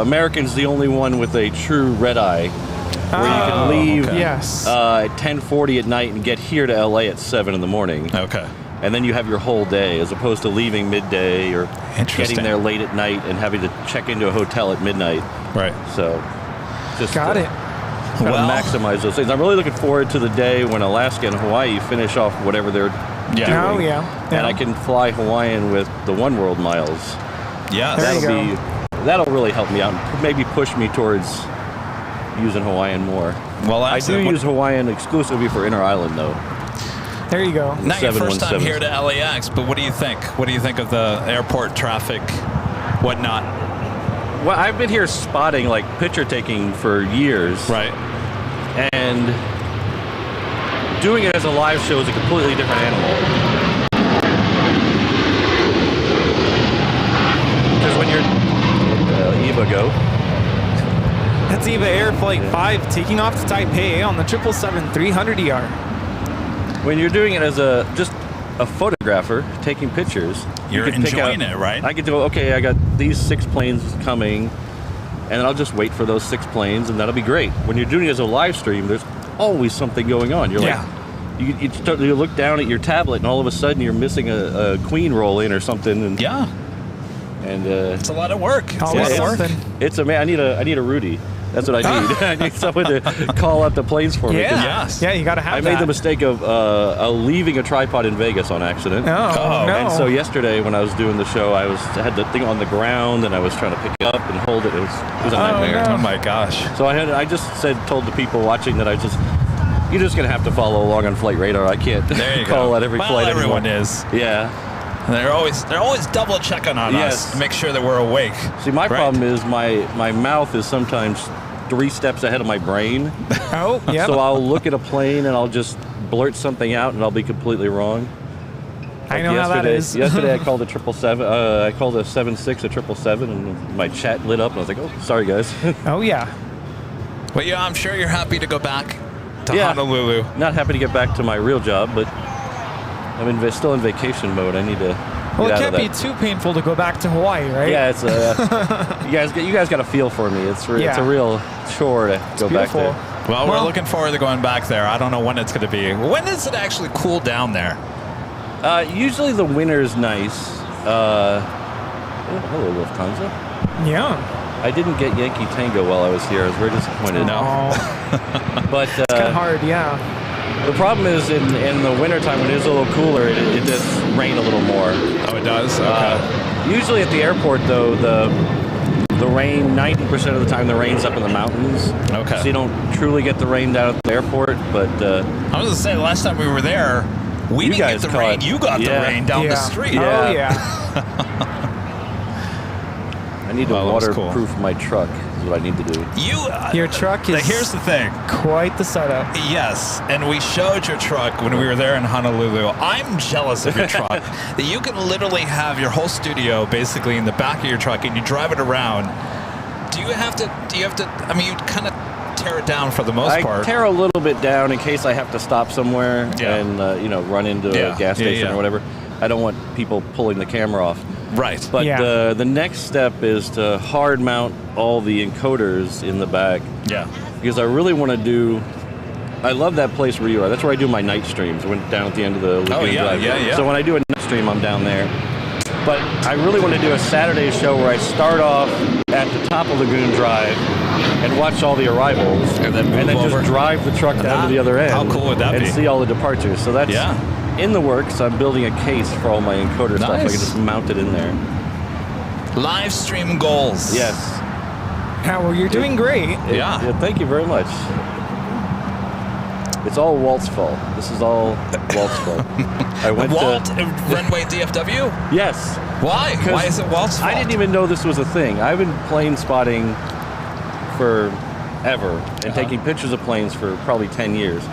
American's the only one with a true red eye, where you can leave Yes. at 10:40 at night and get here to LA at 7 in the morning. Okay. And then you have your whole day, as opposed to leaving midday or getting there late at night and having to check into a hotel at midnight. Right. So just Got it. Maximize those things. I'm really looking forward to the day when Alaska and Hawaii finish off whatever they're Yeah. Oh, yeah. And I can fly Hawaiian with the One World miles. Yes. There you That'll really help me out and maybe push me towards using Hawaiian more. Well, I do use Hawaiian exclusively for inter-island, though. There you go. Not your first time 717. here to LAX, but what do you think? What do you think of the airport traffic, whatnot? Well, I've been here spotting, like picture taking for years. Right. And doing it as a live show is a completely different animal. Because when you're Eva go. That's Eva Air Flight 5 taking off to Taipei on the 777-300ER. When you're doing it as just a photographer taking pictures, You're you can pick enjoying out, it, right? I get to go, okay, I got these 6 planes coming, and I'll just wait for those 6 planes, and that'll be great. When you're doing it as a live stream, there's always something going on. You're like, you look down at your tablet, and all of a sudden you're missing a queen roll in or something. And, and it's a lot of work. It's I need a Rudy. That's what I need. I need someone to call out the planes for me. Yeah, you got to have that. I made the mistake of leaving a tripod in Vegas on accident. Oh, no. And so yesterday when I was doing the show, I had the thing on the ground and I was trying to pick it up and hold it. It was a nightmare. Oh my gosh. So I just told the people watching that you're just gonna have to follow along on flight radar. I can't call at every flight anymore. Everyone is. Yeah. And they're always double checking on us to make sure that we're awake. See, my problem is my mouth is sometimes 3 steps ahead of my brain. Oh, yeah. So I'll look at a plane and I'll just blurt something out and I'll be completely wrong. I know how that is. Yesterday I called a 777. I called a 76 a 777 and my chat lit up and I was like, oh, sorry guys. Oh yeah. But yeah, I'm sure you're happy to go back to Honolulu. Not happy to get back to my real job, but I'm still in vacation mode. I need to. Well, it can't be too painful to go back to Hawaii, right? Yeah, it's you guys got a feel for me. It's a real chore to go back there. Well, we're looking forward to going back there. I don't know when it's going to be. When does it actually cool down there? Usually the winter's nice. Hello, Lufthansa. Yeah. I didn't get Yankee Tango while I was here. I was very disappointed. No. But it's kind of hard, yeah. The problem is in the wintertime when it is a little cooler, it does rain a little more. Oh, it does? Okay. Usually at the airport, though, the rain, 90% of the time, the rain's up in the mountains. Okay. So you don't truly get the rain down at the airport, but... I was going to say, last time we were there, we didn't get the rain. You got the rain down the street. Yeah. Oh, yeah. I need to waterproof my truck. Is what I need to do. Your truck is. Here's the thing. Quite the setup. Yes, and we showed your truck when we were there in Honolulu. I'm jealous of your truck. That you can literally have your whole studio basically in the back of your truck, and you drive it around. Do you have to? I mean, you kind of tear it down for the most part. I tear a little bit down in case I have to stop somewhere and run into a gas station or whatever. I don't want people pulling the camera off. Right. But the next step is to hard mount all the encoders in the back. Yeah. Because I really want to do... I love that place where you are. That's where I do my night streams. I went down at the end of the Lagoon Drive. Yeah. So when I do a night stream, I'm down there. But I really want to do a Saturday show where I start off at the top of Lagoon Drive and watch all the arrivals. And then just drive the truck down to the other end. How cool would that be? And see all the departures. So that's... in the works. I'm building a case for all my encoder stuff. I can just mount it in there. Live stream goals. Yes. Yeah, well, you're doing great. Yeah. Thank you very much. It's all Walt's fault. This is all Walt's fault. I went Walt Runway DFW? Yes. Why? Why is it Walt's fault? I didn't even know this was a thing. I've been plane spotting forever and taking pictures of planes for probably 10 years.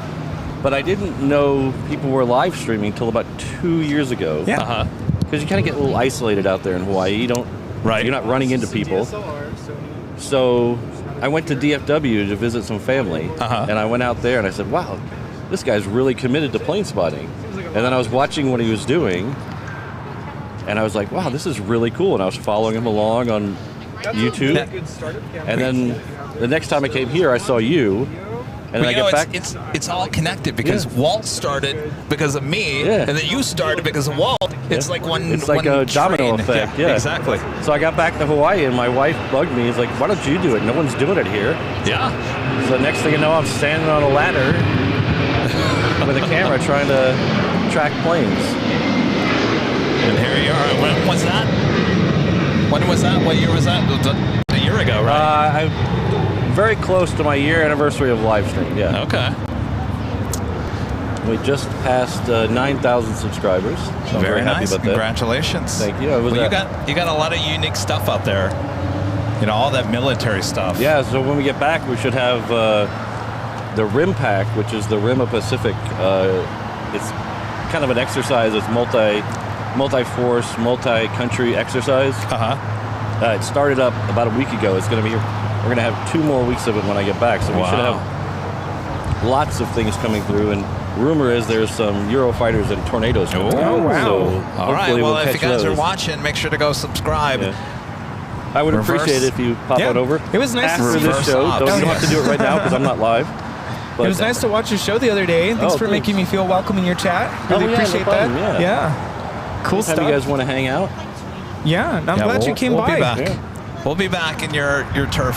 But I didn't know people were live streaming until about 2 years ago. Yeah. Because you kind of get a little isolated out there in Hawaii. You don't. Right. You're not running into people. So I went to DFW to visit some family, and I went out there and I said, "Wow, this guy's really committed to plane spotting." And then I was watching what he was doing, and I was like, "Wow, this is really cool." And I was following him along on YouTube. And then the next time I came here, I saw you. And then I get back. It's all connected because Walt started because of me, and then you started because of Walt. It's like It's like a domino effect. Yeah, exactly. So I got back to Hawaii, and my wife bugged me. He's like, "Why don't you do it? No one's doing it here." Yeah. So next thing you know, I'm standing on a ladder with a camera trying track planes. And here you are. When was that? When was that? What year was that? A year ago, right? I'm very close to my year anniversary of live stream. Yeah. Okay. We just passed 9,000 subscribers. So I'm very happy nice. about that. Congratulations. Thank you. Well, you got a lot of unique stuff out there. You know, all that military stuff. Yeah. So when we get back, we should have the Rim Pack, which is the Rim of Pacific. It's kind of an exercise. It's multi-force, multi-country exercise. It started up about a week ago. It's going to be. We're going to have 2 more weeks of it when I get back. So we should have lots of things coming through. And rumor is there's some Eurofighters and Tornadoes coming through. Oh, wow. So all right. Well, if you guys those. are watching, make sure to go subscribe. Yeah. I would appreciate it if you pop on over. It was nice after to see this show. You don't have to do it right now because I'm not live. But it was nice to watch your show the other day. Thanks for making me feel welcome in your chat. Really appreciate that. Yeah. Cool stuff. You guys want to hang out? Yeah. I'm glad you came by. Be back. We'll be back in your turf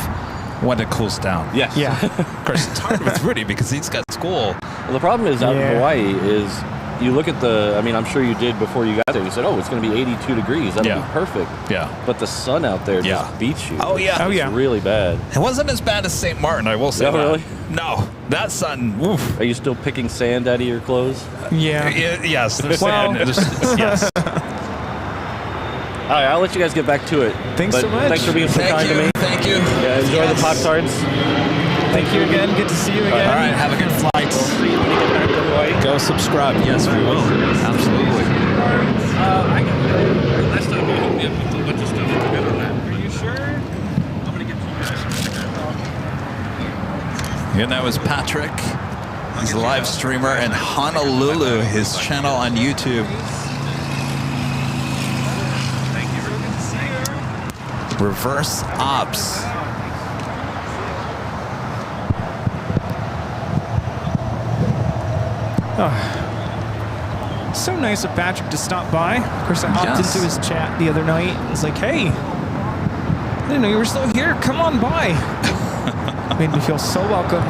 when it cools down. Yes. Yeah. Of course, it's hard with Rudy because he's got school. Well, the problem is out in Hawaii is you look at I'm sure you did before you got there. You said, oh, it's going to be 82 degrees. That'll be perfect. Yeah. But the sun out there just beats you. Oh, yeah. It's really bad. It wasn't as bad as St. Martin, I will say that. Really? No. That sun, woof. Are you still picking sand out of your clothes? Yeah. Yes. There's sand. Yes. All right, I'll let you guys get back to it. Thanks so much. Thanks for being so kind to me. Thank you. Yeah, enjoy the Pop-Tarts. Thank you again. Good to see you again. All right, have a good flight. Go subscribe. Yes, we will. Absolutely. Last time you hooked me up with a bunch of stuff. Good on that. Are you sure? I'm going to get you. And that was Patrick. He's a live streamer in Honolulu, his channel on YouTube. Reverse ops. Oh. So nice of Patrick to stop by. Of course, I hopped into his chat the other night. I was like, hey, I didn't know you were still here. Come on by. Made me feel so welcome.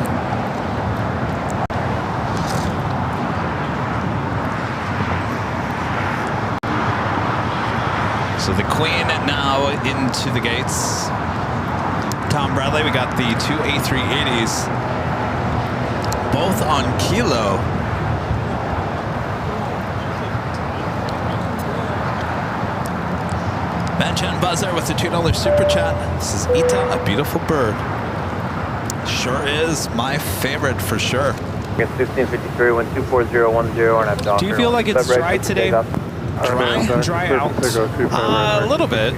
So the Queen now into the gates. Tom Bradley, we got the 2 A380s, both on Kilo. Manchan Buzzer with the $2 super chat. This is Ita, a beautiful bird. Sure is my favorite for sure. 1653, 124010, and I'm Do you feel like it's dry today? Dry out. A little bit.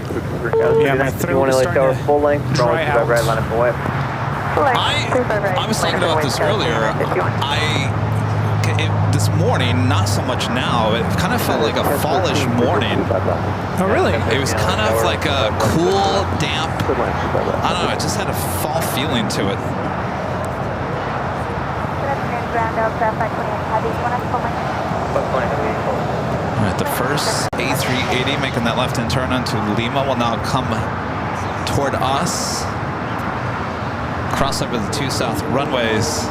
Yeah, my throat is starting to full length, dry out. right line up away. I was thinking about this earlier. This morning, not so much now, it kind of felt like a fallish morning. Oh, really? It was kind of like a cool, damp, I don't know, it just had a fall feeling to it. All right, the first A380 making that left-hand turn onto Lima will now come toward us. Cross over the 2 south runways.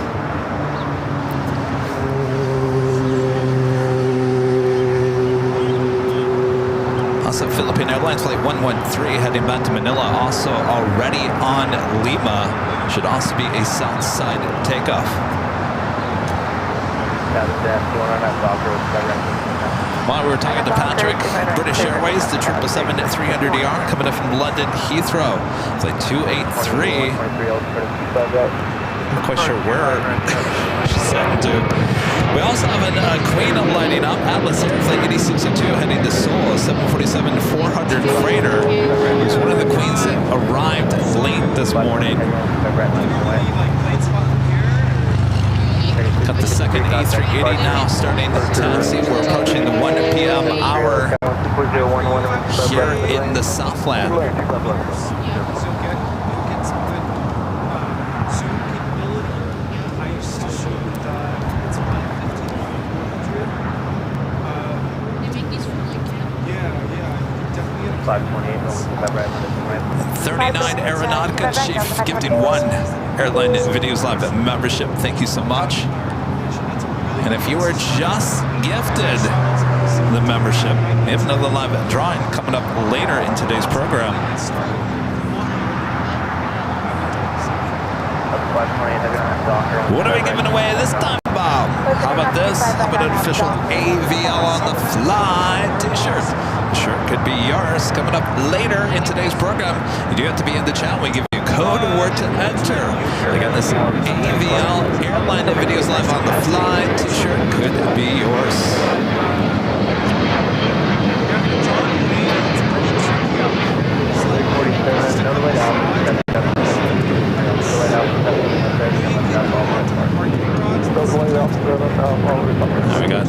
Also, Philippine Airlines Flight 113 heading back to Manila, also already on Lima. Should also be a south side takeoff. While we were talking to Patrick, British Airways, the 777-300ER coming up from London Heathrow. Flight 283. Not quite sure where she's heading to. We also have a Queen lighting up. Atlas Air Flight 8602 heading to Seoul, a 747-400 freighter. It's one of the Queens that arrived late this morning. Got the second A380 now starting the taxi. We're approaching the 1 p.m. hour here in the Southland. $39 Aeronautica Chief gifting 1 Airline Videos Live membership. Thank you so much. And And if you were just gifted the membership, we have another live drawing coming up later in today's program. What are we giving away this time, Bob? How about this? How about an official AVL on the fly t-shirt? Sure, could be yours coming up later in today's program. You do have to be in the chat. We give you a code word to enter. Again, this AVL Airline Videos Live on the Fly t-shirt could be yours. Now we got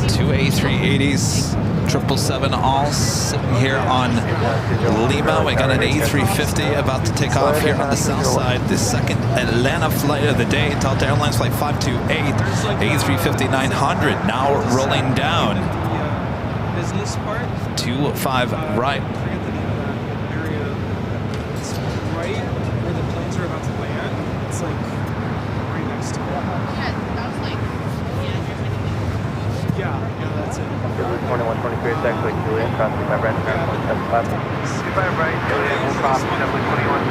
two A380s, 777 all sitting here on Lima. We got an A350 about to take off here on the south side. The second Atlanta flight of the day. Delta Airlines flight 528, A350-900 now rolling down. Business part? 25 right. It's right where the planes are about to land. It's like right next to it. Yeah, that's it. 2123 is actually Julian, crossing by right, 175. 25 right, Julian, we'll cross 2123.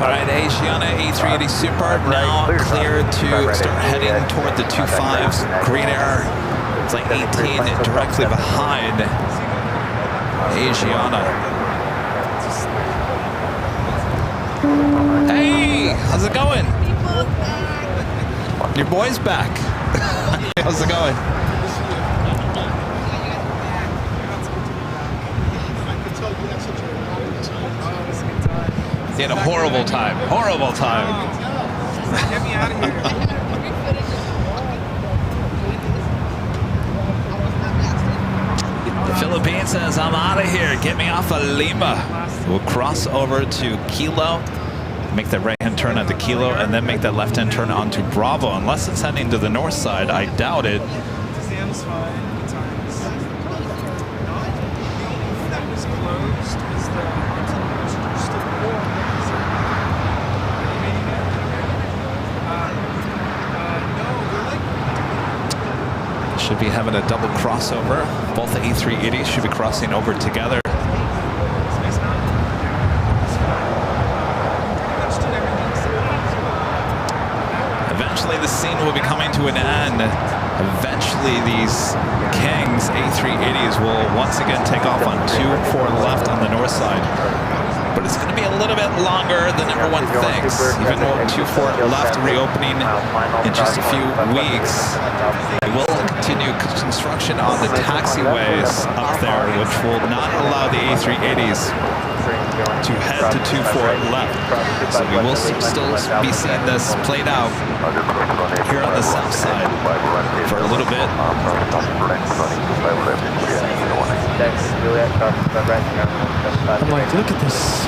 Alright, Asiana A380 Super now clear to start heading toward the 25s. Green Air, flight 18 directly behind Asiana. Hey, how's it going? Your boy's back. How's it going? He had a horrible time. Horrible time. Get me out of here. The Philippines says, I'm out of here. Get me off of Lima. We'll cross over to Kilo, make that right-hand turn onto Kilo, and then make that left-hand turn onto Bravo. Unless it's heading to the north side, I doubt it. Sam's fine. Good times. The only thing that was closed is the should be having a double crossover. Both the A380s should be crossing over together. Eventually the scene will be coming to an end. Eventually these Kings A380s will once again take off on 24 left on the north side. But it's going to be a little bit longer than everyone thinks. Even though 24 left reopening in just a few weeks, we will continue construction on the taxiways up there, which will not allow the A380s to head to 24 left. So we will still be seeing this played out here on the south side for a little bit. I'm like, look at this.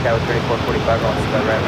That was 3445 on the right.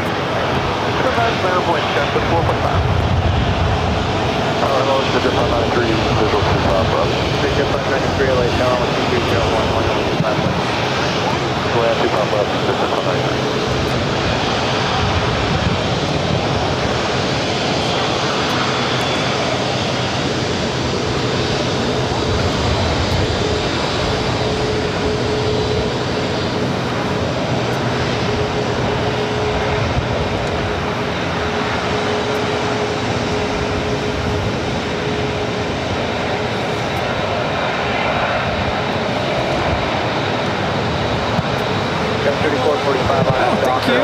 you.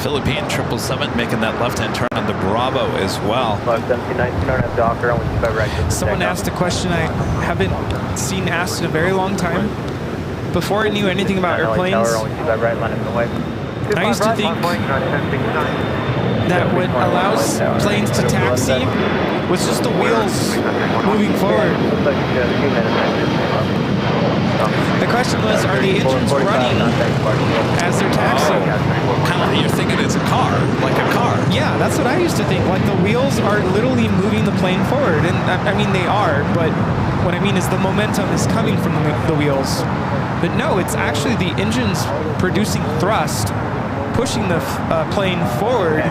Philippine 777 making that left-hand turn on the Bravo as well. Someone asked a question I haven't seen asked in a very long time. Before I knew anything about airplanes, I used to think that what allows planes to taxi was just the wheels moving forward. The question was, are the engines running as they're taxiing? You're thinking it's a car, like a car. Yeah, that's what I used to think. Like the wheels are literally moving the plane forward. And I mean, they are, but what I mean is the momentum is coming from the wheels. But no, it's actually the engines producing thrust, pushing the plane forward.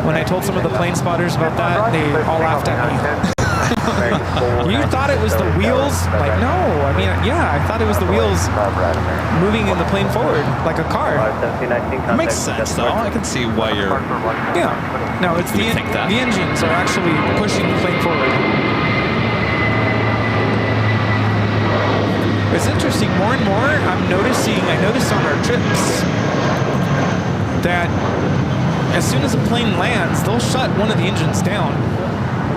When I told some of the plane spotters about that, they all laughed at me. You thought it was the wheels? Like, no. I mean, yeah, I thought it was the wheels moving in the plane forward, like a car. That makes sense, though. I can see why you're... Yeah. No, it's the engines are actually pushing the plane forward. It's interesting. More and more, I noticed on our trips that as soon as a plane lands, they'll shut one of the engines down.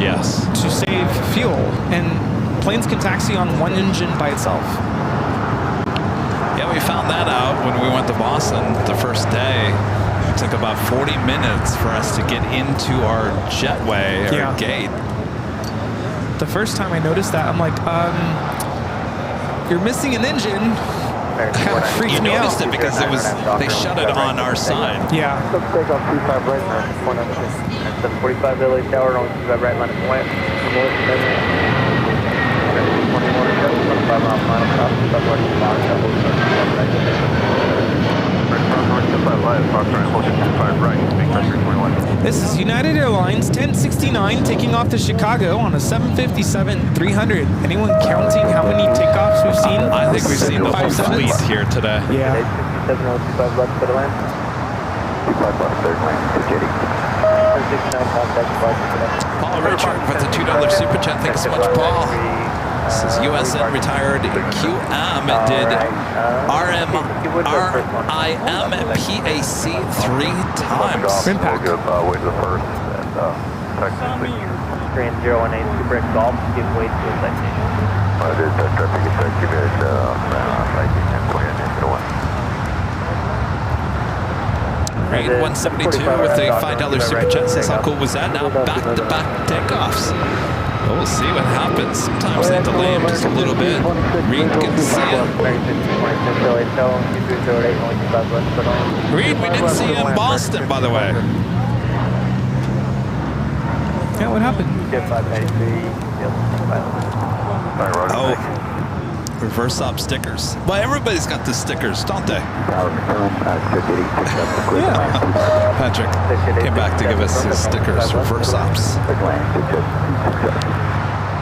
Yes. To save fuel. And planes can taxi on one engine by itself. Yeah, we found that out when we went to Boston the first day. It took about 40 minutes for us to get into our jetway or gate. The first time I noticed that, I'm like, you're missing an engine. Kind of freaked me out. You noticed it because they shut it on our side. Yeah. 745 Village Tower on right line of west. This is United Airlines 1069 taking off to Chicago on a 757-300. Anyone counting how many takeoffs we've seen? I think we've seen the whole fleet here today. Yeah. 6725 left for the land. 25 left, third line, Paul Richard with the $2 super chat. Thanks so much, Paul. This is USN retired QM. Did RIM PAC 3 times. Impact. Way to the first and Trans 018 Super X Golf, give way to a citation. I did that traffic effect, give it 19.1. Reed 172 with a $5 super chat says, how cool was that? Now back-to-back takeoffs. Well, we'll see what happens. Sometimes they delay them just a little bit. Reed, good to see you. Reed, we didn't see you in Boston, by the way. Yeah, what happened? Oh. Reverse op stickers. Well, everybody's got the stickers, don't they? Yeah. Patrick came back to give us his stickers, reverse ops.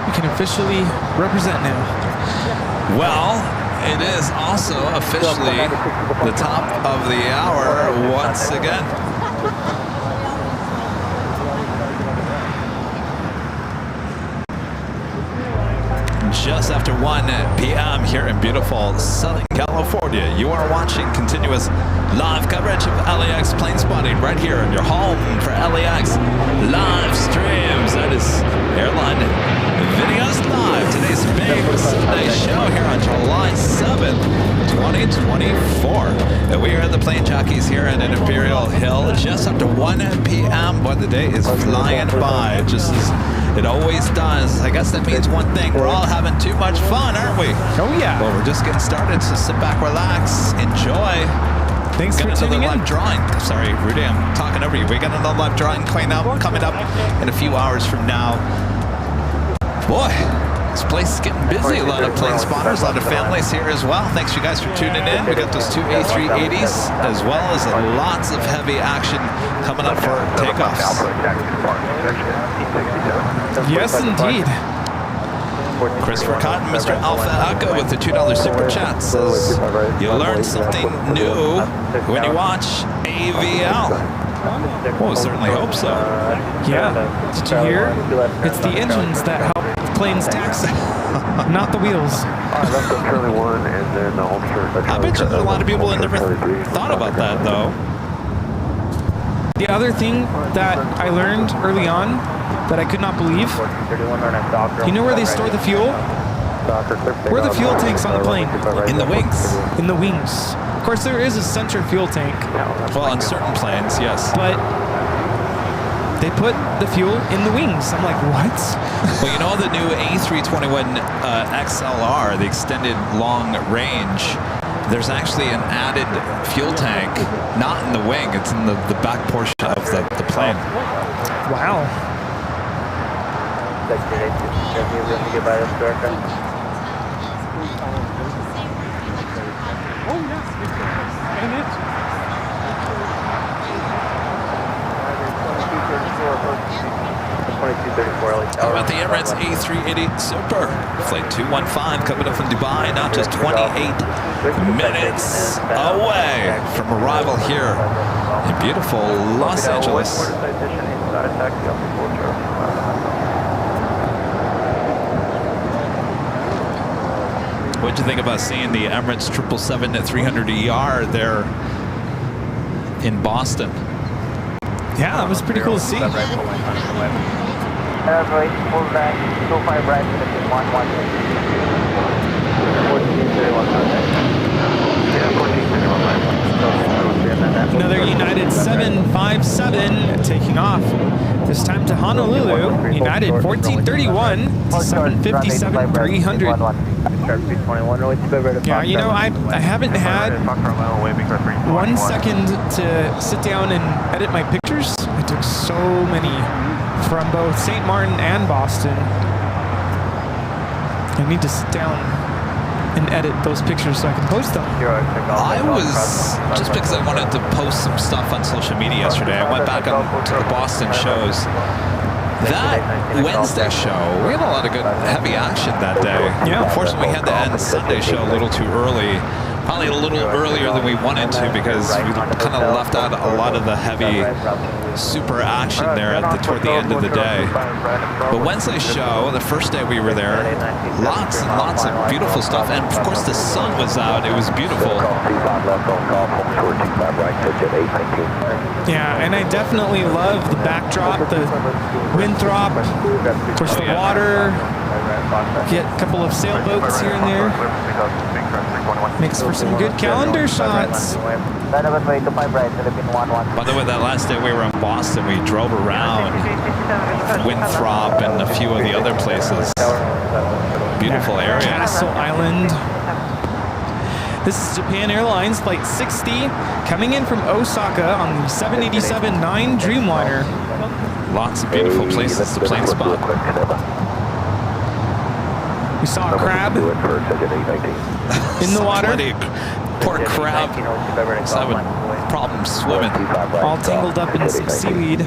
We can officially represent now. Well, it is also officially the top of the hour once again. Just after 1 p.m. here in beautiful Southern California, you are watching continuous live coverage of LAX plane spotting right here in your home for LAX live streams. That is Airline Videos Live. Today's big Sunday show here on July 7th, 2024. And we are at the plane jockeys here in Imperial Hill just after 1 p.m. But the day is flying by, just as it always does. I guess that means one thing. We're all having too much fun, aren't we? Oh, yeah. Well, we're just getting started, so sit back, relax, enjoy. Thanks for tuning in. Live drawing. Sorry, Rudy, I'm talking over you. We got another live drawing coming up in a few hours from now. Boy, this place is getting busy. A lot of plane spotters, a lot of families here as well. Thanks you guys for tuning in. We got those two A380s as well as lots of heavy action coming up for takeoffs. Yes, indeed. Christopher Cotton, Mr. Alpha Echo with the $2 super chat says you learn something new when you watch AVL. Well, we certainly hope so. Yeah. Did you hear? It's the engines that help planes taxi, not the wheels. I bet you there are a lot of people that never thought about that, though. The other thing that I learned early on that I could not believe, you know where they store the fuel? Where are the fuel tanks on the plane? In the wings. In the wings. Of course, there is a center fuel tank. Well, on certain planes, yes. But they put the fuel in the wings. I'm like, what? Well, you know the new A321 XLR, the extended long range, there's actually an added fuel tank, not in the wing, it's in the back portion of the plane. Wow. How about the Emirates A380 Super? Flight 215 coming up from Dubai, now just 28 minutes away from arrival here in beautiful Los Angeles. What'd you think about seeing the Emirates 777-300ER there in Boston? Yeah, that was pretty cool to see. Another United 757 taking off. This time to Honolulu. United 1431 to 757-300. Yeah, you know, I haven't had 1 second to sit down and edit my pictures. I took so many from both St. Martin and Boston. I need to sit down and edit those pictures so I can post them. I was, just because I wanted to post some stuff on social media yesterday, I went back to the Boston shows. That Wednesday show, we had a lot of good heavy action that day. Yeah. Unfortunately, we had to end Sunday show a little too early. Probably a little earlier than we wanted to because we kind of left out a lot of the heavy super action there toward the end of the day. But Wednesday's show, the first day we were there, lots and lots of beautiful stuff. And of course the sun was out. It was beautiful. Yeah, and I definitely love the backdrop, the windthrop, of course the water, get a couple of sailboats here and there. Makes for some good calendar shots. By the way, that last day we were in Boston, we drove around Winthrop and a few of the other places. Beautiful area. Castle Island. This is Japan Airlines Flight 60 coming in from Osaka on the 787-9 Dreamliner. Lots of beautiful places to plane spot. We saw a crab in the water. Poor crab. He's having problems swimming. All tangled up in seaweed.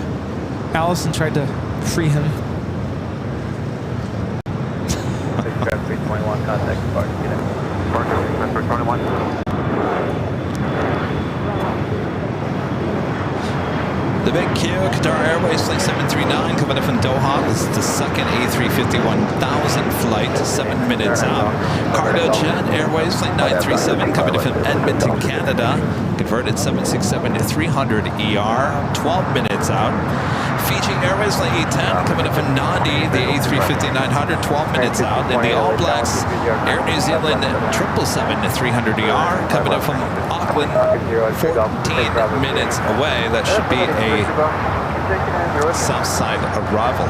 Allison tried to free him. The big Q, Qatar Airways Flight 739 coming up from Doha. This is the second A350-1000 flight, 7 minutes out. Cargo Jet Airways Flight 937 coming up from Edmonton, Canada. Converted 767-300ER, 12 minutes out. Fiji Airways Flight 810 coming up from Nadi, the A350-900, 12 minutes out. And the All Blacks Air New Zealand 777-300ER coming up from Auckland, 14 minutes away. That should be a south side arrival.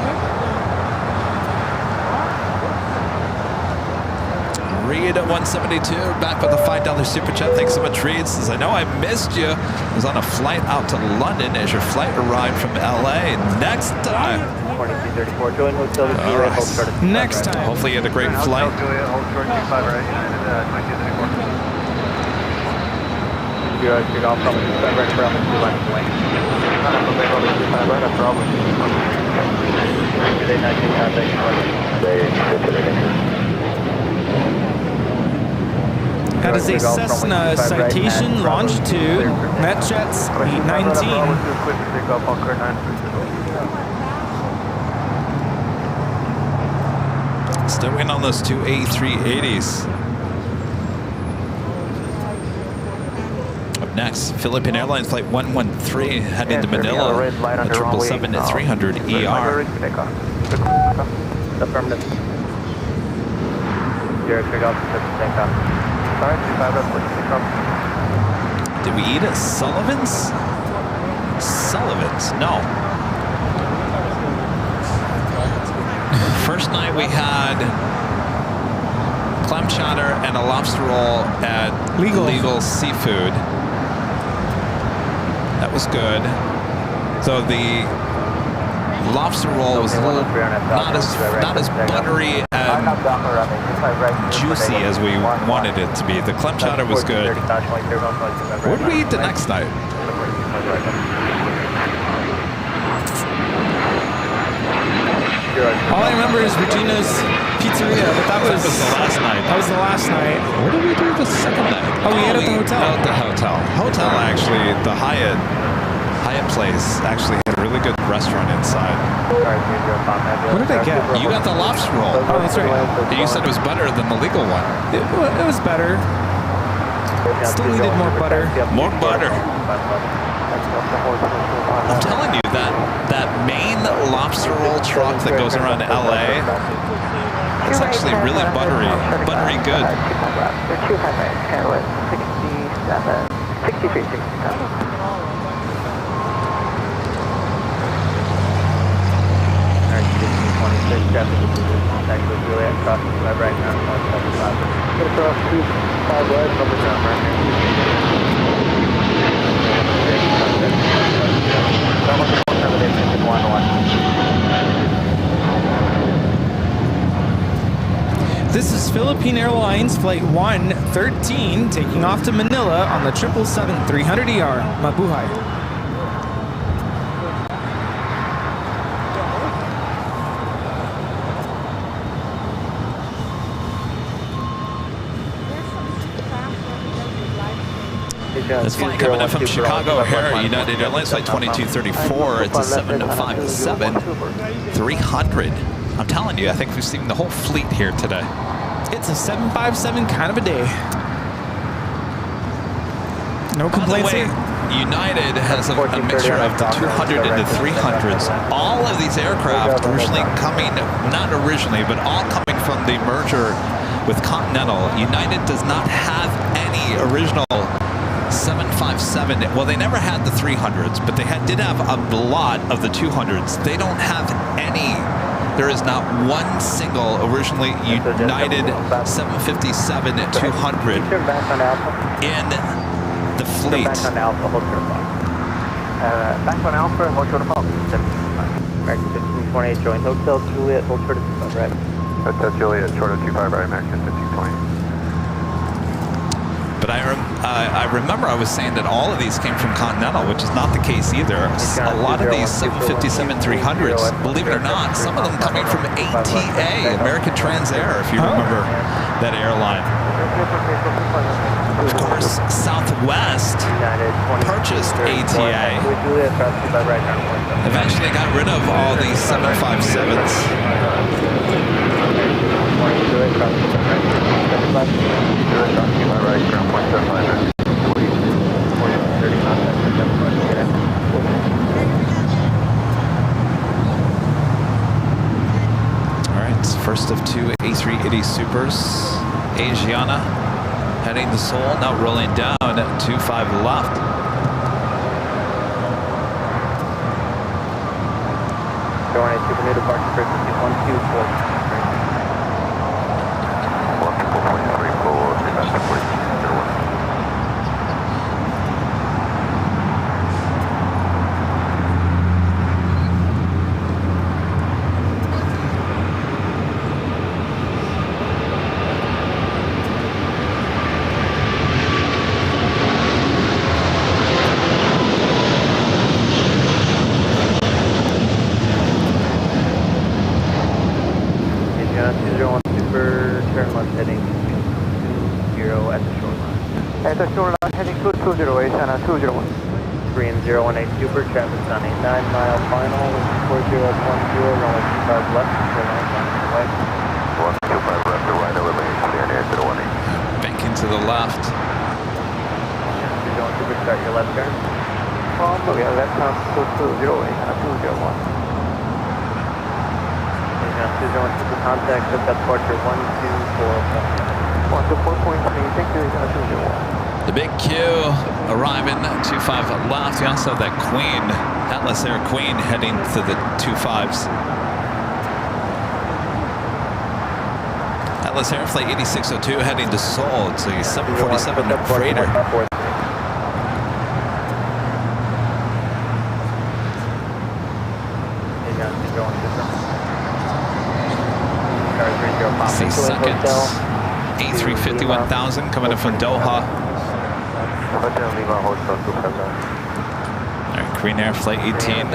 Reed at 172, back with a $5 super chat. Thanks so much, Reed. Says, I know I missed you. I was on a flight out to London as your flight arrived from LA. Next time. 2234, join hotel to Juliet, hold short of Next time. Hopefully you had a great flight. Juliet, hold short 25 right, United 2234. You're off from 25 right, from 2 lines away. Not up, they hold 25 right, after all. Today 19 contact, That is a Cessna Citation Longitude, NetJets 819. Still waiting on those two A380s. Up next, Philippine Airlines Flight 113 heading to Manila, a 777 at 300 ER. Affirmative. Derek, pick up, take off. Sorry, 25 up, pick up. Did we eat at Sullivan's? Sullivan's? No. First night we had clam chowder and a lobster roll at Legal Seafood. That was good. So the lobster roll was a little not as buttery and juicy as we wanted it to be. The clam chowder was good. What did we eat the next night? All I remember is Regina's Pizzeria, but that was the last night. That was the last night. What did we do the second night? Oh, we ate at the hotel. At the hotel. Hotel, actually, the Hyatt place actually had a really good restaurant inside. What did I get? You got the lobster roll. Oh, that's right. And you said it was better than the legal one. It was better. Still needed more butter. More butter. I'm telling you, that main lobster roll truck that goes around LA, it's actually really buttery good. 6367. Traffic is contact with Juliet, crossing 5 right now, 175. Get across 25 right, number down right here. This is Philippine Airlines Flight 113 taking off to Manila on the 777-300ER. Mabuhay. This flight coming in from Chicago O'Hare, United Airlines Flight 2234. It's a 757-300. I'm telling you, I think we've seen the whole fleet here today. It's a 757 kind of a day. No complaints here. United has a mixture of the 200 and the 300s. All of these aircraft originally coming, not originally, but all coming from the merger with Continental. United does not have any original 757. Well, they never had the 300s, but they did have a lot of the 200s. They don't have any. There is not one single originally United 757 200 in the fleet. Back on Alpha, hold short of back on Alpha, hold short of American 1528, join Hotel Juliet, hold short of 25 right. Hotel Juliet, short of 25 right, American 1520. But I remember I was saying that all of these came from Continental, which is not the case either. A lot of these 757-300s, believe it or not, some of them coming from ATA, American Transair, if you remember that airline. Of course, Southwest purchased ATA. Eventually got rid of all these 757s. Alright, first of two A380 Supers. Asiana heading to Seoul, now rolling down 25 left. Going into the new departure frequency 124. 124.3. at the shoreline. At the shoreline, heading to 208 and 201. 3 and 018 Super, traffic's on a 9-mile final, 4010, runway 25 left, shoreline right. 125 left to right, elevation clear near 018. Banking to the left. 201 Super, start your left turn. We have left turn to 208 and 201. 201 Super, contact, lift up departure 124. 124.3, thank you, 201. The big Q arriving 25 left. We also have that Queen, Atlas Air Queen heading to the 25s. Atlas Air Flight 8602 heading to Seoul. It's a 747 freighter. See seconds. A350 1000 coming in from Doha. Alright, Green Air Flight 18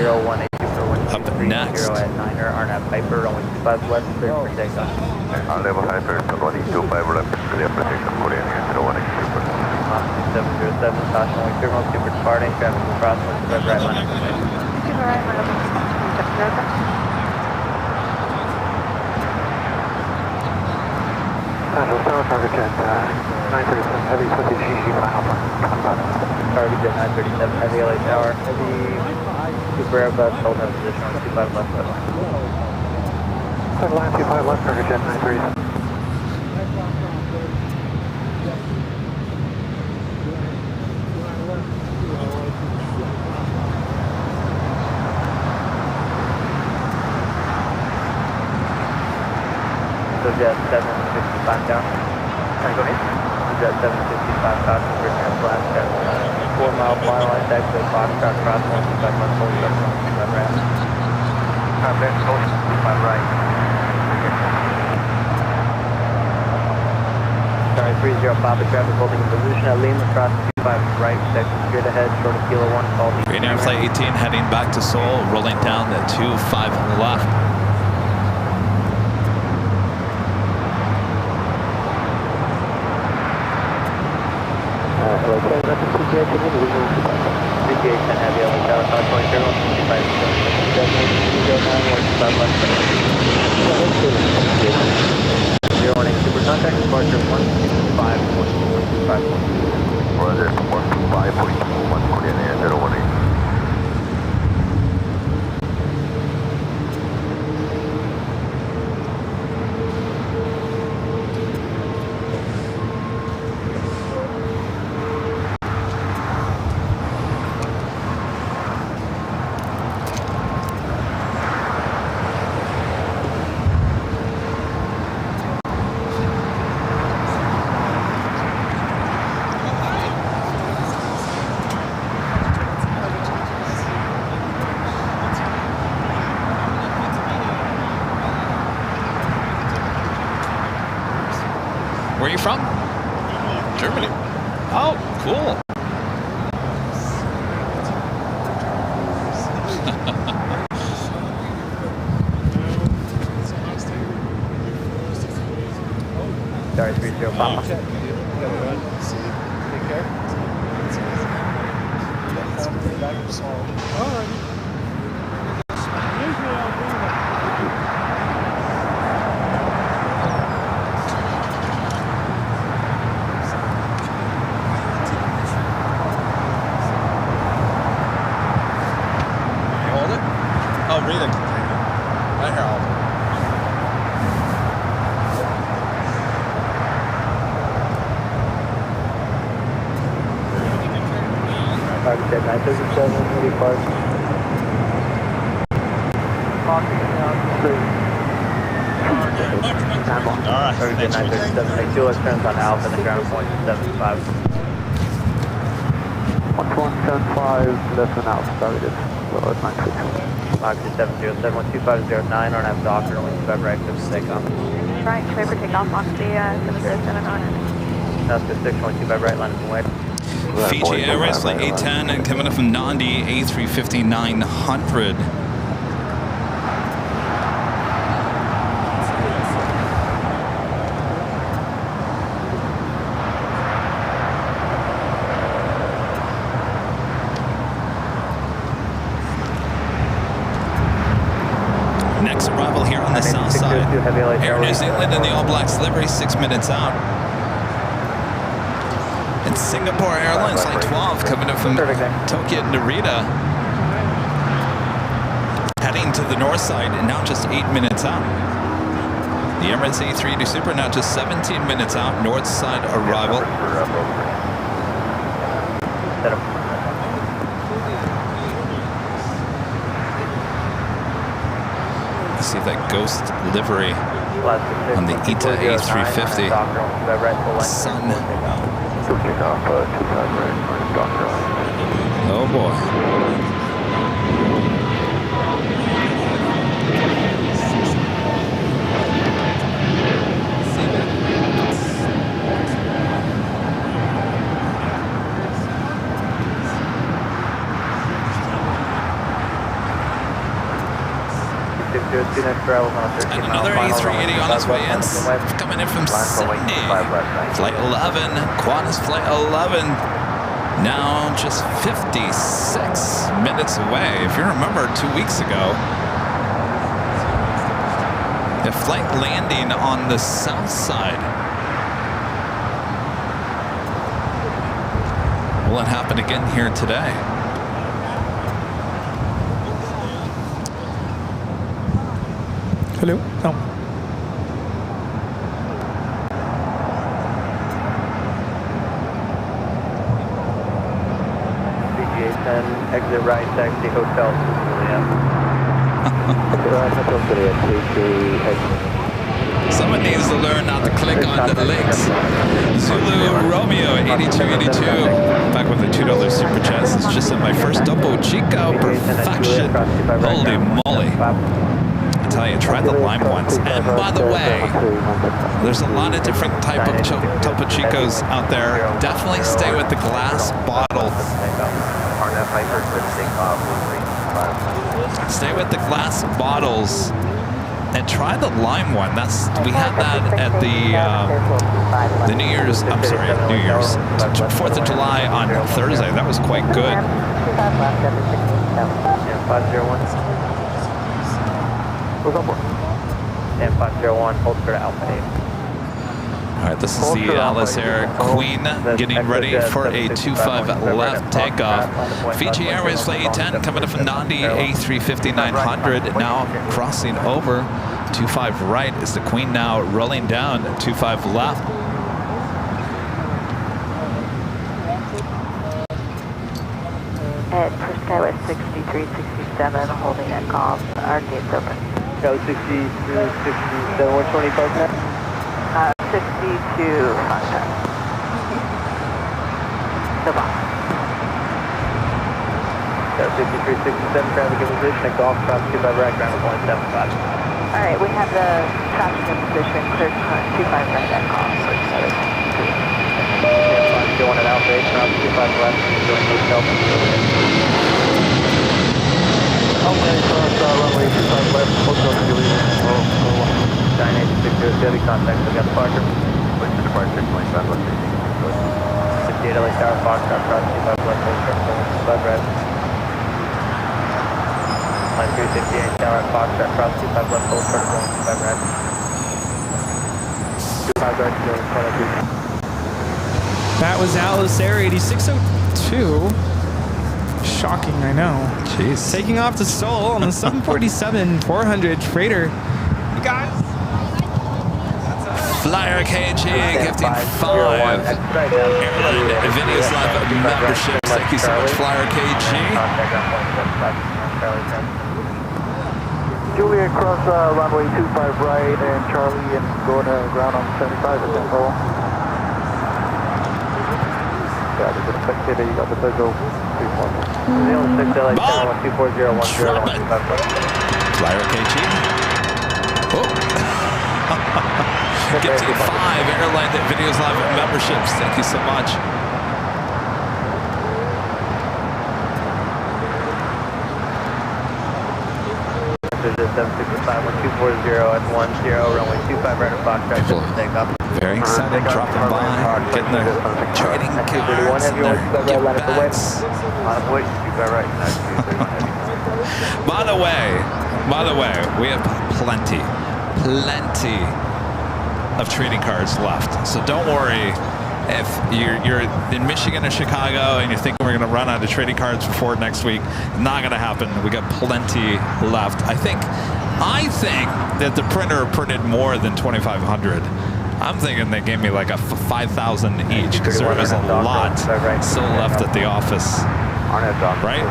up next. At Niner, Arnett Piper, runway 25 left, clear for takeoff. Level Hyper, 125 left, clear for takeoff, Korean Air 018 Super. 707, caution, only Thermal Super departing, traffic across, 25 right line. Keep right, my level. Target jet 937 heavy 20 GG final. Target jet 937 heavy LA tower, heavy Super Airbus, hold that position on 25 left line. Line 25 left, target jet 937. So jet 755 down. Go ahead. Jet 755 caution, Britain Air flash, 4-mile final, I taxi, Foxtrot, cross 125 left, hold up, 125 right. Contact, 125 right. Sorry, 30 Papa traffic holding in position at Lima, cross 25 right, taxi straight ahead, short of Kilo 1, call the Green Air Flight 18 heading back to Seoul, rolling down the 25 left. Appreciation, heavy LA tower, Tower 20, 25, 018 Super contact, departure 125, 125. Roger, 125, 1 Korean Air 018. Where are you from? Germany. Oh, cool. Sorry, 30 Papa. Hold it. Oh, read it. Right here, hold it. Target jet 937, heavy park. Target jet 937, make 2 left turns on Alpha and the ground point 75. 1175, left and out, targeted. So it's 962. Moxie 707, 12509, RNF Docker, 125 right, clear for takeoff. Right, clear for takeoff, Moxie 707 on it. Oscar 6, 125 right, line and wait. Fiji Airways Flight 810 and coming up from Nandi A350 900. on the south side. Air New Zealand in the All Blacks livery, 6 minutes out. And Singapore Airlines Flight 12 coming in from Tokyo Narita. Heading to the north side and now just 8 minutes out. The Emirates A380 Super now just 17 minutes out, north side arrival. Let's see that ghost livery on the ITA A350. Sun. Oh boy. And another A380 on its way in, coming in from Sydney. Flight 11, Qantas Flight 11. Now just 56 minutes away. If you remember 2 weeks ago, the flight landing on the south side. Will it happen again here today? Hello? No. CGA-10, exit right, taxi, hotel, Someone needs to learn not to click on the links. Zulu Romeo 8282. Back with the $2 super chat. It's just in my first Topo Chico perfection. Holy moly. I tell you, try the lime ones. And by the way, there's a lot of different type of Topo Chicos out there. Definitely stay with the glass bottle. Stay with the glass bottles and try the lime one. We had that at the New Year's, I'm sorry, New Year's, 4th of July on Thursday. That was quite good. 501. And 501, hold for Alpha 8. All right, this is the Alice Air Queen getting ready for a 25 left takeoff. Fiji Airways Flight 10 coming up from Nandi A350-900, now crossing over. 25 right is the Queen now rolling down. 25 left. At First Skywest 6367, holding at golf. Our gate's open. Go 63, 67, 120 partner? 62 contact. The box. Go 63, 67, traffic in position at golf, cross 25 right, ground 175. Alright, we have the traffic in position, clear 25 right at golf. 501 at Alpha 8, cross 25 left, going hotel. Okay, cross runway 25 left, hotel Juliet. 986 heavy contact, we got the Parker. Wait to departure 25 left. 58 LA Tower, Foxtrot, cross 25 left, hotel 25 right. Line 358 Tower at Foxtrot, cross 25 left, hotel 25 right. 25 right, Juliet, That was Alice Air 8602. Shocking, I know. Jeez. Taking off to Seoul on the 747-400 freighter. You guys. Flyer KG gifting 5 Airline Videos Live memberships. Thank you so much, Flyer KG. Juliet, cross runway 25 right and Charlie and going to ground on 75 at that hole. Yeah, there's a spectator, you got the Peugeot 340. 06 LA Tower, 124010. Flyer KG. Oh. Gifting 5 Airline Videos Live memberships. Thank you so much. There's 765, 1240 at 10, runway 25 right at Foxtrot, takeoff. Very excited, dropping by, getting their trading cards and their gift bags. On a voice, 25 right, 931 heavy. By the way, we have plenty of trading cards left. So don't worry if you're in Michigan or Chicago and you're thinking we're going to run out of trading cards before next week. Not going to happen. We got plenty left. I think that the printer printed more than 2,500. I'm thinking they gave me like a 5,000 each because there was a lot still left at the office. Right?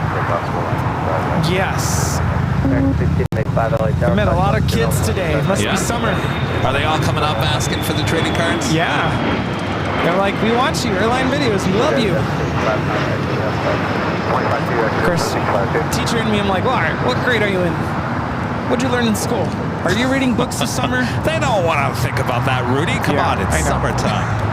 Yes. I met a lot of kids today. Must be summer. Are they all coming up asking for the trading cards? Yeah. They're like, we watch you, Airline Videos, we love you. Of course, teacher and me, I'm like, well, all right, what grade are you in? What'd you learn in school? Are you reading books this summer? They don't want to think about that, Rudy. Come on, it's summertime.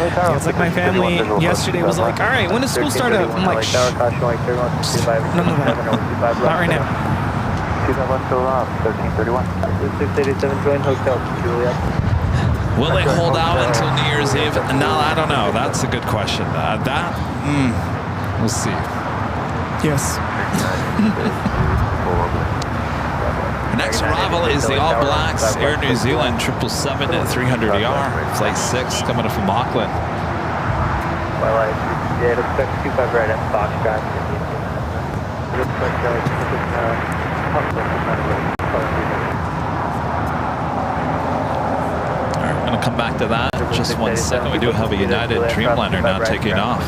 Yeah, it's like my family yesterday was like, all right, when does school start up? I'm like, shh, none of that. Not right now. 1331. 687 join hotel, Juliet. Will they hold out until New Year's Eve? No, I don't know. That's a good question. We'll see. Yes. Next arrival is the All Blacks Air New Zealand 777 at 300ER, flight 6 coming up from Auckland. Well, I did expect 25 right at Foxtrot. Alright, I'm going to come back to that in just 1 second. We do have a United Dreamliner now taking off.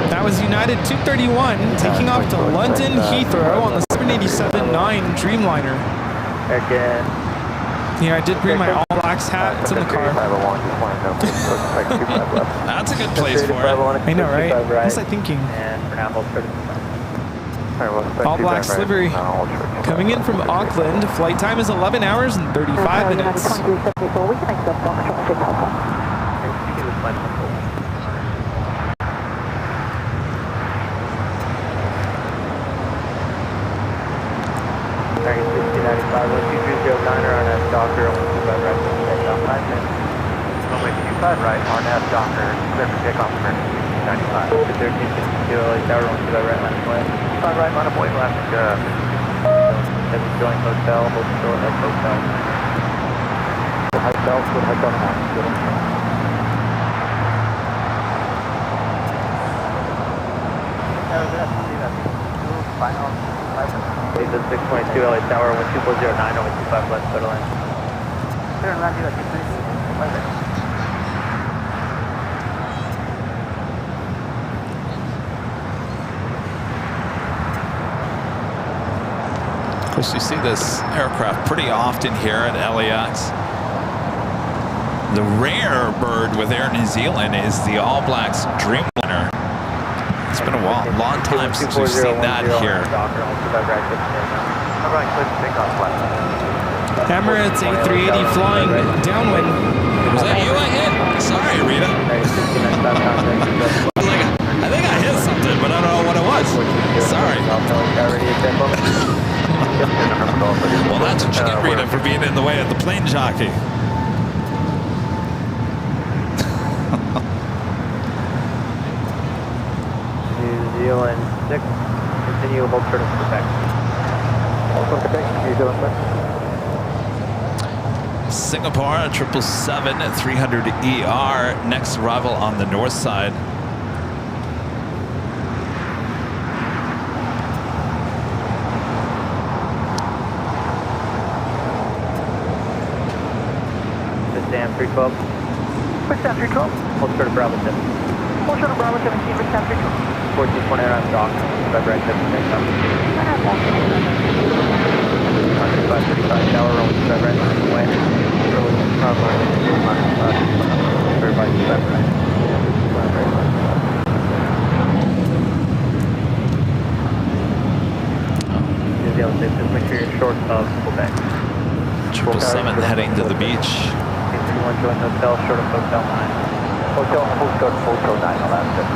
That was United 231 taking off to London Heathrow on the 787-9 Dreamliner. Yeah, I did bring my All Blacks hat. It's in the car. That's a good place for it. I know, right? What was I thinking? All Blacks livery. Coming in from Auckland. Flight time is 11 hours and 35 minutes. Right, RNAV Docker, clear for takeoff for 95. 1360, tower 1 right, line of way. 5 right, line of way, left. Joint hotel, hotel. Hotel now. It's a 622 LA Tower, 12409, over 25 left, total line. Of course, you see this aircraft pretty often here at LAX. The rare bird with Air New Zealand is the All Blacks Dreamliner. It's been a long time since we've seen that here. Emirates A380 flying downwind. Was that you I hit? Sorry, Rita. I think I hit something, but I don't know what it was. Sorry. Well, that's what you get, Rita, for being in the way of the plane jockey. New Zealand 6, continue hold turn to Quebec. Hold Quebec, New Zealand 6. Singapore 777 at 300ER, next arrival on the north side. Sam 312. Push down 312. Hold short of Bravo 7. Hold short of Bravo 17, push down 312. 1420 on dock. February 7, next up. 535 tower, rolling to February, away. Rolling to February, New Zealand 6, just make sure you're short of Quebec. 777 heading to the beach. One join hotel, short of hotel 9. Hotel 9, I'll ask that.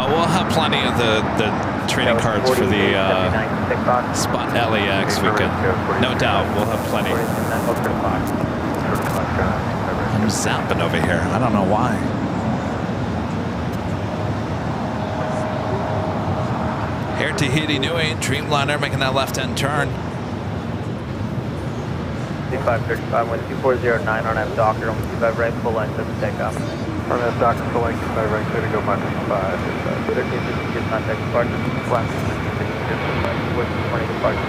But we'll have plenty of the training cards for the spot LAX weekend. No doubt, we'll have plenty. I'm zapping over here. I don't know why. Air Tahiti Nui, Dreamliner making that left-hand turn. 2535, 12409 on F Docker, on 25 right, full line, set the takeoff. On F Docker, full line, 25 right, clear to go minus 5. 1350, get contact departure, flat, 20 departure,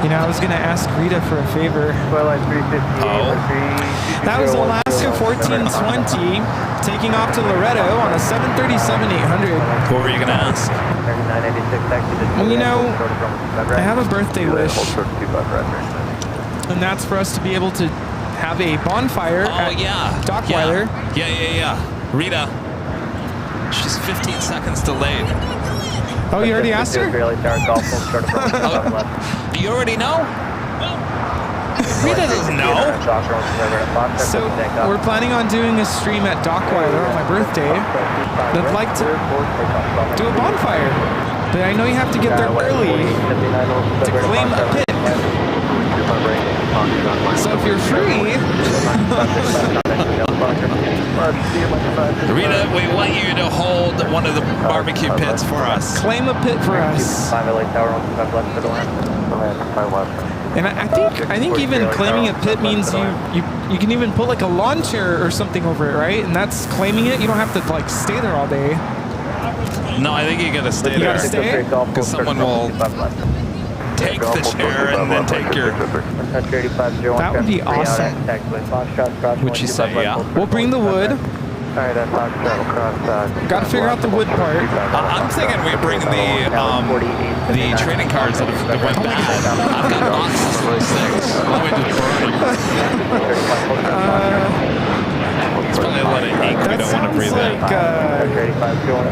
You know, I was going to ask Rita for a favor. That was Alaska 1420 taking off to Loretto on a 737-800. What were you going to ask? Well, you know, I have a birthday wish, and that's for us to be able to have a bonfire at Dockweiler. Yeah. Rita, she's 15 seconds delayed. Oh, you already asked her? You already know? Rita doesn't know. So we're planning on doing a stream at Dockweiler on my birthday. I'd like to do a bonfire, but I know you have to get there early to claim a pit. So if you're free, Rita, we want you to hold one of the barbecue pits for us. Claim a pit for us. And I think even claiming a pit means you can even put like a lawn chair or something over it, right? And that's claiming it. You don't have to like stay there all day. No, I think you gotta stay there. You gotta stay? Because someone will take the chair and then take your... That would be awesome. Would you say, yeah? We'll bring the wood. Gotta figure out the wood part. I'm thinking we bring the trading cards that went bad. I've got boxes of those things. Why don't we just burn them? It's probably a lot of ink we don't want to breathe in.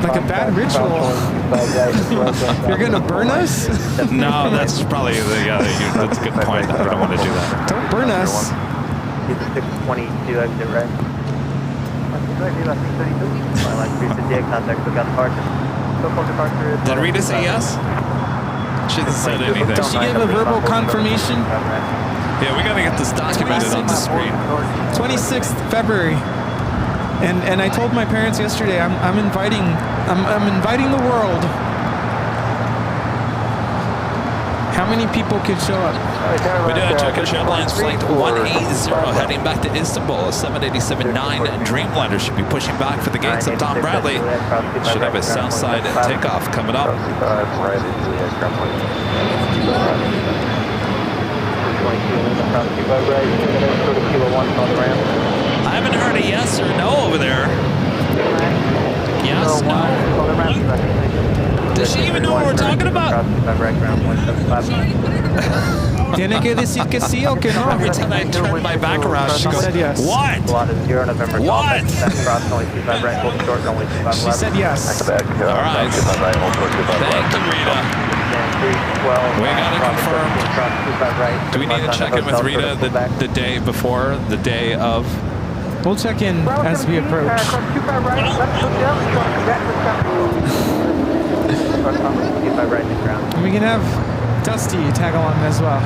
Like a bad ritual. You're gonna burn us? No, that's probably that's a good point. I don't want to do that. Don't burn us. 622 exit right. Did Rita say yes? She hasn't said anything. Did she give a verbal confirmation? Yeah, we gotta get this documented on the screen. 26th February. And I told my parents yesterday I'm inviting the world. How many people could show up? We do have Jockeys Airlines flight 180 heading back to Istanbul. A 787-9 Dreamliner should be pushing back for the gates of Tom Bradley. Should have a south side takeoff coming up. I haven't heard a yes or no over there. Yes, no. Does she even know what we're talking about? Tiene que decir que sí o que no. Every time I turn my back around, she goes, said yes. What? What? She said yes. All right. Thank you, Rita. We got it confirmed. Do we need to check in with Rita the day before, the day of? We'll check in as we approach. We can have Dusty tag along as well.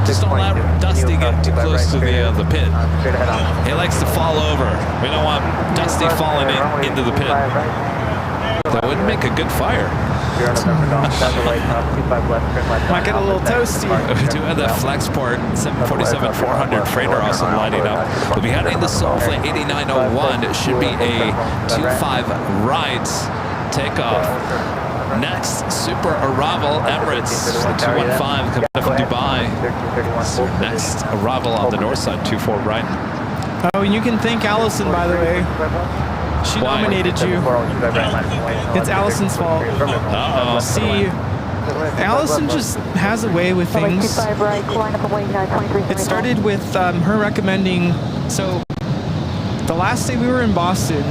Just don't let Dusty get too close to the pit. He likes to fall over. We don't want Dusty falling into the pit. That would make a good fire. Might get a little toasty. We do have that Flexport 747-400 freighter also lighting up. We'll be heading to Seoul flight 8901. It should be a 25 right takeoff. Next, super arrival, Emirates 215 coming up from Dubai. So next arrival on the north side, 24 right. Oh, and you can thank Allison, by the way. She nominated you. It's Allison's fault. Uh-oh. See, Allison just has a way with things. It started with her recommending, so the last day we were in Boston,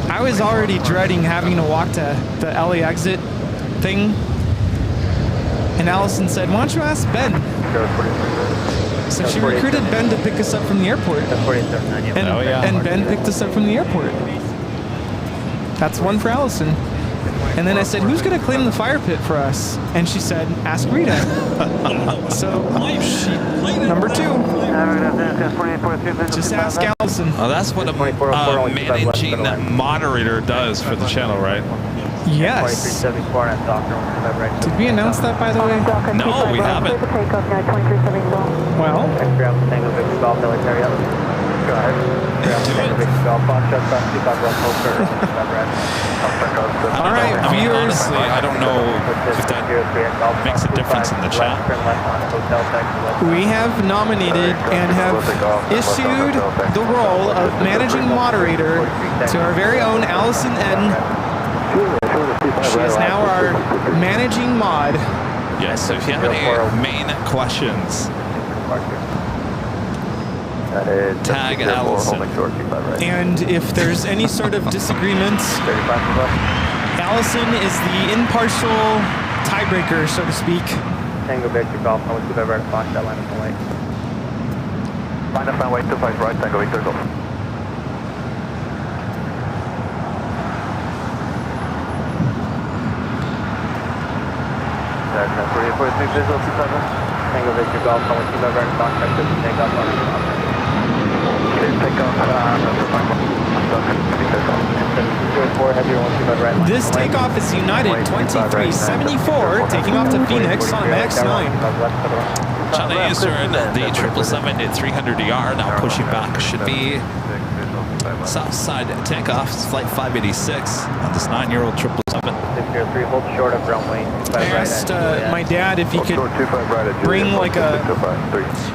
I was already dreading having to walk to the LA exit thing. And Allison said, why don't you ask Ben? So she recruited Ben to pick us up from the airport. And Ben picked us up from the airport. That's one for Allison. And then I said, who's going to claim the fire pit for us? And she said, ask Rita. So, number 2. Just ask Allison. Oh, that's what a managing moderator does for the channel, right? Yes. Did we announce that, by the way? No, we haven't. Well, all right, I mean, viewers. honestly, I don't know if that makes a difference in the chat. We have nominated and have issued the role of managing moderator to our very own Allison N. She is now our managing mod. Yes, so if you have any main questions, tag Allison. And if there's any sort of disagreement, Allison is the impartial tiebreaker, so to speak. Tango Victor Golf, I want to right at Fox, that line of the way. Line up runway 25 right, Tango Victor Golf. Tango Victor Golf, I want to right at Fox, I could take off on the This takeoff is United 2374, taking off to Phoenix on Max 9. China Eastern, the 777 at 300ER, now pushing back, should be south side takeoff, flight 586 on this 9-year-old 777. I asked my dad if he could bring like a,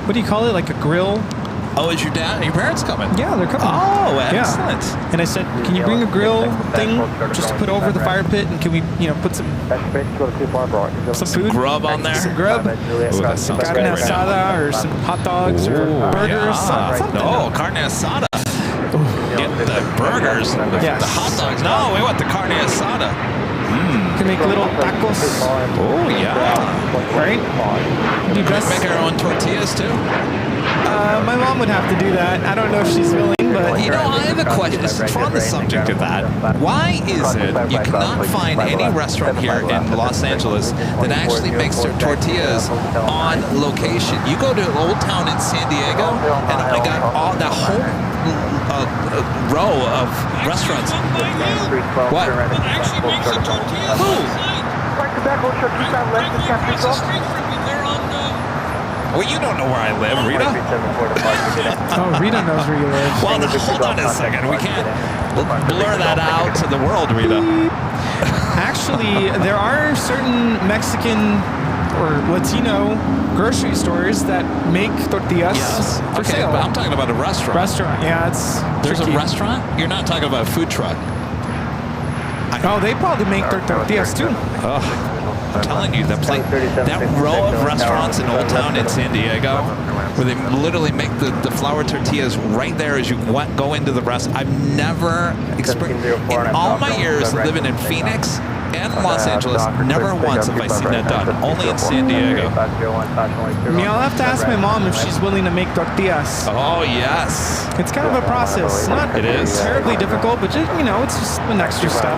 what do you call it, like a grill? Oh, is your dad? Your parents coming? Yeah, they're coming. Oh, excellent. Yeah. And I said, can you bring a grill thing just to put over the fire pit, and can we, put some food, grub on there? Some grub. Ooh, that sounds Carne great right now. asada or some hot dogs or burgers. Something. No, carne asada. Get the burgers, the hot dogs. No, we want the carne asada. Can make little tacos. Oh yeah. Right? Be best. Make our own tortillas too. My mom would have to do that. I don't know if she's willing, but I have a question. It's on the subject of that. Why is it you cannot find any restaurant here in Los Angeles that actually makes their tortillas on location? You go to Old Town in San Diego, and I got all that whole row of restaurants. What? Actually makes a tortilla. Who? Well, you don't know where I live, Rita. Oh, Rita knows where you live. Well, hold on a second. We can't blur that out to the world, Rita. Actually, there are certain Mexican or Latino grocery stores that make tortillas for sale. But I'm talking about a restaurant. Yeah, There's tricky. a restaurant? You're not talking about a food truck. Oh, they probably make their tortillas too. I'm telling you, that row of restaurants in Old Town in San Diego, where they literally make the flour tortillas right there as you go into the restaurant. I've never experienced, in all my years living in Phoenix and Los Angeles, never once have I seen that done. Only in San Diego. I'll have to ask my mom if she's willing to make tortillas. Oh, yes. It's kind of a process. Not It is. terribly difficult, but just, it's just an extra step.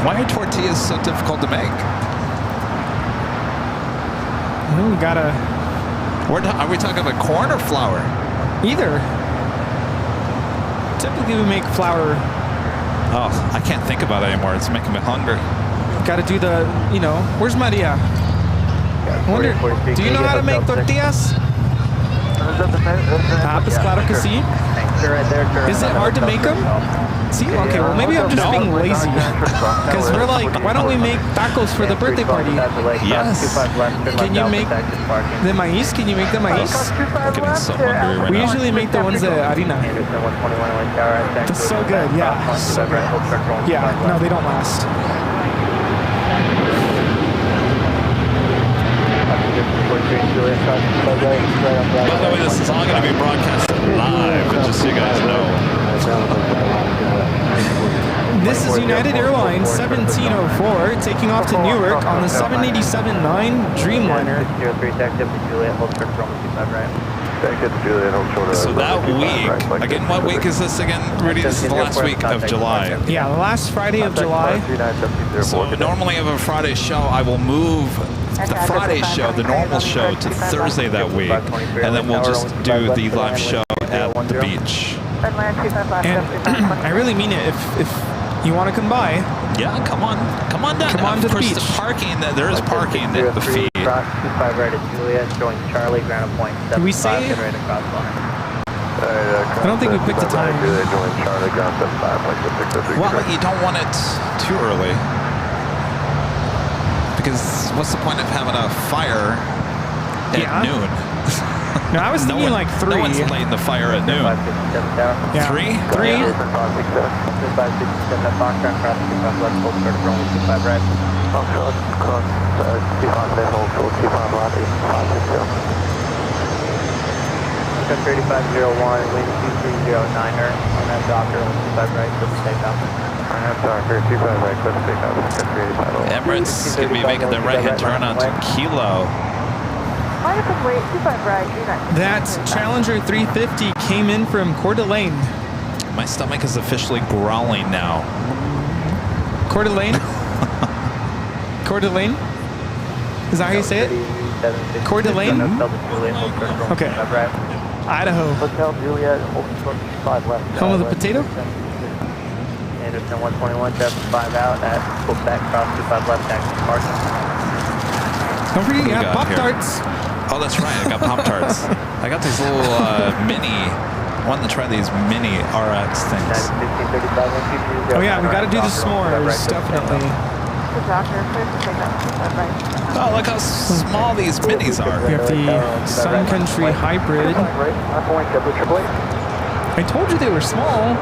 Why are tortillas so difficult to make? We gotta... Are we talking about corn or flour? Either. Typically we make flour. Oh, I can't think about it anymore. It's making me hungry. Gotta do the, where's Maria? I wonder, do you know how to make tortillas? Pues claro que sí. Is it hard to make them? See, okay, well maybe I'm just being lazy. Because we're like, why don't we make tacos for the birthday party? Yes. Can you make the maíz? Can you make the maíz? I'm getting so hungry right We now. usually make the ones that harina. That's so good, yeah. So good. Yeah, no, they don't last. By the way, this is all going to be broadcasted live, just so you guys know. This is United Airlines 1704 taking off to Newark on the 787-9 Dreamliner. 03 Detective Juliet, hold short from 25 right. So that week, again, what week is this again, Rudy? This is the last week of July. Yeah, the last Friday of July. So normally of a Friday show, I will move the Friday show, the normal show, to Thursday that week, and then we'll just do the live show at the beach. And I really mean it. If you want to come by, yeah, come on down. Come on to the beach. The parking, there is parking at the fee. 25 right at Juliet, showing Charlie, ground point 75. Did we say? Right across line. I don't think we picked a time. Well, you don't want it too early. Because what's the point of having a fire at noon? No, I was thinking like 3. No one's lighting the fire at noon. Yeah. 3? 3? Cut 3501, wind 2309er on that Docker, 25 right, clip takeoff. On that Docker, 25 right, clip takeoff, cut 385. Emirates is going to be making the right-hand turn onto Kilo. Wait, 25 right, That Challenger 350 came in from Coeur d'Alene. My stomach is officially growling now. Coeur d'Alene? Coeur d'Alene? Is that how you say it? Coeur d'Alene? Okay. Idaho. Hotel Juliet, hold 5 left. Home of the potato? Anderson 121, traffic 5 out at Quebec, cross 25 left, taxi parking. Don't forget, you got have Pop-Tarts. Oh, that's right. I got Pop-Tarts. I got these little mini. I wanted to try these mini RX things. Oh yeah, we got to do the s'mores, definitely. Oh, look how small these minis are. We have the Sun Country Hybrid. I told you they were small.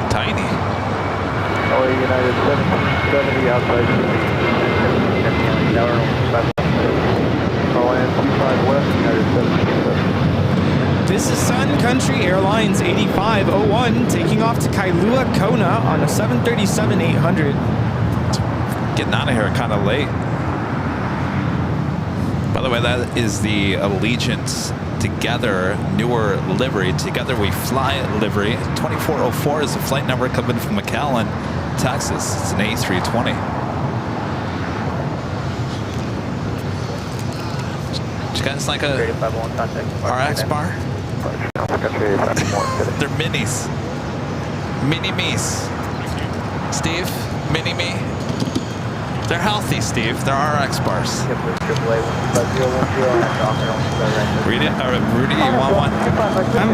Tiny. United 1770 outside. This is Sun Country Airlines 8501 taking off to Kailua, Kona on a 737-800. Getting out of here kind of late. By the way, that is the Allegiance Together newer livery. Together We Fly livery. 2404 is the flight number coming from McAllen, Texas. It's an A320. Did you guys like a RX bar? They're minis. Mini-me's. Steve, mini-me. They're healthy, Steve. They're RX bars. Read it? Rudy, you want one?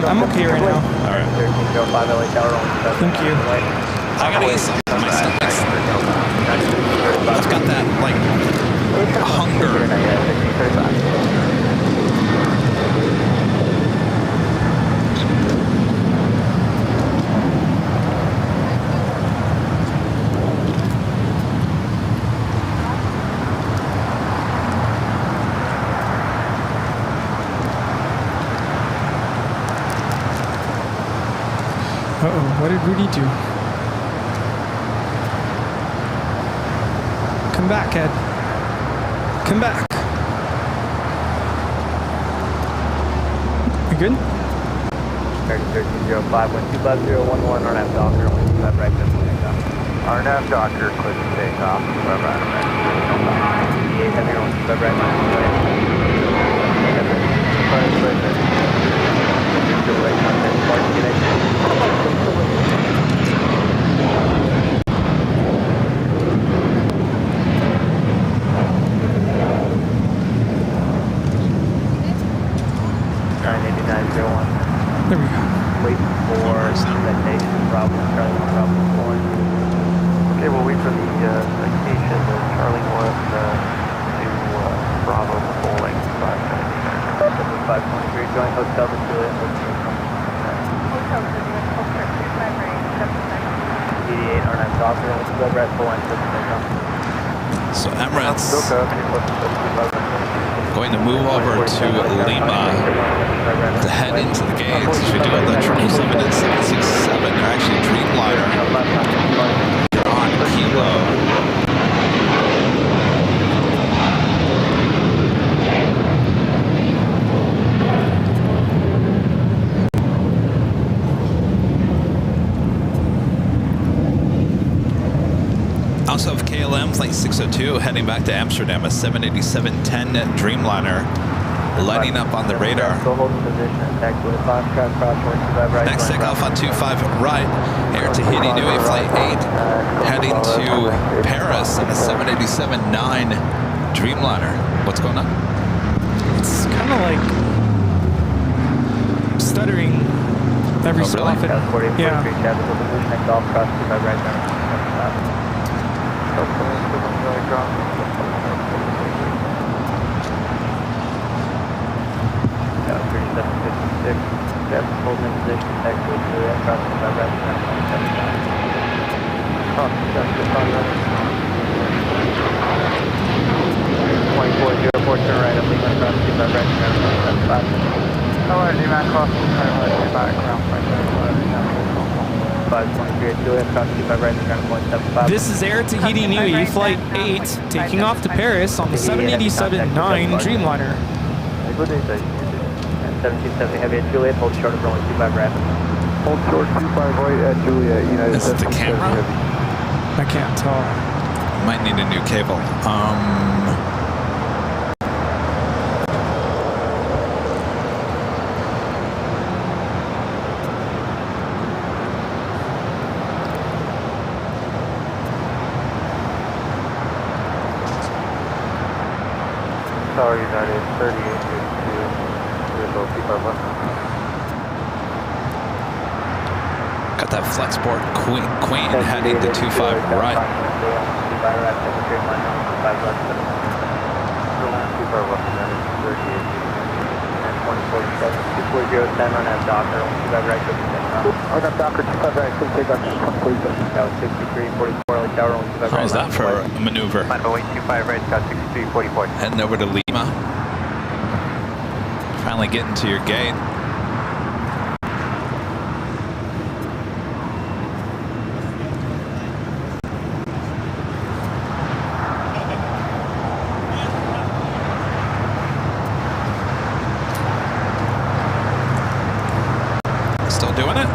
I'm okay right now. All right. Thank you. I gotta eat something. My stomach's... I've got that, like, hunger. Uh-oh, what did Rudy do? Come back, Ed. Come back. You good? 1305, 125.011, RNAV Docker, 125 right, RNAV Docker, click to take off, right. 58, heavy, 125 right, There we go. Wait for citation, Bravo, Charlie 1, Bravo 4. Okay, we'll wait for the citation of Charlie 1 to Bravo Bowling 523, join Hotel to Juliet. Hotel Juliet, Hotel 35 right, 88, RNAV Docker, Red Red Full Line, So Emirates Going to move over to Lima to head into the gates. As we do have the 777 and 767. They're actually Dreamliner. They're on Kilo. Also have KLM Flight 602 heading back to Amsterdam, a 787-10 Dreamliner lighting up on the radar. Next takeoff on 25 right, Air Tahiti Nui Flight 8 heading to Paris in a 787-9 Dreamliner. What's going on? It's kind of like stuttering every so really? often. Yeah. Holding position, actually, Juliet, crossing by right, 2404, turn right, up, Lima, crossing by right, 75. Hello, Lima, crossing by right, background, 523, Juliet, crossing by right, 175. This is Air Tahiti Nui Flight 8 taking off to Paris on the 787-9 Dreamliner. Good day, sir. 1770 heavy at Juliet, hold short of runway 25 rapid. Hold short 25 right at Juliet, United Is it the camera? I can't tell. Might need a new cable. Sorry, United 3852. Got that Flexport Queen heading to 25 right. How's that for a maneuver? Heading over to Lima. Finally getting to your gate. Still doing it?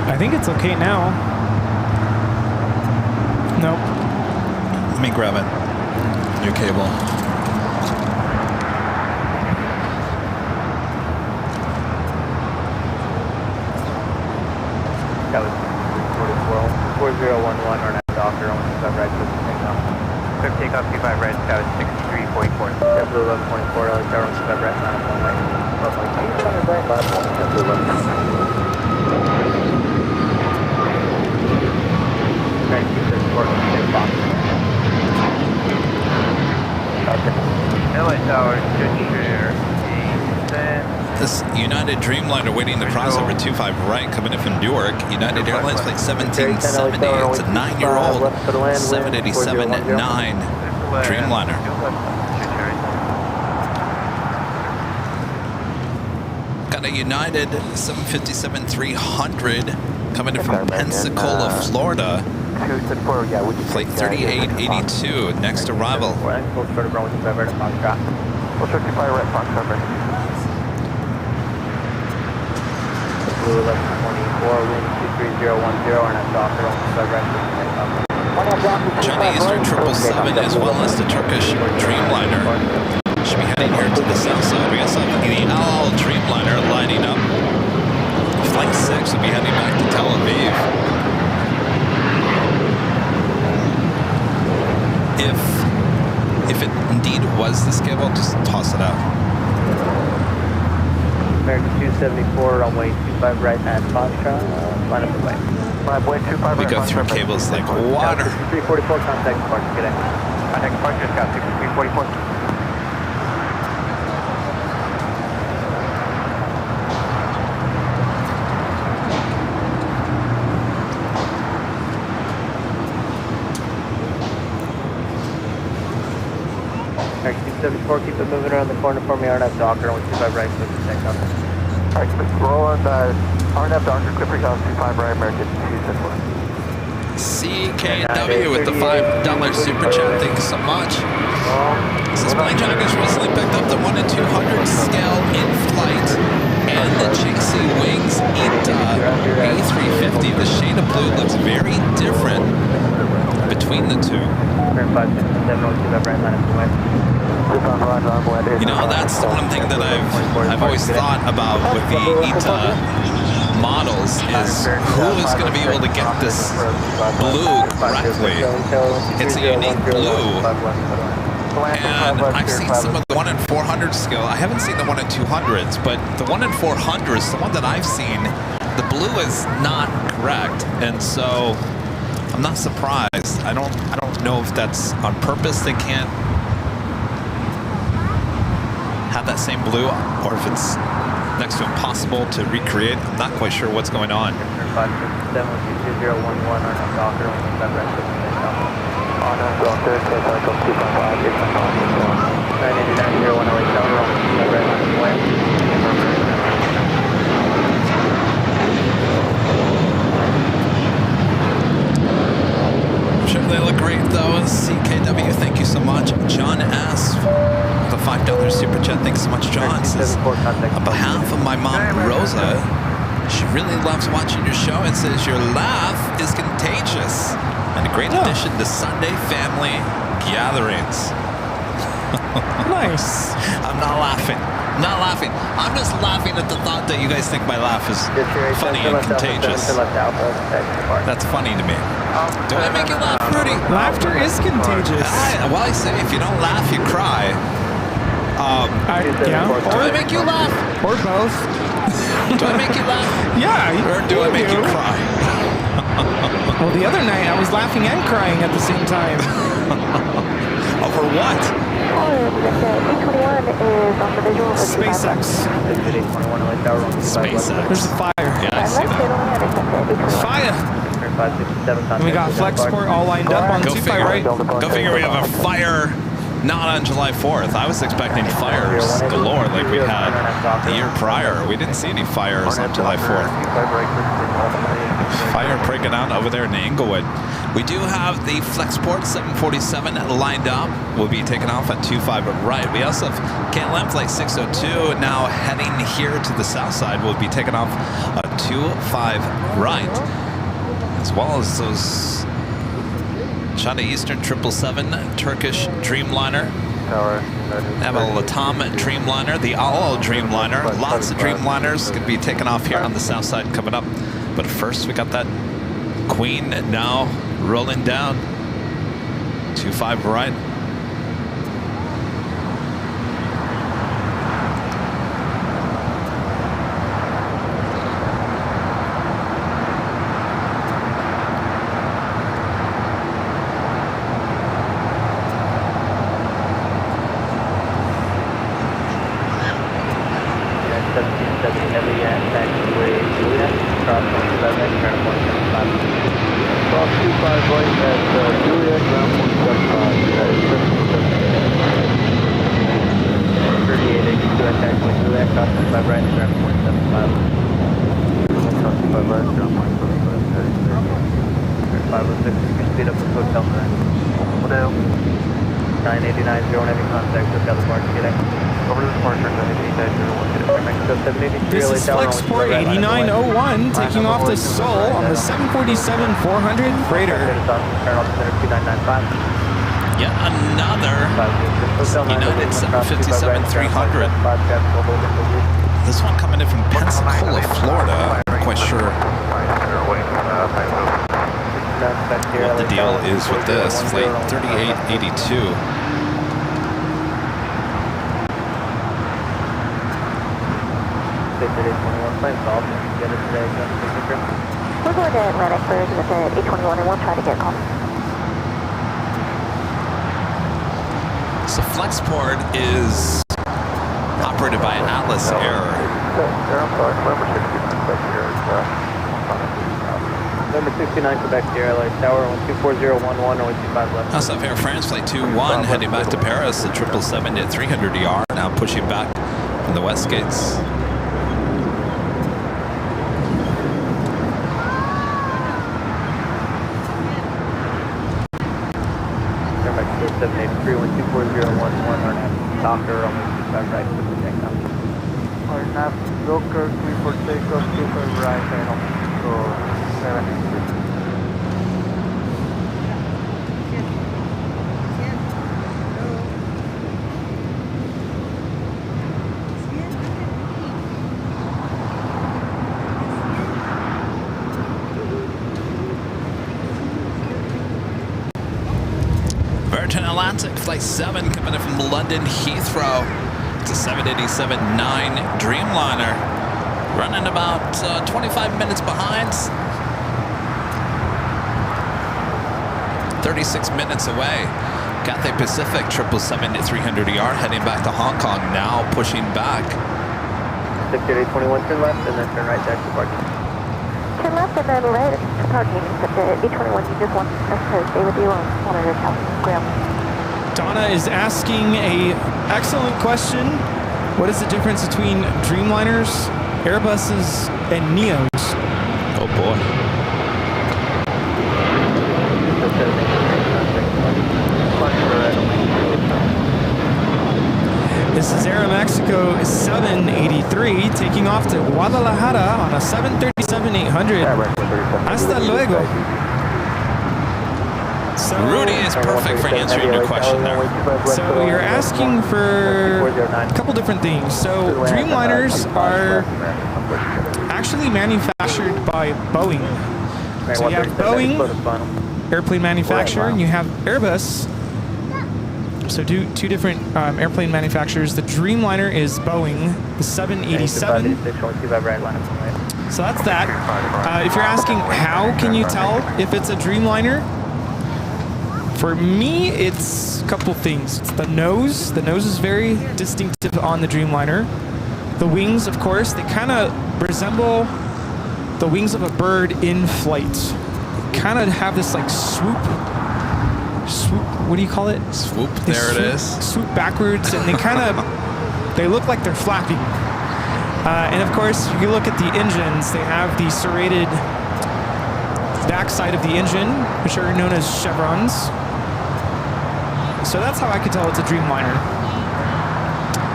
I think it's okay now. Nope. Let me grab it. New cable. That was 4011 or not Docker on 25 right, so takeoff. Quick takeoff, 25 right, that was 6344. JetBlue 1124, LA Tower on 25 right, 901 right. LA Tower, good share. This United Dreamliner waiting to cross over 25 right, coming in from Newark. United Airlines Flight 1770. It's a 9-year-old 787-9 Dreamliner. Got a United 757-300 coming in from Pensacola, Florida. Flight 3882, next arrival. Blue 1124, wind 23010, and I'm Docker on the China Eastern 777 as well as the Turkish Dreamliner should be heading here to the south side. We also have the Al Dreamliner lining up. Flight 6 will be heading back to Tel Aviv. If it indeed was the schedule, just toss it out. American 274, runway 25 right at Foxtrot, line up the way. We go through cables like water. 6344, contact departure, good day. Contact departure, Scout 6344. Alright, 274, keep it moving around the corner for me, RNF Docker, 125 right, clear for takeoff. Alright, keep it rolling, RNF Docker, clear for takeoff, 25 right, American 274. CKW with the $5 super chat. Thank you so much. This plane Jockeys recently picked up the 1 in 200 scale in flight and the JC Wings A350. The shade of blue looks very different between the two. You know, that's the one thing that I've always thought about with the ETA models is who is going to be able to get this blue correctly. It's a unique blue, and I've seen some of the 1 in 400 scale. I haven't seen the 1 in 200s, but the 1 in 400s, the one that I've seen, the blue is not correct, and so I'm not surprised. I don't know if that's on purpose. They can't have that same blue, or if it's next to impossible to recreate. I'm not quite sure what's going on. 567 2011 on Docker, 125 right, clear for takeoff. On Docker, take cycle 255, 989 0108 tower, 125 right, line of way. Sure, they look great though. CKW, thank you so much. John S. the $5 super chat. Thanks so much, John. Says, on behalf of my mom, Rosa, she really loves watching your show and says your laugh is contagious and a great addition to Sunday family gatherings. Nice. I'm not laughing. Not laughing. I'm just laughing at the thought that you guys think my laugh is funny and contagious. That's funny to me. Do I make you laugh, Rudy? Laughter is contagious. Well, I say if you don't laugh, you cry. Yeah. Do I make you laugh? Or both. Do I make you laugh? Yeah. Or do I make you cry? Well, the other night I was laughing and crying at the same time. Over what? SpaceX. SpaceX. There's a fire. Yeah, I see that. Fire. And we got Flexport all lined up on 25 right. Go figure we have a fire not on July 4th. I was expecting fires galore like we had the year prior. We didn't see any fires on July 4th. Fire breaking out over there in Inglewood. We do have the Flexport 747 lined up. We'll be taking off at 25 right. We also have KLM Flight 602 now heading here to the south side. We'll be taking off at 25 right. As well as those China Eastern 777 Turkish Dreamliner. Have a Latam Dreamliner, the AL Dreamliner. Lots of Dreamliners going to be taking off here on the south side coming up. But first, we got that Queen now rolling down. 25 right. This is Flexport 8901 taking off to Seoul on the 747-400 freighter. Yet another United 757-300. This one coming in from Pensacola, Florida. I'm not quite sure what the deal is with this. Flight 3882. We're going to Atlantic Birds with the 821 and we'll try to get home. So Flexport is operated by Atlas Air. Number 69, Quebec Sierra, LA Tower, 124011, 025 left. How's up here, France? Flight 21, heading back to Paris. The 777 at 300 ER, now pushing back from the west gates. Airback 783, 124011, Doctor, 25 right, for the takeoff. RNAV, Docker, 3 for takeoff, 25 right, so 783. Virgin Atlantic Flight 7 coming in from London Heathrow. It's a 787-9 Dreamliner. Running about 25 minutes behind. 36 minutes away. Cathay Pacific 777 at 300 ER heading back to Hong Kong, now pushing back. 68821, turn left and then turn right back to parking. Turn left and then right to parking. But the B21, you just want us to stay with you on monitor ground. Donna is asking a excellent question. What is the difference between Dreamliners, Airbuses, and Neos? Oh boy. This is Aeromexico 783 taking off to Guadalajara on a 737-800. Hasta luego. So, Rudy is perfect for answering your question there. So you're asking for a couple different things. So Dreamliners are actually manufactured by Boeing. So you have Boeing, airplane manufacturer, and you have Airbus. So two different airplane manufacturers. The Dreamliner is Boeing, the 787. So that's that. If you're asking how can you tell if it's a Dreamliner? For me, it's a couple things. It's the nose. The nose is very distinctive on the Dreamliner. The wings, of course, they kind of resemble the wings of a bird in flight. They kind of have this like swoop, what do you call it? Swoop, there it is. Swoop backwards, and they kind of, they look like they're flapping. And of course, if you look at the engines, they have the serrated backside of the engine, which are known as chevrons. So that's how I could tell it's a Dreamliner.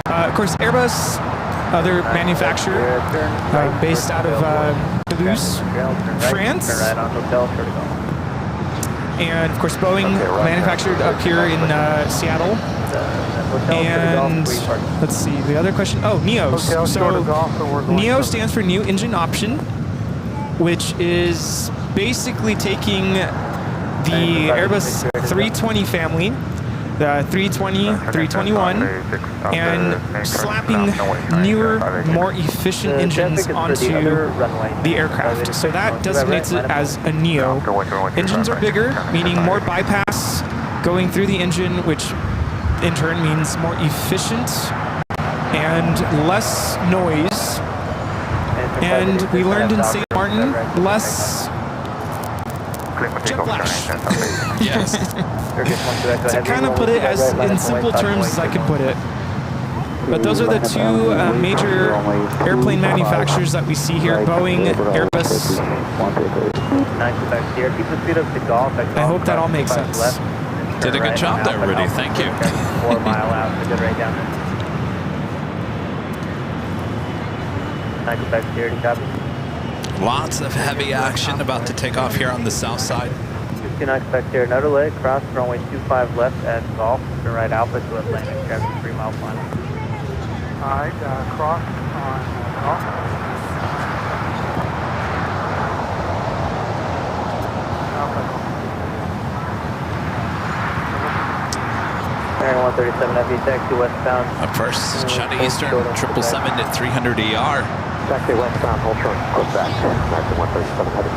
Of course, Airbus, other manufacturer, based out of Toulouse, France. And of course, Boeing, manufactured up here in Seattle. And let's see, the other question. Oh, NEOs. So NEO stands for New Engine Option, which is basically taking the Airbus 320 family, the 320, 321, and slapping newer, more efficient engines onto the aircraft. So that designates it as a NEO. Engines are bigger, meaning more bypass going through the engine, which in turn means more efficient and less noise. And we learned in St. Martin, less jet flash. Yes. To kind of put it as in simple terms as I can put it. But those are the two major airplane manufacturers that we see here, Boeing, Airbus. I hope that all makes sense. Did a good job there, Rudy. Thank you. 4 mile out, so good right down there. 9 Quebec Sierra, copy. Lots of heavy action about to take off here on the south side. 59 Quebec Sierra, another leg, cross runway 25 left at Golf, turn right Alpha to Atlantic, traffic 3 mile final. Alright, cross on Golf. Bearing 137 FE taxi westbound. Up first, China Eastern 777 at 300 ER. Taxi westbound, hold short, close back. Taxi 137 headed.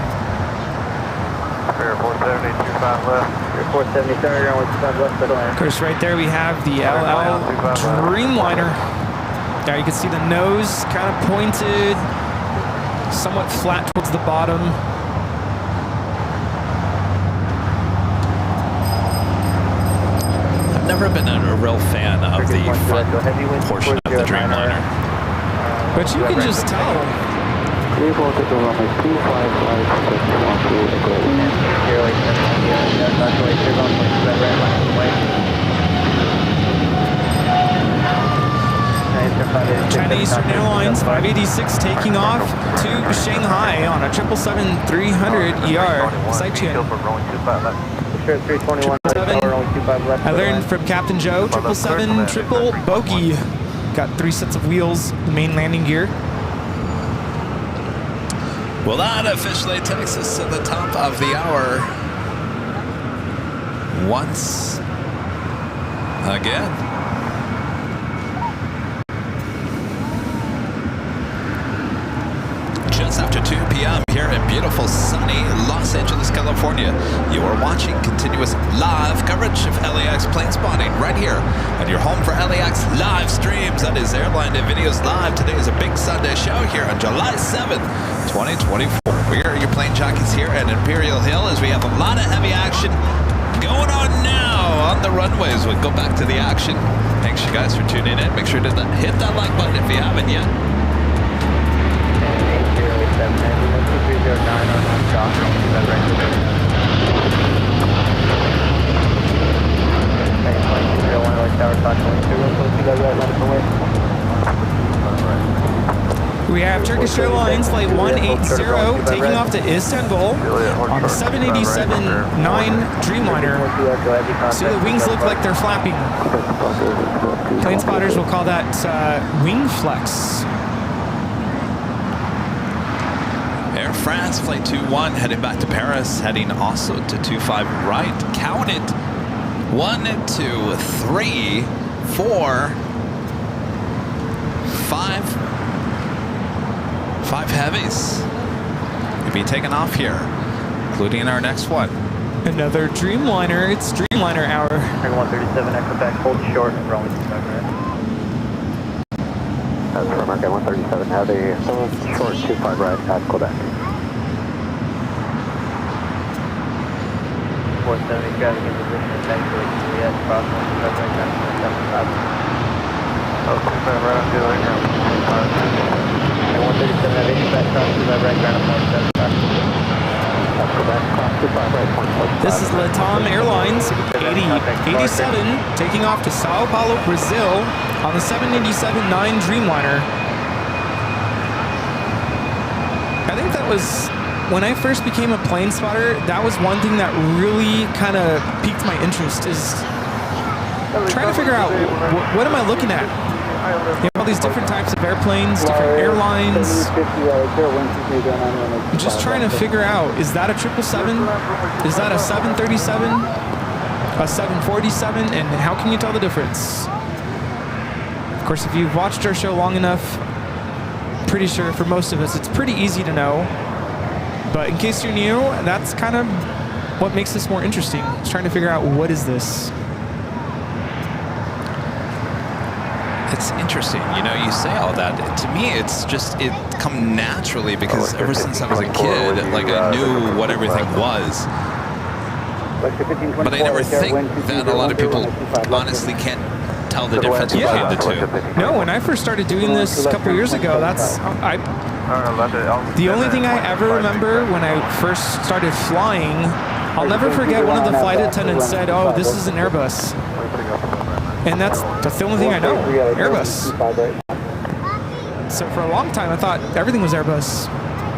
Air 470, 25 left. Air 470, turn around 25 left, middle end. Of course, right there we have the LL Dreamliner. Now you can see the nose kind of pointed, somewhat flat towards the bottom. never been a real fan of the front portion of the Dreamliner. But you can just tell. China Eastern Airlines 586 taking off to Shanghai on a 777-300 ER. Saichen. I learned from Captain Joe, 777 triple bogey. Got 3 sets of wheels, the main landing gear. Well, that officially takes us to the top of the hour. Once again. Just after 2 p.m. here in beautiful sunny Los Angeles, California. You are watching continuous live coverage of LAX plane spotting right here on your home for LAX live streams. That is Airline Videos Live. Today is a big Sunday show here on July 7th, 2024. We are your plane jockeys here at Imperial Hill as we have a lot of heavy action going on now on the runways. We'll go back to the action. Thanks you guys for tuning in. Make sure to hit that like button if you haven't yet. 8 We have Turkish Airlines Flight 180 taking off to Istanbul on the 787-9 Dreamliner. See, the wings look like they're flapping. Plane spotters will call that wing flex. Air France Flight 21 heading back to Paris, heading also to 25 right. Count it. 1, 2, 3, 4, 5. 5 heavies to be taken off here, including our next one. Another Dreamliner. It's Dreamliner hour. 137 Equifax, hold short and rolling 25 right. That's from American 137. Have a short 25 right at Quebec. 470 traffic in position and back to Juliet, cross 25 right down to 75. Oh, 25 right on Juliet, ground 25. 137 have Equifax, cross 25 right ground 175. This is Latam Airlines 87 taking off to Sao Paulo, Brazil on the 787-9 Dreamliner. I think that was, when I first became a plane spotter, that was one thing that really kind of piqued my interest, is trying to figure out what am I looking at? You know, all these different types of airplanes, different airlines. I'm just trying to figure out, is that a 777? Is that a 737? A 747? And how can you tell the difference? Of course, if you've watched our show long enough, pretty sure for most of us, it's pretty easy to know. But in case you're new, that's kind of what makes this more interesting. It's trying to figure out, what is this? It's interesting, you know, you say all that. To me, it's just, it come naturally because ever since I was a kid, like I knew what everything was. But I never think that a lot of people honestly can't tell the difference between the two. No, when I first started doing this a couple years ago, the only thing I ever remember when I first started flying, I'll never forget one of the flight attendants said, "Oh, this is an Airbus." And that's the only thing I know, Airbus. So for a long time, I thought everything was Airbus.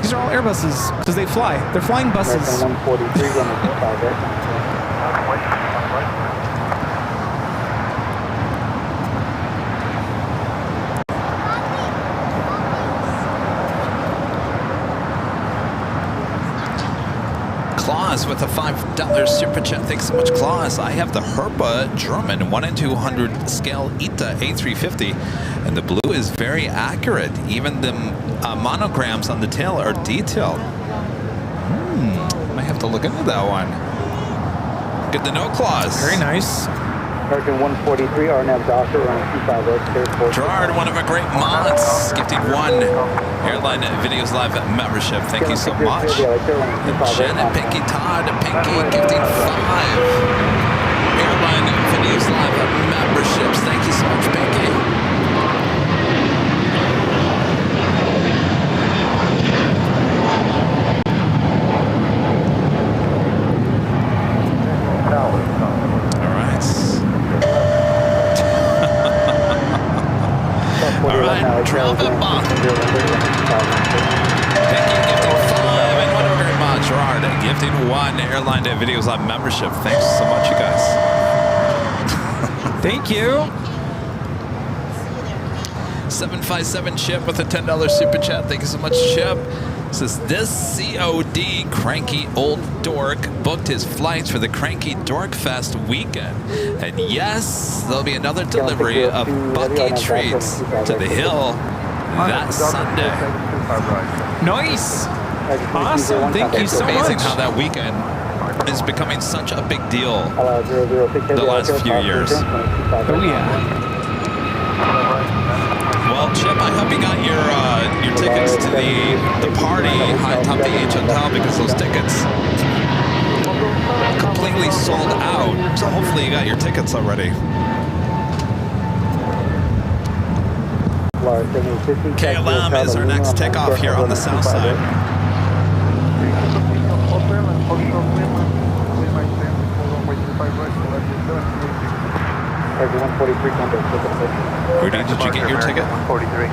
These are all Airbuses because they fly. They're flying buses. Claus with a $5 super chat. Thanks so much, Claus. I have the Herpa German 1 in 200 scale ITA A350, and the blue is very accurate. Even the monograms on the tail are detailed. Might have to look into that one. Good to know, Claus. Very nice. American 143, RNAV Doctor, around 250. Gerard, one of our great mods, gifting 1 Airline Videos Live membership. Thank you so much. And Jen and Pinky Todd, Pinky gifting 5 Airline Videos Live Drop it, Bob. Thank you, gifting 5, and whatever very much. Gerard, gifting 1 Airline Videos Live membership. Thanks so much, you guys. Thank you. 757 Chip with a $10 super chat. Thank you so much, Chip. Says this COD cranky old dork booked his flights for the Cranky Dork Fest weekend. And yes, there'll be another delivery of Bucky treats to the hill that Sunday. Nice. Awesome. Thank you so much. It's amazing how that weekend is becoming such a big deal the last few years. Oh, yeah. Well, Chip, I hope you got your tickets to the party high top the H Hotel, because those tickets completely sold out. So hopefully you got your tickets already. KLM is our next takeoff here on the south side. Rudy, did you get your ticket? 143.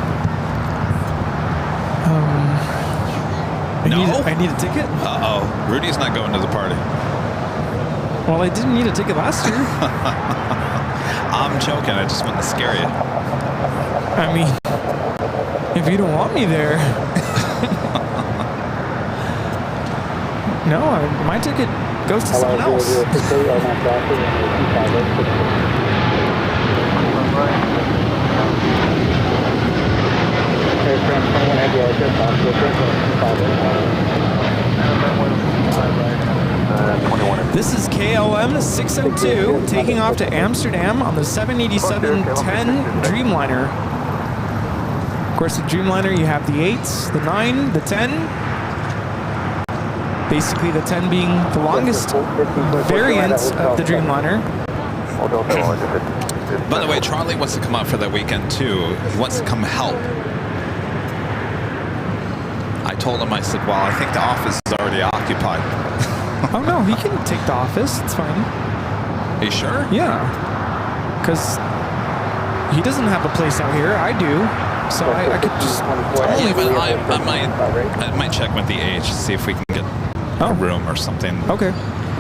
I need a ticket? Uh-oh. Rudy's not going to the party. Well, I didn't need a ticket last year. I'm joking. I just want to scare you. I mean, if you don't want me there. No, my ticket goes to someone else. This is KLM 602 taking off to Amsterdam on the 787-10 Dreamliner. Of course, the Dreamliner, you have the 8s, the 9, the 10. Basically, the 10 being the longest variant of the Dreamliner. By the way, Charlie wants to come out for that weekend too. He wants to come help. I told him, I said, well, I think the office is already occupied. Oh no, he can take the office. It's fine. Are you sure? Yeah. Because he doesn't have a place out here. I do. So I could just... Totally, but I might check with the H, see if we can get a room or something. Okay.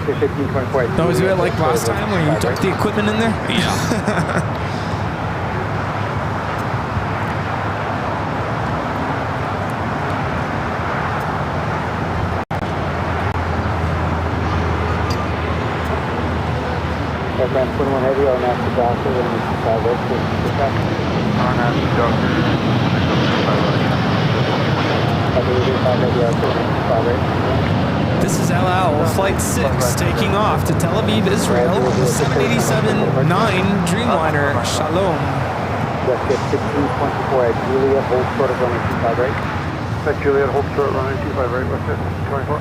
That was it like last time when you took the equipment in there? Yeah. Airplane 21 Heavy, our master doctor, and This is El Al, Flight 6, taking off to Tel Aviv, Israel, the 787-9 Dreamliner, Shalom. Just get 1624 at Juliet, hold short of runway 25 right. At Juliet, hold short runway 25 right, what's it? 24.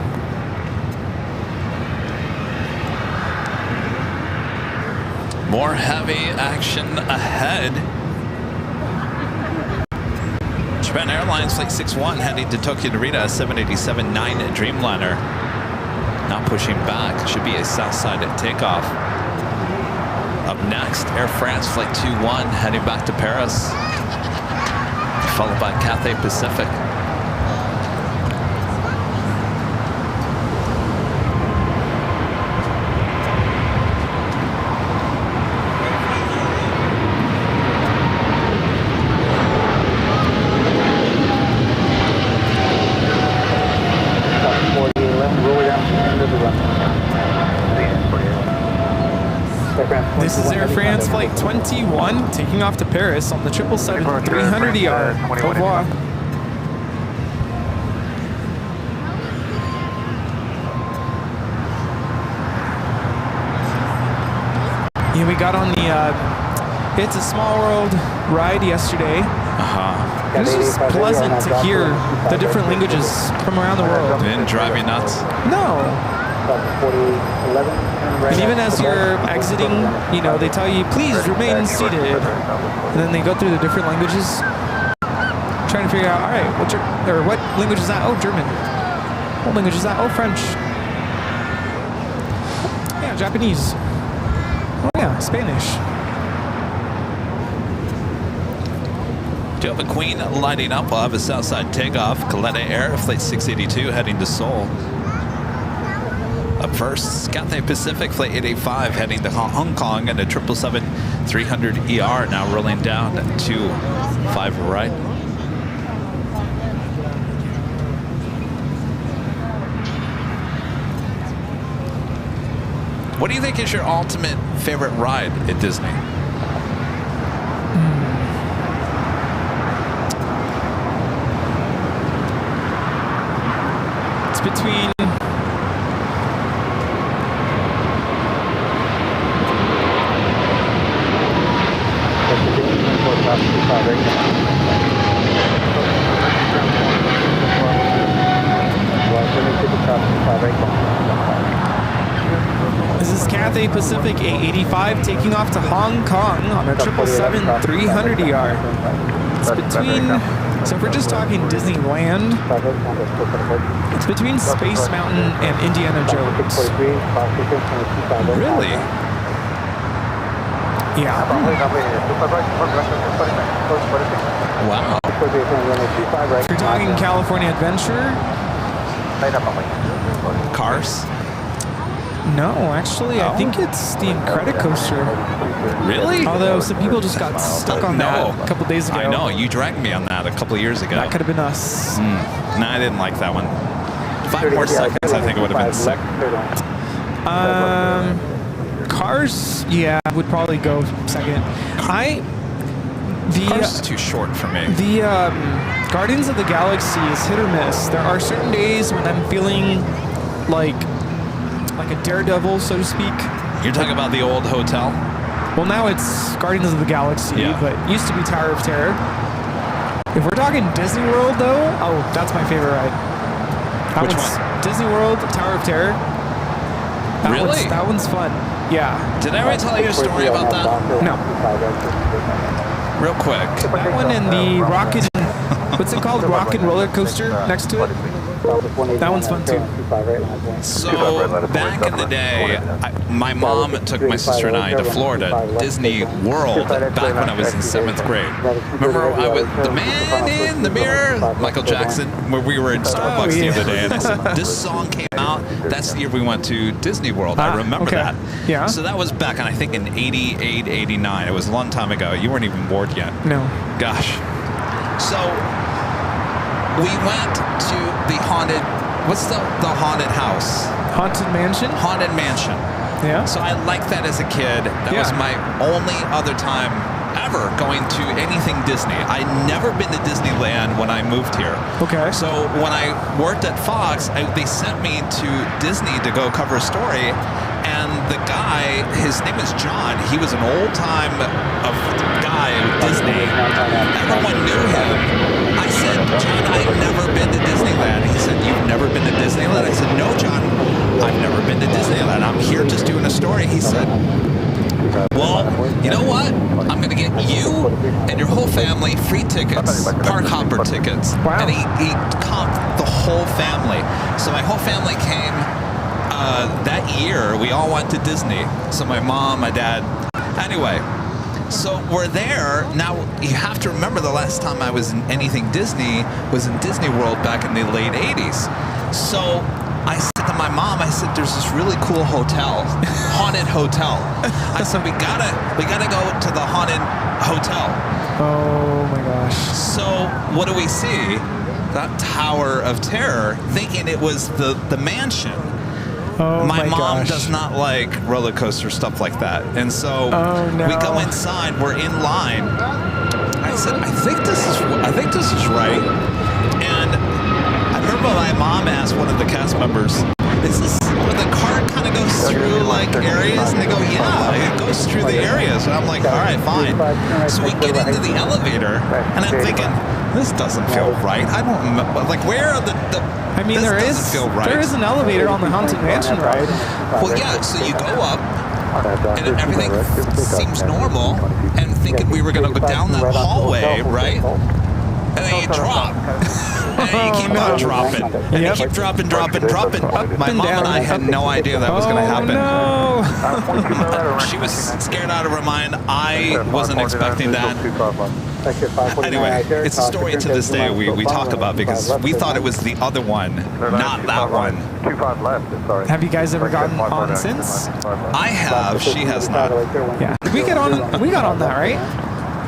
More heavy action ahead. Japan Airlines Flight 61 heading to Tokyo Narita, 787-9 Dreamliner. Now pushing back, should be a south side takeoff. Up next, Air France Flight 21 heading back to Paris, followed by Cathay Pacific. This is Air France Flight 21 taking off to Paris on the 777-300ER. Au revoir. Yeah, we got on the It's a Small World ride yesterday. It was just pleasant to hear the different languages from around the world. Didn't drive you nuts? No. And even as you're exiting, you know, they tell you, please remain seated. And then they go through the different languages, trying to figure out, all right, what language is that? Oh, German. What language is that? Oh, French. Yeah, Japanese. Oh, yeah, Spanish. Do have a Queen lighting up. We'll have a Southside takeoff. Kaleta Air, Flight 682 heading to Seoul. Up first, Cathay Pacific, Flight 885 heading to Hong Kong, and a 777-300ER now rolling down to 5 right. What do you think is your ultimate favorite ride at Disney? It's between... This is Cathay Pacific 885 taking off to Hong Kong on a 777-300ER. It's between, so if we're just talking Disneyland, it's between Space Mountain and Indiana Jones. Really? Yeah. Wow. If you're talking California Adventure, Cars? no, actually, I think it's the Incredicoaster. Really? Although some people just got stuck on that a couple days ago. I know. You dragged me on that a couple years ago. That could have been us. No, I didn't like that one. 5 more seconds, I think it would have been sick. Cars, yeah, would probably go second. Cars is too short for me. The Guardians of the Galaxy is hit or miss. There are certain days when I'm feeling like a daredevil, so to speak. You're talking about the old hotel? Well, now it's Guardians of the Galaxy, but it used to be Tower of Terror. If we're talking Disney World, though, oh, that's my favorite ride. Which one? Disney World, Tower of Terror. Really? That one's fun. Yeah. Did I ever tell you a story about that? No. Real quick. That one and the Rocket, what's it called? Rocket roller coaster next to it? That one's fun too. So back in the day, my mom took my sister and I to Florida, Disney World, back when I was in 7th grade. Remember I was the man in the mirror, Michael Jackson, where we were in Starbucks the other day, and I said, this song came out, that's the year we went to Disney World. I remember that. Yeah. So that was back in, I think, in 88, 89. It was a long time ago. You weren't even bored yet. No. Gosh. So we went to the haunted, what's the haunted house? Haunted Mansion? Haunted Mansion. Yeah. So I liked that as a kid. That was my only other time ever going to anything Disney. I'd never been to Disneyland when I moved here. Okay. So when I worked at Fox, they sent me to Disney to go cover a story. And the guy, his name is John. He was an old-time guy at Disney. Everyone knew him. I said, John, I've never been to Disneyland. He said, you've never been to Disneyland? I said, no, John, I've never been to Disneyland. I'm here just doing a story. He said, well, you know what? I'm going to get you and your whole family free tickets, park hopper tickets. Wow. And he comped the whole family. So my whole family came that year. We all went to Disney. So my mom, my dad. Anyway, so we're there. Now, you have to remember the last time I was in anything Disney was in Disney World back in the late 80s. So I said to my mom, I said, there's this really cool hotel, haunted hotel. I said, we gotta go to the haunted hotel. Oh my gosh. So what do we see? That Tower of Terror, thinking it was the mansion. Oh my mom gosh. does not like roller coaster stuff like that, and so we go inside. We're in line. I said, I think this is right. And I remember my mom asked one of the cast members, "Is this where the car kind of goes through like areas?" And they go, "Yeah, it goes through the areas." And I'm like, "All right, fine." So we get into the elevator, and I'm thinking, this doesn't feel right. I don't remember. Like, where are the I mean, there is an elevator on the Haunted Mansion ride. Well, yeah, so you go up, and everything seems normal, and thinking we were going to go down that hallway, right? And then you drop. And then you keep on dropping. And you keep dropping. My mom and I had no idea that was going to happen. No. She was scared out of her mind. I wasn't expecting that. Anyway, it's a story to this day we talk about because we thought it was the other one, not that one. 25 left, sorry. Have you guys ever gotten on since? I have. She has not. Yeah. Did we get on? We got on that, right?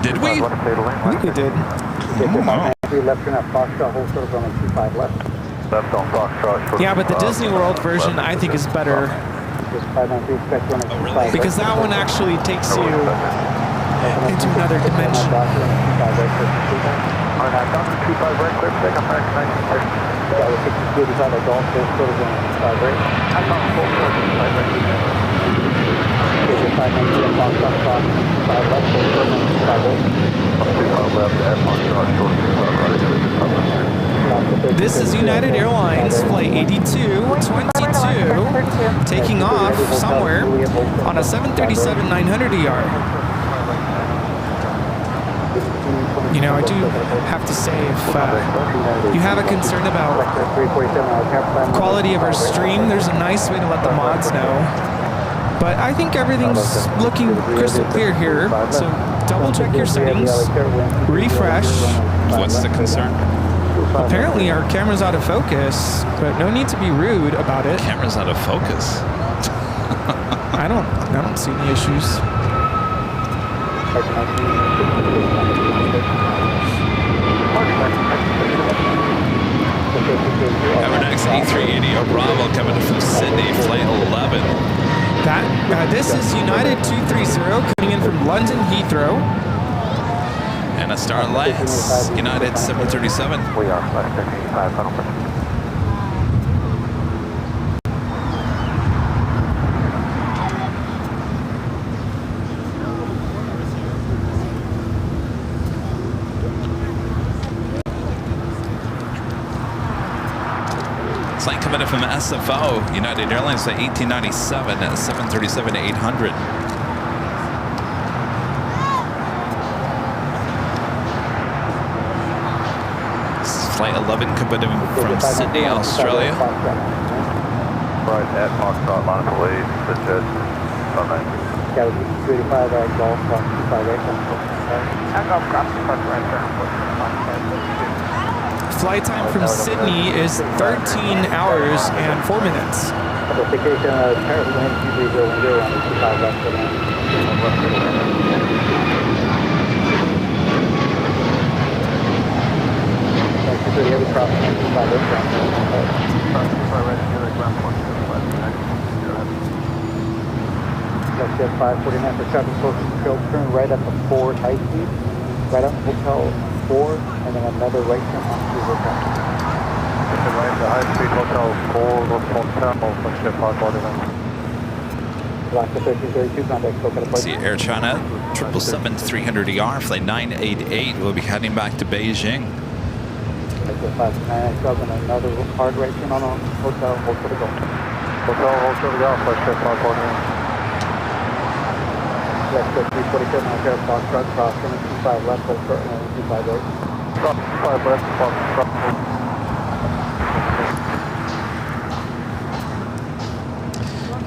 Did we? I think we did. Left turn at Foxtrot, hold short on 25 left. Left on Foxtrot. Yeah, but the Disney World version I think is better because that one actually takes you into another dimension. This is United Airlines flight 8222 taking off somewhere on a 737-900ER. You know, I do have to say, if you have a concern about quality of our stream, there's a nice way to let the mods know. But I think everything's looking crystal clear here, so double check your settings, refresh. What's the concern? Apparently our camera's out of focus, but no need to be rude about it. Camera's out of focus. I don't see any issues. Our next A380 Bravo coming from Sydney, flight 11. This is United 230 coming in from London Heathrow. And a Star Alliance, United 737. We are flight 85, final person. Flight coming in from SFO, United Airlines at 1897 at 737-800. Flight 11 coming in from Sydney, Australia. Right at Foxtrot, line of lead, suggest Sunday. Flight time from Sydney is 13 hours and 4 minutes. Let's get 549 for traffic control, turn right up to 4 high speed, right up Hotel 4, and then another right turn onto Hotel. Right to high speed Hotel 4, Hotel 10, let's get 549. Lock the 1332, contact Coca. See Air China 777-300ER, flight 988 will be heading back to Beijing. Let's get 549, another hard right turn on Hotel, hold for the go. Hotel, hold for the go, let's get 549. Let's go 347 on Air Foxtrot, cross from 25 left, hold short, and 25 right. Stop, 5 left, Foxtrot.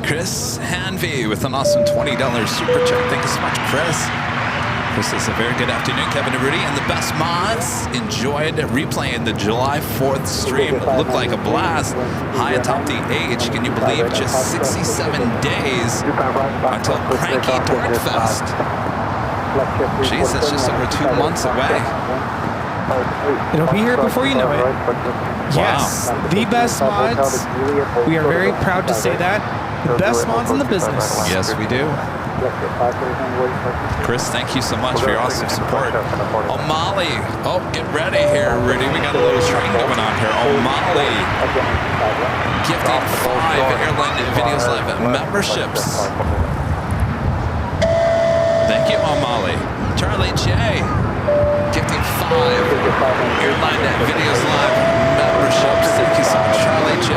Chris Hanvey with an awesome $20 super chat. Thank you so much, Chris. Chris says a very good afternoon, Kevin and Rudy, and the best mods. Enjoyed replaying the July 4th stream. It looked like a blast. High atop the age. Can you believe just 67 days until Cranky Dork Fest? Jeez, that's just over 2 months away. It'll be here before you know it. Yes, the best mods. We are very proud to say that. The best mods in the business. Yes, we do. Chris, thank you so much for your awesome support. O'Malley. Oh, get ready here, Rudy. We got a little train going on here. O'Malley. Gifting 5 AirLineVideos Live memberships. Thank you, O'Malley. Charlie J. Gifting 5 AirLineVideos Live memberships. Thank you so much, Charlie J.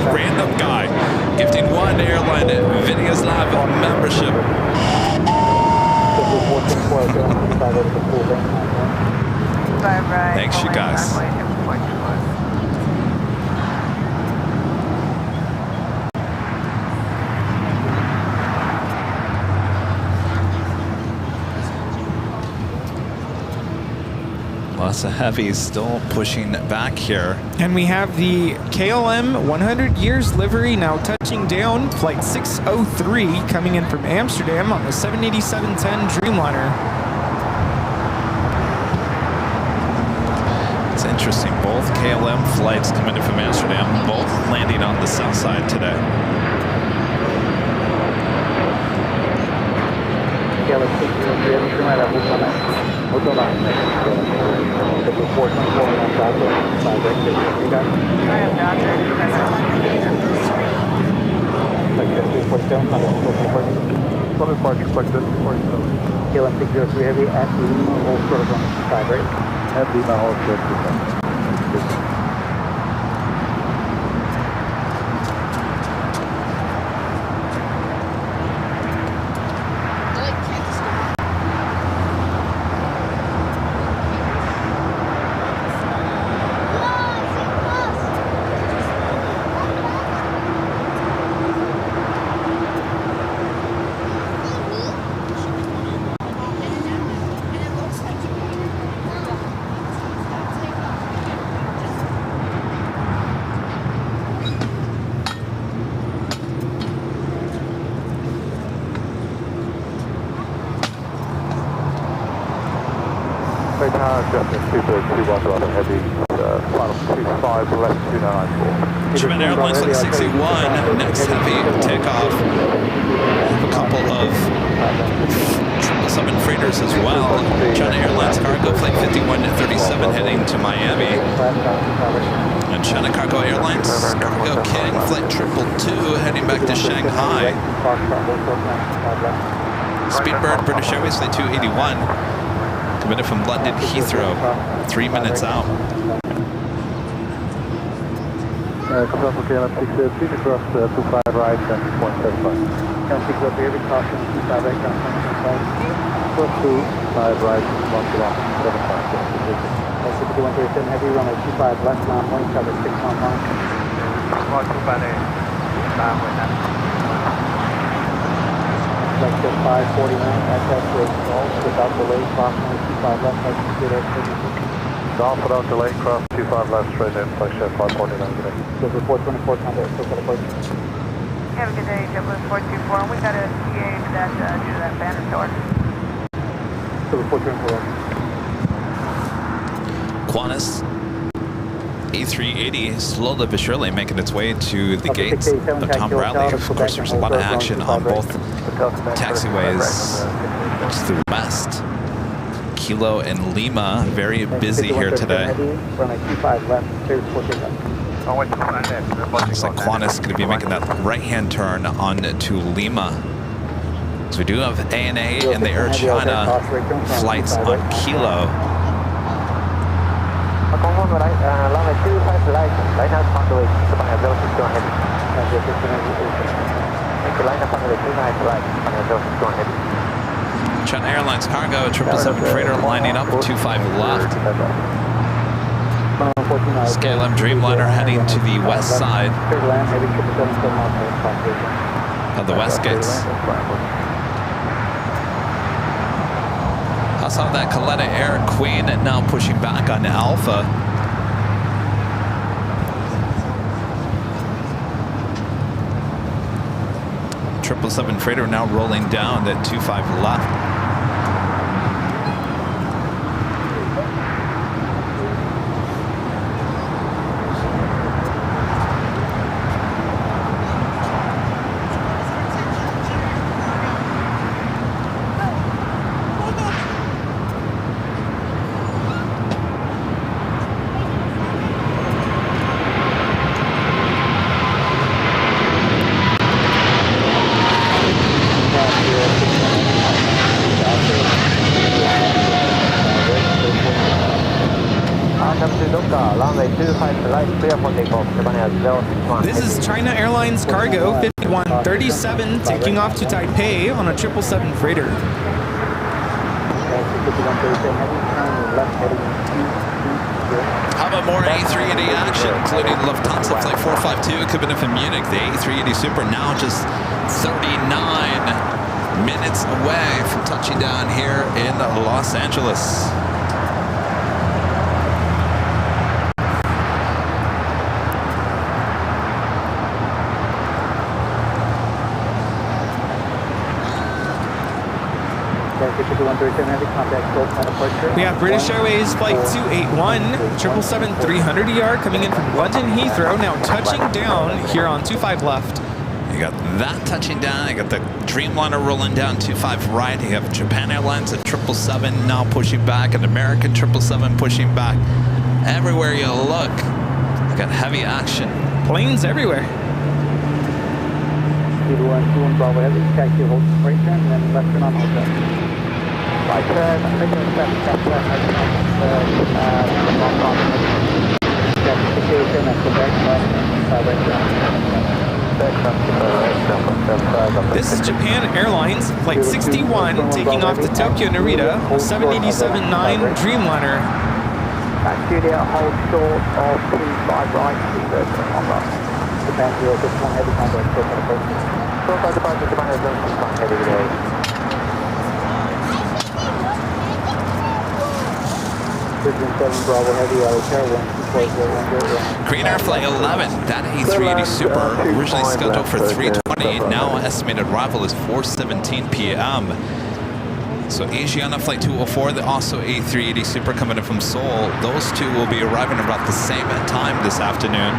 Random guy gifting 1 AirLineVideos Live membership. Thanks, you guys. Lots of heavies still pushing back here. And we have the KLM 100 years livery now touching down. Flight 603 coming in from Amsterdam on the 787-10 Dreamliner. It's interesting. Both KLM flights coming in from Amsterdam, both landing on the south side today. KLM 603 heavy at Lima, whole sort of on the side, right? At Lima, whole sort of. German Airlines Flight 681, next heavy takeoff. Have a couple of 777 freighters as well. China Airlines Cargo Flight 5137 heading to Miami. And China Cargo Airlines Cargo King Flight 222 heading back to Shanghai. Speedbird British Airways Flight 281 committed from London Heathrow, 3 minutes out. Comes up with KLM 6 across 25 right and 0.75. KLM 6 up here, caution 25 right, cross 25 right, 1 137 heavy, runway 25 left, now point cover 6 on line. 125 there, Flight 549, SS rate golf, without delay, cross 25 left, like computer, Golf without delay, cross 25 left, straight in, flight 549 today. Good report, 24 contact, still got a approach. Have a good day, JetBlue 424, and we got a TA to that, due to that banner tower. Good report, 24. Qantas A380 slowly but surely making its way to the gates of Tom Bradley. Of course, there's a lot of action on both taxiways to the west. Kilo and Lima very busy here today. Looks like Qantas is going to be making that right-hand turn on to Lima. So we do have ANA and the Air China flights on Kilo. China Airlines Cargo, 777 freighter lining up, 25 left. KLM Dreamliner heading to the west side of the west gates. I saw that Coletta Air Queen now pushing back on Alpha. Triple 7 freighter now rolling down at 25 left. This is China Airlines Cargo 5137 taking off to Taipei on a 777 freighter. How about more A380 action, including Lufthansa Flight 452 coming in from Munich? The A380 Super now just 39 minutes away from touching down here in Los Angeles. We have British Airways Flight 281, 777-300ER coming in from London Heathrow, now touching down here on 25 left. You got that touching down. You got the Dreamliner rolling down 25 right. You have Japan Airlines at 777 now pushing back, and American 777 pushing back. Everywhere you look, you got heavy action. Planes everywhere. 21 Bravo Heavy, taxi hold right turn, and then left turn on hotel. Right turn, making a step left, justification and Quebec, This is Japan Airlines Flight 61 taking off to Tokyo Narita, 787-9 Dreamliner. Studio, hold short of 25 right, on right. Japan 061 heavy contact, short on approach. Short on departure, Japan 061 heavy today. Bridging 7 Bravo heavy, LHR 12401. Green Air Flight 11, that A380 Super, originally scheduled for 3:20, now estimated arrival is 4:17 p.m. So Asiana Flight 204, the also A380 Super coming in from Seoul, those two will be arriving about the same time this afternoon.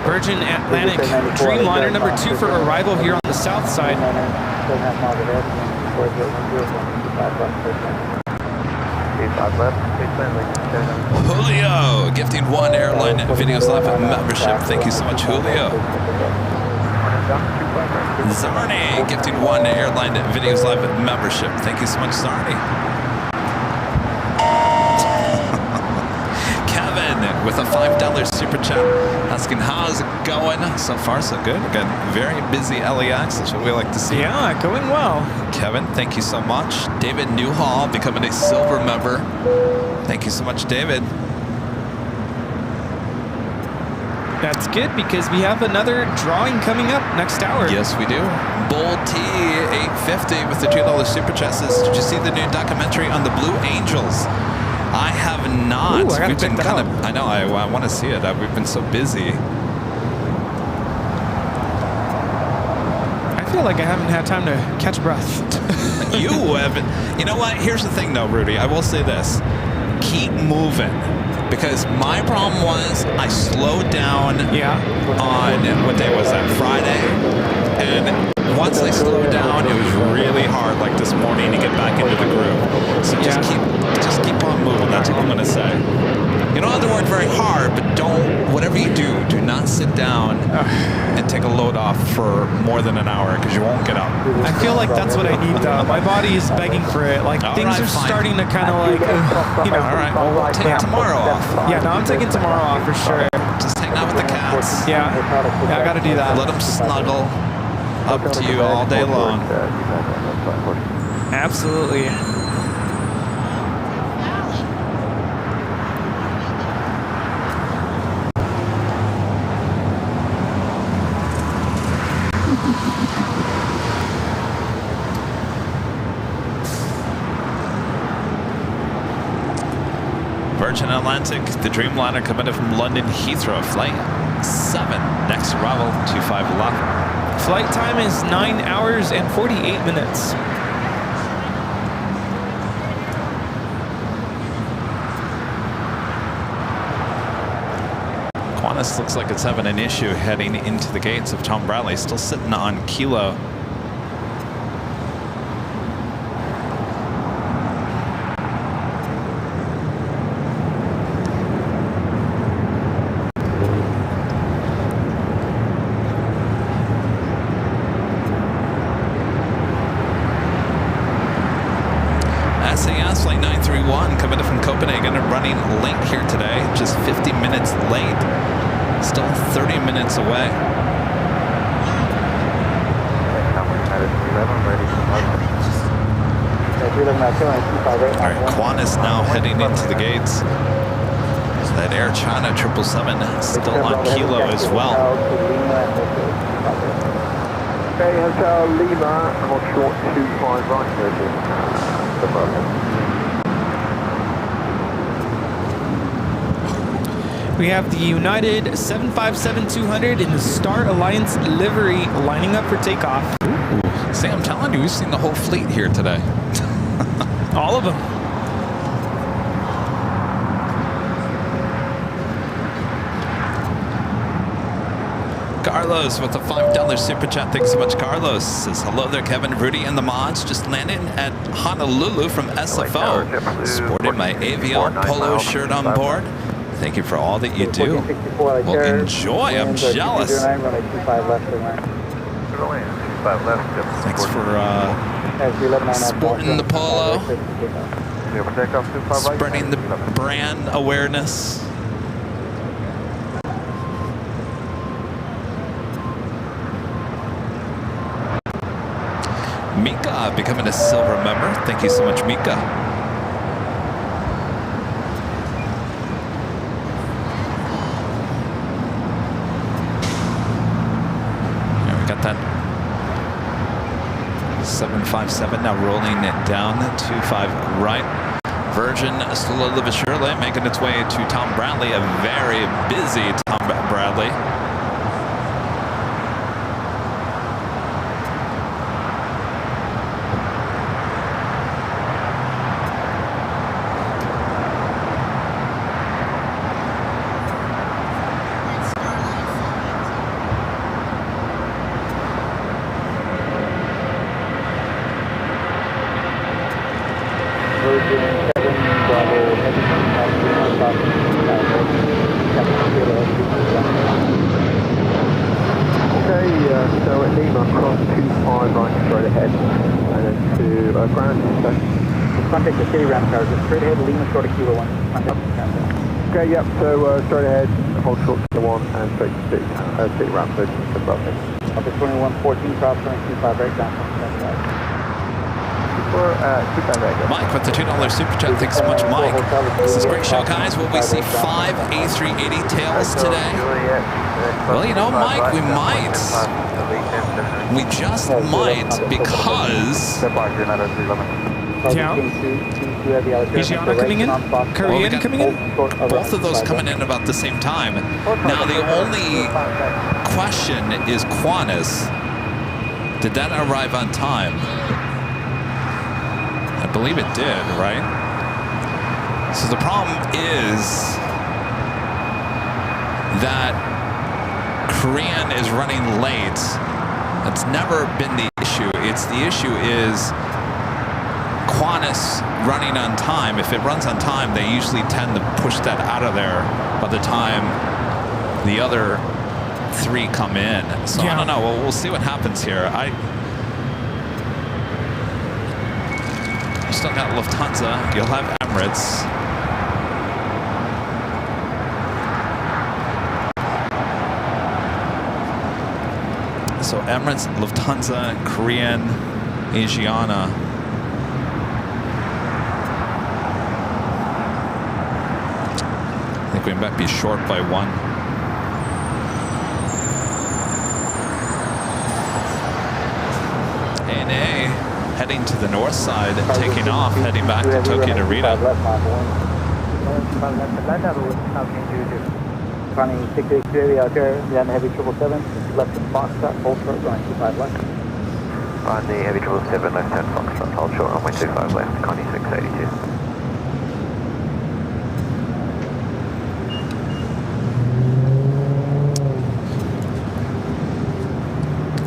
Virgin Atlantic Dreamliner number 2 for arrival here on the south side. Julio gifting one Airline Videos Live membership. Thank you so much, Julio. Zarni gifting one Airline Videos Live membership. Thank you so much, Zarni. Kevin with a $5 super chat asking how's it going? So far so good. Again, very busy LAX. That's what we like to see. Yeah, going well. Kevin, thank you so much. David Newhall becoming a silver member. Thank you so much, David. That's good because we have another drawing coming up next hour. Yes, we do. Bold T 850 with the $2 super chat says, did you see the new documentary on the Blue Angels? I have not. Ooh, I gotta check that out. I know, I want to see it. We've been so busy. I feel like I haven't had time to catch breath. You haven't. You know what? Here's the thing, though, Rudy. I will say this. Keep moving. Because my problem was I slowed down on, what day was that? Friday. And once I slowed down, it was really hard, like this morning, to get back into the groove. So just keep on moving. That's all I'm going to say. You don't have to work very hard, but don't, whatever you do, do not sit down and take a load off for more than an hour because you won't get up. I feel like that's what I need, though. My body is begging for it. Like, things are starting to kind of like, you know. All right, well, we'll take tomorrow off. Yeah, no, I'm taking tomorrow off for sure. Just hang out with the cats. Yeah, I got to do that. Let them snuggle up to you all day long. Absolutely. Virgin Atlantic, the Dreamliner coming in from London Heathrow, flight 7, next arrival 25 left. Flight time is 9 hours and 48 minutes. Qantas looks like it's having an issue heading into the gates of Tom Bradley, still sitting on Kilo. SAS Flight 931 coming in from Copenhagen and running late here today, just 50 minutes late, still 30 minutes away. All right, Qantas now heading into the gates. So that Air China 777 still on Kilo as well. Okay, Hotel Lima, I'm on short 25 right, We have the United 757-200 in the Star Alliance livery lining up for takeoff. Ooh. See, I'm telling you, we've seen the whole fleet here today. All of them. Carlos with a $5 super chat. Thanks so much, Carlos. Says, hello there, Kevin, Rudy, and the mods. Just landed at Honolulu from SFO. Sporting my AVL polo shirt on board. Thank you for all that you do. Well, enjoy. I'm jealous. Thanks for sporting the polo. Spreading the brand awareness. Mika becoming a silver member. Thank you so much, Mika. Yeah, we got that 757 now rolling it down 25 right. Virgin slowly but surely making its way to Tom Bradley, a very busy Tom Bradley. Okay, yep, so straight ahead, hold short to 1 and straight to city ramp, so just above me. Okay, 2114, cross 25 right down. Mike with the $2 super chat. Thanks so much, Mike. This is a great show, guys. Will we see 5 A380 tails today? Well, you know, Mike, we might. We just might because... Yeah. Asiana coming in? Korean coming in? Both of those coming in about the same time. Now, the only question is Qantas. Did that arrive on time? I believe it did, right? So the problem is that Korean is running late. That's never been the issue. The issue is Qantas running on time. If it runs on time, they usually tend to push that out of there by the time the other 3 come in. So yeah. I don't know. Well, we'll see what happens here. You still got Lufthansa. You'll have Emirates. So Emirates, Lufthansa, Korean, Asiana. I think we might be short by 1. ANA heading to the north side, taking off, heading back to Tokyo Narita. Running 683 out there, then heavy 777, left in Foxtrot, hold short, running 25 left. On the heavy 777, left hand Foxtrot, hold short, runway 25 left, Connie 682.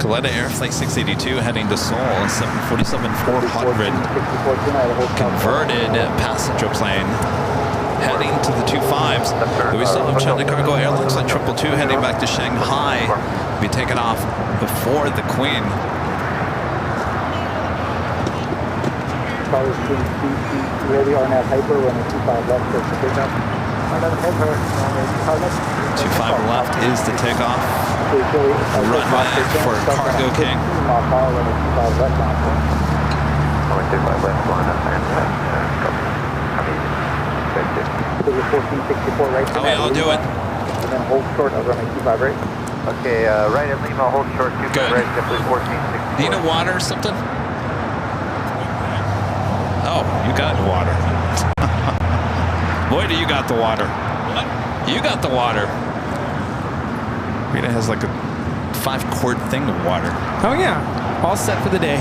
Kaleta Airflight 682 heading to Seoul, 747-400 converted passenger plane heading to the 25s. We still have China Cargo Airlines on 222 heading back to Shanghai. Be taken off before the Queen. Ready on that hyper running 25 left for the takeoff. 25 left is the takeoff. Runway for Cargo King. Runway 25 left, line up and copy. So you're 1464 right. How we all doing? And then hold short of runway 25 right. Okay, right at Lima, hold short, 25 Good. right, simply 1464. Need a water or something? Oh, you got water. Boy, do you got the water. What? You got the water. Rita has like a 5-quart thing of water. Oh yeah, all set for the day.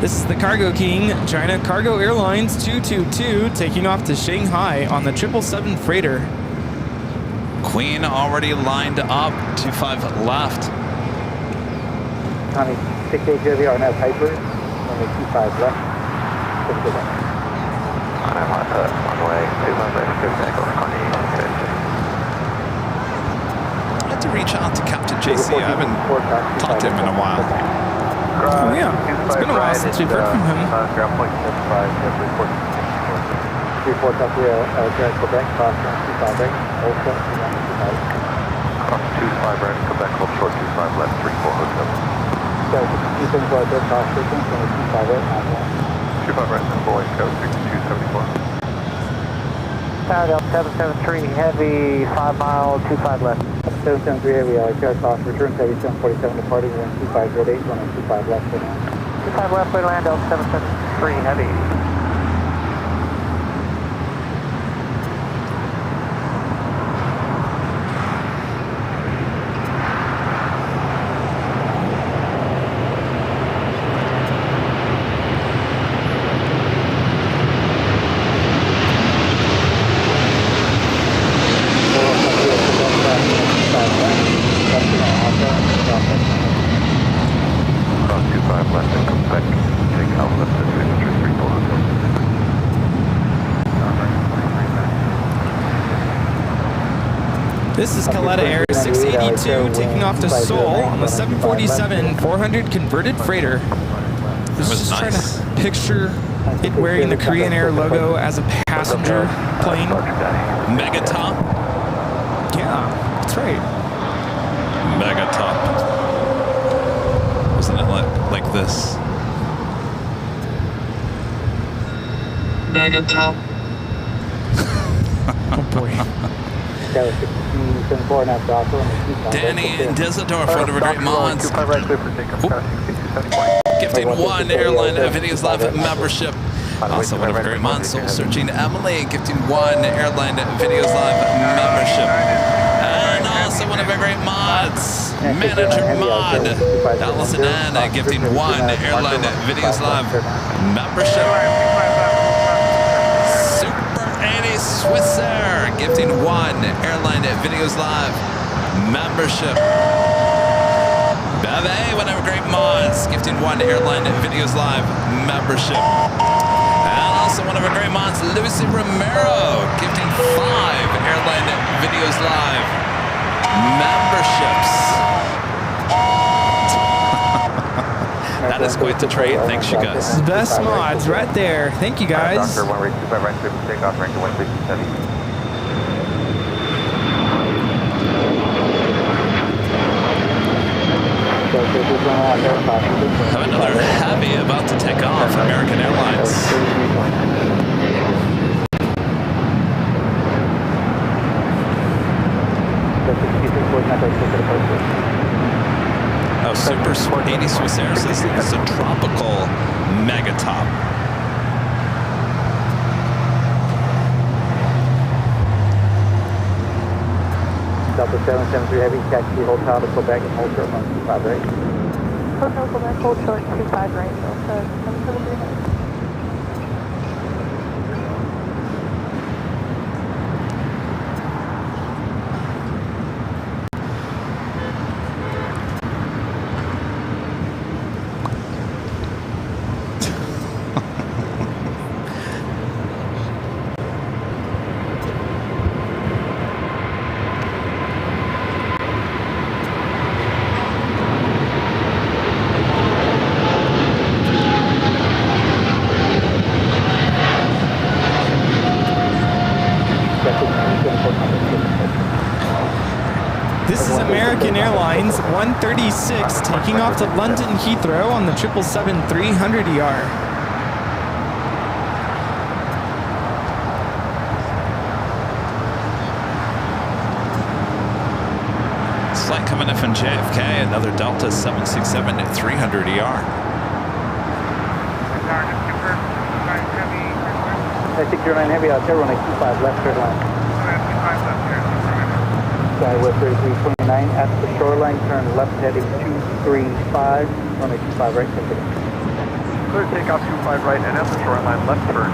This is the Cargo King, China Cargo Airlines 222, taking off to Shanghai on the 777 freighter. Queen already lined up. 25 left. Tommy, 680 are now Piper. Runway 25 left. Just go back. I'm on runway 25 left, good back on I'd like to reach out to Captain JC. I haven't talked to him in a while. Oh yeah, it's been a while since we've heard from him. Ground point 75, report. 34 copy, Quebec, cross 25 right. Hold short, 25. Cross 25 right, Quebec, hold short, 25 left, 34 hotel. So, 274 dead cross station, 25 right, 25 right, and boy, go 6274. Delta 773 heavy, 5 mile, 25 left. 773 heavy, LAX cross, return 7747 departing, 2508, 25 left for now. 25 left for land, Delta 773 heavy. This is Kaleta Air 682 taking off to Seoul on the 747-400 converted freighter. I was just trying to picture it wearing the Korean Air logo as a passenger plane. Megatop. Yeah, that's right. Megatop. Isn't it like this? Megatop. Oh boy. Danny and Düsseldorf, one of our great mods. Gifting one Airline Videos Live membership. Also one of our great mods, Soul Searching Emily, gifting one Airline Videos Live membership. And also one of our great mods, Manager Mod, Allison Ann, gifting one Airline Videos Live membership. Swissair gifting one Airline Videos Live membership. Beve, one of our great mods, gifting one Airline Videos Live membership. And also one of our great mods, Lucy Romero, gifting 5 Airline Videos Live memberships. That is quite the trade. Thanks, you guys. Best mods right there. Thank you guys. Doctor, 125 right, clear for takeoff, rank to 157. Have another heavy about to take off, American Airlines. Oh, Super 80 Swissair says it's a tropical megatop. Delta 773 Heavy, taxi Hotel to Quebec and hold short on 25 right. Hotel Quebec, hold short 25 right, Delta 773 Heavy. This is American Airlines 136 taking off to London Heathrow on the 777-300ER. Flight coming in from JFK, another Delta 767-300ER. Airline Heavy, out there, runway 25 left Airline. Skywest 3329 at the shoreline, turn left heading 235, runway 25 right, take it. Clear takeoff 25 right and at the shoreline, left turn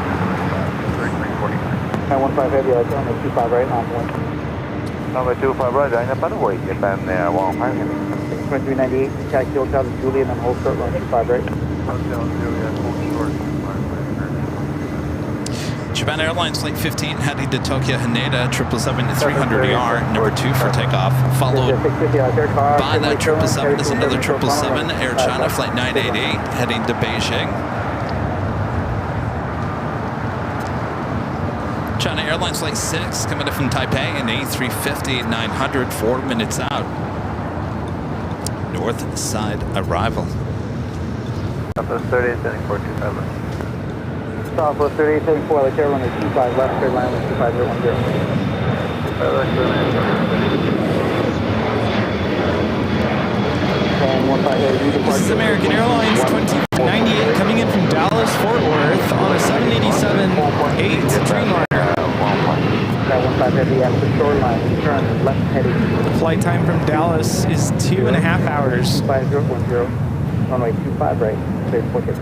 3349. 915 Heavy, out there, runway 25 right, on one. Runway 25 right, anh bắt đầu Japan 2398, taxi Hotel to Julian and hold short, runway 25 right. Hotel Julian, hold short. Japan Airlines Flight 15 heading to Tokyo Haneda 777-300ER, number 2 for takeoff, followed by that 777 is another 777, Air China Flight 988 heading to Beijing. China Airlines Flight 6 coming in from Taipei, an A350-900, 4 minutes out. North side arrival. Southwest 38, standing for 27. Southwest 3874, like airline is 25 left, airline is 25010. This is American Airlines 2098 coming in from Dallas, Fort Worth on a 787-8 Dreamliner. 15 Heavy at the shoreline, turn left heading. Flight time from Dallas is 2.5 hours. 5010, runway 25 right, clear for ticket.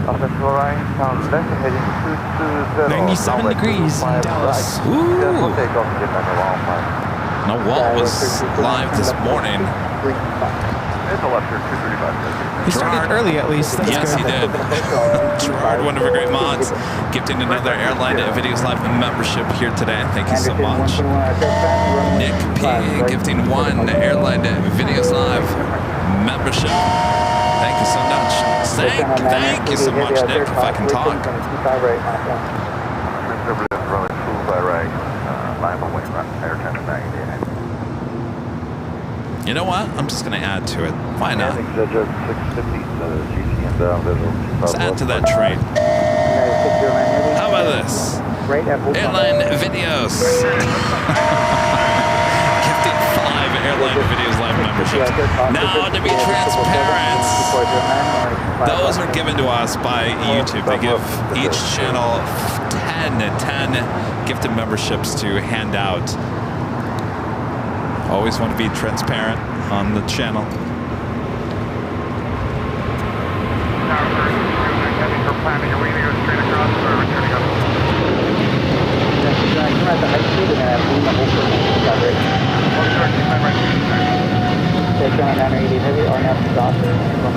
97 degrees in Dallas. Ooh. Now Walt was live this morning. He started early at least. That's yes, good. he did. Gerard, one of our great mods, gifting another Airline Videos Live membership here today. Thank you so much. Nick P gifting one Airline Videos Live membership. Thank you so much. Thank you so much, Nick, if I can talk. You know what? I'm just going to add to it. Why not? Let's add to that train. How about this? Airline Videos. Gifting 5 Airline Videos Live memberships. Now, to be transparent, those are given to us by YouTube. They give each channel 10 gifted memberships to hand out. Always want to be transparent on the channel.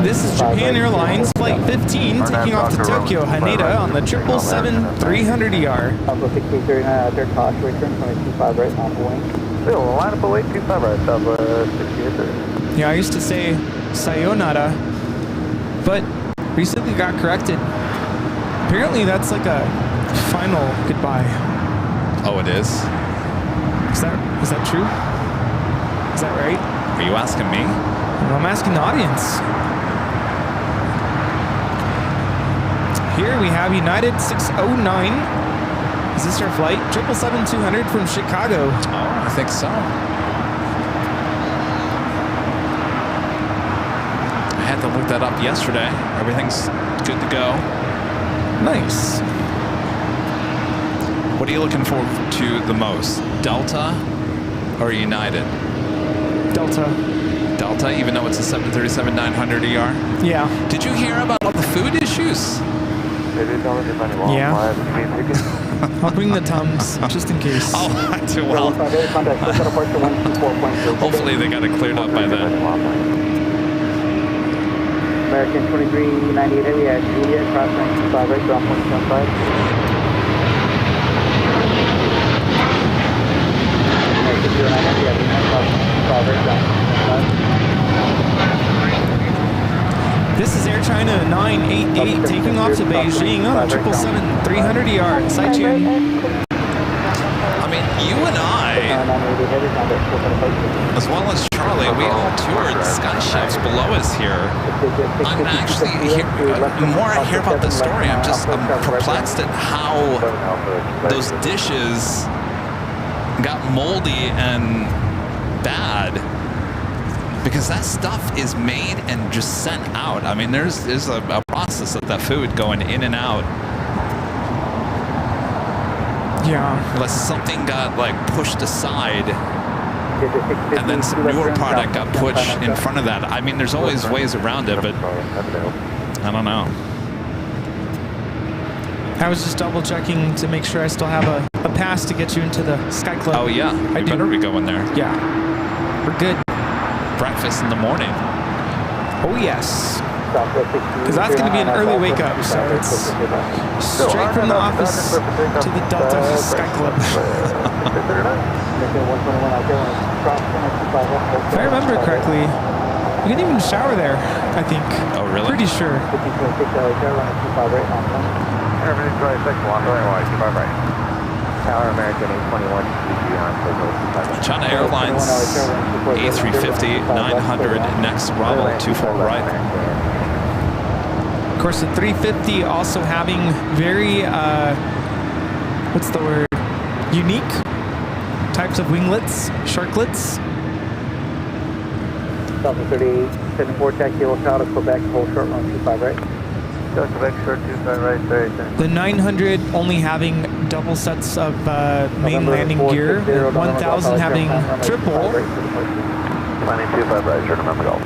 This is Japan Airlines Flight 15 taking off to Tokyo Haneda on the 777-300ER. Alpha 6839 out there, caution return, 25 right, on the wing. Line up away 25 right, Southwest 6830. Yeah, I used to say sayonara, but recently got corrected. Apparently that's like a final goodbye. Oh, it is? Is that true? Is that right? Are you asking me? Well, I'm asking the audience. Here we have United 609. Is this our flight? 777-200 from Chicago. Oh, I think so. I had to look that up yesterday. Everything's good to go. Nice. What are you looking forward to the most? Delta or United? Delta. Delta, even though it's a 737-900 ER? Yeah. Did you hear about all the food issues? Yeah. I'll bring the Tums, just in case. Oh, well. Hopefully they got it cleared up by then. American 2398 Heavy at Juliet, crossing 25 right, ground point 75. American 09 Heavy at crossing 25 right, ground point 75. This is Air China 988 taking off to Beijing on a 777-300 ER. Sight tune. I mean, you and I, as well as Charlie, we all toured the sky shafts below us here. I'm actually, the more I hear about this story, I'm perplexed at how those dishes got moldy and bad. Because that stuff is made and just sent out. I mean, there's a process of that food going in and out. Yeah. Unless something got like pushed aside and then some newer product got pushed in front of that. I mean, there's always ways around it, but I don't know. I was just double checking to make sure I still have a pass to get you into the Sky Club. Oh yeah, you better be going there. Yeah, we're good. Breakfast in the morning. Oh yes. Because that's going to be an early wake up, so it's straight from the office to the Delta Sky Club. If I remember correctly, you can even shower there, I think. Oh really? Pretty sure. Tower American 821 China Airlines A350 900 next Bravo 24 right. Of course, the 350 also having very what's the word? Unique types of winglets, sharklets. Delta 38, 74 taxi hotel to Quebec, hold short run 25 right. Quebec short 25 right, 30. The 900 only having double sets of main landing gear, 1000 having triple. 25 right, short November Golf.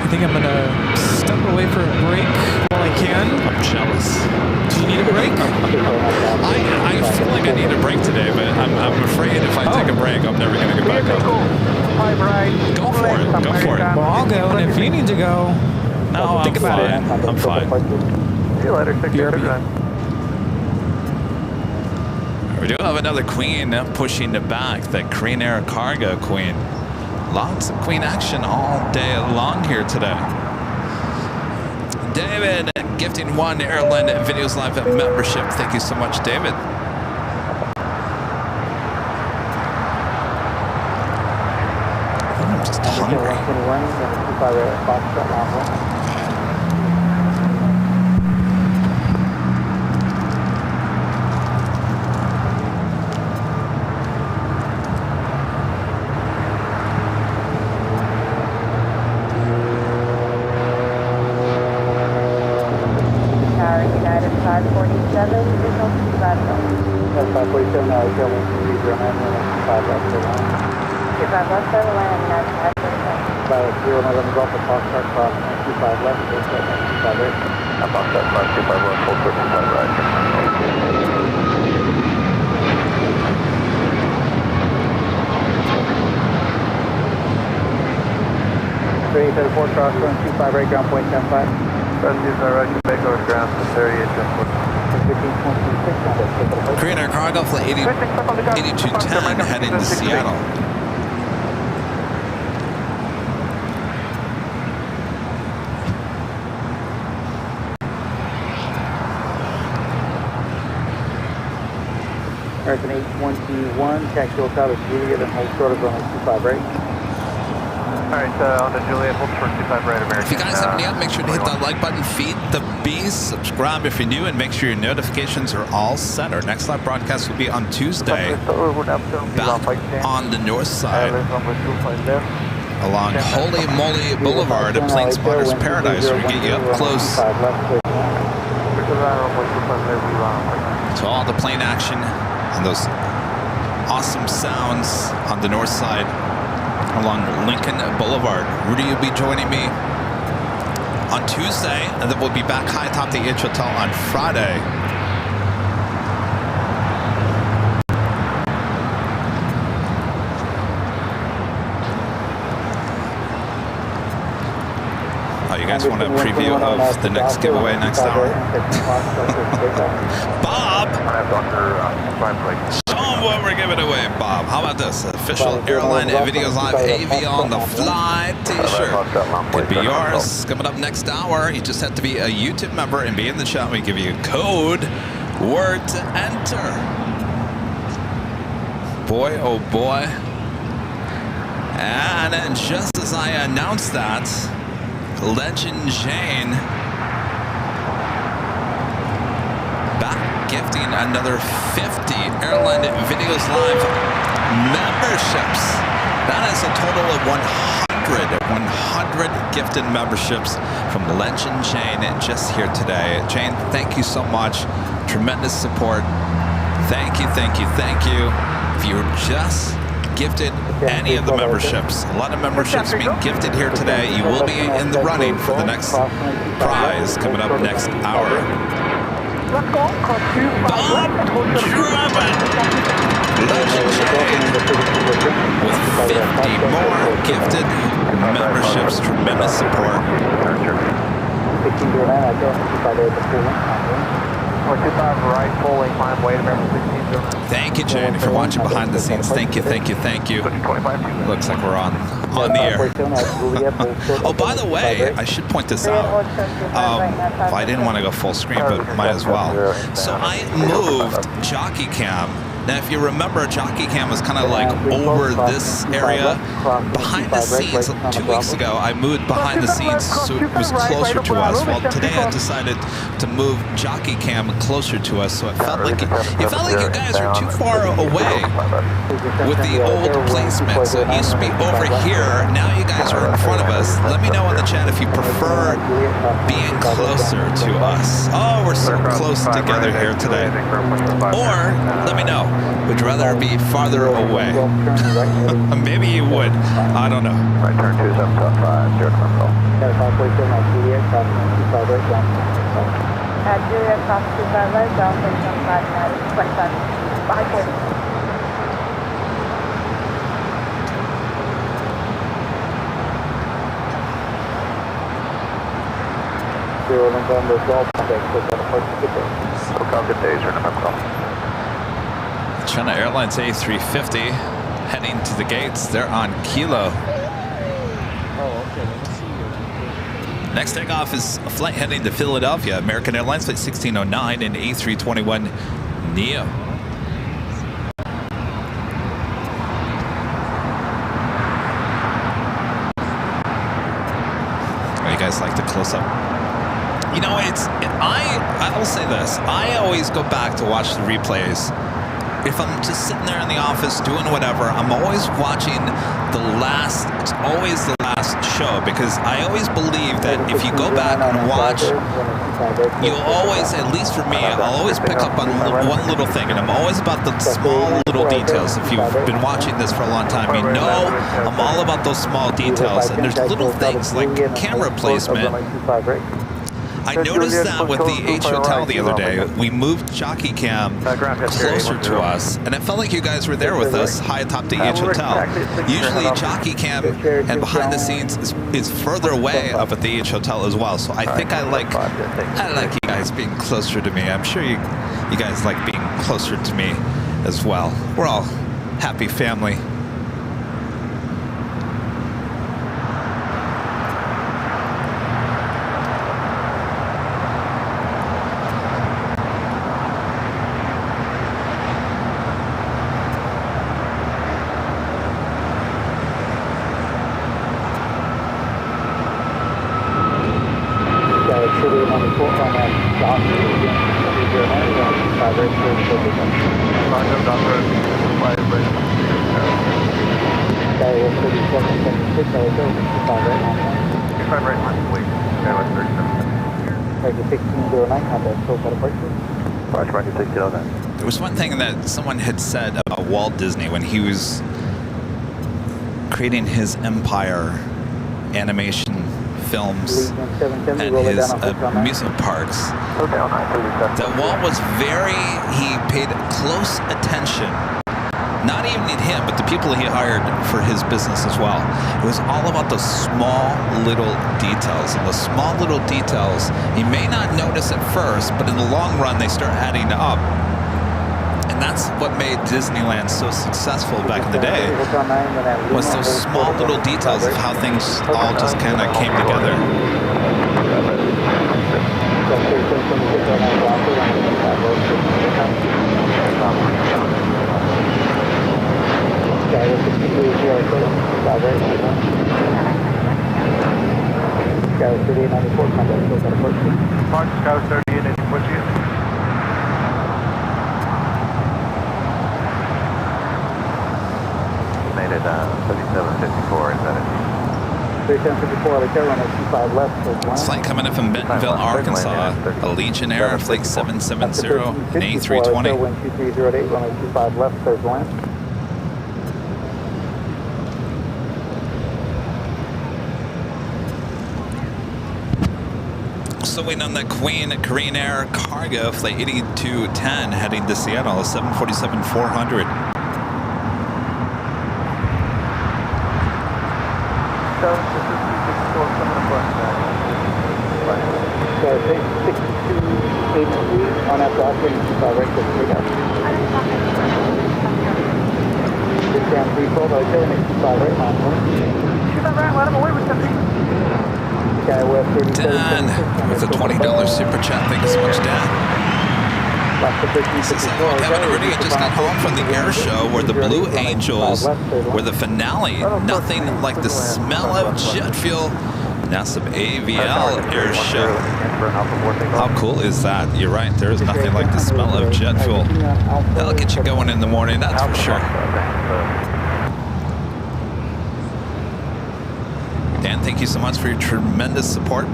I think I'm gonna step away for a break while I can. I'm jealous. Do you need a break? I feel like I need a break today, but I'm afraid if I take a break, I'm never gonna get back up. Go for it. Go for it. Well, I'll go, and if you need to go, no, think about it. I'm fine. See you later. Take care. We do have another Queen pushing the back, the Korean Air Cargo Queen. Lots of Queen action all day long here today. David gifting one Airline Videos Live membership. Thank you so much, David. I'm just hungry. United 547, visual 25 That's 547, Airline 309, 5 left to line. 25 left, United 547. 011 Golf, Foxtrot, cross 25 left, 25 right. I'm on that 525 left, full 25 right. 3834 cross run 25 right, ground point 10-5. Press 25 right, Quebec over ground to 38 transport. 1526 Korean Air Cargo flight 8210 heading to Seattle. American 821, taxi hotel to Juliet, and hold short of runway 25 right. Alright, on the Juliet, hold short 25 right, American. If you guys haven't yet, make sure to hit that like button, feed the bees, subscribe if you're new, and make sure your notifications are all set. Our next live broadcast will be on Tuesday, back on the north side, along Holy Moly Boulevard at Plane Spotter's Paradise, where we get you up close. to all the plane action and those awesome sounds on the north side along Lincoln Boulevard. Rudy will be joining me on Tuesday, and then we'll be back high atop the H Hotel on Friday. You guys want a preview of the next giveaway next hour? Bob! Show them what we're giving away, Bob. How about this? Official Airline Videos Live AV on the Fly t-shirt. Could be yours. Coming up next hour, you just have to be a YouTube member and be in the chat. We give you a code word to enter. Boy, oh boy. And just as I announced that, Legend Jane back gifting another 50 Airline Videos Live memberships. That is a total of 100 gifted memberships from Legend Jane just here today. Jane, thank you so much. Tremendous support. Thank you, thank you, thank you. If you were just gifted any of the memberships, a lot of memberships being gifted here today, you will be in the running for the next prize coming up next hour. Bob Drummond, Legend Jane, with 50 more gifted memberships. Tremendous support. Thank you, Jane. If you're watching behind the scenes, thank you, thank you, thank you. Looks like we're on the air. Oh, by the way, I should point this out. I didn't want to go full screen, but might as well. So I moved Jockey Cam. Now, if you remember, Jockey Cam was kind of like over this area. Behind the scenes, 2 weeks ago, I moved behind the scenes so it was closer to us. Well, today I decided to move Jockey Cam closer to us, so it felt like you guys were too far away with the old placement. So it used to be over here. Now you guys are in front of us. Let me know in the chat if you prefer being closer to us. Oh, we're so close together here today. Or let me know. Would you rather be farther away? Maybe you would. I don't know. Right turn 2775, Juliet, cross 250, Delta 25, behind 40. China Airlines A350 heading to the gates. They're on Kilo. Next takeoff is a flight heading to Philadelphia. American Airlines flight 1609 and A321 Neo. Oh, you guys like the close-up? You know, I will say this. I always go back to watch the replays. If I'm just sitting there in the office doing whatever, I'm always watching it's always the last show, because I always believe that if you go back and watch, you'll always, at least for me, I'll always pick up on one little thing, and I'm always about the small little details. If you've been watching this for a long time, you know I'm all about those small details, and there's little things like camera placement. I noticed that with the H Hotel the other day. We moved Jockey Cam closer to us, and it felt like you guys were there with us high atop the H Hotel. Usually Jockey Cam and behind the scenes is further away up at the H Hotel as well. So I think I like you guys being closer to me. I'm sure you guys like being closer to me as well. We're all happy family. Roger, Roger, 6009. There was one thing that someone had said about Walt Disney when he was creating his empire animation films and his amusement parks, that Walt was he paid close attention, not even at him, but the people he hired for his business as well. It was all about the small little details. And the small little details, you may not notice at first, but in the long run, they start adding up. And that's what made Disneyland so successful back in the day, was those small little details of how things all just kind of came together. Made it 3754 in Venice. 3754, like that, runway 25 left. It's like coming in from Bentonville, Arkansas, a Legionnaire, Flight 770, an A320. Wind 2308, runway 25 left, clears the land. So waiting on the Queen Korean Air Cargo, Flight 8210, heading to Seattle, 747-400. On that block, right to straight up. Big down 312, right there, next 25 right, line 1. 25 right, let him away with something. Skywest 37. Dan, with a $20 super chat, thank you so much, Dan. Kevin and Rudy just got home from the air show where the Blue Angels were the finale. Nothing like the smell of jet fuel. NASA AVL air show. How cool is that? You're right. There is nothing like the smell of jet fuel. That'll get you going in the morning, that's for sure. Dan, thank you so much for your tremendous support.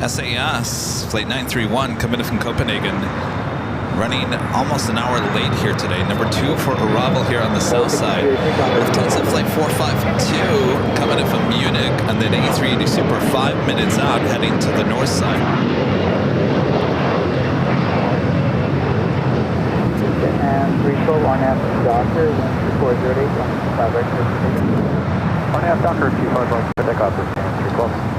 SAS, Flight 931, coming in from Copenhagen, running almost an hour late here today. Number 2 for arrival here on the south side. Lufthansa Flight 452, coming in from Munich, and then A380 Super 5 minutes out, heading to the north side. And 312 on F Docker, 1408, 125 right clear. On F Docker, 25 right clear, take off this 312.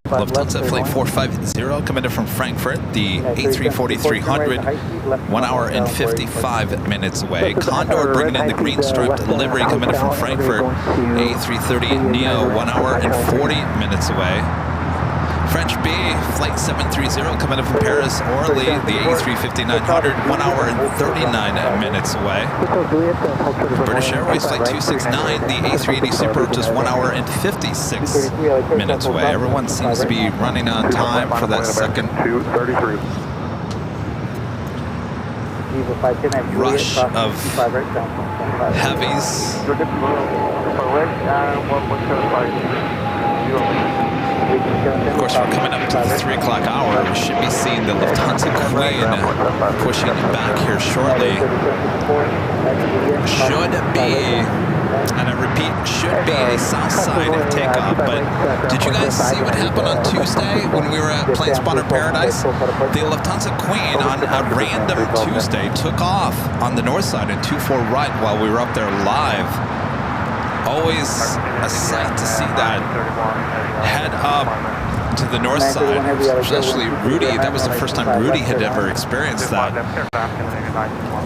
Lufthansa Flight 450 coming in from Frankfurt, the A340-300, 1 hour and 55 minutes away. Condor bringing in the green striped livery coming in from Frankfurt, A330 Neo, 1 hour and 40 minutes away. French B, Flight 730 coming in from Paris, Orly, the A350-900, 1 hour and 39 minutes away. British Airways Flight 269, the A380 Super, just 1 hour and 56 minutes away. Everyone seems to be running on time for that second rush of heavies. Of course, we're coming up to the 3 o'clock hour. We should be seeing the Lufthansa Queen pushing back here shortly. Should be, and I repeat, should be a south side takeoff. But did you guys see what happened on Tuesday when we were at Planespotter Paradise? The Lufthansa Queen on a random Tuesday took off on the north side at 24 right while we were up there live. Always a sight to see that. Head up to the north side, especially Rudy. That was the first time Rudy had ever experienced that.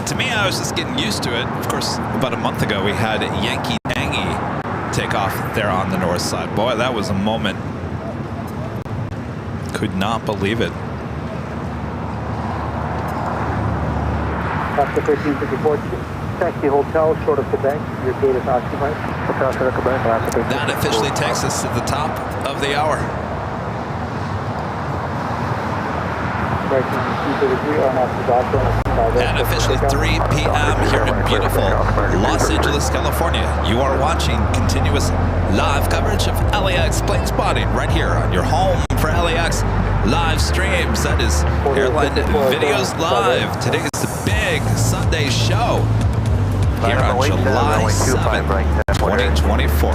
To me, I was just getting used to it. Of course, about a month ago, we had Yankee Dangy take off there on the north side. Boy, that was a moment. Could not believe it. That's the 1354. Taxi Hotel, short of Quebec. Your gate is occupied. That officially takes us to the top of the hour. And officially 3 p.m. here in beautiful Los Angeles, California. You are watching continuous live coverage of LAX plane spotting right here on your home for LAX live streams. That is Airline Videos Live. Today is the big Sunday show here on July 7th, 2024.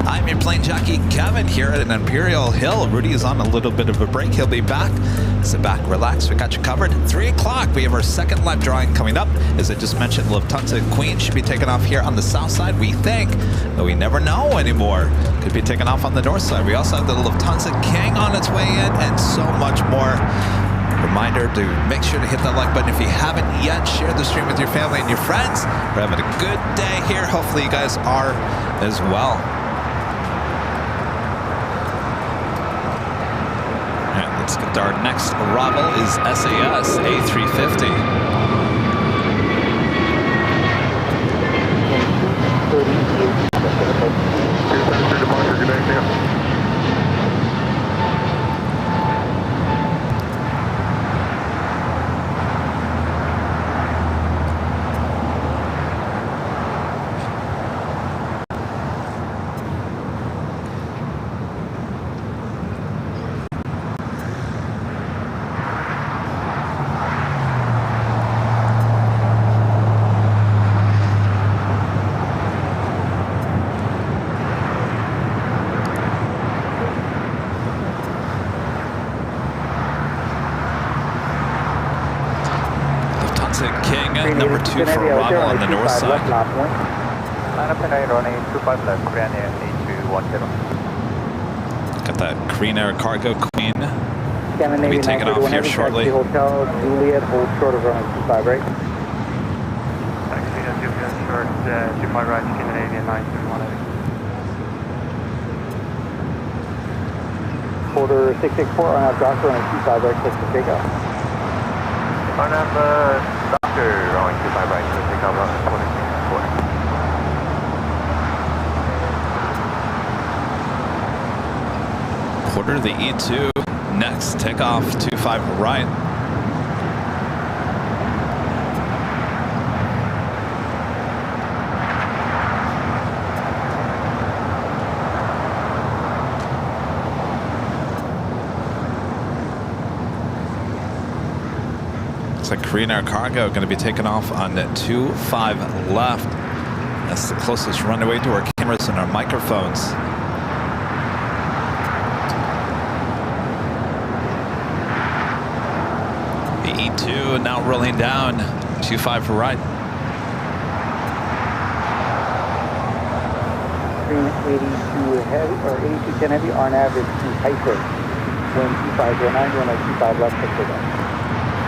I'm your plane jockey, Kevin, here at an Imperial Hill. Rudy is on a little bit of a break. He'll be back. Sit back, relax. We got you covered. 3 o'clock, we have our second live drawing coming up. As I just mentioned, Lufthansa Queen should be taking off here on the south side, we think, but we never know anymore. Could be taking off on the north side. We also have the Lufthansa King on its way in, and so much more. Reminder to make sure to hit that like button if you haven't yet. Share the stream with your family and your friends. We're having a good day here. Hopefully you guys are as well. And let's get our next arrival is SAS A350. King, number 2 for arrival on the north side. Line up and running 25 left, Korean Air 8210. Got that Korean Air Cargo Queen. We'll be taking off here shortly. Hotel Juliet, hold short of runway 25 right. Taxi Juliet short, 25 right, Scandinavian 921. Quarter 664 on our doctor runway 25 right, click the takeoff. On up, doctor, runway 25 right, click the takeoff, quarter 664. Quarter the E2, next takeoff 25 right. Looks like Korean Air Cargo going to be taking off on 25 left. That's the closest runway to our cameras and our microphones. E2 now rolling down, 25 for right. Green 82 heavy, or 8210 heavy, on average to hyper. Wind 2509, runway 25 left, click the down.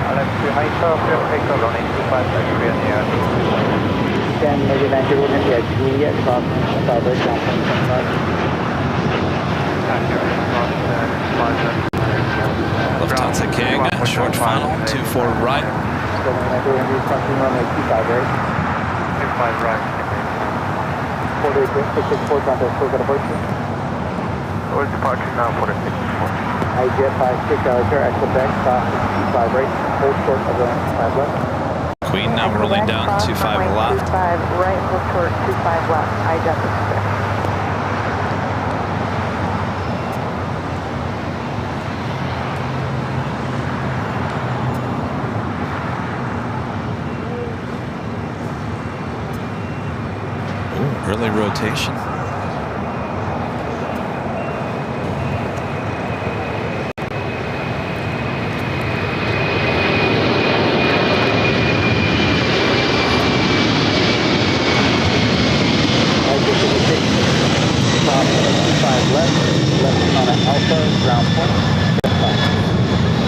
Let's do hyper, takeoff, running 25 left, Korean Air 8210. Scandinavian 901 heavy at Juliet, cross 25 right, down 25 left. Lufthansa King, short final, 24 right. 25 right. 25 right. Quarter 664, contact full departure. Towards departure now, quarter 664. IJet 56 Alger at Quebec, cross 25 right, hold short of runway 25 left. Queen now rolling down, 25 left. 25 right, hold short, 25 left, IJet 56. Early rotation.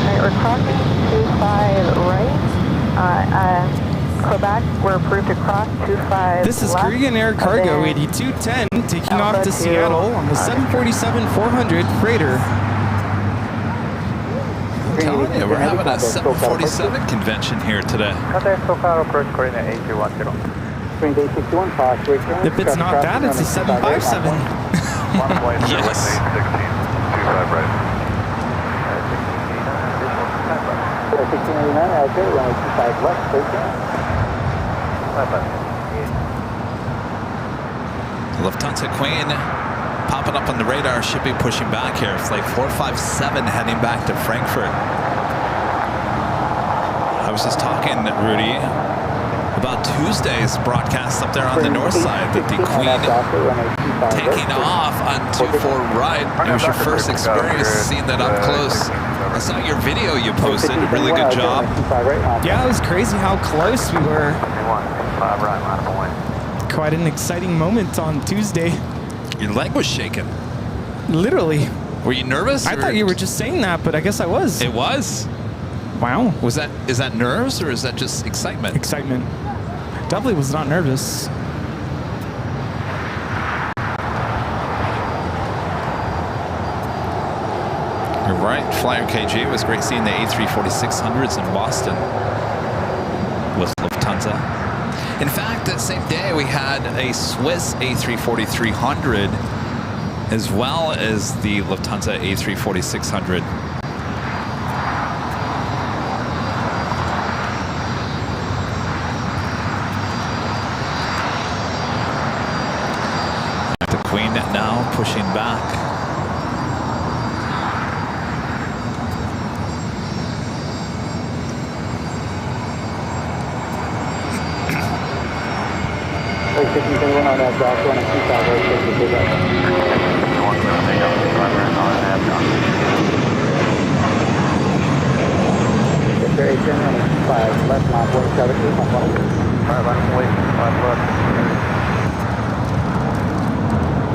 Alright, we're crossing 25 right. Quebec, we're approved to cross 25 This is left, Korean Air Cargo 8210 taking off to Seattle on the 747-400 freighter. I'm telling you, we're having a 747 convention here today. Contact SoCal approach Korean Air 8210. Spring day 61, Fox, If it's not that, it's a 757. Yes. 25 right. 1689 out there, runway 25 left, straight down. Lufthansa Queen popping up on the radar, should be pushing back here. Flight 457 heading back to Frankfurt. I was just talking, Rudy, about Tuesday's broadcast up there on the north side, that the Queen taking off on 24 right. It was your first experience seeing that up close. I saw your video you posted, a really good job. Yeah, it was crazy how close we were. 5 right, line up away. Quite an exciting moment on Tuesday. Your leg was shaking. Literally. Were you nervous? I thought you were just saying that, but I guess I was. It was? Wow. Is that nerves or is that just excitement? Excitement. Definitely was not nervous. You're right, Flyer KG. It was great seeing the A340-600s in Boston with Lufthansa. In fact, that same day we had a Swiss A340-300 as well as the Lufthansa A340-600. The Queen now pushing back. Anyone on that Josh, on a 25 right, take the big up. Get your 810 on a 25 left, line 47, keep on following. 5 line away, 5 left.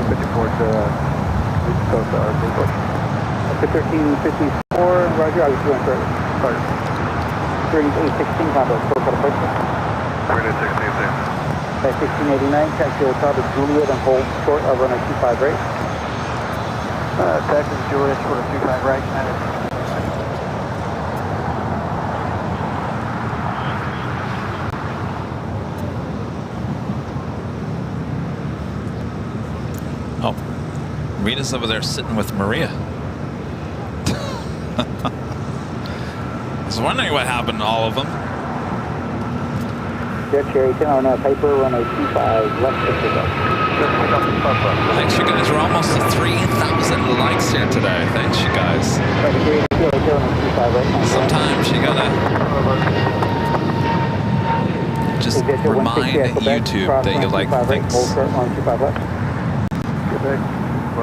Put you towards East Coast, up to 1354, Roger, I was doing for 3816, complex, close out of place. 3816. 1689, taxi over top of Juliet and hold short of runway 25 right. Taxi Juliet, short of 25 right, Oh, Rita's over there sitting with Maria. I was wondering what happened to all of them. Jet Cherry 10 on paper, runway 25 left, take it up. Thanks, you guys. We're almost to 3,000 likes here today. Thanks, you guys. Sometimes you gotta just remind YouTube that you like things.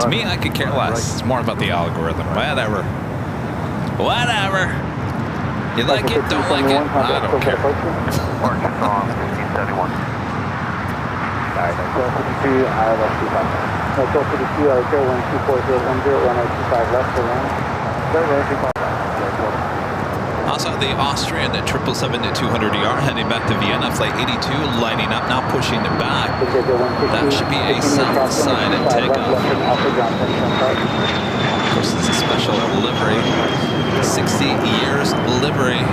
To me, I could care less. It's more about the algorithm. Whatever. You like it, don't like it, I don't care. Orange is on 1571. Alright, Control 52, ILS 25. Control 52, Airline 24010, runway 25 left for land. Also the Austrian at 777-200ER heading back to Vienna, flight 82 lining up, now pushing it back. That should be a south side at takeoff. Of course, it's a special livery. 60 years livery.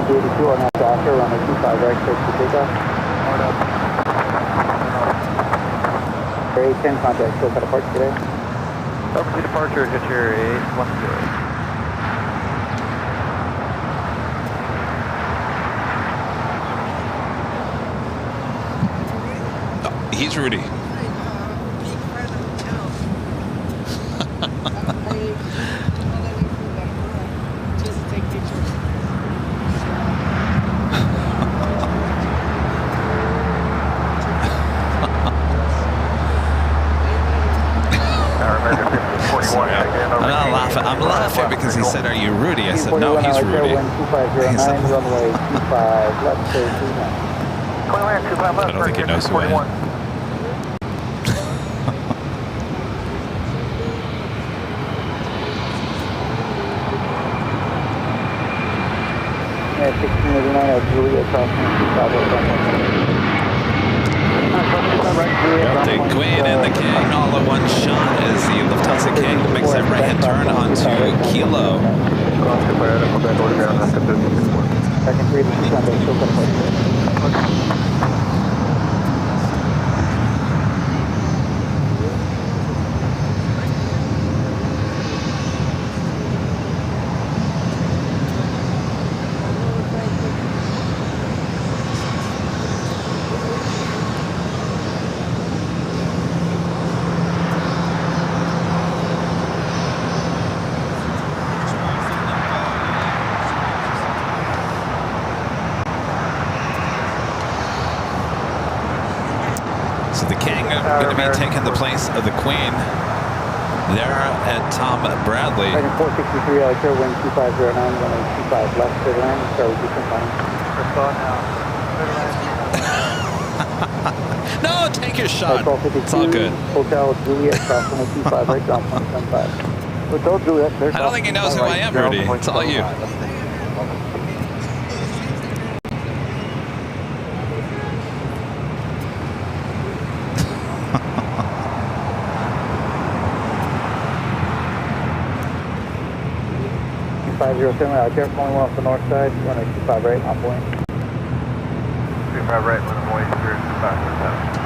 82 on that Docker, runway 25 right, close to takeoff. 810 contact, still got a park today. Over to departure, hit your 810. He's Rudy. I'm laughing because he said, "Are you Rudy?" I said, "No, he's Rudy." He said, I don't think he knows who I am. Yeah, 1689 Juliet crossing Chicago. The Queen and the King all in one shot as the Lufthansa King makes that right-hand turn onto Kilo. So the King going to be taking the place of the Queen there at Tom Bradley. Heading 463 out here, wind 2509, runway 25 left, clear to land, start with descent line. No, take your shot. It's all good. Hotel Juliet, cross runway 25 right, ground 175. Hotel Juliet, I don't think he knows who I am, Rudy. It's all you. Out here, calling off the north side, runway 25 right, on point. 25 right, runway 25.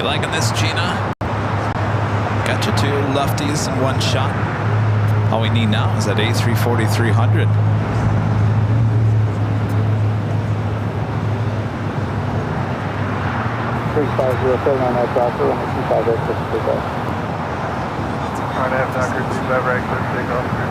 Liking this, Gina? Got you two lefties in one shot. All we need now is that A3 4300. on that doctor, and 25 right, push to go. Trying to have Docker 25 right, clear to take off 35.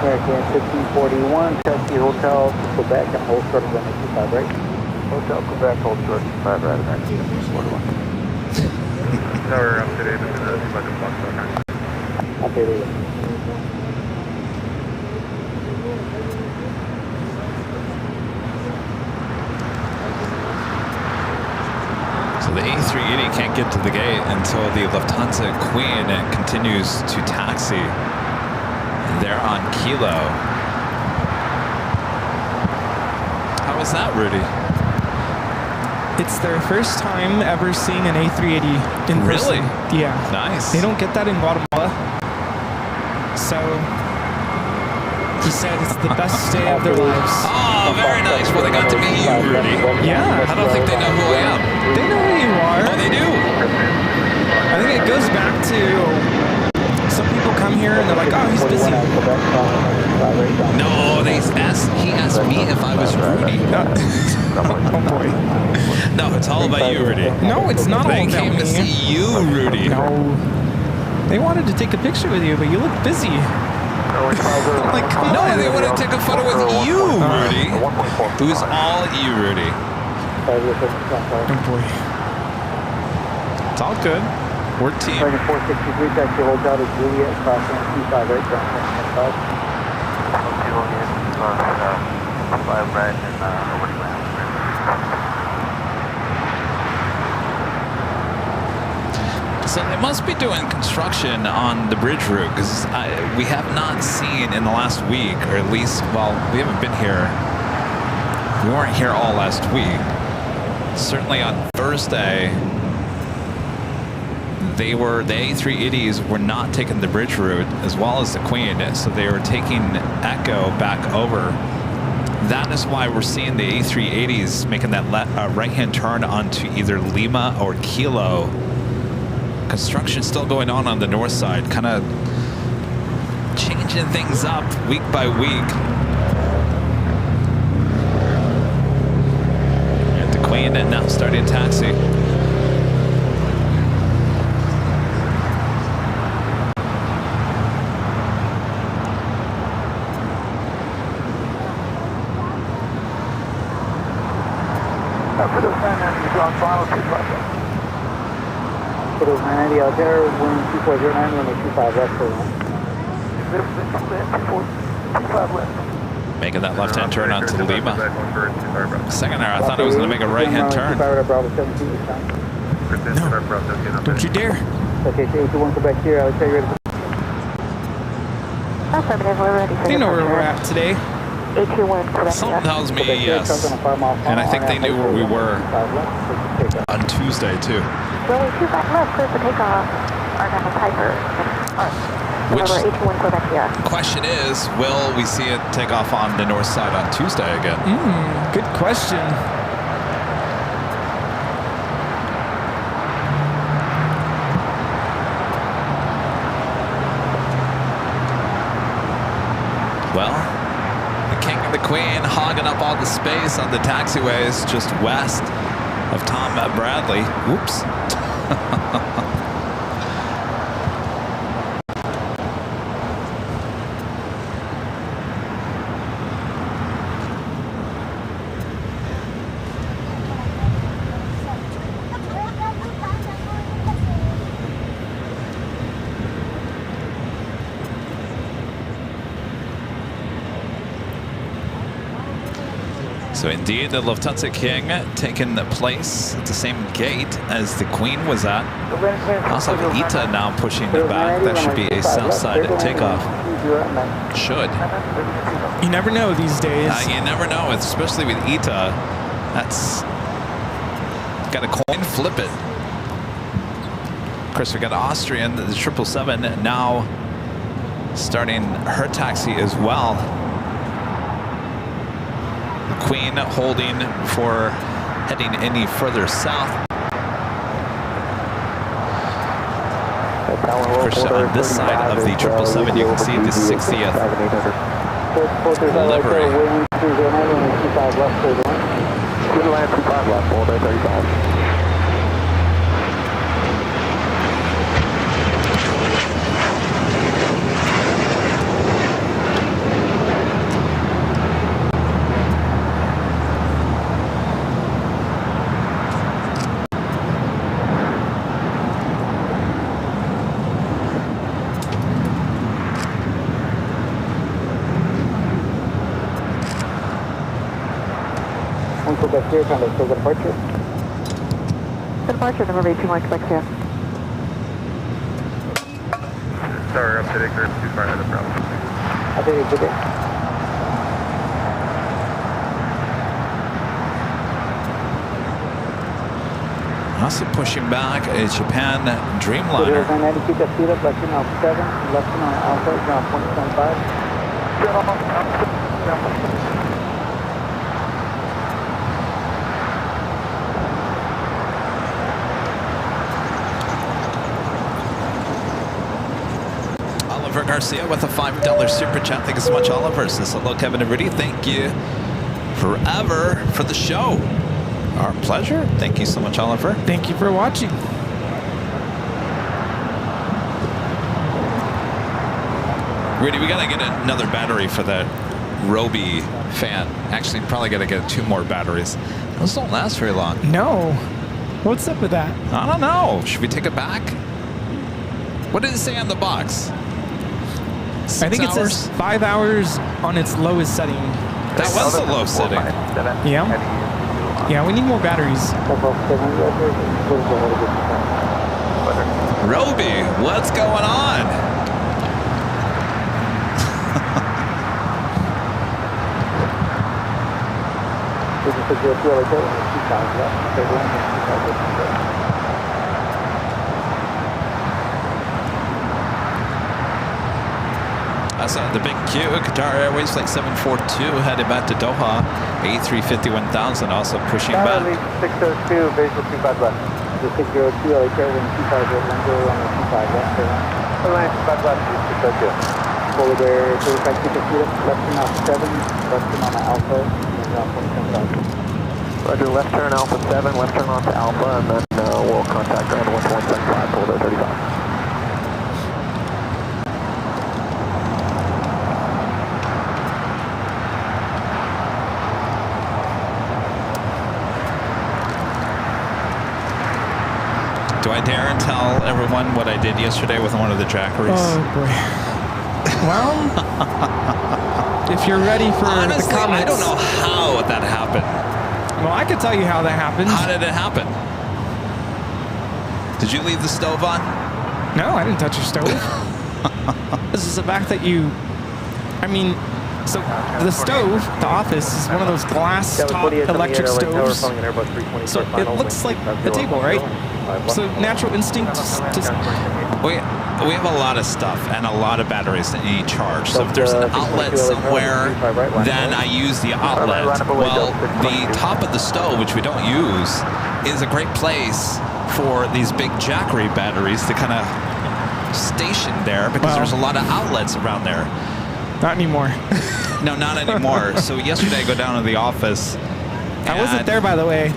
American 1541, taxi hotel, Quebec, and hold short of runway 25 right. Hotel Quebec, hold short 25 right, American 1541. Tower up today, but the budget box on Okay, there you go. So the A380 can't get to the gate until the Lufthansa Queen continues to taxi. They're on Kilo. How was that, Rudy? It's their first time ever seeing an A380 in person. Really? Yeah. Nice. They don't get that in Guatemala. So he said it's the best day of their lives. Oh, very nice. Well, they got to meet you, Rudy. Yeah. I don't think they know who I am. They know who you are. Oh, they do? I think it goes back to some people come here and they're like, oh, he's busy. No, he asked me if I was Rudy. Oh, boy. No, it's all about you, Rudy. No, it's not all They about came me. to see you, Rudy. No. They wanted to take a picture with you, but you look busy. Like, come on. No, they want to take a photo with you, Rudy. It was all you, Rudy. Oh, boy. It's all good. We're a team. 463, taxi hotel to Juliet, cross runway 25 right, ground 175. Hotel 5 right, and nobody lands. So they must be doing construction on the bridge route because we have not seen in the last week, or at least, well, we haven't been here. We weren't here all last week. Certainly on Thursday, the A380s were not taking the bridge route as well as the Queen, so they were taking Echo back over. That is why we're seeing the A380s making that right-hand turn onto either Lima or Kilo. Construction still going on the north side, kind of changing things up week by week. And the Queen and now starting taxi. For those 990, on final 25. For those 990 out there, wind 2409, runway 25 left for one. 25 left. Making that left-hand turn onto Lima. Second there, I thought I was going to make a right-hand turn. No, don't you dare. Okay, so 81 Quebec here, I'll tell you ready. Affirmative, we're ready for They know where departure. we're at today. A21 Quebec. Something tells me yes. And I think they knew where we were on Tuesday too. Runway 25 left, clear for takeoff. Argyle Piper. Which A21 Quebec, yeah. question is, will we see it take off on the north side on Tuesday again? Good question. Well, the King and the Queen hogging up all the space on the taxiways just west of Tom Bradley. Whoops. So indeed, the Lufthansa King taking the place at the same gate as the Queen was at. Also have ITA now pushing it back. That should be a south side takeoff. Should. You never know these days. You never know, especially with ITA. That's got a coin flip it. Of course, we got Austrian, the 777 now starting her taxi as well. Queen holding for heading any further south. Of course, on this side of the 777, you can see the 60th livery. Quebec here, kind of still departure. Departure number 81 Quebec here. Sorry, I'm sitting there too far ahead of Bravo. I think it's okay. Also pushing back a Japan Dreamliner. Keep the speed up, left turn on 7, left turn on Alpha, ground 0.75. Oliver Garcia with a $5 super chat. Thank you so much, Oliver. Says hello, Kevin and Rudy. Thank you forever for the show. Our pleasure. Thank you so much, Oliver. Thank you for watching. Rudy, we gotta get another battery for that Roby fan. Actually, probably gotta get 2 more batteries. Those don't last very long. No. What's up with that? I don't know. Should we take it back? What did it say on the box? 6 I think hours? it says 5 hours on its lowest setting. That was the low setting. Yeah. Yeah, we need more batteries. Roby, what's going on? That's the big Q, Qatar Airways Flight 742 headed back to Doha. A350 1000 also pushing back. 602, visual 25 left. The 602, LA Airline 25 left, Rango on the 25 left. Airline 25 left, 602. Polar Bear 35 feet of speed up, left turn out 7, left turn on the Alpha, and ground 0.75. Roger, left turn Alpha 7, left turn onto Alpha, and then we'll contact ground 1175, Polar Bear 35. Do I dare and tell everyone what I did yesterday with one of the Jockeys? Oh boy. Well, if you're ready for honestly, the comments, I don't know how that happened. Well, I could tell you how that happened. How did it happen? Did you leave the stove on? No, I didn't touch your stove. This is the fact that you, I mean, So the stove, the office, is one of those glass top electric stoves. So it looks like a table, right? So natural instinct just... We have a lot of stuff and a lot of batteries that need charge. So if there's an outlet somewhere, then I use the outlet. Well, the top of the stove, which we don't use, is a great place for these big Jackery batteries to kind of station there because there's a lot of outlets around there. Not anymore. No, not anymore. So yesterday I go down to the office. I wasn't there, by the way,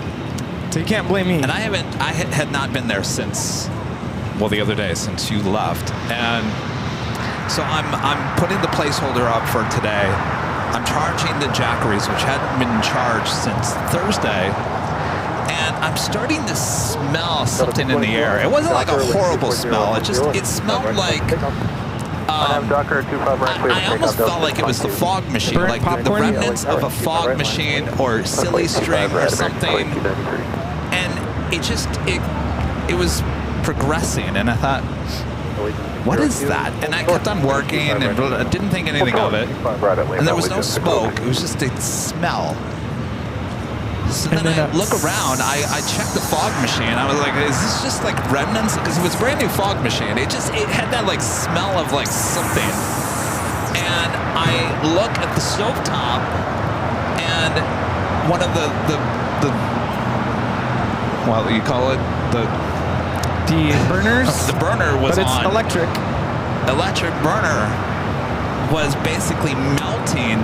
so you can't blame me. And I had not been there since, well, the other day, since you left. And so I'm putting the placeholder up for today. I'm charging the Jackeries, which hadn't been charged since Thursday. And I'm starting to smell something in the air. It wasn't like a horrible smell. It smelled like... I almost felt like it was the fog machine, like the remnants of a fog machine or silly string or something. And it was progressing, and I thought, what is that? And I kept on working and I didn't think anything of it. And there was no smoke, it was just a smell. So then I look around, I checked the fog machine. I was like, is this just like remnants? Because it was a brand new fog machine. It had that like smell of like something. And I look at the stovetop and one of the what do you call it? The burners? The burner was on. But it's electric. Electric burner was basically melting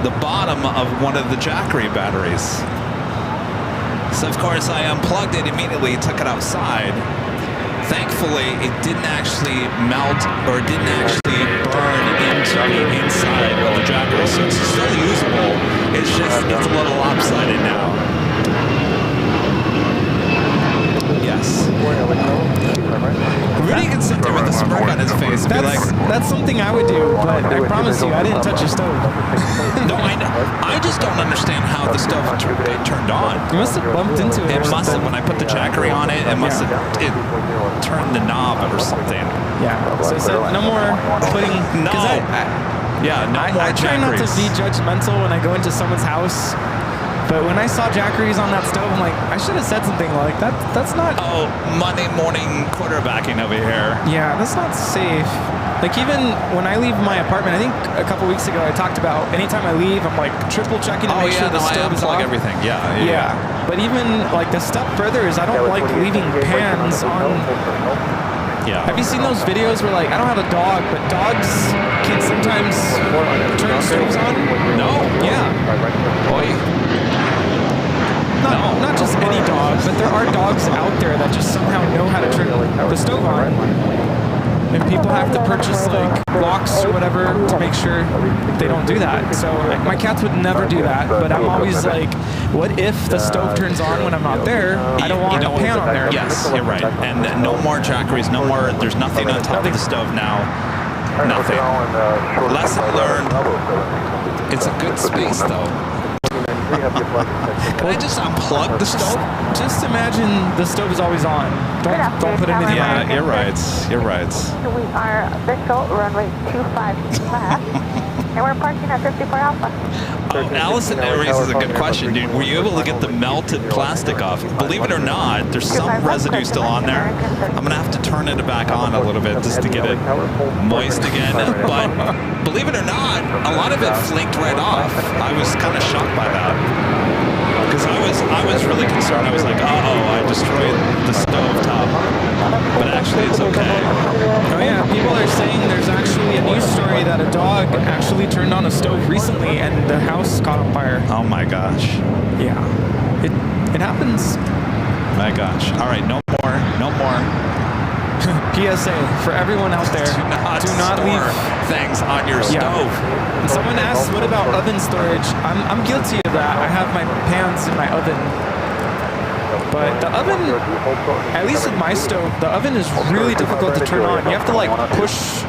the bottom of one of the Jackery batteries. So of course I unplugged it immediately, took it outside. Thankfully, it didn't actually melt or didn't actually burn into the inside of the Jackery. So it's still usable. It's just, it's a little lopsided now. Yes. Rudy can sit there with a smirk on his face and be like, that's something I would do, but I promise you, I didn't touch your stove. No, I just don't understand how the stove turned on. You must have bumped into it. It must have, when I put the Jackery on it, it must have turned the knob or something. Yeah. So no more putting... No. I try not to be judgmental when I go into someone's house. But when I saw Jackeries on that stove, I'm like, I should have said something like that. That's not... Oh, Monday morning quarterbacking over here. Yeah, that's not safe. Like, even when I leave my apartment, I think a couple weeks ago I talked about anytime I leave, I'm like triple checking to make sure the stove is off. Everything. Yeah. But even like the step further is I don't like leaving pans on. Yeah. Have you seen those videos where, like, I don't have a dog, but dogs can sometimes turn stoves on? No. Yeah. Boy. Not just any dog, but there are dogs out there that just somehow know how to turn the stove on. And people have to purchase like locks or whatever to make sure they don't do that. So my cats would never do that, but I'm always like, what if the stove turns on when I'm not there? I don't want a pan on there. Yes, you're right. And no more Jackeries, no more, there's nothing on top of the stove now. Nothing. Lesson learned. It's a good space though. Can I just unplug the stove? Just imagine the stove is always on. Don't put anything on. Yeah, you're right. You're right. We are official runway 25 left, and we're parking at 54 Alpha. Oh, Allison raises a good question, dude. Were you able to get the melted plastic off? Believe it or not, there's some residue still on there. I'm gonna have to turn it back on a little bit just to get it moist again. But believe it or not, a lot of it flaked right off. I was kind of shocked by that. Because I was really concerned. I was like, uh-oh, I destroyed the stove top. But actually, it's okay. Oh yeah, people are saying there's actually a news story that a dog actually turned on a stove recently and the house caught on fire. Oh my gosh. Yeah. It happens. My gosh. All right, no more. PSA for everyone out there. Do not leave things on your stove. And someone asked, what about oven storage? I'm guilty of that. I have my pans in my oven. But the oven, at least with my stove, the oven is really difficult to turn on. You have to like push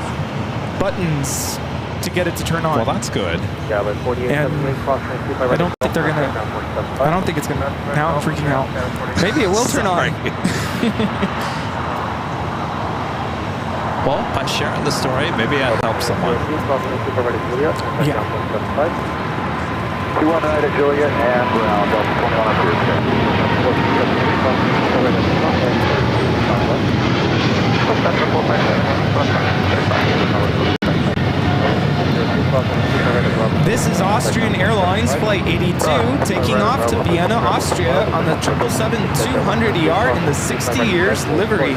buttons to get it to turn on. Well, that's good. And I don't think they're gonna. I don't think it's gonna. Now I'm freaking out. Maybe it will turn on. Well, by sharing the story, maybe I help someone. Yeah. 219 at Juliet and ground Delta 21 on This is Austrian Airlines Flight 82 taking off to Vienna, Austria on the 777-200ER in the 60 years livery.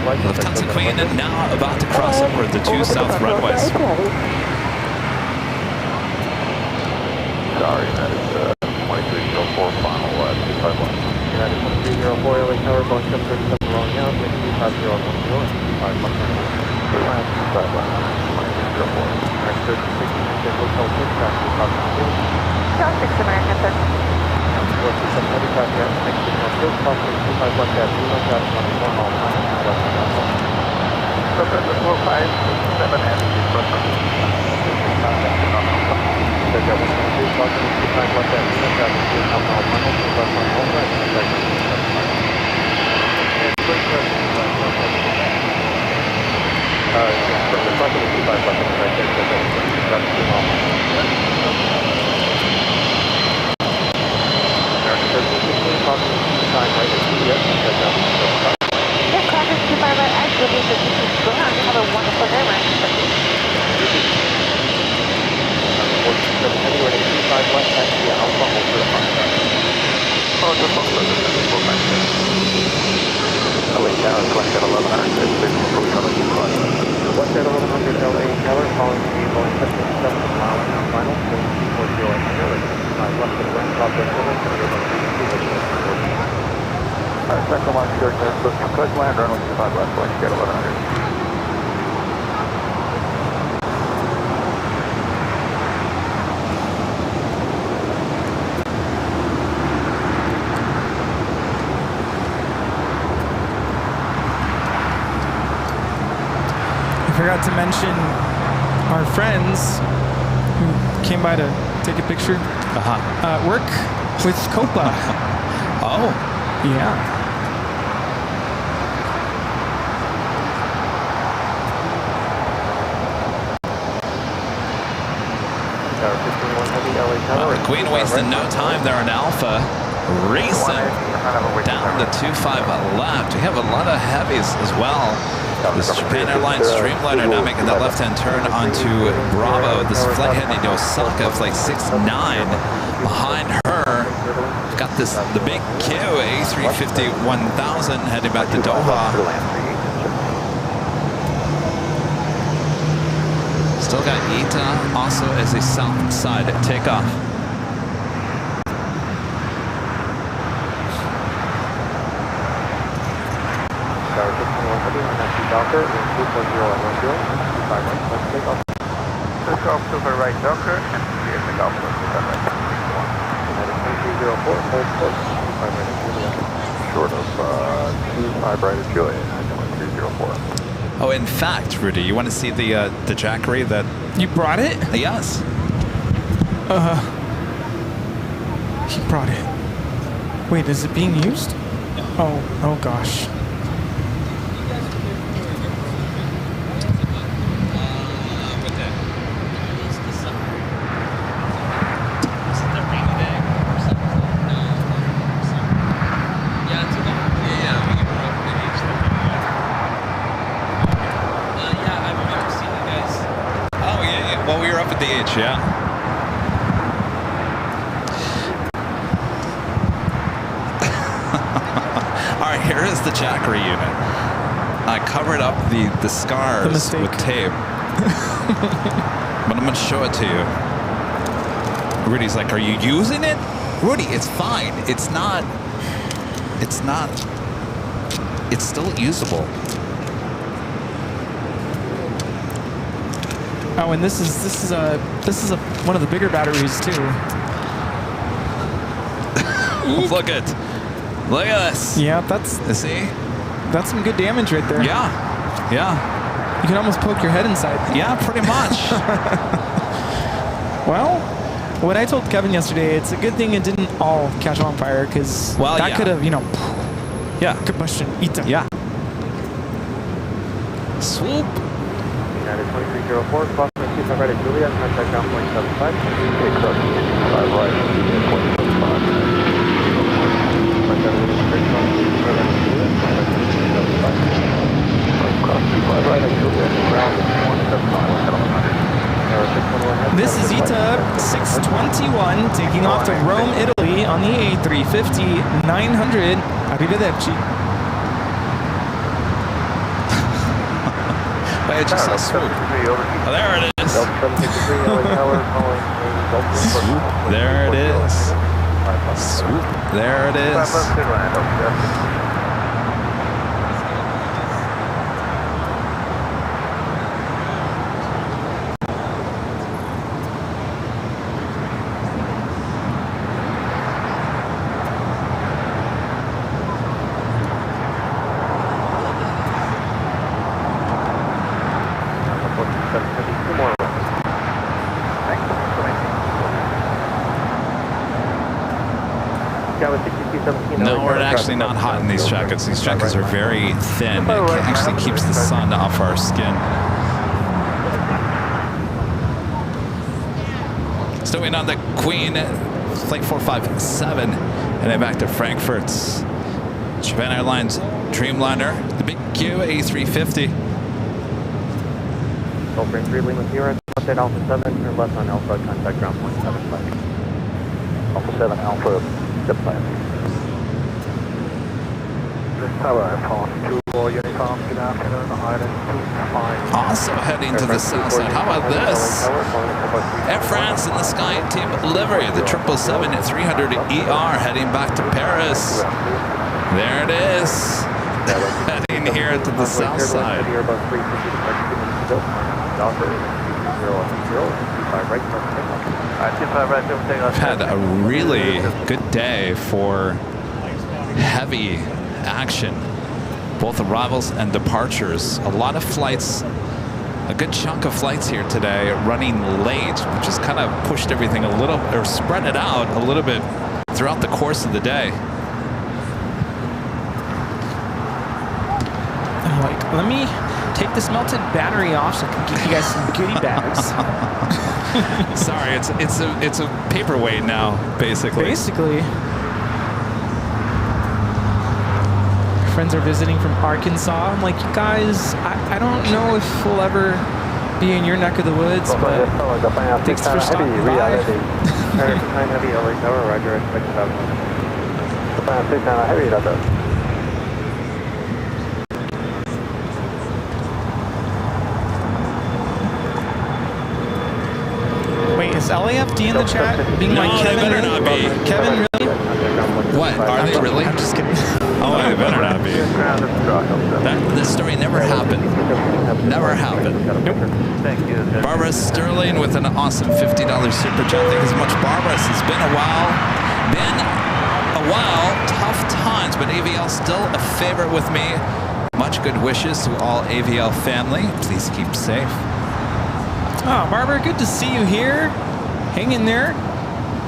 Lufthansa Queen now about to cross over the 2 south runways. Sorry, that is 2304 final 251. United 2304, LA Tower, Boeing 737 rolling out, wind 250 on 5 left. Next 36, Hotel 6, traffic 252. John 6 American, sir. 427 heavy traffic, next to North Field, crossing 25 left at 0, traffic 24 mile line, west of Dallas. November 457 heavy, That was going to be crossing 25 left at 0, traffic 2 mile line, west of Dallas, and back to 75. And quick crossing 25 left at 0. The crossing 25 left at right there, that's 2 mile line. Crossing 25 right at CBS, and head down to the top. Yeah, Crossing 25 right, I believe that this is ground. You have a wonderful day, man. 427 heavy, right at 25 left, taxi Alpha, over to Foxtrot. Oh, just on the LA Tower, West at 1100, West at 1100 LA Tower, following the Boeing 777 mile final, wind 240 at 0, left of the wind, top of the Central Mark, George, Coast Land, runway 25 left, West at 1100. I forgot to mention our friends who came by to take a picture. Work with Copa. Oh. Yeah. Well, the Queen wasted no time there in Alpha, racing down the 25 left. We have a lot of heavies as well. This Japan Airlines Streamliner now making that left-hand turn onto Bravo. This flight heading to Osaka, flight 69. Behind her, we've got the big Q, A350-1000 heading back to Doha. Still got ITA also as a south side takeoff. Golf Super right Docker and clear the Golf Super right. 2304, hold close, 25 right at Juliet. Short of 25 right at Juliet, 2304. Oh, in fact, Rudy, you want to see the Jackery that... You brought it? Yes. He brought it. Wait, is it being used? Oh gosh. Yeah. All right, here is the Jackery unit. I covered up the scars with tape. But I'm going to show it to you. Rudy's like, are you using it? Rudy, it's fine. It's not. It's still usable. Oh, and this is one of the bigger batteries too. Look at this. Yeah, that's see. That's some good damage right there. Yeah. You can almost poke your head inside. Yeah, pretty much. Well, what I told Kevin yesterday, it's a good thing it didn't all catch on fire because that could have, you know, combustion. Yeah. Swoop. United 2304, cross my 25 right at Juliet, contact ground point 75. This is ETA 621 taking off to Rome, Italy on the A350 900. Arrivederci. I just saw swoop. Oh, there it is. Swoop. There it is. Swoop. There it is. No, we're actually not hot in these jackets. These jackets are very thin. It actually keeps the sun off our skin. Still waiting on the Queen, flight 457, and then back to Frankfurt. Japan Airlines Dreamliner, the big Q A350. Gulf Range 3 Lima Sierra, update Alpha 7, turn left on Alpha, contact ground point 75. Alpha 7 Alpha, step plan. Tower, pass 2 all Unicom, good afternoon, Island 25. Also heading to the south side. How about this? Air France in the sky team livery, the 777-300ER heading back to Paris. There it is. Heading here to the south side. I've had a really good day for heavy action, both arrivals and departures. A lot of flights, a good chunk of flights here today running late, which has kind of pushed everything a little, or spread it out a little bit throughout the course of the day. I'm like, let me take this melted battery off so I can give you guys some goodie bags. Sorry, it's a paperweight now, basically. Friends are visiting from Arkansas. I'm like, you guys, I don't know if we'll ever be in your neck of the woods, but thanks for stopping by. Wait, is LAFD in the chat? Being like, Kevin, they better not be. Kevin, really? What? Are they really? I'm just kidding. Oh, they better not be. This story never happened. Never happened. Nope. Barbara Sterling with an awesome $50 super chat. Thank you so much, Barbara. It's been a while. Tough times, but AVL still a favorite with me. Much good wishes to all AVL family. Please keep safe. Oh, Barbara, good to see you here. Hang in there.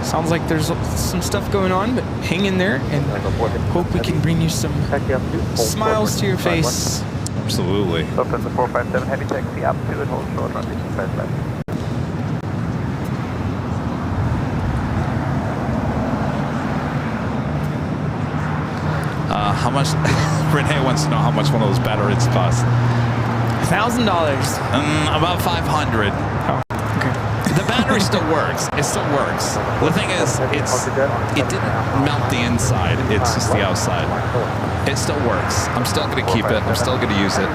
Sounds like there's some stuff going on, but hang in there and hope we can bring you some smiles to your face. Absolutely. Open the 457 heavy taxi up to and hold short on 65 left. How much? Renee wants to know how much one of those batteries cost. $1,000. About 500. Oh, okay. The battery still works. It still works. The thing is, it didn't melt the inside. It's just the outside. It still works. I'm still going to keep it. I'm still going to use it.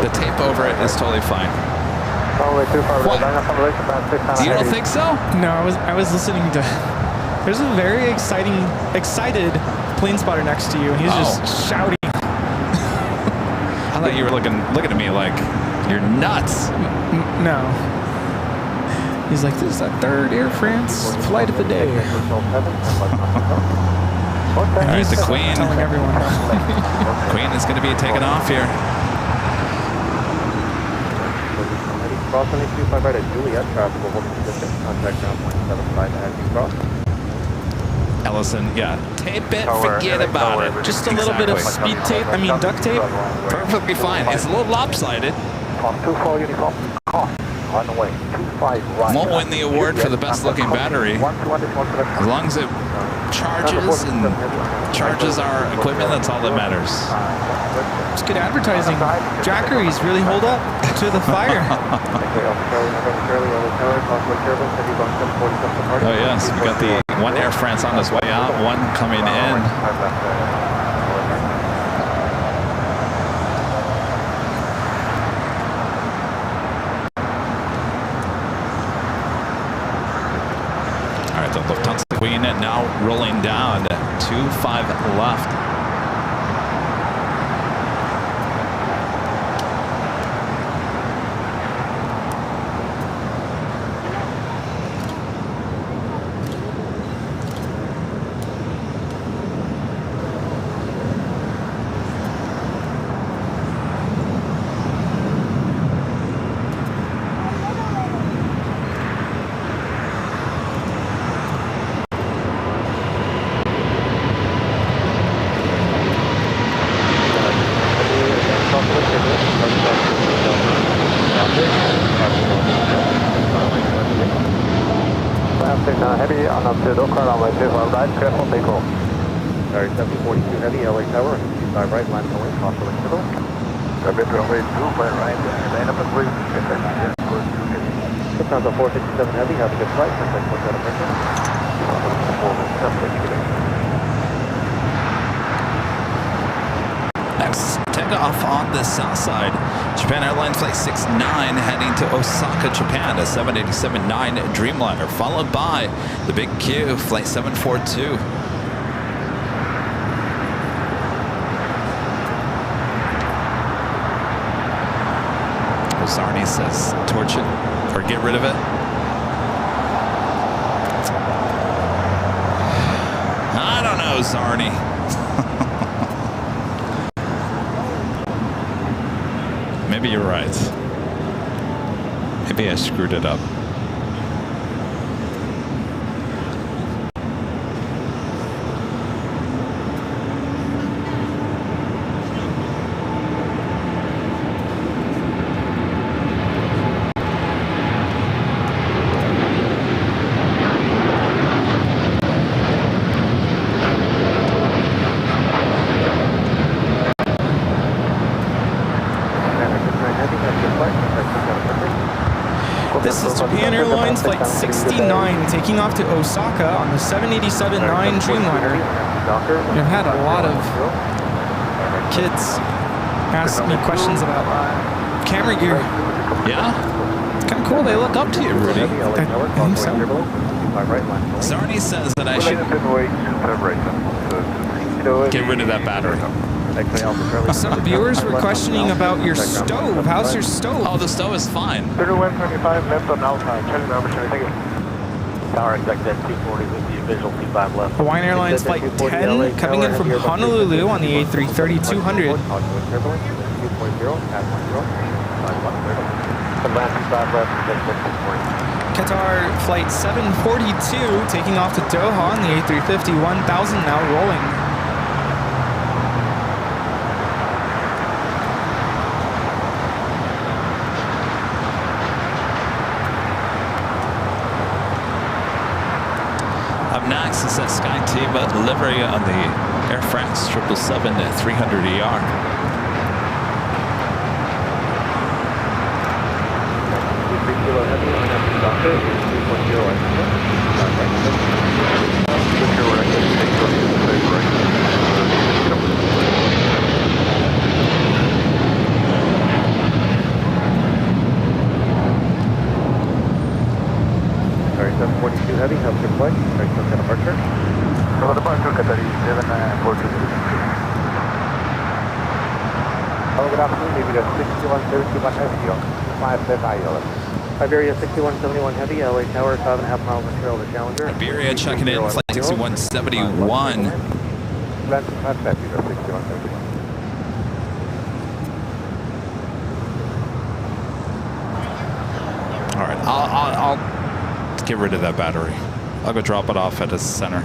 The tape over it is totally fine. What? You don't think so? No, I was listening to. There's a very excited plane spotter next to you, and he's just shouting. I thought you were looking at me like you're nuts. No. He's like, this is the third Air France flight of the day. All right, the Queen. Telling everyone. Queen is going to be taken off here. Cross only 25 right at Juliet, traffic will hold consistent, contact ground 175 as you cross. Ellison, yeah. Tape it, forget about it. Just a little bit of speed tape, duct tape. Perfectly fine. It's a little lopsided. On 24 uniform, cross, on the way, 25 right. Won't win the award for the best looking battery. As long as it charges and charges our equipment, that's all that matters. It's good advertising. Jackeries really hold up to the fire. Oh yes, we got the one Air France on his way out, one coming in. All right, the Lufthansa Queen now rolling down, 2-5 left. Heavy on up to Docker on my 25 right, careful, take off. Sorry, 742 heavy, LA Tower, 25 right, line away, cross the middle. Traffic runway 2, right, line up and breathe. Lufthansa 467 heavy, have a good flight, contact one out of pressure. Next, takeoff on the south side. Japan Airlines Flight 69 heading to Osaka, Japan, a 787-9 Dreamliner, followed by the Big Q, Flight 742. Zarni says, torch it, or get rid of it. I don't know, Zarni. Maybe you're right. Maybe I screwed it up. This is Japan Airlines Flight 69 taking off to Osaka on the 787-9 Dreamliner. We've had a lot of kids ask me questions about camera gear. Yeah? It's kind of cool. They look up to you, Rudy. I think so. Zarni says that I should get rid of that battery. Some viewers were questioning about your stove. How's your stove? Oh, the stove is fine. 3125 left on Alpine. Charlie November, thank you. Tower exec at 240 with the visual T5 left. Hawaiian Airlines Flight 10 coming in from Honolulu on the A330-200. Qatar Flight 742 taking off to Doha on the A350-1000 now rolling. Next is that SkyTeam livery on the Air France 777-300ER. Sorry, 742 heavy, have a good flight. Sorry, still got departure. So departure, Qatar 742. Hello, good afternoon. Maybe 6171 heavy on 5 ILS. Iberia 6171 heavy, LA Tower, 5.5 miles material to Challenger. Iberia checking in, Flight 6171. Land 5 6171. I'll get rid of that battery. I'll go drop it off at his center.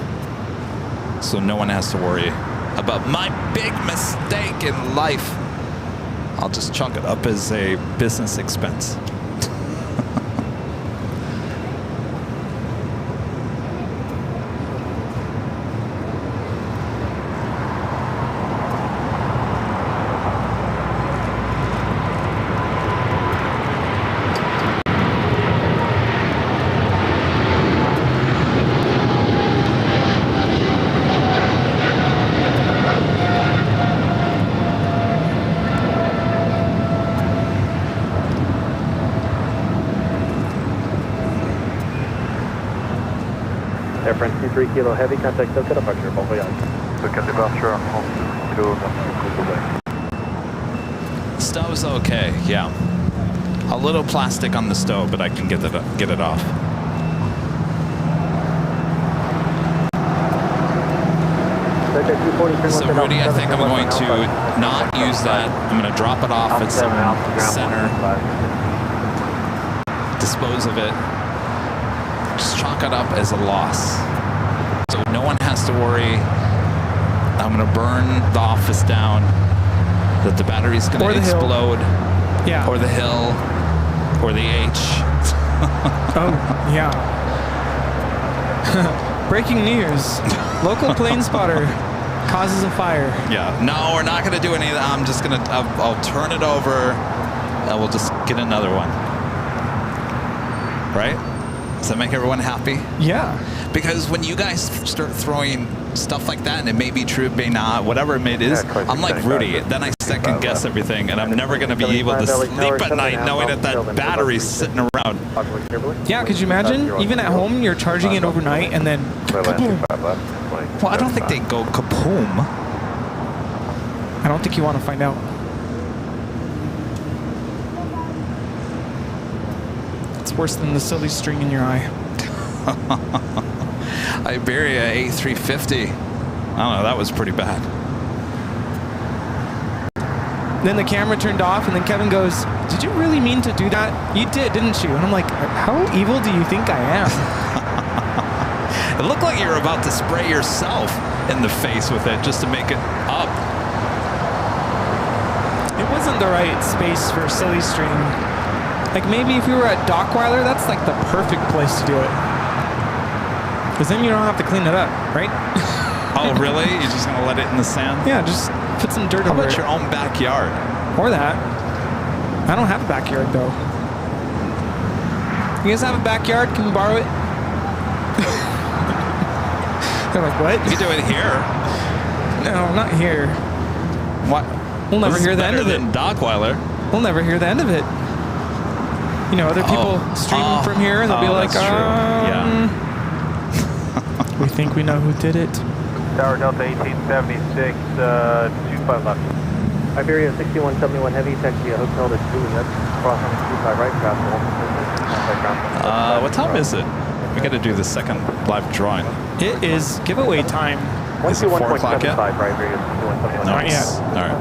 So no one has to worry about my big mistake in life. I'll just chalk it up as a business expense. Air France 23 Kilo Heavy, contact SoCal departure, bon voyage. SoCal departure, Kilo, Stove's okay, yeah. A little plastic on the stove, but I can get it off. So Rudy, I think I'm going to not use that. I'm going to drop it off at some center. Dispose of it. Just chalk it up as a loss. So no one has to worry. I'm going to burn the office down. That the battery's going to explode. Yeah. Or the hill. Or the H. Oh, yeah. Breaking news. Local plane spotter causes a fire. Yeah. No, we're not going to do any of that. I'm just going to, I'll turn it over and we'll just get another one. Right? Does that make everyone happy? Yeah. Because when you guys start throwing stuff like that, and it may be true, it may not, whatever it is, I'm like Rudy. Then I second guess everything, and I'm never going to be able to sleep at night knowing that battery's sitting around. Yeah, could you imagine? Even at home, you're charging it overnight, and then kaboom. Well, I don't think they go kaboom. I don't think you want to find out. It's worse than the silly string in your eye. Iberia A350. I don't know, that was pretty bad. Then the camera turned off, and then Kevin goes, "Did you really mean to do that? You did, didn't you?" And I'm like, "How evil do you think I am?" It looked like you were about to spray yourself in the face with it just to make it up. It wasn't the right space for silly string. Like maybe if we were at Dockweiler, that's like the perfect place to do it. Because then you don't have to clean it up, right? Oh, really? You're just going to let it in the sand? Yeah, just put some dirt How over about it. your own backyard? Or that. I don't have a backyard, though. You guys have a backyard? Can we borrow it? They're like, what? You can do it here. No, not here. What? We'll never hear the end of it. Than Dockweiler. We'll never hear the end of it. You know, other people stream from here. They'll be like, yeah. We think we know who did it. Tower Delta 1876, 25 left. Iberia 6171 Heavy, taxi a hotel to Juliet. Cross on 25 right, ground. What time is it? We got to do the second live drawing. It is giveaway time. Is it 4 o'clock yet? Not yet. All right.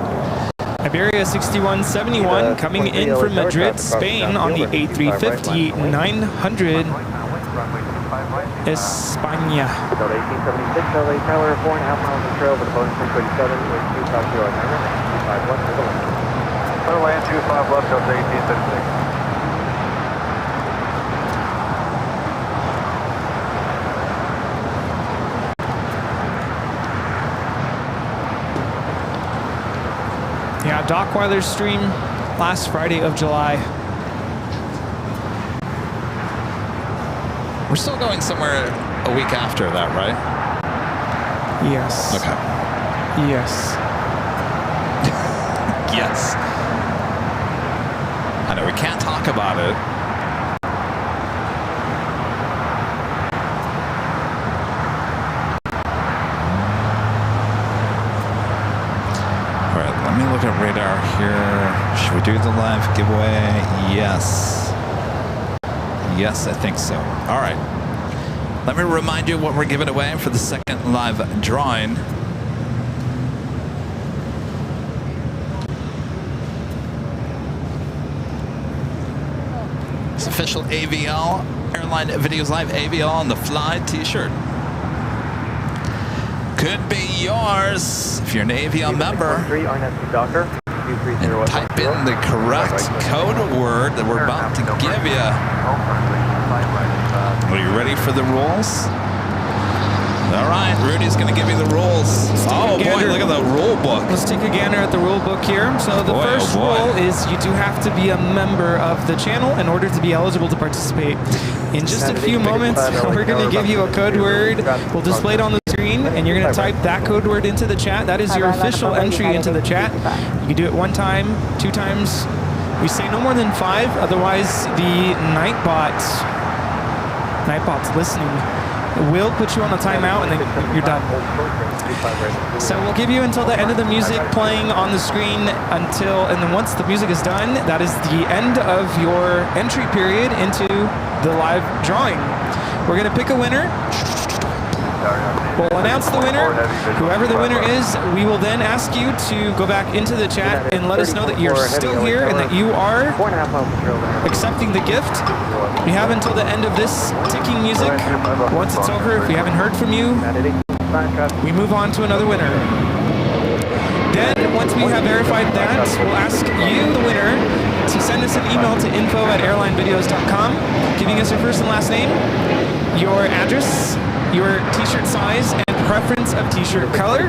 Iberia 6171 coming in from Madrid, Spain on the A350 900 España. Delta 1876, LA Tower, 4.5 miles of trail with a Boeing 637 with 250 25 left to the left. Clear land 25 left, Delta 1876. Yeah, Dockweiler stream last Friday of July. We're still going somewhere a week after that, right? Yes. Okay. Yes. Yes. I know we can't talk about it. All right, let me look at radar here. Should we do the live giveaway? Yes. Yes, I think so. All right. Let me remind you what we're giving away for the second live drawing. It's official AVL, Airline Videos Live AVL on the Fly t-shirt. Could be yours if you're an AVL member. And type in the correct code word that we're about to give you. Are you ready for the rules? All right, Rudy's going to give you the rules. Oh boy, look at the rule book. Let's take a gander at the rule book here. So the first rule is you do have to be a member of the channel in order to be eligible to participate. In just a few moments, we're going to give you a code word. We'll display it on the screen, and you're going to type that code word into the chat. That is your official entry into the chat. You can do it 1 time, 2 times. We say no more than 5, otherwise the Nightbot's listening. We'll put you on a timeout and then you're done. So we'll give you until the end of the music playing on the screen and then once the music is done, that is the end of your entry period into the live drawing. We're going to pick a winner. We'll announce the winner. Whoever the winner is, we will then ask you to go back into the chat and let us know that you're still here and that you are accepting the gift. We have until the end of this ticking music. Once it's over, if we haven't heard from you, we move on to another winner. Then, once we have verified that, we'll ask you, the winner, to send us an email to info@airlinevideos.com, giving us your first and last name, your address, your t-shirt size, and preference of t-shirt color,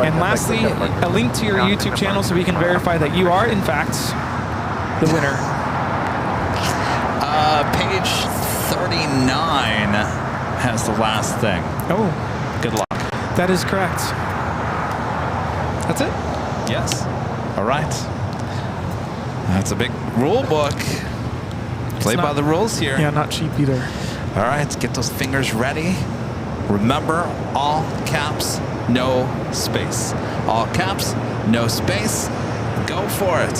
and lastly, a link to your YouTube channel so we can verify that you are, in fact, the winner. Page 39 has the last thing. Oh. Good luck. That is correct. That's it? Yes. All right. That's a big rule book. Play by the rules here. Yeah, not cheap either. All right, get those fingers ready. Remember, all caps, no space. All caps, no space. Go for it.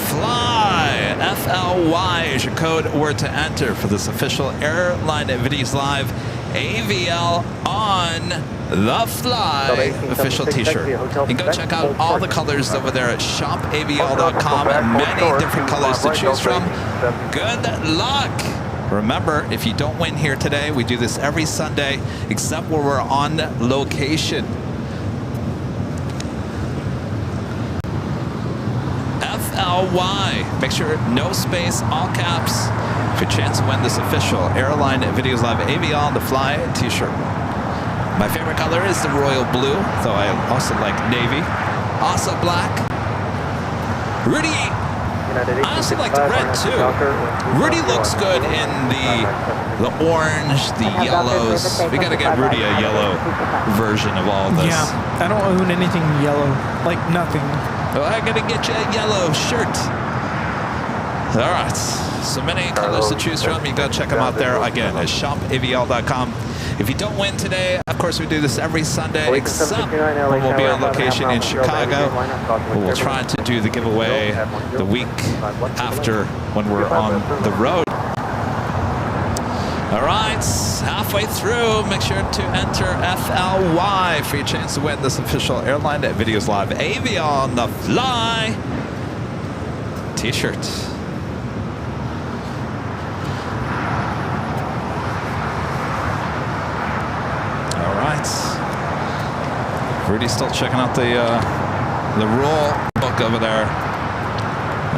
Fly, F-L-Y is your code word to enter for this official Airline Videos Live AVL on the Fly official t-shirt. You can go check out all the colors over there at shopavl.com and many different colors to choose from. Good luck. Remember, if you don't win here today, we do this every Sunday, except where we're on location. F-L-Y. Make sure no space, all caps, for a chance to win this official Airline Videos Live AVL on the Fly t-shirt. My favorite color is the royal blue, though I also like navy. Also black. Rudy, I also like the red too. Rudy looks good in the orange, the yellows. We gotta get Rudy a yellow version of all this. Yeah, I don't own anything yellow, like nothing. Well, I gotta get you a yellow shirt. All right, so many colors to choose from. You gotta check them out there again at shopavl.com. If you don't win today, of course we do this every Sunday, except when we'll be on location in Chicago. We'll try to do the giveaway the week after when we're on the road. All right, halfway through, make sure to enter FLY for your chance to win this official Airline Videos Live AVL on the Fly t-shirt. Rudy's still checking out the rule book over there.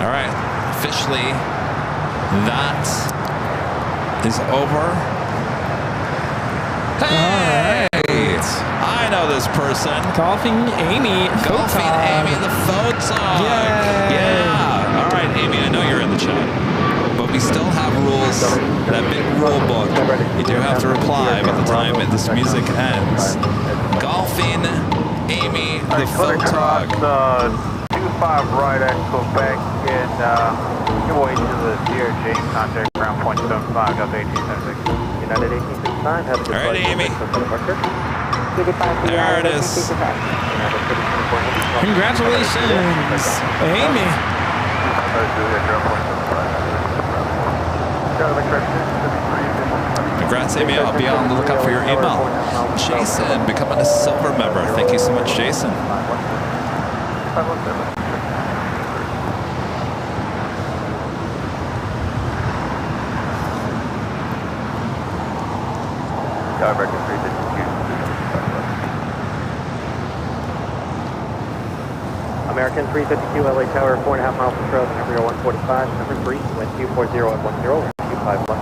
All right, officially that is over. Hey, I know this person. Golfing Amy. Golfing Amy the photog. Yeah. All right, Amy, I know you're in the chat, but we still have rules. That big rule book. You do have to reply by the time this music ends. Golfing Amy the photog. 25 right at Quebec and your way to the DRJ contact ground point 75, got the 1876. United 1869, have a good all right, Amy. There it is. Congratulations, Amy. Congrats, Amy. I'll be on the lookout for your email. Jason, becoming a silver member. Thank you so much, Jason. 352 LA Tower, 4.5 miles from trail, number 145, number 3, wind 240 at 10, 25 left,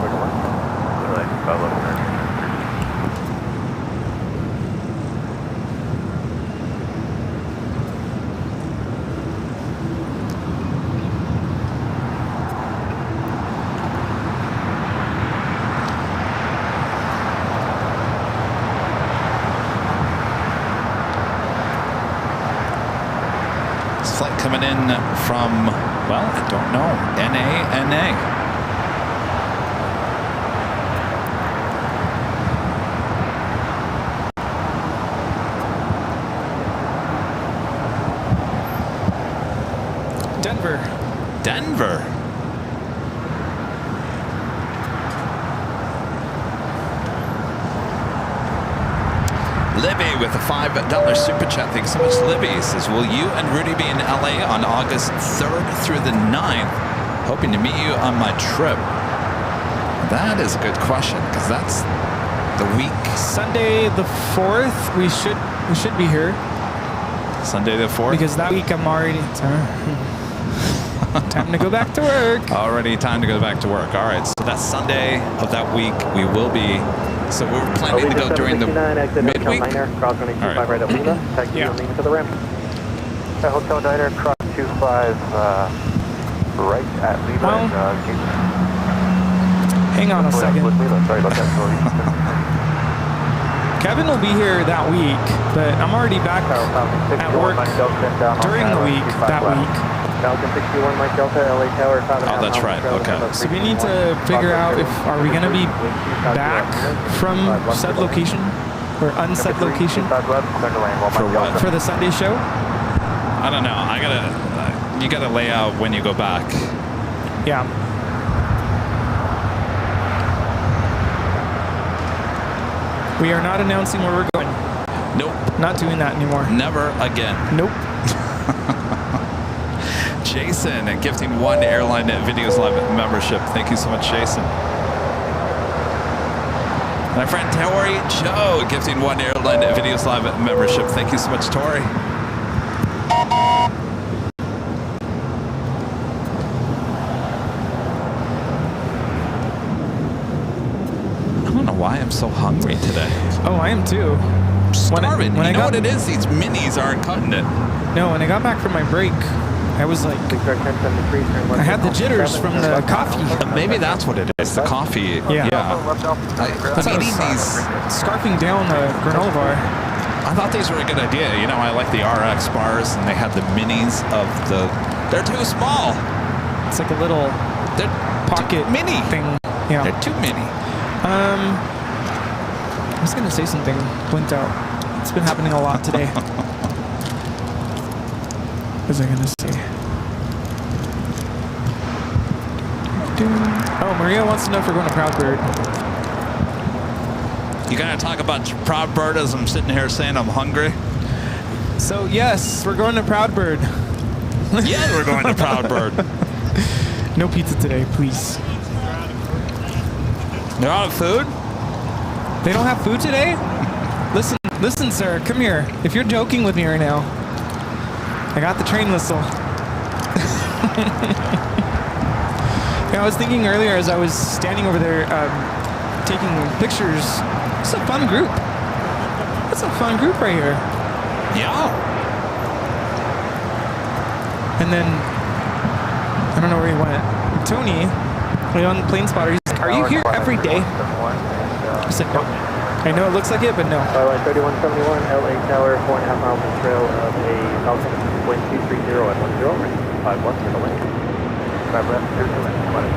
Flight coming in from, well, I don't know, NA. Denver. Libby with a $5 super chat. Thanks so much, Libby. Says, will you and Rudy be in LA on August 3rd through the 9th? Hoping to meet you on my trip. That is a good question, because that's the week. Sunday the 4th, we should be here. Sunday the 4th? Because that week I'm already... Time to go back to work. Already time to go back to work. All right, so that's Sunday of that week. We will be... So we're planning to go during the midweek? Cross 125 right up Lima. Taxi Lima to the ramp. Hotel Diner, cross 25 right at Lima. Hang on a second. Sorry about that. Kevin will be here that week, but I'm already back at work during the week, that week. Falcon 61 Mike Delta, LA Tower, 5.5 Oh, that's right. Okay. So we need to figure out if, are we going to be back from said location or unset location For what? for the Sunday show? I don't know. You gotta lay out when you go back. Yeah. We are not announcing where we're going. Nope. Not doing that anymore. Never again. Nope. Jason, and gifting 1 Airline Videos Live membership. Thank you so much, Jason. My friend Tori Joe, gifting 1 Airline Videos Live membership. Thank you so much, Tori. I don't know why I'm so hungry today. Oh, I am too. I'm starving. You know what it is? These minis aren't cutting it. No, when I got back from my break, I was like, I had the jitters from the coffee. Maybe that's what it is, the coffee. Yeah. I'm eating these. Scarfing down the granola bar. I thought these were a good idea. You know, I like the RX bars, and they have the minis of the... They're too small. It's like a little pocket mini thing. Yeah. They're too mini. I was going to say something. Blinked out. It's been happening a lot today. What was I going to say? Oh, Maria wants to know if we're going to Proud Bird. You gonna talk about Proud Bird as I'm sitting here saying I'm hungry? So yes, we're going to Proud Bird. Yeah, we're going to Proud Bird. No pizza today, please. They're out of food? They don't have food today? Listen, sir, come here. If you're joking with me right now, I got the train whistle. Yeah, I was thinking earlier as I was standing over there taking pictures. It's a fun group. It's a fun group right here. Yeah. And then, I don't know where he went. Tony, on Plane Spotter, he's like, are you here every day? I said, no. I know it looks like it, but no. Airline 3171, LA Tower, 4.5 miles from trail of a Falcon, wind 230 at 10, 5 left to the lane. 5 left, 2 to left, 20.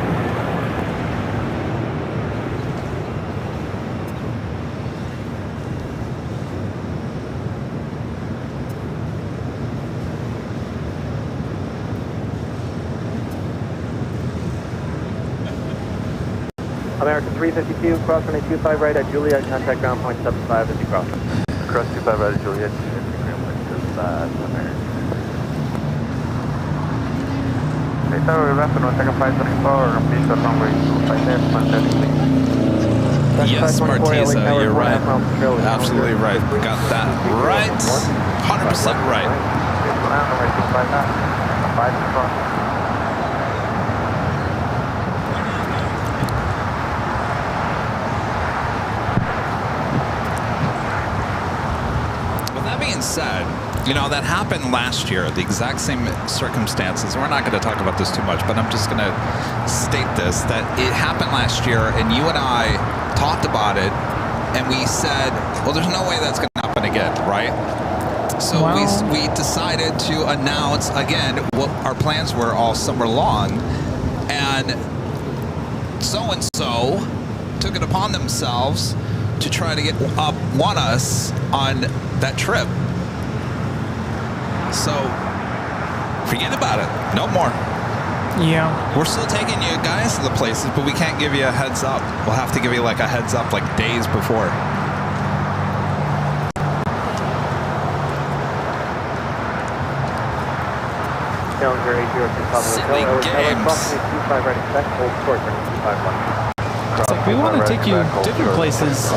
American 352, cross runway 25 right at Juliet, contact ground point 75 as you cross. Cross 25 right at Juliet, Okay, so we're left on second 524, please the runway 25 left, 130. Yes, Martiza, you're right. Absolutely right. We got that right. 100% right. now, number 25 now. 5 in front. With that being said, you know, that happened last year, the exact same circumstances. We're not going to talk about this too much, but I'm just going to state this, that it happened last year, and you and I talked about it, and we said, well, there's no way that's going to happen again, right? So we decided to announce, again, what our plans were all summer long, and so-and-so took it upon themselves to try to get want us on that trip. So, forget about it. No more. Yeah. We're still taking you guys to the places, but we can't give you a heads up. We'll have to give you like a heads up like days before. Silly games. It's like we want to take you different places.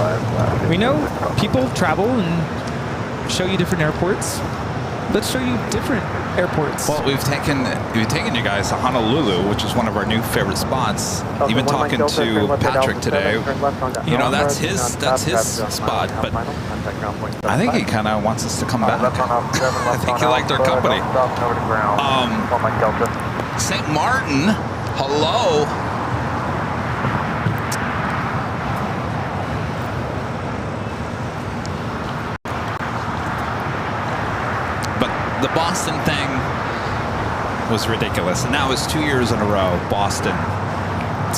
We know people travel and show you different airports. Let's show you different airports. Well, we've taken you guys to Honolulu, which is one of our new favorite spots. Even talking to Patrick today, you know, that's his spot, but I think he kind of wants us to come back. I think he liked our company. St. Martin, hello. The Boston thing was ridiculous, and that was 2 years in a row. Boston.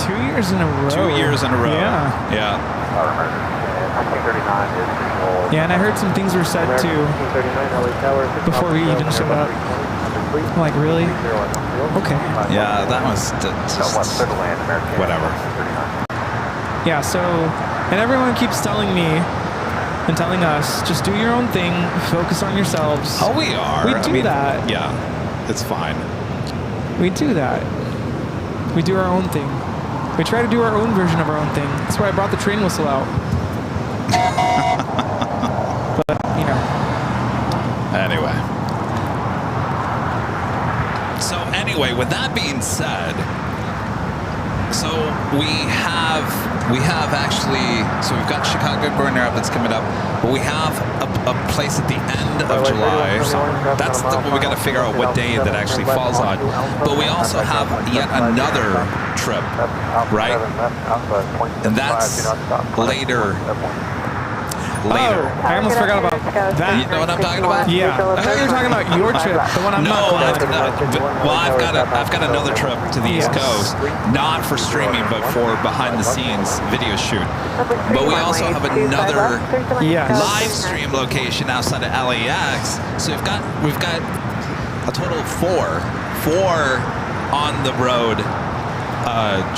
2 years in a row. 2 years in a row. Yeah. Yeah. Yeah, and I heard some things were said too before we even showed up. I'm like, really? Okay. Yeah, that was just whatever. Yeah. So, and everyone keeps telling me. And telling us, just do your own thing, focus on yourselves. Oh, we are. We do that. Yeah, it's fine. We do that. We do our own thing. We try to do our own version of our own thing. That's why I brought the train whistle out. But, you know. Anyway. So, anyway, with that being said, so we've got Chicago Burner Up that's coming up, but we have a place at the end of July. That's what we got to figure out what day that actually falls on. But we also have yet another trip, right? And that's later. Oh, I almost forgot about that. You know what I'm talking about? Yeah. I thought you were talking about your trip, the one I'm not going on. I've got another trip to the East Coast, not for streaming, but for behind-the-scenes video shoot. But we also have another live stream location outside of LAX. So we've got a total of four on the road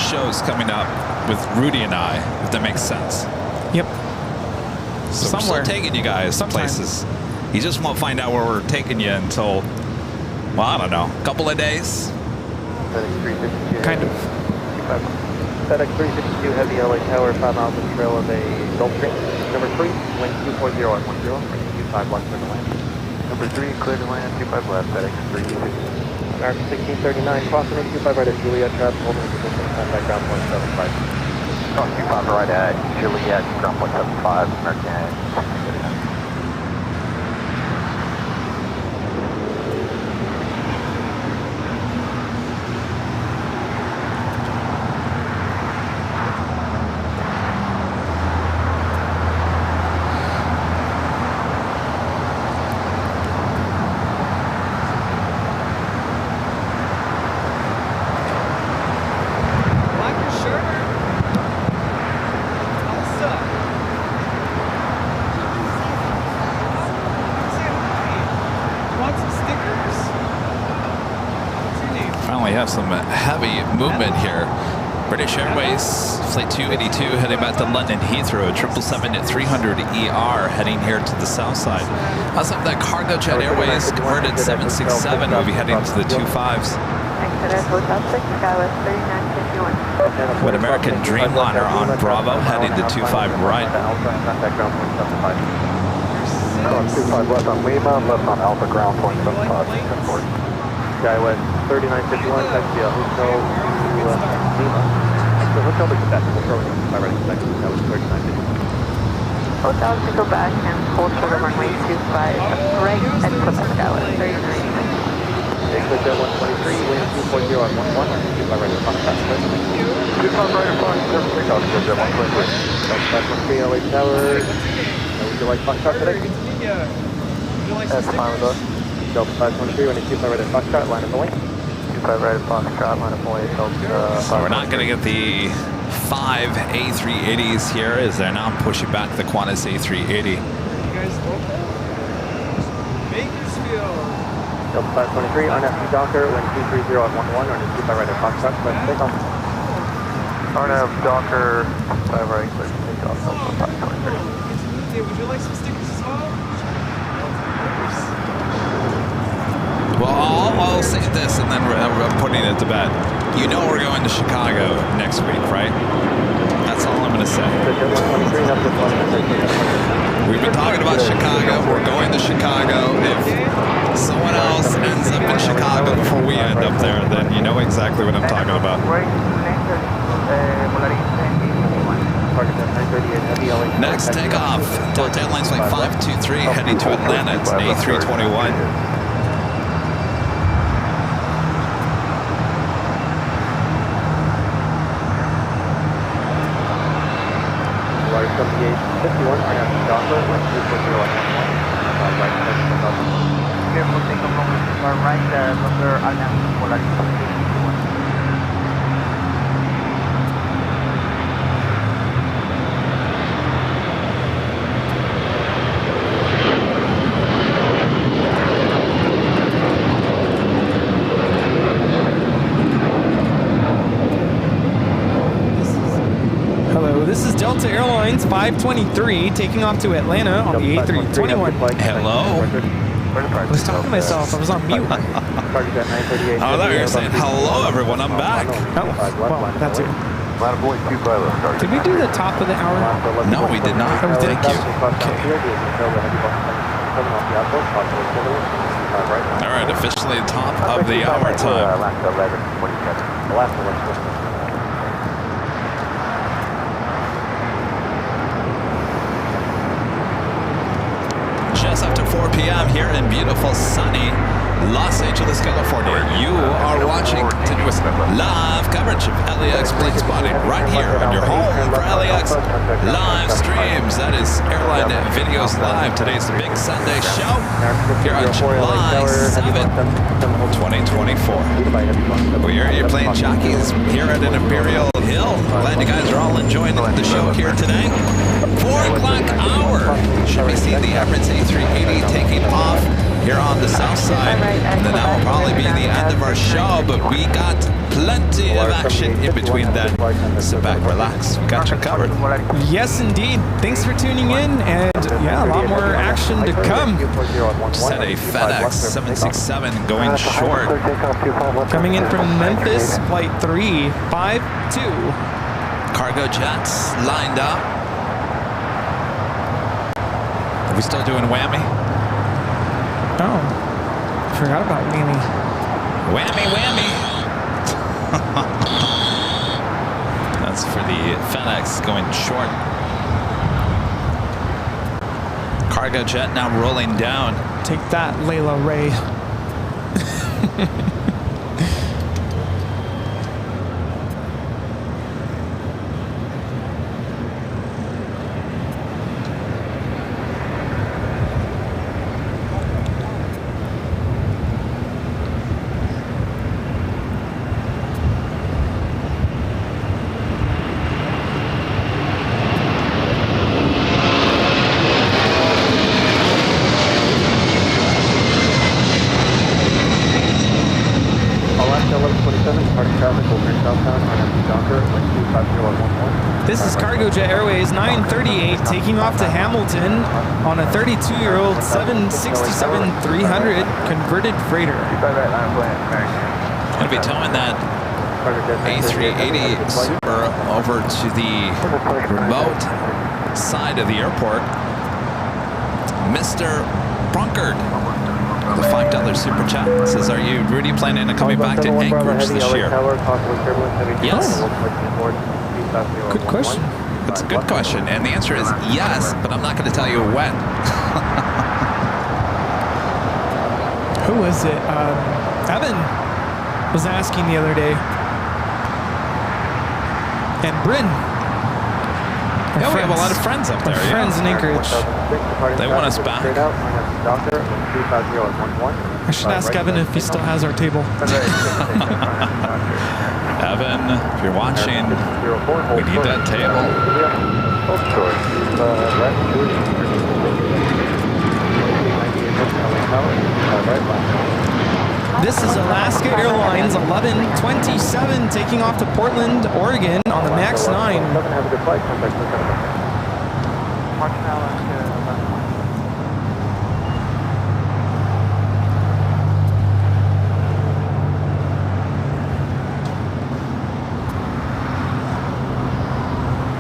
shows coming up with Rudy and I, if that makes sense. Yep. So somewhere. we're still taking you guys places. You just won't find out where we're taking you until, well, I don't know, a couple of days. Kind of. FedEx 352 Heavy LA Tower, 5 miles of trail of a Gulfstream. Number 3, wind 240 at 10, running 25 left for the land. Number 3, clear to land, 25 left, FedEx 352. American 1639, crossing in 25 right at Juliet, traffic holding position, contact ground 175. Cross 25 right at Juliet, ground 175, American. Some heavy movement here. British Airways Flight 282 heading back to London Heathrow, 777 at 300 ER heading here to the south side. Also have that Cargo Jet Airways converted 767 will be heading to the 25s. With American Dreamliner on Bravo heading to 25 right. 25 left on Lima, left on Alpha ground point 75. Skywest 3951, taxi to Hotel Lima. The Hotel to Quebec, we'll throw it by right second. That was 3951. Hotel to Quebec and hold short of runway 25 right at Quebec Skywest 39. English at 123, wind 240 on 11, by right at Fox. 25 right at Fox, takeoff, at 123. Southwest 13, LA Tower. Would you like Foxtrot today? That's fine with us. Delta 523, when you keep right at Foxtrot, line of the way. 25 right at Foxtrot, line of the way. So we're not going to get the 5 A380s here as they're now pushing back the Qantas A380. Delta 523, RNAV Docker, wind 230 on 11, or just keep right at Foxtrot, but takeoff. RNAV Docker, 5 right, clear to take off, Delta 523. Would you like some stickers as well? Well, I'll say this and then we're putting it to bed. You know we're going to Chicago next week, right? That's all I'm going to say. We've been talking about Chicago. We're going to Chicago. If someone else ends up in Chicago before we end up there, then you know exactly what I'm talking about. Next takeoff, Delta Airlines Flight 523 heading to Atlanta. It's an A321. This is Delta Airlines 523 taking off to Atlanta on the A321. Hello? I was talking to myself. I was on mute. Oh, I thought you were saying, hello, everyone. I'm back. Oh, well, that's it. Did we do the top of the hour? No, we did not. Oh, Thank you. Okay. All right, officially top of the hour time. Just after 4 p.m. here in beautiful, sunny Los Angeles, California. You are watching continuous live coverage of LAX plane spotting right here on your home for LAX live streams. That is Airline Videos Live. Today's the big Sunday show here on July 7th, 2024. Well, you're playing Jockeys here at an Imperial Hill. Glad you guys are all enjoying the show here today. 4 o'clock hour. Should we see the Emirates A380 taking off here on the south side? And then that will probably be the end of our show, but we got plenty of action in between then. Sit back, relax. We got you covered. Yes, indeed. Thanks for tuning in, and yeah, a lot more action to come. Just had a FedEx 767 going short. Coming in from Memphis, flight 352. Cargo jets lined up. Are we still doing whammy? Oh, forgot about whammy. Whammy, whammy. That's for the FedEx going short. Cargo jet now rolling down. Take that, Layla Ray. This is Cargo Jet Airways 938 taking off to Hamilton on a 32-year-old 767-300 converted freighter. Going to be towing that A380 Super over to the remote side of the airport. Mr. Brunkard, the $5 super chat, says, are you, Rudy, planning on coming back to Anchorage this year? Yes. Good question. It's a good question, and the answer is yes, but I'm not going to tell you when. Who was it? Evan was asking the other day. And Bryn. Yeah, we have a lot of friends up there. Friends in Anchorage. They want us back. I should ask Evan if he still has our table. Evan, if you're watching, we need that table. This is Alaska Airlines 1127 taking off to Portland, Oregon on the MAX 9. Have a good flight.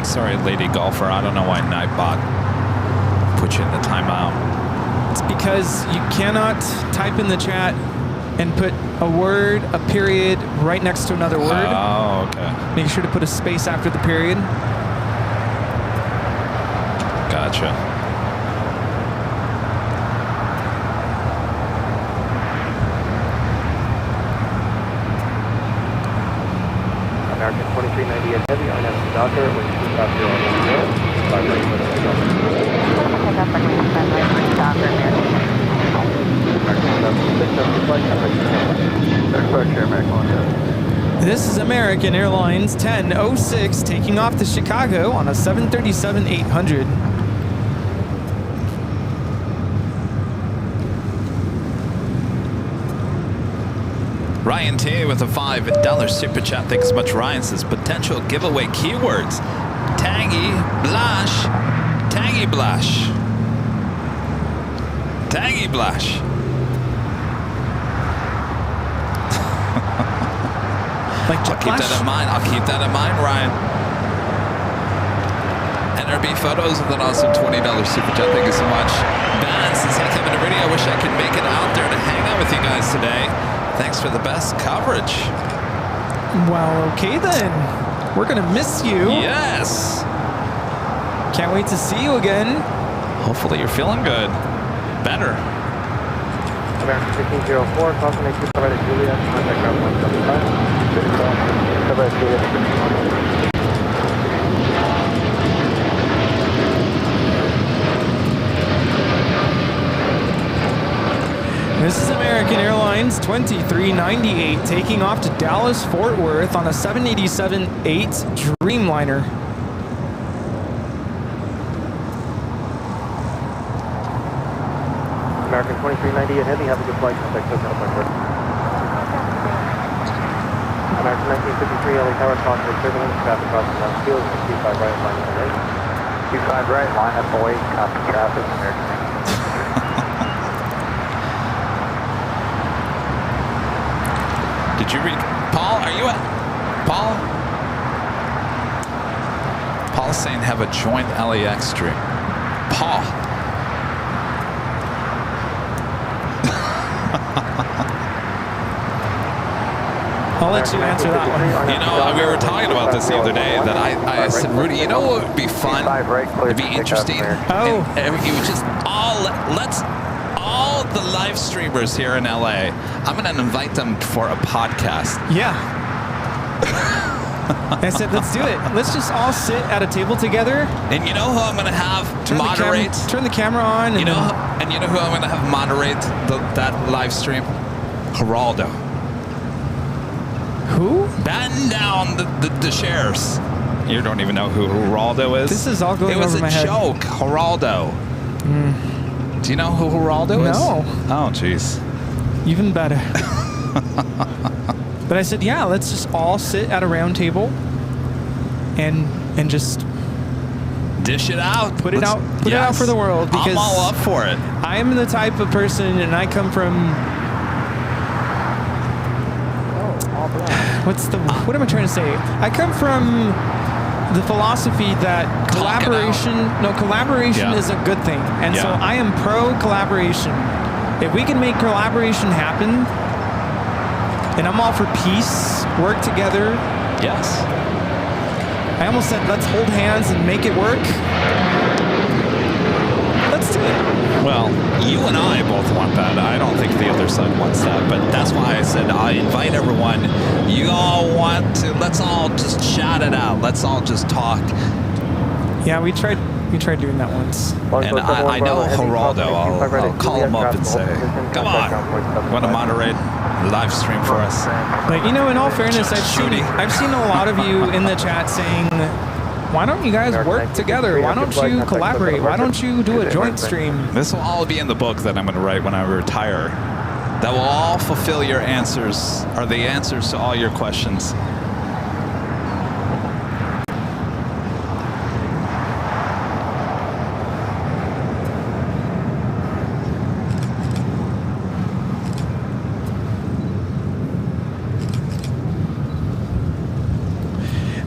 Sorry, lady golfer. I don't know why Nightbot put you in the timeout. It's because you cannot type in the chat and put a word, a period, right next to another word. Oh, okay. Make sure to put a space after the period. Gotcha. American 2390 at heavy on a Docker with 250 on This is American Airlines 1006 taking off to Chicago on a 737-800. Ryan T with a $5 super chat. Thanks so much, Ryan. Says potential giveaway keywords: Tangy, Blash, Tangy Blash, Tangy Blash. Like I'll keep that in mind. I'll keep that in mind, Ryan. NRB Photos with an awesome $20 super chat. Thank you so much. Ben says, hey, Kevin and Rudy, I wish I could make it out there to hang out with you guys today. Thanks for the best coverage. Well, okay then. We're going to miss you. Yes. Can't wait to see you again. Hopefully you're feeling good. Better. American 1504, crossing a 2 at Julia, contact ground 175. This is American Airlines 2398 taking off to Dallas Fort Worth on a 787-8 Dreamliner. American 2390 at heavy, have a good flight, contact SoCal Frankfurt. American 1953, LA Tower, crossing the turbulence, traffic crossing down field, 25 right, line up away. 25 right, line up away, copy traffic, American 19. Did you read? Paul, are you at? Paul? Paul's saying have a joint LAX stream. Paul. I'll let you answer that one. You know, we were talking about this the other day, that I said, Rudy, you know what would be fun? It'd be interesting. Oh. And you would just let's all the live streamers here in LA, I'm going to invite them for a podcast. Yeah. I said, let's do it. Let's just all sit at a table together. And you know who I'm going to have moderate? Turn the camera on. You know who I'm going to have moderate that live stream? Geraldo. Who? Batten down the shares. You don't even know who Geraldo is? This is all going over my head. It was a joke, Geraldo. Do you know who Geraldo is? No. Oh, jeez. Even better. But I said, yeah, let's just all sit at a round table and just dish it out. Put it out for the world, because I'm all up for it. I am the type of person, and I come from what am I trying to say? I come from the philosophy that collaboration is a good thing. And so I am pro collaboration. If we can make collaboration happen, and I'm all for peace, work together. Yes. I almost said, let's hold hands and make it work. Let's do it. Well, you and I both want that. I don't think the other side wants that, but that's why I said I invite everyone. You all want to, let's all just shout it out. Let's all just talk. Yeah, we tried doing that once. And I know Geraldo. I'll call him up and say, come on, want to moderate the live stream for us? But you know, in all fairness, I've seen a lot of you in the chat saying, why don't you guys work together? Why don't you collaborate? Why don't you do a joint stream? This will all be in the book that I'm going to write when I retire. That will all fulfill your answers, or the answers to all your questions.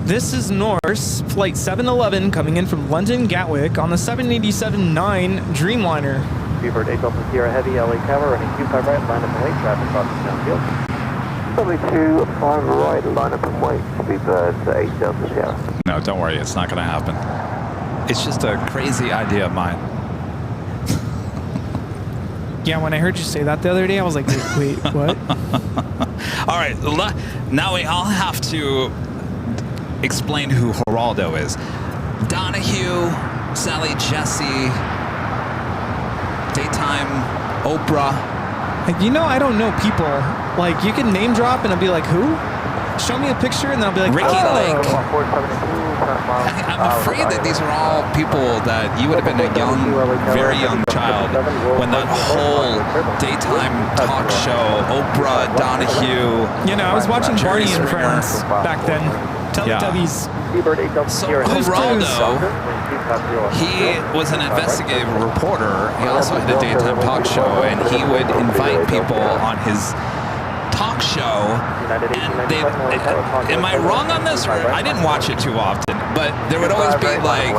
This is Norse Flight 711 coming in from London Gatwick on the 787-9 Dreamliner. Beaver 8 Delta Sierra Heavy, LA Tower, running 25 right, line up and wait, traffic crossing downfield. 72 right, line up and wait, Speedbird 8 Delta Sierra. No, don't worry, it's not going to happen. It's just a crazy idea of mine. Yeah, when I heard you say that the other day, I was like, wait, what? All right, now we all have to explain who Geraldo is. Donahue, Sally Jesse, Daytime, Oprah. You know, I don't know people. Like, you can name drop and I'll be like, who? Show me a picture and then I'll be like, Ricky Lake. Oh. I'm afraid that these are all people that you would have been a young, very young child when that whole daytime talk show, Oprah, Donahue. You know, I was watching Barney and Friends back then. Teletubbies. So Geraldo, he was an investigative reporter. He also had a daytime talk show, and he would invite people on his talk show. And they, am I wrong on this? Or I didn't watch it too often, but there would always be like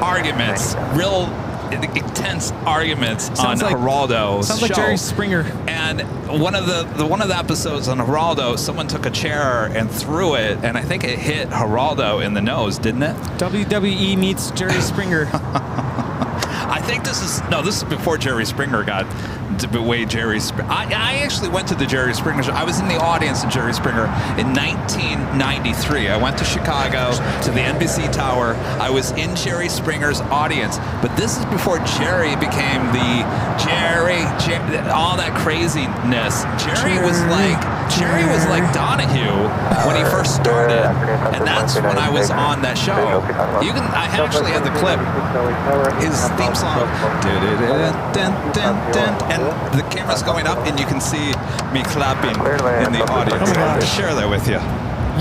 arguments, real intense arguments on Geraldo's show. Sounds like Jerry Springer. And one of the episodes on Geraldo, someone took a chair and threw it, and I think it hit Geraldo in the nose, didn't it? WWE meets Jerry Springer. I think this is before Jerry Springer got the way Jerry Springer. I actually went to the Jerry Springer show. I was in the audience of Jerry Springer in 1993. I went to Chicago to the NBC Tower. I was in Jerry Springer's audience, but this is before Jerry became the Jerry all that craziness. Jerry was like Donahue when he first started, and that's when I was on that show. I actually have the clip. His theme song, and the camera's going up, and you can see me clapping in the audience. I have to share that with you.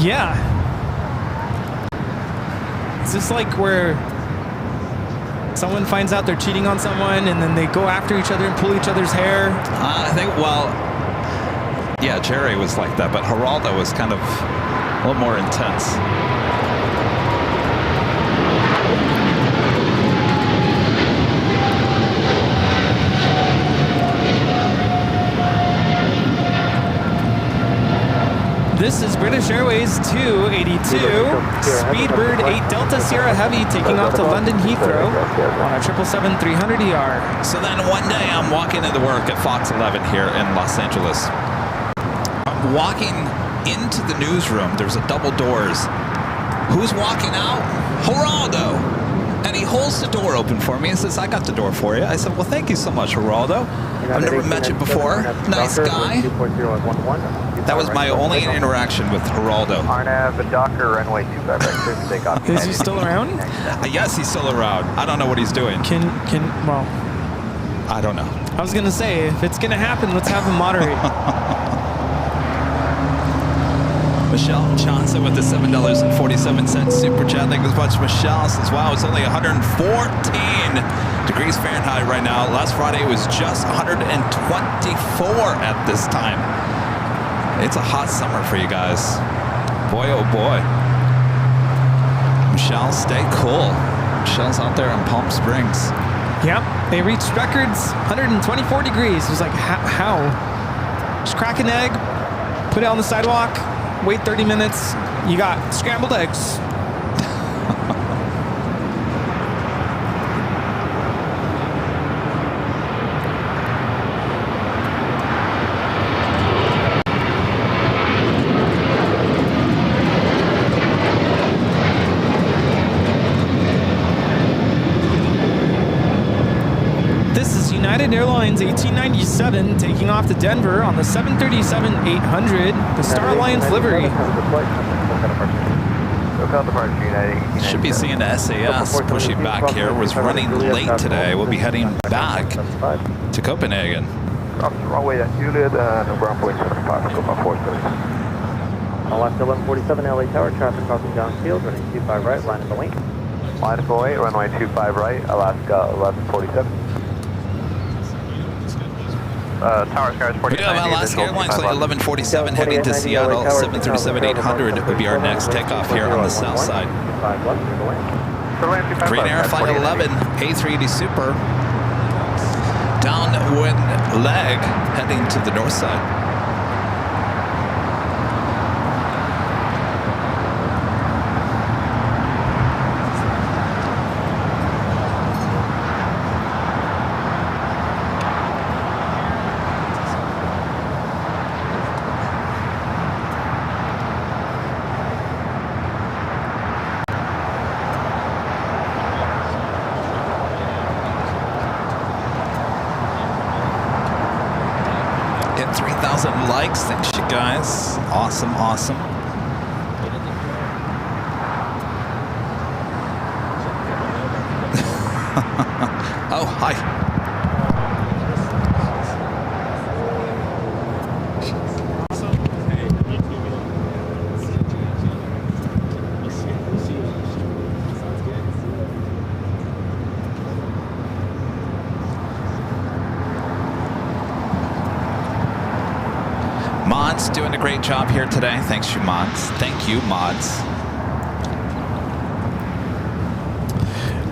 Yeah. Is this like where someone finds out they're cheating on someone, and then they go after each other and pull each other's hair? I think, well, yeah, Jerry was like that, but Geraldo was kind of a little more intense. This is British Airways 282, Speedbird 8 Delta Sierra Heavy taking off to London Heathrow on a 777-300ER. So then one day I'm walking into work at Fox 11 here in Los Angeles. I'm walking into the newsroom. There's a double doors. Who's walking out? Geraldo. And he holds the door open for me and says, I got the door for you. I said, well, thank you so much, Geraldo. I've never met you before. Nice guy. That was my only interaction with Geraldo. RNAV, Docker, runway 25 take off. Is he still around? Yes, he's still around. I don't know what he's doing. Well, I don't know. I was going to say, if it's going to happen, let's have him moderate. Michelle Johnson with the $7.47 super chat. Thank you so much, Michelle. Says, wow, it's only 114 degrees Fahrenheit right now. Last Friday it was just 124 at this time. It's a hot summer for you guys. Boy, oh boy. Michelle, stay cool. Michelle's out there in Palm Springs. Yep, they reached records, 124 degrees. It was like, how? Just crack an egg, put it on the sidewalk, wait 30 minutes, you got scrambled eggs. Airlines 1897 taking off to Denver on the 737-800, the Star Alliance livery. Should be seeing the SAS pushing back here. Was running late today. We'll be heading back to Copenhagen. Runway at Juliet, no ground point 75, go by 430. Alaska 1147 LA Tower, traffic crossing downfield, running 25 right, line of the wing. Line of 08, runway 25 right, Alaska 1147. Tower Skies 49. We do have Alaska Airlines flight 1147 heading to Seattle. 737-800 would be our next takeoff here on the south side. Green Air flight 11, A380 Super. Downwind leg heading to the north side. Likes, thanks you guys. Awesome, awesome. Oh, hi. Mods doing a great job here today. Thanks you, mods. Thank you, mods.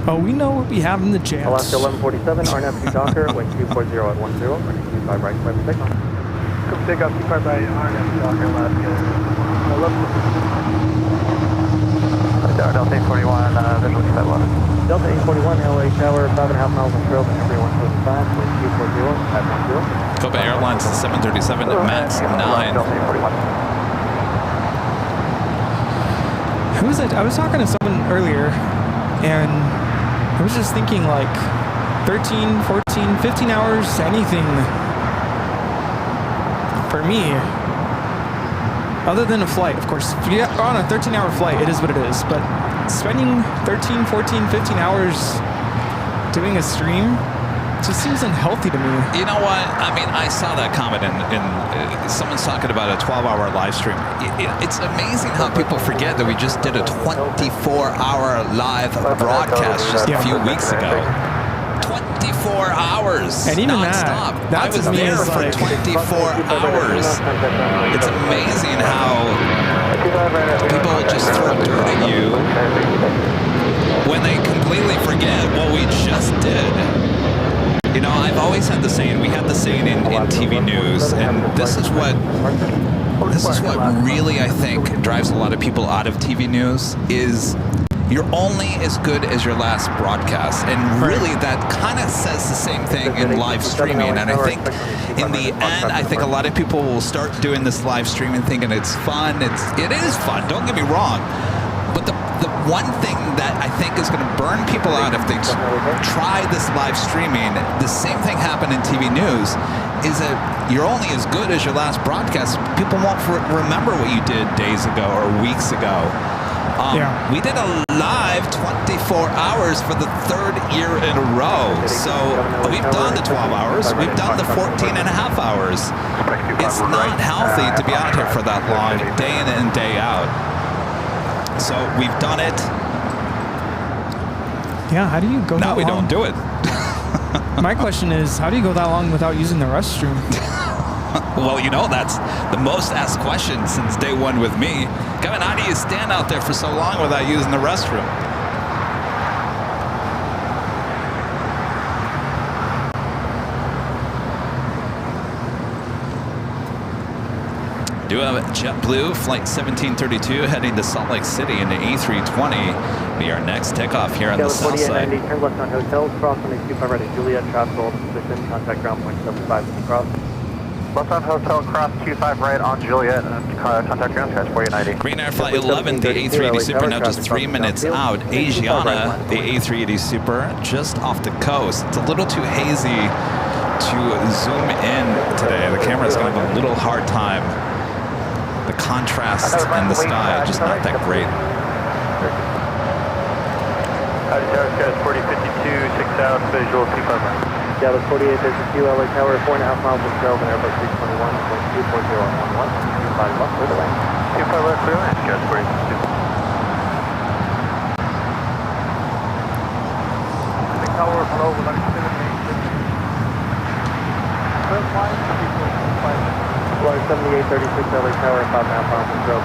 Oh, we know what we have in the jams. Alaska 1147, RNF Docker, wind 240 at 10, running 25 right, clear for takeoff. Come take off 25 right, RNF Docker, Alaska 11. Delta 841, visual 251. Delta 841, LA Tower, 5.5 miles on trail, everyone close to 5, wind 240 at 10. Copa Airlines 737 Max 9. Who was it? I was talking to someone earlier, and I was just thinking like 13, 14, 15 hours, anything for me. Other than a flight, of course. If you're on a 13-hour flight, it is what it is. But spending 13, 14, 15 hours doing a stream just seems unhealthy to me. You know what? I mean, I saw that comment in someone's talking about a 12-hour live stream. It's amazing how people forget that we just did a 24-hour live broadcast just a few weeks ago. 24 hours and even non-stop. I was there for 24 hours. It's amazing how people just throw dirt at you when they completely forget what we just did. You know, I've always had the saying, we had the saying in TV news, and this is what really, I think, drives a lot of people out of TV news, is you're only as good as your last broadcast. And really, that kind of says the same thing in live streaming. And I think in the end, I think a lot of people will start doing this live streaming thinking it's fun. It is fun, don't get me wrong. But the one thing that I think is going to burn people out if they try this live streaming, the same thing happened in TV news, is that you're only as good as your last broadcast. People won't remember what you did days ago or weeks ago. We did a live 24 hours for the 3rd year in a row. So we've done the 12 hours. We've done the 14 and a half hours. It's not healthy to be out here for that long, day in and day out. So we've done it. Yeah, how do you go that long? Now we don't do it. My question is, how do you go that long without using the restroom? Well, you know, that's the most asked question since day one with me. Kevin, how do you stand out there for so long without using the restroom? Do have JetBlue Flight 1732 heading to Salt Lake City in the A320. Be our next takeoff here on the south side. Turn left on hotels, cross on 25 right at Juliet, traffic all position, contact ground point 75 cross. Left on hotel, cross 25 right on Juliet, and contact ground scratch 4890. Green Air Flight 11, the A380 Super now just 3 minutes out. Asiana, the A380 Super, just off the coast. It's a little too hazy to zoom in today. The camera's going to have a little hard time. The contrast in the sky just not that great. Tower Scratch 4052, 6 out, visual 25 right. Dallas 4852, LA Tower, 4.5 miles of trail, and Airbus 321, 240 on 11, 25 left for the land. 25 left for the land, Scratch 4052. Tower below, we'd like to see the main system. First line, 7836, LA Tower, 5.5 miles of trail,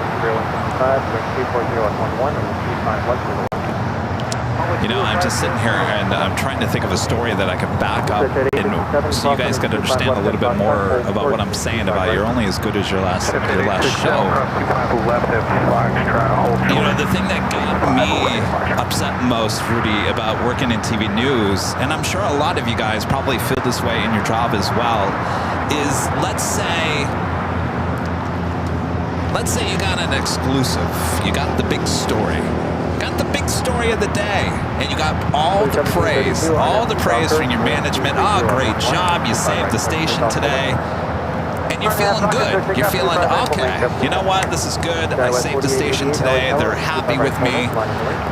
0175, 240 on 11, and 25 left for the land. You know, I'm just sitting here and I'm trying to think of a story that I can back up, and so you guys can understand a little bit more about what I'm saying about you're only as good as your last show. You know, the thing that got me upset most, Rudy, about working in TV news, and I'm sure a lot of you guys probably feel this way in your job as well, is let's say you got an exclusive, you got the big story. Got the big story of the day, and you got all the praise from your management. Oh, great job, you saved the station today. And you're feeling good. You're feeling, okay, you know what, this is good. I saved the station today. They're happy with me.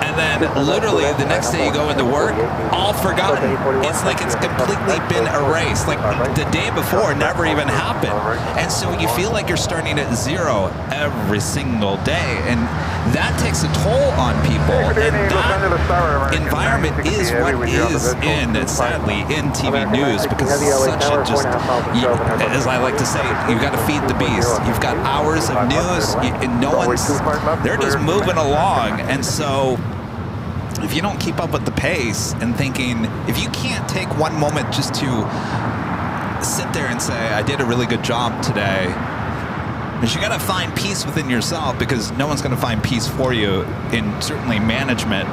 And then literally the next day you go into work, all forgotten. It's like it's completely been erased. Like the day before never even happened. And so you feel like you're starting at zero every single day. And that takes a toll on people. And that environment is what is sadly, in TV news, because it's such a just, as I like to say, you've got to feed the beast. You've got hours of news, and no one's, they're just moving along. And so if you don't keep up with the pace and thinking, if you can't take one moment just to sit there and say, I did a really good job today, because you got to find peace within yourself, because no one's going to find peace for you in certainly management.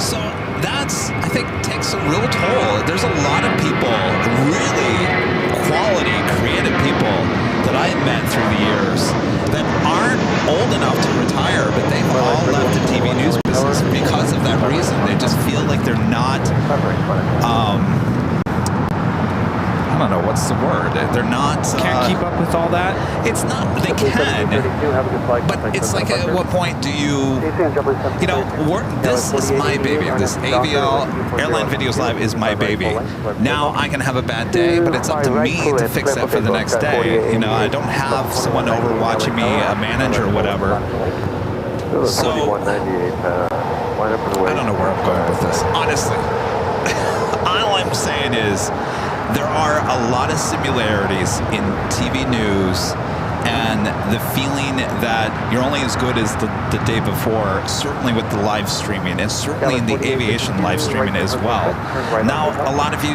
So that's, I think, takes a real toll. There's a lot of people, really quality, creative people that I've met through the years that aren't old enough to retire, but they've all left the TV news business because of that reason. They just feel like they're not, I don't know, what's the word? They're not... Can't keep up with all that? It's not, they can, but it's like at what point do you, you know, this is my baby. This AVL, Airline Videos Live is my baby. Now I can have a bad day, but it's up to me to fix that for the next day. You know, I don't have someone over watching me, a manager or whatever. So, I don't know where I'm going with this, honestly. All I'm saying is, there are a lot of similarities in TV news and the feeling that you're only as good as the day before, certainly with the live streaming, and certainly in the aviation live streaming as well. Now, a lot of you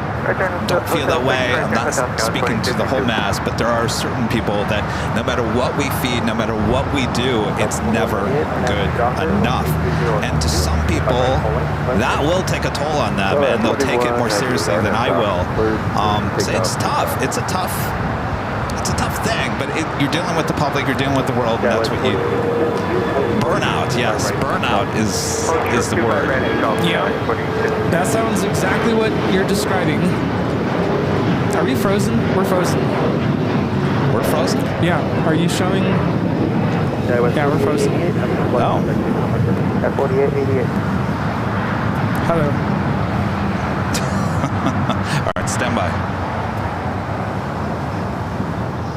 don't feel that way. I'm not speaking to the whole mass, but there are certain people that no matter what we feed, no matter what we do, it's never good enough. And to some people, that will take a toll on them, and they'll take it more seriously than I will. So it's tough. It's a tough thing, but you're dealing with the public, you're dealing with the world, and that's what you... Burnout, yes. Burnout is the word. Yeah. That sounds exactly what you're describing. Are we frozen? We're frozen. We're frozen? Yeah. Are you showing... Yeah, we're frozen. No. Hello. All right, stand by.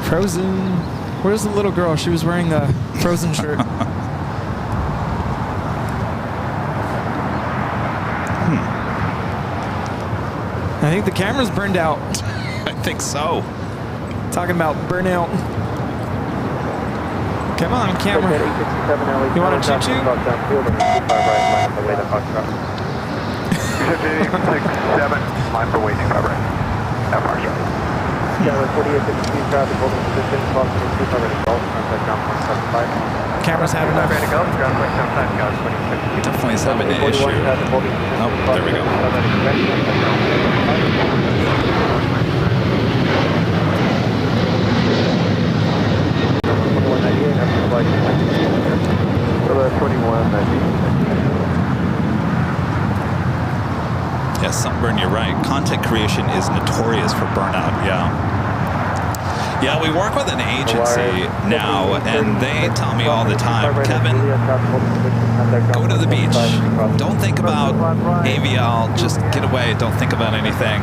Frozen. Where's the little girl? She was wearing the Frozen shirt. I think the camera's burned out. I think so. Talking about burnout. Come on, camera. You want to choo-choo? Line for waiting, right. That far shot. Cameras have enough. Definitely is having an issue. Oh, there we go. Yes, Sunburn, you're right. Content creation is notorious for burnout, yeah. Yeah, we work with an agency now, and they tell me all the time, Kevin, go to the beach. Don't think about AVL. Just get away. Don't think about anything.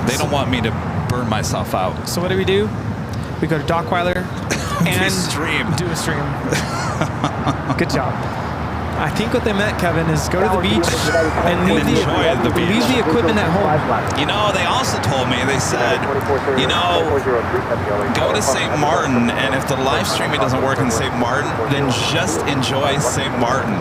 They don't want me to burn myself out. So what do? We go to Dockweiler and stream. Do a stream. Good job. I think what they meant, Kevin, is go to the beach and leave the equipment at home. You know, they also told me, they said, you know, go to St. Martin, and if the live streaming doesn't work in St. Martin, then just enjoy St. Martin.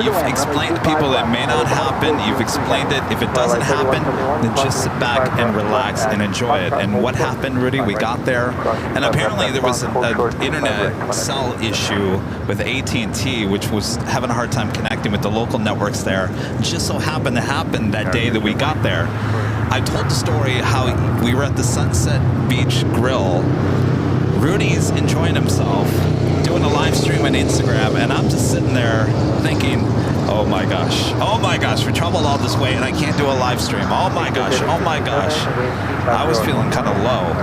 You've explained to people it may not happen. You've explained it. If it doesn't happen, then just sit back and relax and enjoy it. And what happened, Rudy? We got there, and apparently there was an internet cell issue with AT&T, which was having a hard time connecting with the local networks there. Just so happened to happen that day that we got there. I told the story how we were at the Sunset Beach Grill. Rudy's enjoying himself, doing a live stream on Instagram, and I'm just sitting there thinking, oh my gosh, we traveled all this way and I can't do a live stream. Oh my gosh. I was feeling kind of low.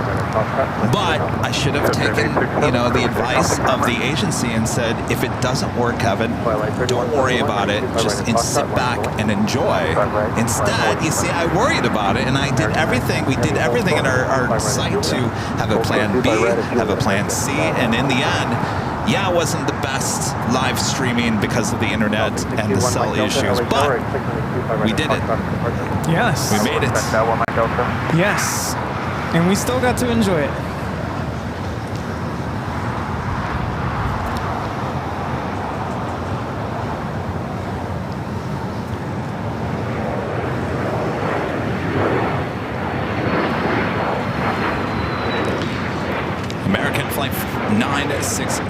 But I should have taken, you know, the advice of the agency and said, if it doesn't work, Kevin, don't worry about it. Just sit back and enjoy. Instead, you see, I worried about it, and I did everything. We did everything in our site to have a plan B, have a plan C, and in the end, yeah, it wasn't the best live streaming because of the internet and the cell issues, but we did it. Yes. We made it. Yes. And we still got to enjoy it. American Flight 960.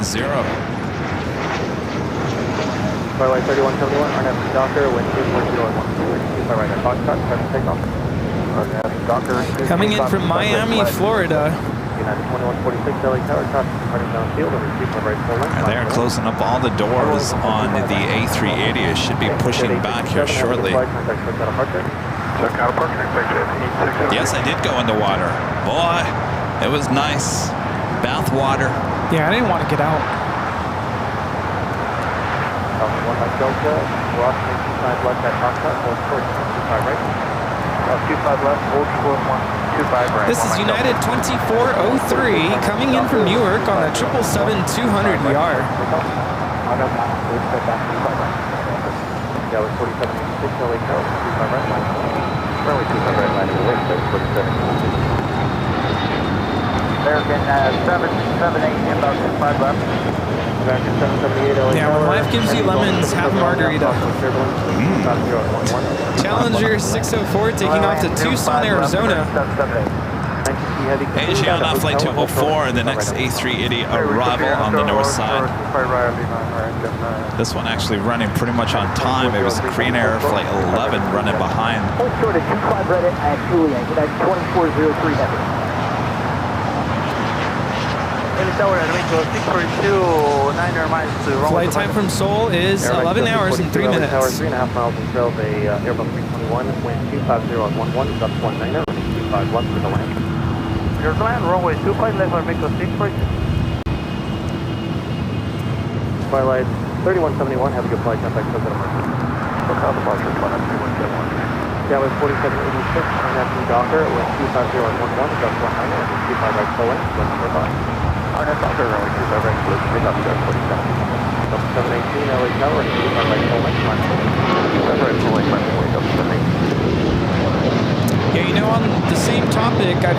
Flight 3171, RNF Docker, wind 24012, right at Foxtrot, starting takeoff. Coming in from Miami, Florida. United 2146, LA Tower, departing downfield, and receive my right full length. They're closing up all the doors on the A380. It should be pushing back here shortly. Yes, I did go in the water. Boy, it was nice. Bath water. Yeah, I didn't want to get out. 1 Mike Delta, Ross 25 left at Foxtrot, hold short, 25 right. 25 left, hold short, 125 right. This is United 2403 coming in from Newark on a 777-200ER. That was 4786, LA Tower, 25 right line. Early 25 right line in the wind, that's 47. American 778, inbound 25 left. American 778, LA Yeah, when life gives you lemons, have a margarita. Challenger 604 taking off to Tucson, Arizona. Asiana Flight 204, the next A380 arrival on the north side. This one actually running pretty much on time. It was Korean Air Flight 11 running behind. Hold short at 25 right at Julian, United 2403 heavy. Flight time from Seoul is 11 hours and 3 minutes. 3.5 miles until the Airbus 321, wind 250 on 11, gust 190, 251 for the land. Here's the land, runway 25, left on Miko 6 right. Twilight 3171, have a good flight, contact President Emergency. Hotel departure, Twilight 3171. That was 4786, RNF Docker, wind 250 on 11, gust 190, 25 right full length, wind number 5. RNF Docker, runway 25 right, close, take off, 47. 718, LA Tower, 25 right full length, line 25 right full length, line 47. Yeah, you know, on the same topic, I've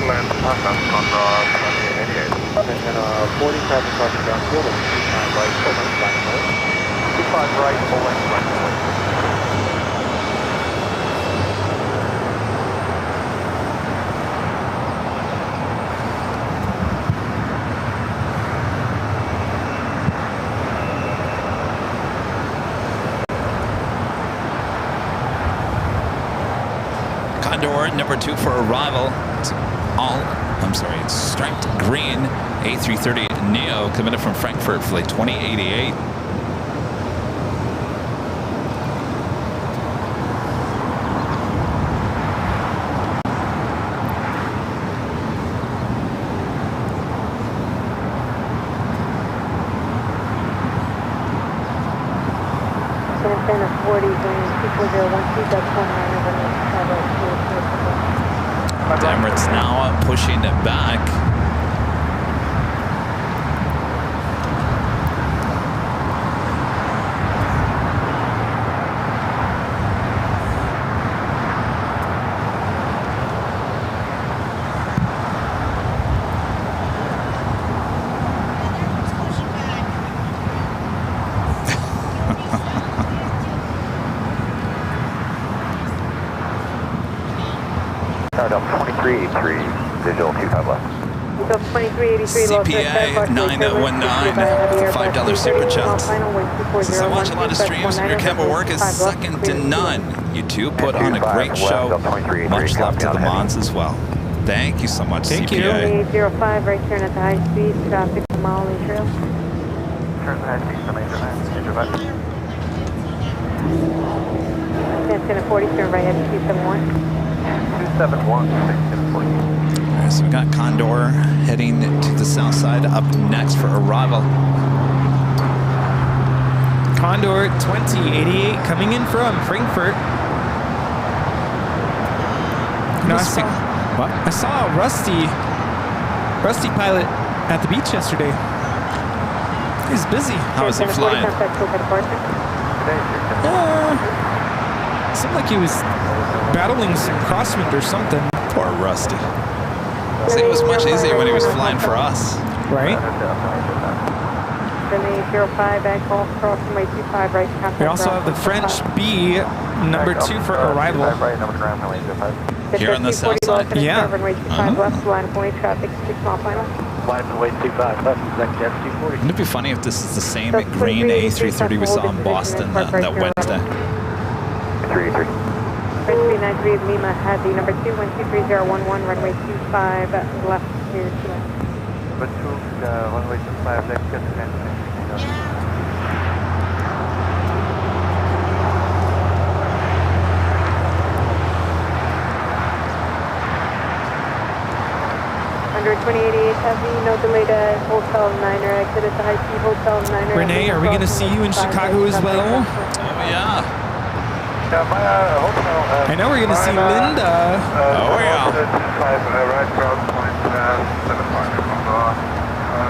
land Papa, Condor 2888. And 40 traffic crossing downfield and 25 right, full length black and white. 25 right, full length black and white. Condor number 2 for arrival. It's it's striped green A330 Neo coming in from Frankfurt, flight 2088. Santa 40, going 24012, that's 19 Emirates now pushing it back. Delta 2383, visual 25 left. CPA 919 for $5 super chats. Since I watch a lot of streams and your camera work is second to none. You two put on a great show. Much love to the mods as well. Thank you so much, CPA. 805, right turn at the high speed, traffic mile and trail. Turn the high speed, the major line, major left. Santa 40, turn right heading 271. 271, 640. Alright, so we got Condor heading to the south side up next for arrival. Condor 2088 coming in from Frankfurt. No, I saw a Rusty pilot at the beach yesterday. He's busy. How was he flying? Seemed like he was battling some crosswind or something. Poor Rusty. See, it was much easier when he was flying for us. Right? Then 805, back off, crossing way 25, right. We also have the French B, number 2 for arrival. Here on the south side. Yeah. Left, line of point, traffic, 6 mile final. Line of way 25 left, exact 240. Wouldn't it be funny if this is the same green A330 we saw in Boston that Wednesday? 383. French B93 Lima Heavy, number 2, 123011, runway 25, left, clear to left. But 2, runway 25, left, get the Under 2088 Heavy, no delay to Hotel 9er, exit at the high speed Hotel 9er. Renee, are we going to see you in Chicago as well? Oh, yeah. I know we're going to see Linda. Oh, yeah.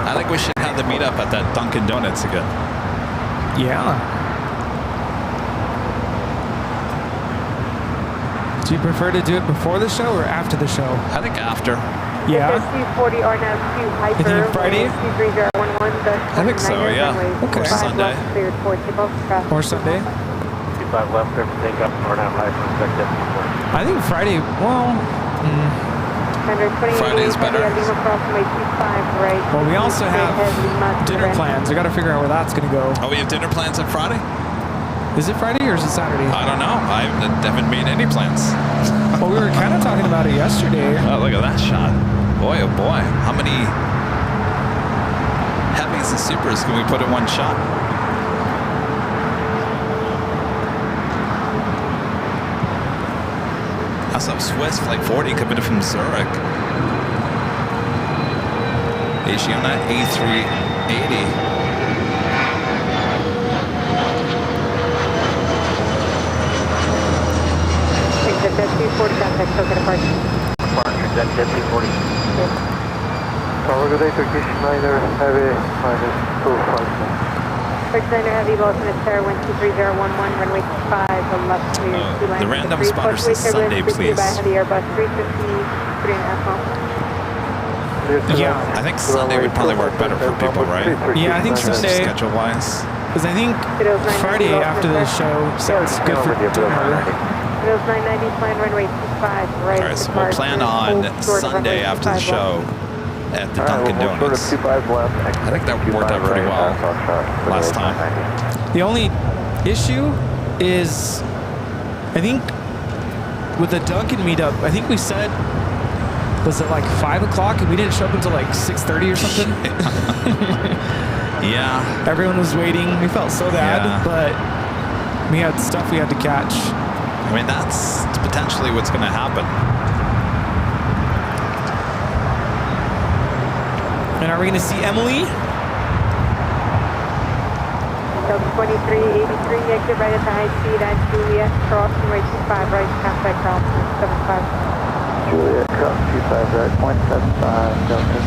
I think we should have the meetup at that Dunkin' Donuts again. Yeah. Do you prefer to do it before the show or after the show? I think after. Yeah. 240 are now 2 Hyper. You think Friday? 23011, I think so, yeah. Okay. Or Sunday. Cleared for takeoff, traffic. Or Sunday? 25 left, clear for takeoff, or now high for exact 240. I think Friday, well... Friday's better. Well, we also have dinner plans. We got to figure out where that's going to go. Oh, we have dinner plans on Friday? Is it Friday or is it Saturday? I don't know. I haven't made any plans. Well, we were kind of talking about it yesterday. Oh, look at that shot. Boy, oh boy. How many heavies and supers can we put in one shot? That's up Swiss, flight 40, coming in from Zurich. Asiana A380. Exit 240, contact token departure. Departure, jet 240. Tower, good day, Turkish 9er, heavy, -255. Turkish 9er Heavy, Boston at Sarah, 123011, runway 25, left clear. The random spotter says Sunday, please. By the Airbus 350, 3.5 miles. Yeah. I think Sunday would probably work better for people, right? Yeah, I think Sunday. Schedule-wise. Because I think Friday after the show sounds good for dinner. Those 990 plan runway 25 right. All right, so we'll plan on Sunday after the show at the Dunkin' Donuts. I think that worked out pretty well last time. The only issue is, I think, with the Dunkin' meetup, I think we said, was it like 5 o'clock and we didn't show up until like 6:30 or something? Yeah. Everyone was waiting. We felt so bad, Yeah. but we had stuff we had to catch. I mean, that's potentially what's going to happen. And are we going to see Emily? 2383, exit right at the high speed at Juliet, cross runway 25 right, contact ground 75. Juliet, cross 25 right, 0.75, Delta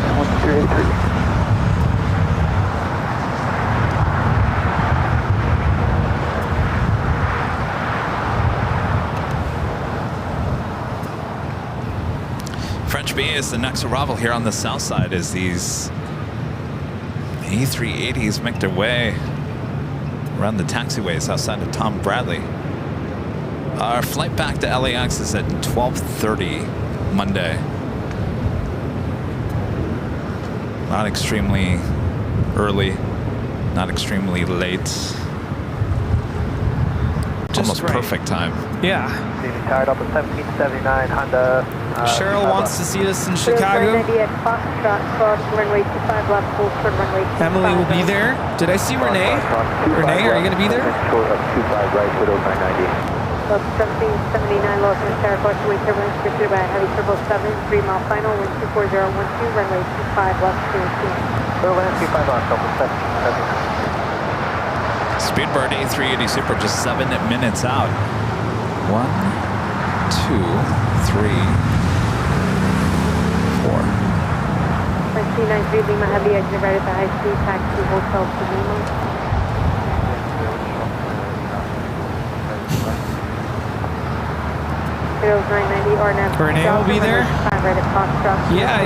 2383. French B is the next arrival here on the south side as these A380s make their way around the taxiways outside of Tom Bradley. Our flight back to LAX is at 12:30 Monday. Not extremely early, not extremely late. Almost right. perfect time. Yeah. Tired up at 1779 Honda. Cheryl wants to see us in Chicago. Emily will be there. Did I see Renee? Renee, are you going to be there? Short of 25 right, widow 990. 1779 Los Angeles, Coast wind turbulence restricted by a heavy turbo 7, 3 mile final, wind 24012, runway 25 left 2. Airline 25 on, Delta 1779. Speedbird A380 Super just 7 minutes out. 1, 2, 3, 4. 1993 Lima Heavy exit right at the high speed taxi hotel to Lima. Heroes 990 RNAV. Renee will be there? Right at Foxtrot. Yeah.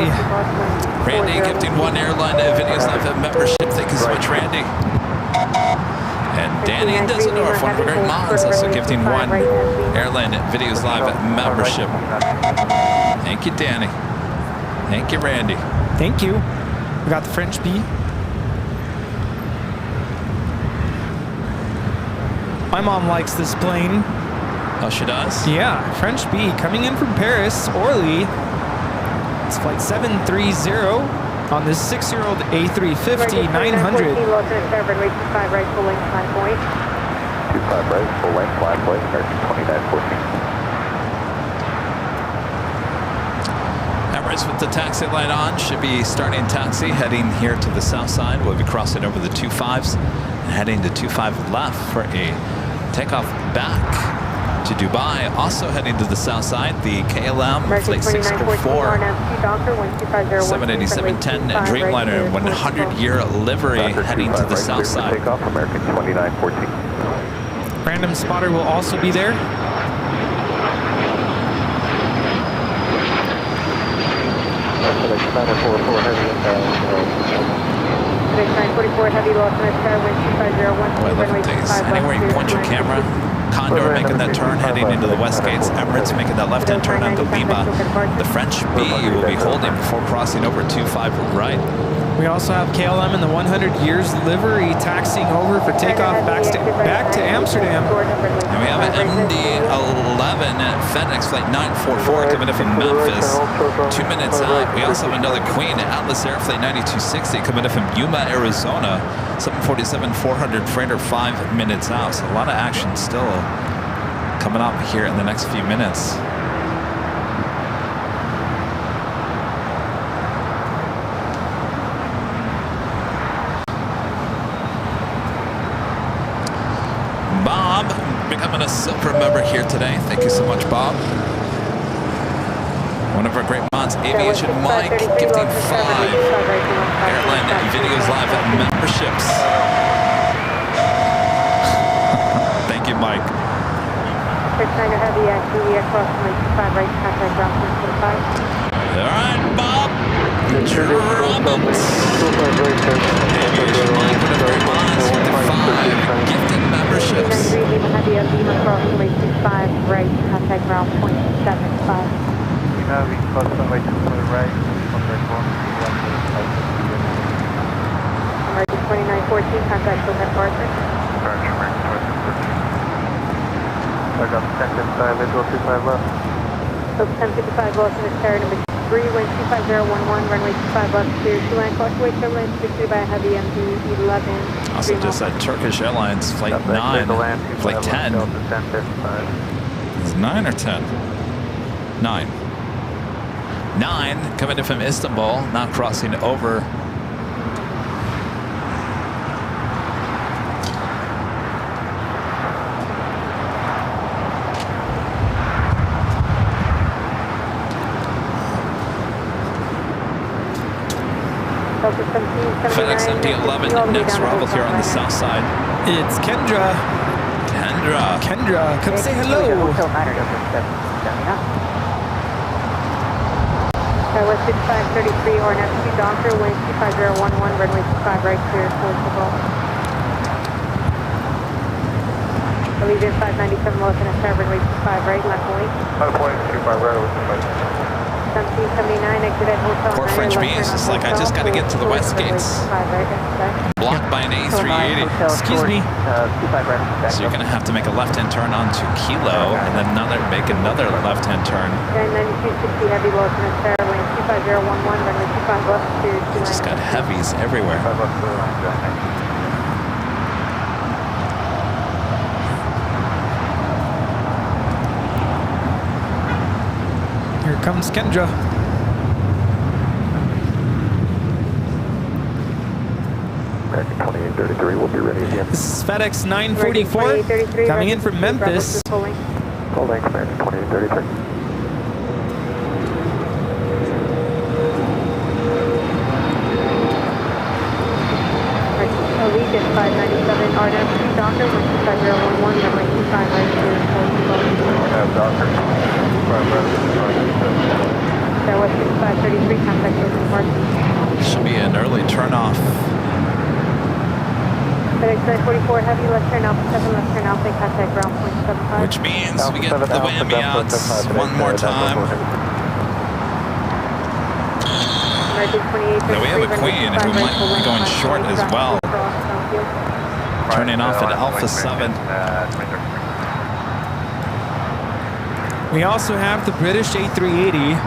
Randy gifting 1 Airline Videos Live membership. Thank you so much, Randy. And Danny in Düsseldorf, one of our great mods, also gifting 1 Airline Videos Live membership. Thank you, Danny. Thank you, Randy. Thank you. We got the French B. My mom likes this plane. Oh, she does? Yeah, French B coming in from Paris, Orly. It's flight 730 on this 6-year-old A350 900. 25 right, full length, 5 point. 25 right, full length, 5 point, American 2914. Emirates with the taxi light on, should be starting taxi, heading here to the south side. We'll be crossing over the 25s and heading to 25 left for a takeoff back to Dubai. Also heading to the south side, the KLM flight 604, 787-10 Dreamliner 100-year livery heading to the south side. Takeoff, American 2914. Random spotter will also be there. 944 heavy loss in the sky, wind 2501. Boy, look at these. Anywhere you point your camera. Condor making that turn, heading into the west gates. Emirates making that left-hand turn onto Lima. The French B will be holding before crossing over 25 right. We also have KLM in the 100 years livery taxiing over for takeoff back to Amsterdam. And we have an MD-11 at FedEx flight 944 coming in from Memphis. 2 minutes out. We also have another Queen Atlas Air flight 9260 coming in from Yuma, Arizona. 747-400 freighter 5 minutes out. So a lot of action still coming up here in the next few minutes. Bob becoming a silver member here today. Thank you so much, Bob. One of our great mods, Aviation Mike, gifting 5 Airline Videos Live memberships. Thank you, Mike. Heavy at Juliet, cross 25 right, contact ground 25. All right, Bob. Aviation Mike with a very modest 55 gifting memberships. 93 Lima Heavy of Lima cross runway 25 right, contact ground point 75. Heavy, cross runway 25 right, contact ground Emergency 2914, contact SOCAT Parker. I got 1055, visual 25 left. So 1055 Los Angeles Tower number 3, wind 25011, runway 25 left, clear to land, crossway turbulence 60 by heavy MD 11. Also just at Turkish Airlines flight 9, flight 10. Is it 9 or 10? 9. 9 coming in from Istanbul, not crossing over. FedEx MD-11, next arrival here on the south side. It's Kendra. Kendra, come say hello. West 5533 or next to Doctor, wind 25011, runway 25 right, clear towards the ball. Allegiant 597 Los Angeles Tower, runway 25 right, left point. 5.25 right, over 25. 1779, exit at Hotel Poor French me, it's just like I just got to get to the west gates. Blocked by an A380. Excuse me. So you're going to have to make a left-hand turn onto Kilo and then make another left-hand turn. 9260 heavy Los Angeles Tower, wind 25011, runway 25 left, clear to land. Just got heavies everywhere. Here comes Kendra. American 2833 will be ready again. This is FedEx 944 coming in from Memphis. Full length, American 2833. Allegiant 597, RW Doctor, wind 25011, runway 25 right, clear towards the ball. Doctor. West 6533, contact Ocean Park. Should be an early turn-off. FedEx 944 heavy, left turn out, 7 left turn out, they contact ground point 75. Which means we get the whammy outs one more time. Now we have a queen who might be going short as well. Turning off at Alpha 7. We also have the British A380.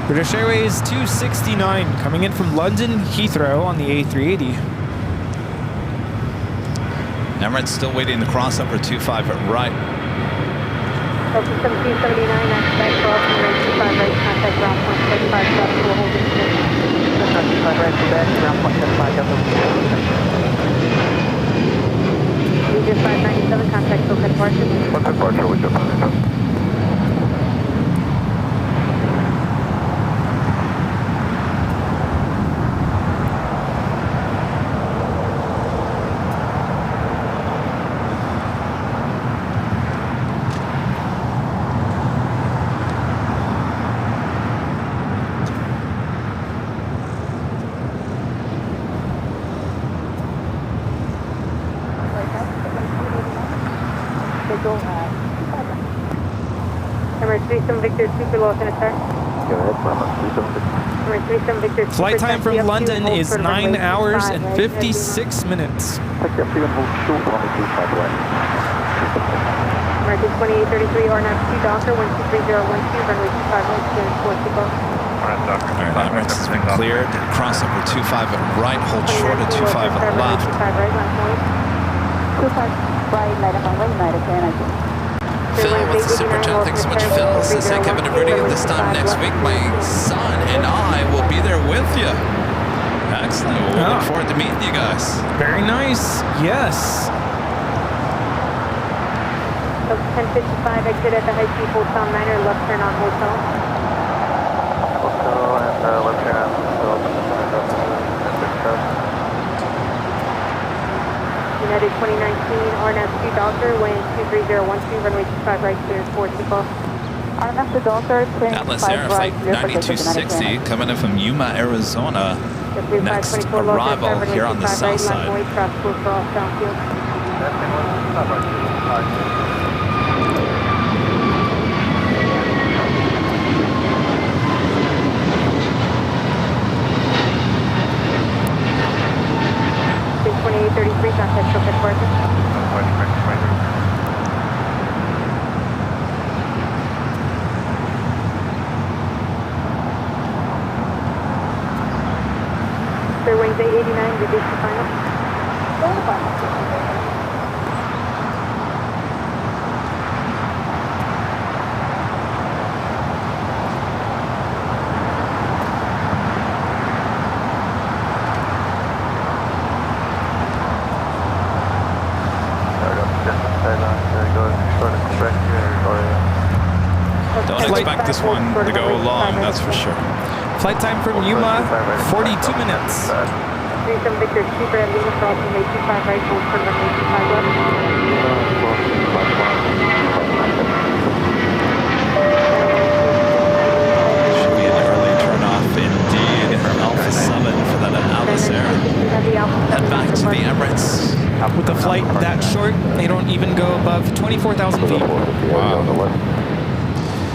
British Airways 269 coming in from London Heathrow on the A380. Emirates still waiting to cross over 25 at right. Delta 1779, expect crossing rate 25 right, contact ground point 75 south, we'll hold it still. 25 right, Quebec, ground point 75, Delta. Allegiant 597, contact SOCAT Parker. What's departure, we jump on it. Emirates 37 Victor, super Los Angeles Tower. Go ahead, Emirates 37 Victor. Flight time from London is 9 hours and 56 minutes. Pick up you and hold short on the 25 right. American 2833, R92 Doctor, 123.012, runway 25 right, clear towards the ball. Alright, Emirates has been cleared. Cross over 25 at right, hold short at 25 at left. 25 right, left point. 25 right, light up on way, light up and Phil, what's the super chat? Thanks so much, Phil. Says, hey, Kevin and Rudy, this time next week, my son and I will be there with you. Excellent. We'll look forward to meeting you guys. Very nice. Yes. 1055, exit at the high speed Hotel Manor, left turn on Hotel. Hotel and left turn on Hotel. United 2019, RNAV 2 Doctor, wind 23012, runway 25 right, clear for takeoff. RNAV 2 Doctor, Atlas Air Flight 9260 coming in from Yuma, Arizona. Next arrival here on the south side. Contact Showcase Parker. Wings 889, reduce to final. Don't expect this one to go long, that's for sure. Flight time from Yuma, 42 minutes. 37 Victor, Super at Lima, crossing way 25 right, hold for runway 25 left. Should be an early turnoff indeed for Alpha 7 for that Atlas Air. Head back to the Emirates. With a flight that short, they don't even go above 24,000 feet. Wow.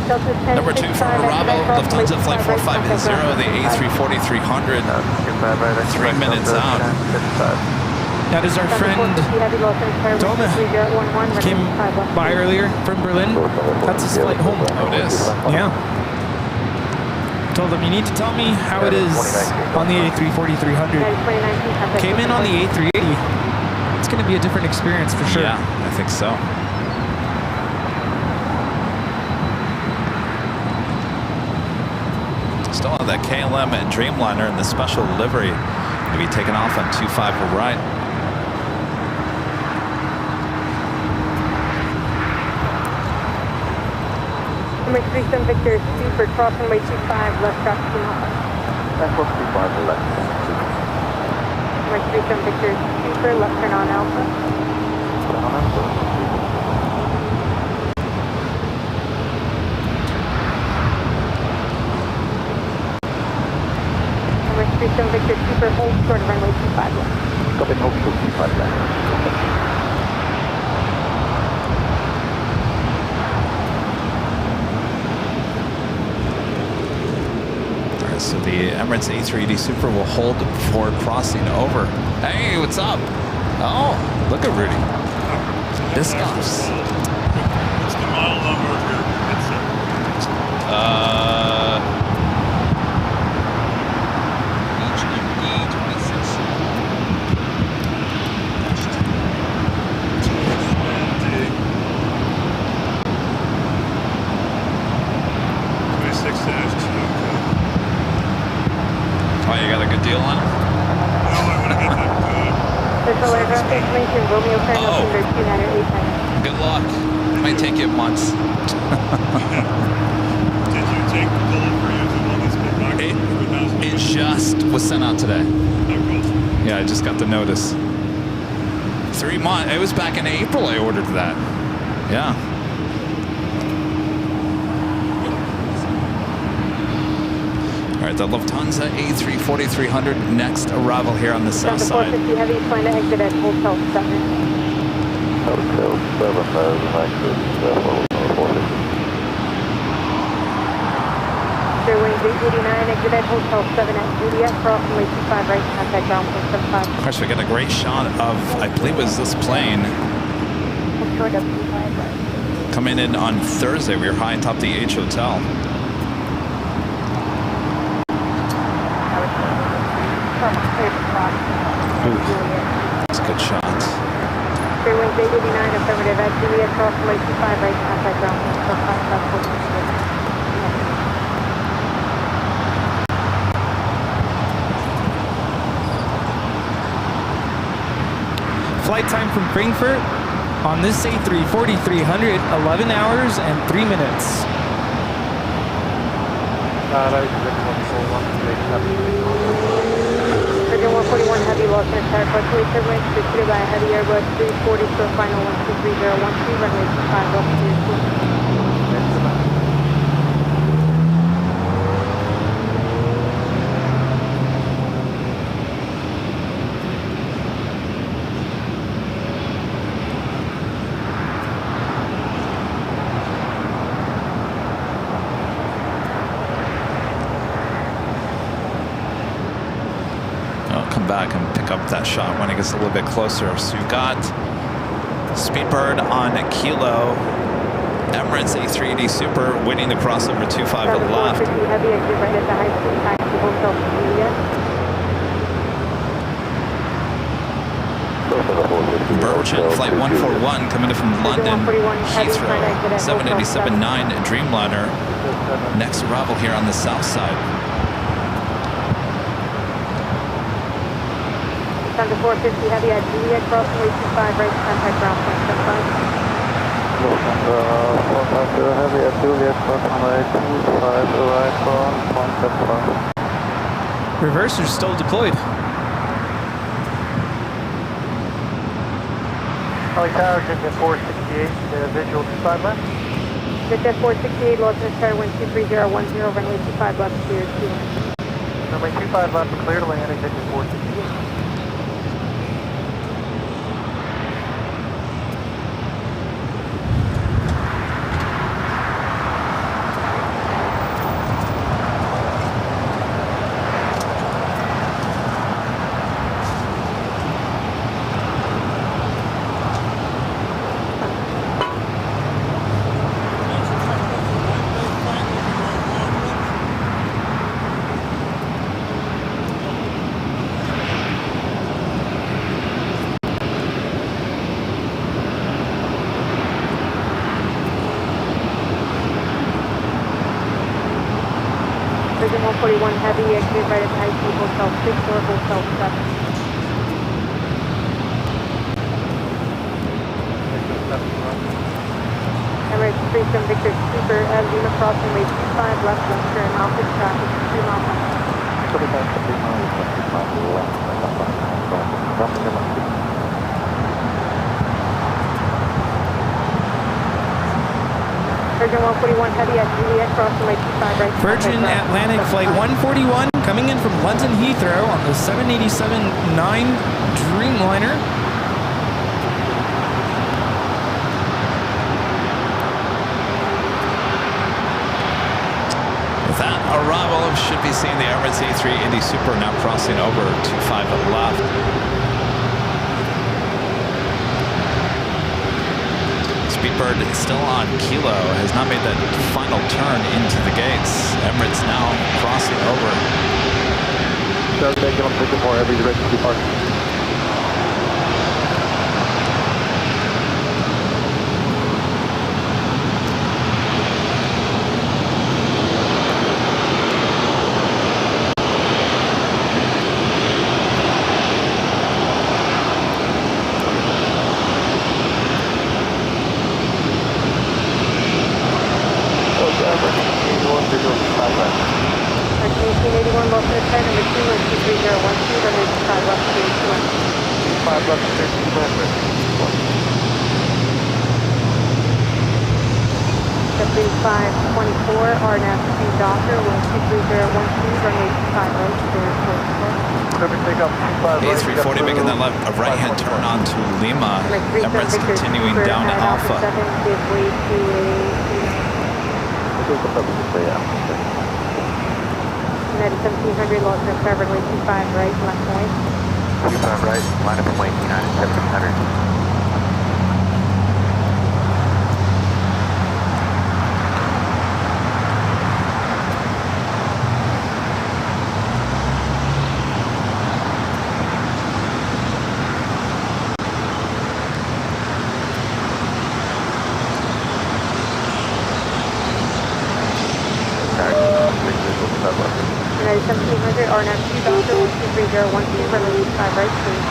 Number 2 for Bravo, Lufthansa Flight 450, the A340-300, 3 minutes out. That is our friend Doma. Came by earlier from Berlin. That's his flight home. Oh, it is? Yeah. Told him, you need to tell me how it is on the A340-300. Came in on the A380. It's going to be a different experience for sure. Yeah, I think so. Still have that KLM and Dreamliner in the special livery. Going to be taken off on 25 right. Number 37 Victor, Super, crossing way 25, left traffic to Alpha. That's what 25 left. Number 37 Victor, Super, left turn on Alpha. Number 37 Victor, Super, hold short of runway 25 left. Copy, hold short 25 left. So the Emirates A380 Super will hold before crossing over. Hey, what's up? Oh, look at Rudy. Biscoffs. What's the model number of your headset? HME 26. Oh, you got a good deal on it? Central Aircraft Information, Romeo Colonel, Thunder 298. Good luck. Might take you months. Did you take the bullet for using all this big box? It just was sent out today. Yeah, I just got the notice. 3 months. It was back in April I ordered that. Yeah. All right, the Lufthansa A340-300, next arrival here on the south side. 450 Heavy, plan to exit at Hotel 7. Hotel 7, exit 450. Wings 889, exit at Hotel 7 at Juliet, crossing way 25 right, contact ground point 75. Of course, we got a great shot of, I believe it was this plane, coming in on Thursday. We were high atop the H Hotel. That's a good shot. Wings 889, affirmative at Juliet, crossing way 25 right, contact ground point 75. Flight time from Frankfurt on this A340-300, 11 hours and 3 minutes. Surgeon 141 Heavy, lost in entire fluctuate turbulence, preceded by a heavy Airbus 340, so final 123012, runway 25 left, clear 2. Back and pick up that shot when it gets a little bit closer. So you've got Speedbird on Kilo, Emirates A380 Super waiting to cross over 25 to the left. Heavy exit right at the high speed taxi hotel Virgin Flight 141 coming in from London, Heathrow, 787-9 Dreamliner. Next arrival here on the south side. Thunder 450 Heavy at Juliet, crossing way 25 right, contact ground point 75. Thunder Heavy at Juliet, crossing way 25 right, ground point 75. Reversers still deployed. Charlie Tower, Jet 468, visual 25 left. Jet 468, lost in entire wind 23010, runway 25 left, clear 2. Runway 25 left, clear to land, Jet 468. Surgeon 141 Heavy, exit right at the high speed hotel 6 or hotel 7. Emirates 37 Victor Super at Lima crossing way 25 left turn, opposite traffic 2 miles left. Virgin 141 Heavy at Juliet, crossing way 25 right. Virgin Atlantic Flight 141 coming in from London Heathrow on the 787-9 Dreamliner. With that arrival, should be seeing the Emirates A380 Super now crossing over 25 left. Speedbird is still on Kilo, has not made that final turn into the gates. Emirates now crossing over. So take on Victor 4 Heavy, ready to depart. A340 making that left, a right-hand turn onto Lima. Emirates continuing down to Alpha. United 1700, lost in Fair runway 25 right, left point. 25 right, line up runway United 1700. United 1700, RNAV 2 Doctor, 12301, runway 25 right, please,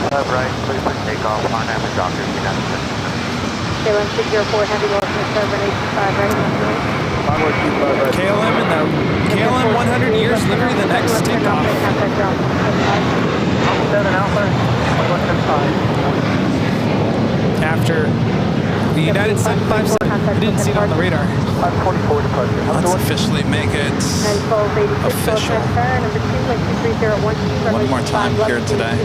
5 right, clear for takeoff, RNAV and Doctor, United 1700. KLM 604 Heavy, lost in Fair runway 25 right, left point. KLM and the KLM 100 years livery the next takeoff. After the United 757, I didn't see it on the radar. Let's officially make it official. One more time here today.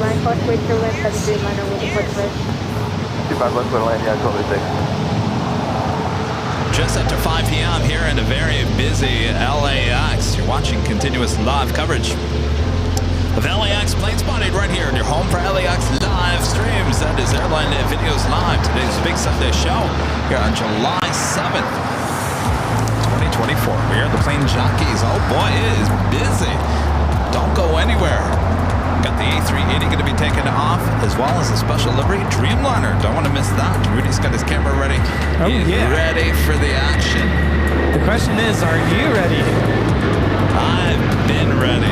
Just after 5 p.m. here in a very busy LAX. You're watching continuous live coverage of LAX plane spotting right here in your home for LAX live streams. That is Airline Videos Live. Today's big Sunday show here on July 7th, 2024. We are the plane jockeys. Oh boy, it is busy. Don't go anywhere. Got the A380 going to be taken off, as well as a special livery Dreamliner. Don't want to miss that. Rudy's got his camera ready. Oh, He's ready for the action. The question is, are you ready? I've been ready.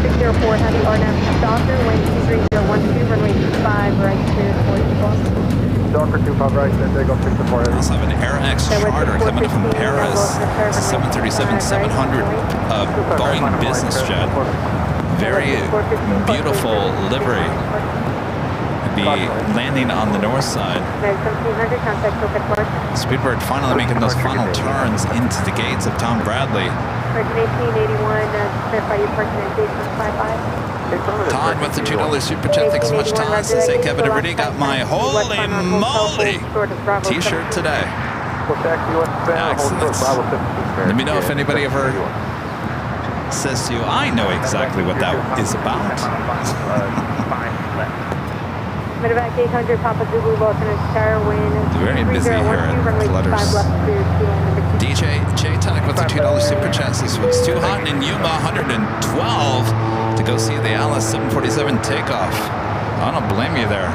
604 Heavy RNAV Docker, wind 23012, runway 25, right clear for Docker 25 right, then they go 64 We also have an AirLINE charter coming from Paris. It's a 737-700 Boeing business jet. Very beautiful livery. It'd be landing on the north side. Speedbird finally making those final turns into the gates of Tom Bradley. Todd with the $2 super chat. Thanks so much, Todd. Say Kevin and Rudy got my holy moly t-shirt today. Excellent. Let me know if anybody ever says to you, I know exactly what that is about. Medevac 800, Papa Zulu, Baltimore, Star, wind. Very busy here at Letters. DJ J-Tonic with the $2 super chat. This was too hot in Yuma, 112 to go see the Alice 747 takeoff. I don't blame you there.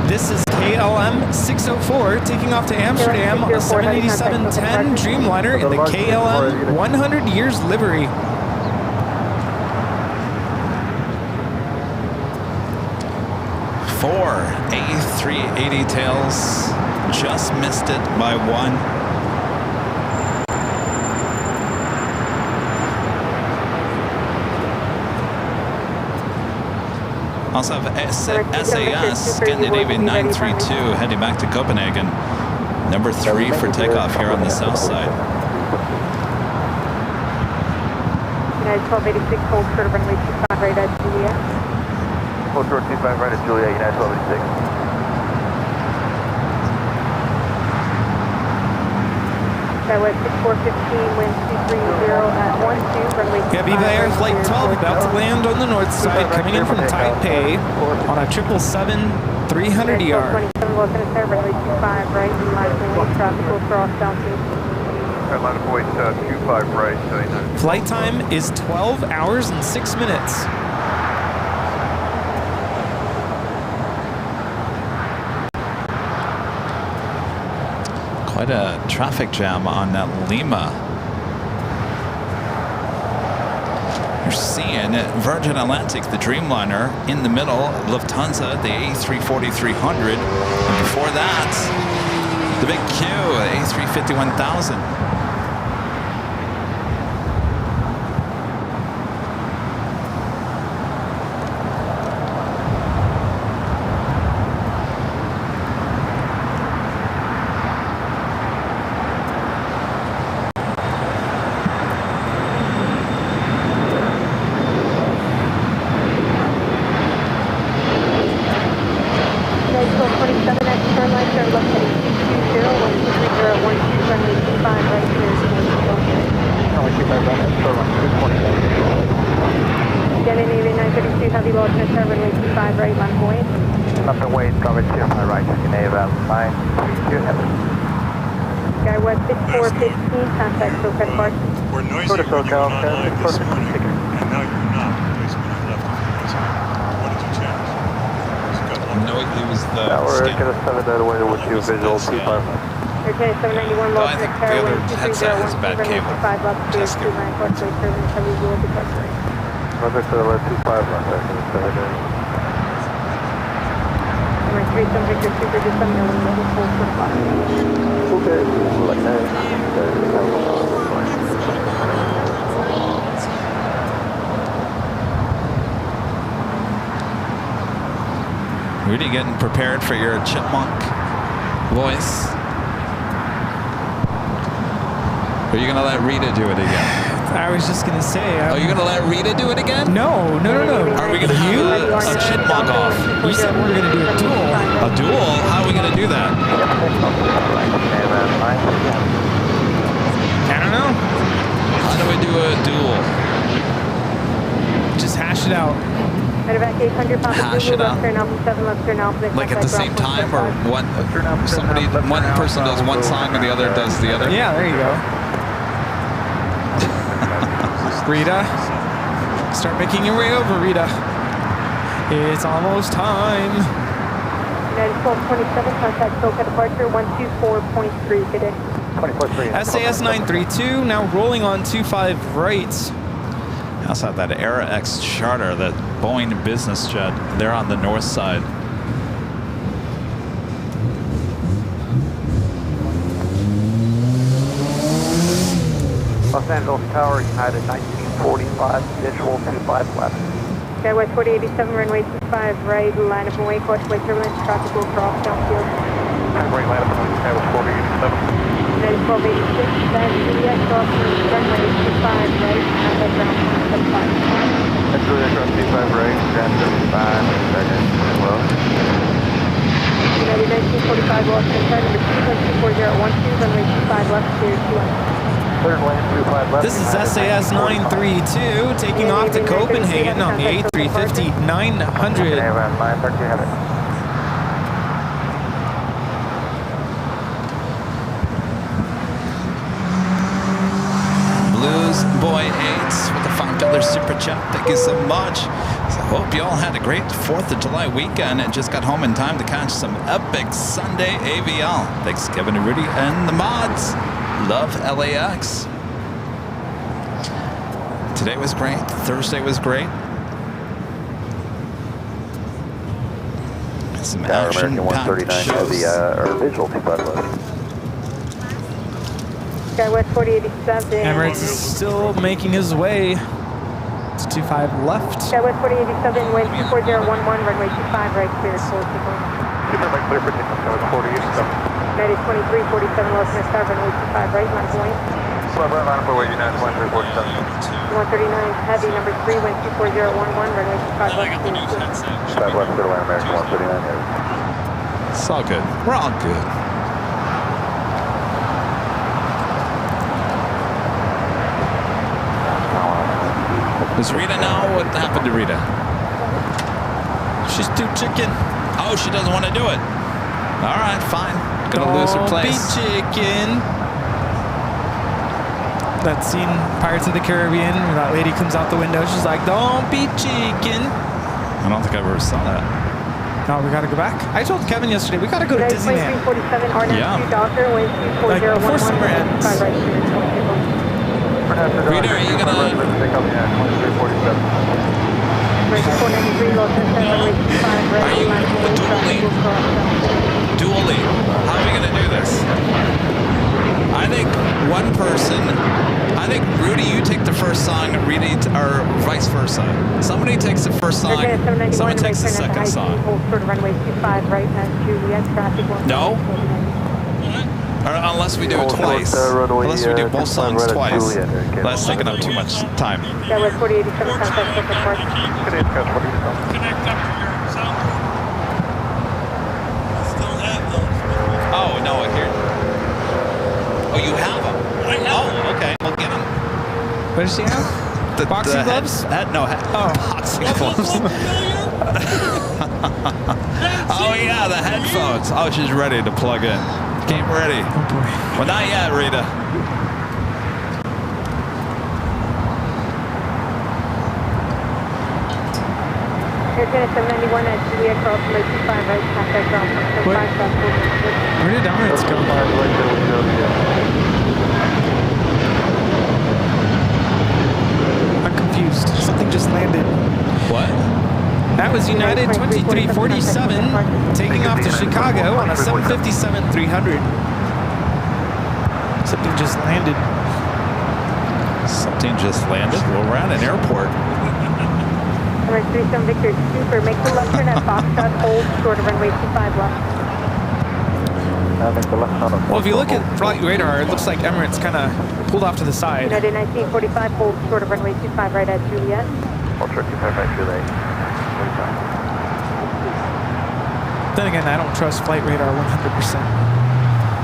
This is KLM 604 taking off to Amsterdam on a 787-10 Dreamliner in the KLM 100 years livery. Four A380 tails, just missed it by one. Also have SAS Scandinavian 932 heading back to Copenhagen. Number 3 for takeoff here on the south side. United 1286, hold short of runway 25 right at Juliet. Hold short 25 right at Juliet, United 1286. Skywest 6415, wind 230 at 12, runway 25. Yeah, Viva Air Flight 12 about to land on the north side, coming in from Taipei on a 777 300ER. 27, welcome to Sarah, runway 25 right, line of traffic will cross down to. Line of voice 25 right, 79. Flight time is 12 hours and 6 minutes. Quite a traffic jam on that Lima. You're seeing Virgin Atlantic, the Dreamliner, in the middle, Lufthansa, the A340-300, and before that, the big Q, the A350-1000. We're noisy when you were online this morning, and now you're not, because when you left the frequency. What did you change? He was the Tower, skin. get a 7 out away with you, visual 25. Okay, 791 Though lost I in think the the tower, other wind headset has a bad 2301, cable. 5 left, clear, Just 2 line, crossway, turbine, heavy, you will be pressuring. Roger for the left 25 left, I can set it in. Number 3, some Victor Super, just let me know when you have a full for the bottom. Okay, like that. Rudy getting prepared for your chipmunk voice. Are you gonna let Rita do it again? I was just gonna say. Are you gonna let Rita do it again? No. Are we gonna have a chipmunk off? You said we were gonna do a duel. A duel? How are we gonna do that? I don't know. How do we do a duel? Just hash it out. Medevac 800, Papa Hash Zulu, it out. left turn Alpha 7, left turn Alpha. Like at the same time, or one person does one song and the other does the other? Yeah, there you go. Rita, start making your way over, Rita. It's almost time. United 1227, contact SoCal departure 124.3 today. 24.3. SAS 932, now rolling on 25 right. How's that AirLAX charter, that Boeing business jet? They're on the north side. Los Angeles Tower, United 1945, visual 25 left. Skywest 4087, runway 25 right, line up and wait, cautiously turbulence, traffic will cross downfield. Right, line up and Skywest 4087. United 1286, then CDX off runway 25 right, contact ground 175. That's really across 25 right, ground 75, second, well. United 1945, lost in turn number 24012, runway 25 left, clear 2 Third lane, 25 left. This is SAS 932 taking off to Copenhagen on the A350 900. Okay, around 9:30, have it. Blues Boy 8s with the $5 super chat. Thank you so much. So hope you all had a great 4th of July weekend and just got home in time to catch some epic Sunday AVL. Thanks Kevin and Rudy and the mods. Love LAX. Today was great. Thursday was great. Some action-packed shows. Or visual 25 left. Skywest 4087. Emirates is still making his way to 25 left. Skywest 4087, wind 24011, runway 25 right, clear, full signal. Super light clear for Skywest 4087. United 2347, Los Angeles Tower, runway 25 right, line point. Slow right line up away, United 2347. 139 heavy, number 3, wind 24011, runway 25 left, clear, full. 5 left, clear line, American 139. It's all good. We're all good. Does Rita know what happened to Rita? She's too chicken. Oh, she doesn't want to do it. All right, fine. Gonna lose her place. Don't be chicken. That scene, Pirates of the Caribbean, where that lady comes out the window. She's like, "Don't be chicken." I don't think I ever saw that. No, we gotta go back. I told Kevin yesterday, we gotta go to United Disneyland. 2347, RNAV Yeah. 2 Docker, wind Like, before 24011, summer runway ends. 25 right, clear, full signal. Rita, are you gonna? 2347. Right, 493, Los Angeles, runway 25 right, Are you line point, traffic will cross downfield. Dueling. How are we gonna do this? I think one person. I think Rudy, you take the first song, Rita, or vice versa. Somebody takes the first song, Okay, 791, someone takes the right turn second at song. Hold short of runway 25 right, Juliet, traffic will No? Or unless we do it twice. Unless we do both songs twice. That's taking up too much time. Skywest 4087, contact Central Park. Connect up to your sound. Still have those. Oh, no, here. Oh, you have them? I have Oh, okay. We'll get them. What does she have? The Boxing gloves? Boxing gloves. Oh, yeah, the headphones. Oh, she's ready to plug in. Game ready. Oh boy. Well, not yet, Rita. Airline 791 at Juliet, cross runway 25 right, contact ground point 75 south. Where did Emirates go? I'm confused. Something just landed. What? That was United 2347 taking off to Chicago on a 757-300. Something just landed. Something just landed? Well, we're at an airport. Emirates 37 Victor Super, make the left turn at Foxtrot, hold short of runway 25 left. Well, if you look at flight radar, it looks like Emirates kind of pulled off to the side. United 1945, hold short of runway 25 right at Juliet. Ultra 25 right Juliet. Then again, I don't trust flight radar 100%.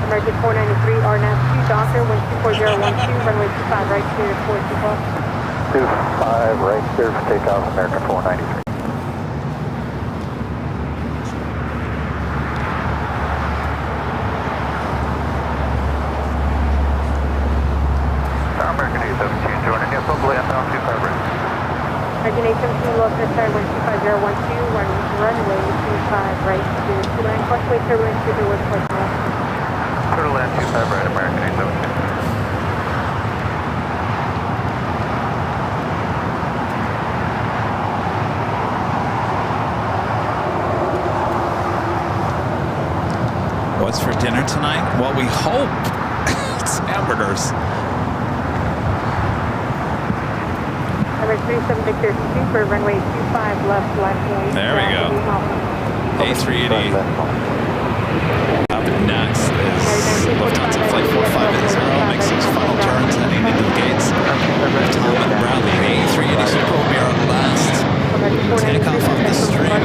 American 493, RNAV 2 Docker, wind 24012, runway 25 right, clear for 2 25 right, clear for takeoff, American 493. American 817, joining you, probably inbound 25 right. American 817, lost in start, wind 25012, runway 25 right, clear to land, crossway turbulence, to the west coast left. Turtle land 25 right, American 817. What's for dinner tonight? Well, we hope it's hamburgers. Emirates 37 Victor Super, runway 25 left, left way. There we go. A380. Up next is Lufthansa Flight 450, makes its final turns heading into the gates. Tom and Bradley, the A380 Super will be our last takeoff off the stream.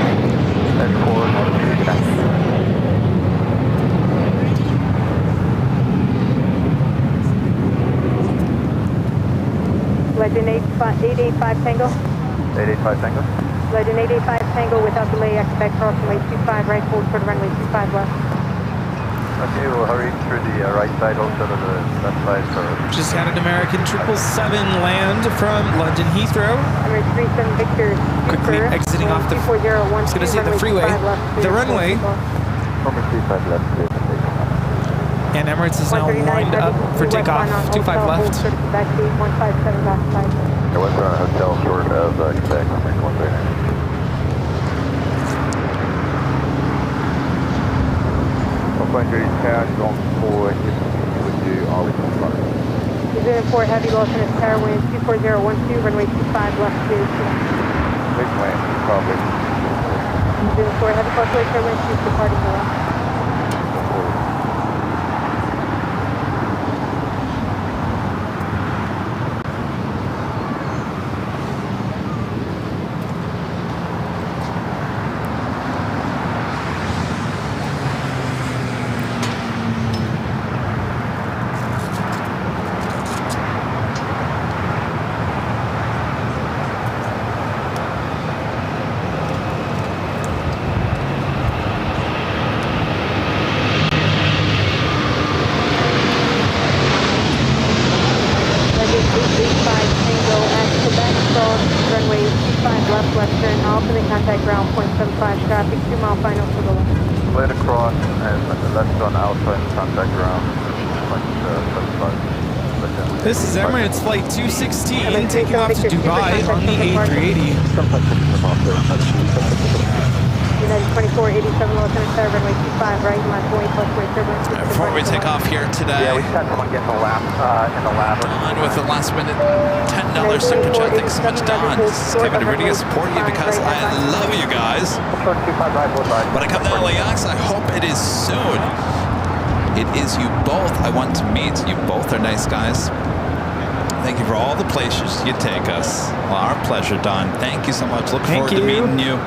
Legend 885 Tango. 885 Tango. Legend 885 Tango without delay, expect cross runway 25 right, hold for the runway 25 left. Okay, we'll hurry through the right side also to the left side for... Just had an American 777 land from London Heathrow. Emirates 37 Victor Super, Quickly exiting off the... I was going to say the freeway. The runway. Number 35 left, clear for takeoff. And Emirates is now lined up for takeoff. 25 left. Back to 157 left side. There was a hotel short of Quebec, American 139. Going forward, with you, Arlington Park. Unit 4 heavy loss in its tower, wind 24012, runway 25 left, clear to land. Big plane, probably. Unit 4 heavy crossway turbulence, departing the left. This is Emirates Flight 216 taking off to Dubai on the A380. United 2487 Los Angeles, runway 25 right, line 48 plus way turbulence. Before we take off here today, Yeah, we just had someone get in the lab. Don with the last minute $10 super chat. Thanks so much, Don. This is Kevin and Rudy. I support you because I love you guys. When I come to LAX, I hope it is soon. It is you both. I want to meet you both. Are nice guys. Thank you for all the places you take us. Well, our pleasure, Don. Thank you so much. Look forward to meeting you.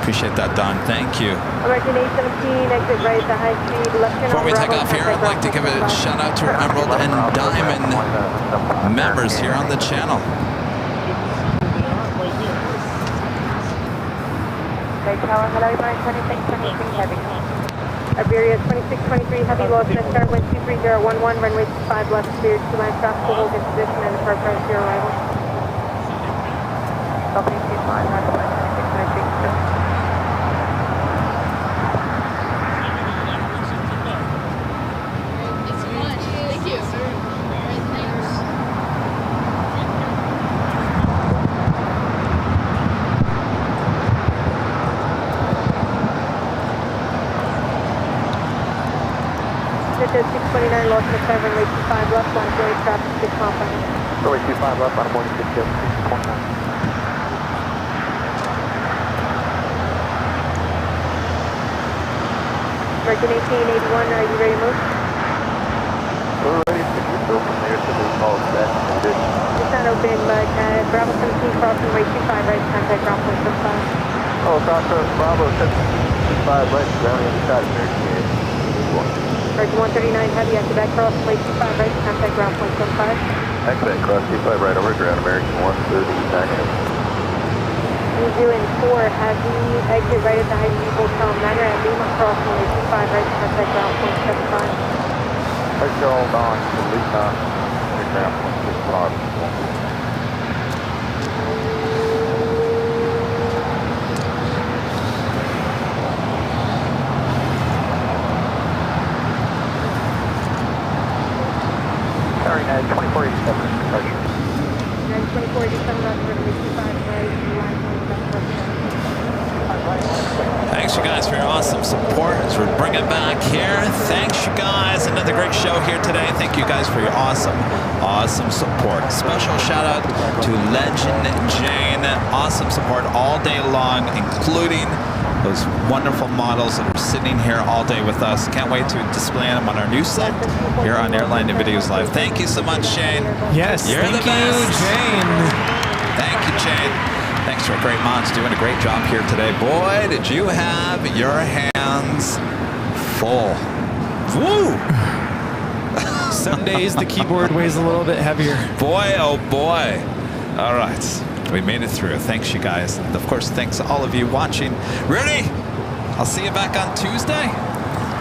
Appreciate that, Don. Thank you. American 817, exit right at the high speed, left turn. Before we take off here, I'd like to give a shout out to our Emerald and Diamond members here on the channel. Hello, 2623 heavy. Iberia 2623 heavy, lost in start, wind 23011, runway 25 left, cleared to land, stop, hold in position, and depart prior to your arrival. At 629, lost in the clear, runway 25 left, on joy traffic, 6 mile per hour. Runway 25 left, on a morning 6 29. American 1881, are you ready to move? We're ready to get from there to the call set. It's not open, but Bravo 17 crossing runway 25 right, contact ground point 75. Oh, Contra Bravo 75 right, ground on the side of American. American 139 heavy, active back cross runway 25 right, contact ground point 75. Active cross 25 right over ground, American 139. New Zealand 4 heavy, exit right at the High Hotel Manor at Lima cross runway 25 right, contact ground point 75. Hotel on to Lima, ground point 75. Carrying at 2487 pressure. 2487 left, runway 25 right, line point Thanks, you guys, for your awesome support as we bring it back here. Thanks, you guys. Another great show here today. Thank you guys for your awesome support. Special shout out to Legend Jane. Awesome support all day long, including those wonderful models that are sitting here all day with us. Can't wait to display them on our new set here on Airline Videos Live. Thank you so much, Jane. Yes, You're thank the best. you, Jane. Thank you, Jane. Thanks to our great mods doing a great job here today. Boy, did you have your hands full. Woo! Some days the keyboard weighs a little bit heavier. Boy, oh boy. All right. We made it through. Thanks, you guys. And of course, thanks all of you watching. Rudy, I'll see you back on Tuesday.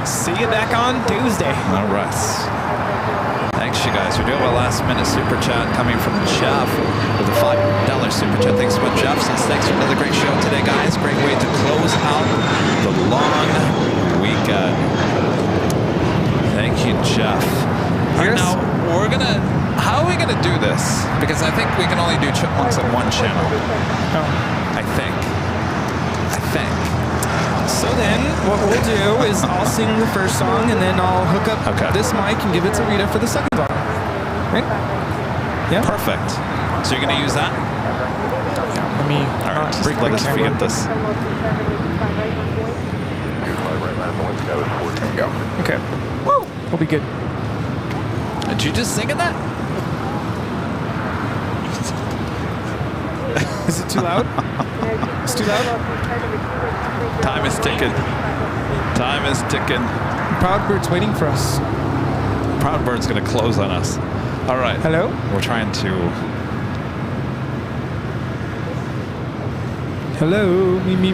See you back on Tuesday. All right. Thanks, you guys. We're doing a last-minute super chat coming from Jeff with a $5 super chat. Thanks so much, Jeff. Says thanks for another great show today, guys. Great way to close out the long weekend. Thank you, Jeff. Now, we're going to... How are we going to do this? Because I think we can only do chipmunks on one channel. I think. So then, what we'll do is I'll sing the first song, and then I'll hook up this mic and give it to Rita for the second song. Right? Yeah. Perfect. So you're going to use that? Let me. All right. Just let's forget this. There we go. Okay. Woo! We'll be good. Did you just sing in that? Is it too loud? It's too loud? Time is ticking. Time is ticking. Proudbird's waiting for us. Proudbird's going to close on us. All right. Hello? We're trying to... Hello? Me.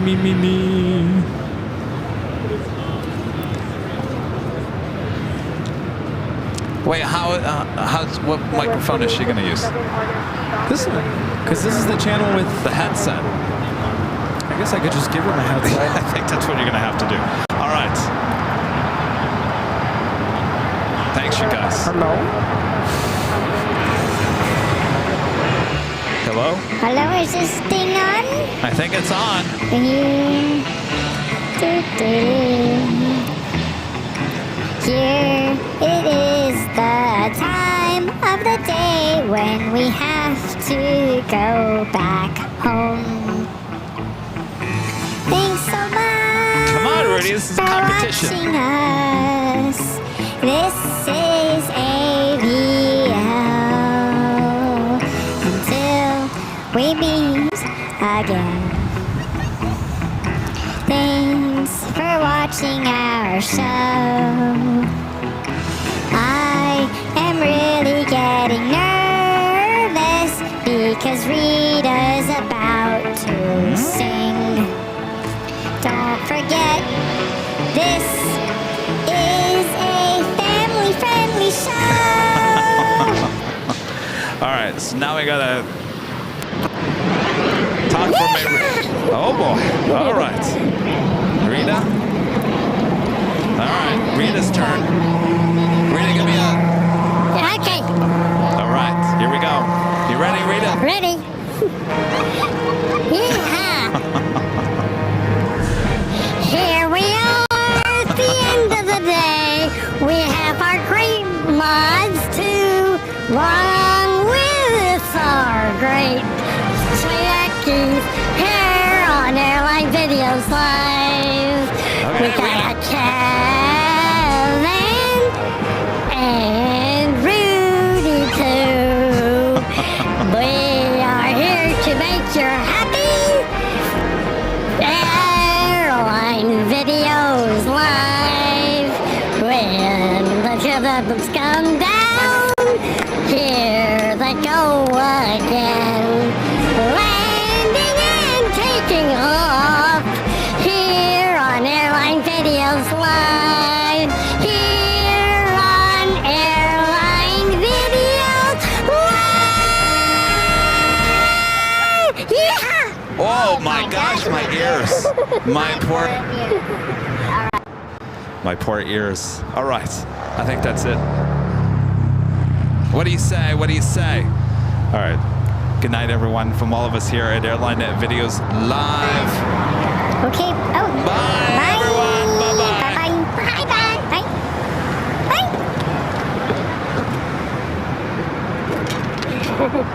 Wait, what microphone is she going to use? This one. Because this is the channel with the headset. I guess I could just give her my headset. I think that's what you're going to have to do. All right. Thanks, you guys. Hello? Hello? Hello, is this thing on? I think it's on. Here it is, the time of the day when we have to go back home. Thanks so much. Come on, Rudy, this is a competition. For watching us. This is AVL. Until we meet again. Thanks for watching our show. I am really getting nervous because Rita's about to sing. Don't forget, this is a family-friendly show. All right, so now we got to Talk for me. Oh boy. All right. Rita. All right. Rita's turn. Rita, give me a. Okay. All right. Here we go. You ready, Rita? Ready? Yeah. Here we are at the end of the day. We have our great mods too, along with our great Jockeys here on Airline Videos Live. We got Kevin and Rudy too. We are here to make you happy. Airline Videos Live. When the turbulence come down, here they go again. Landing and taking off here on Airline Videos Live. Here on Airline Videos Live. Yeah! Oh my gosh, my ears. My poor ears. All right. I think that's it. What do you say? What do you say? All right. Good night, everyone, from all of us here at Airline Videos Live. Okay. Oh. Bye, everyone. Bye-bye. Bye-bye. Bye-bye. Bye.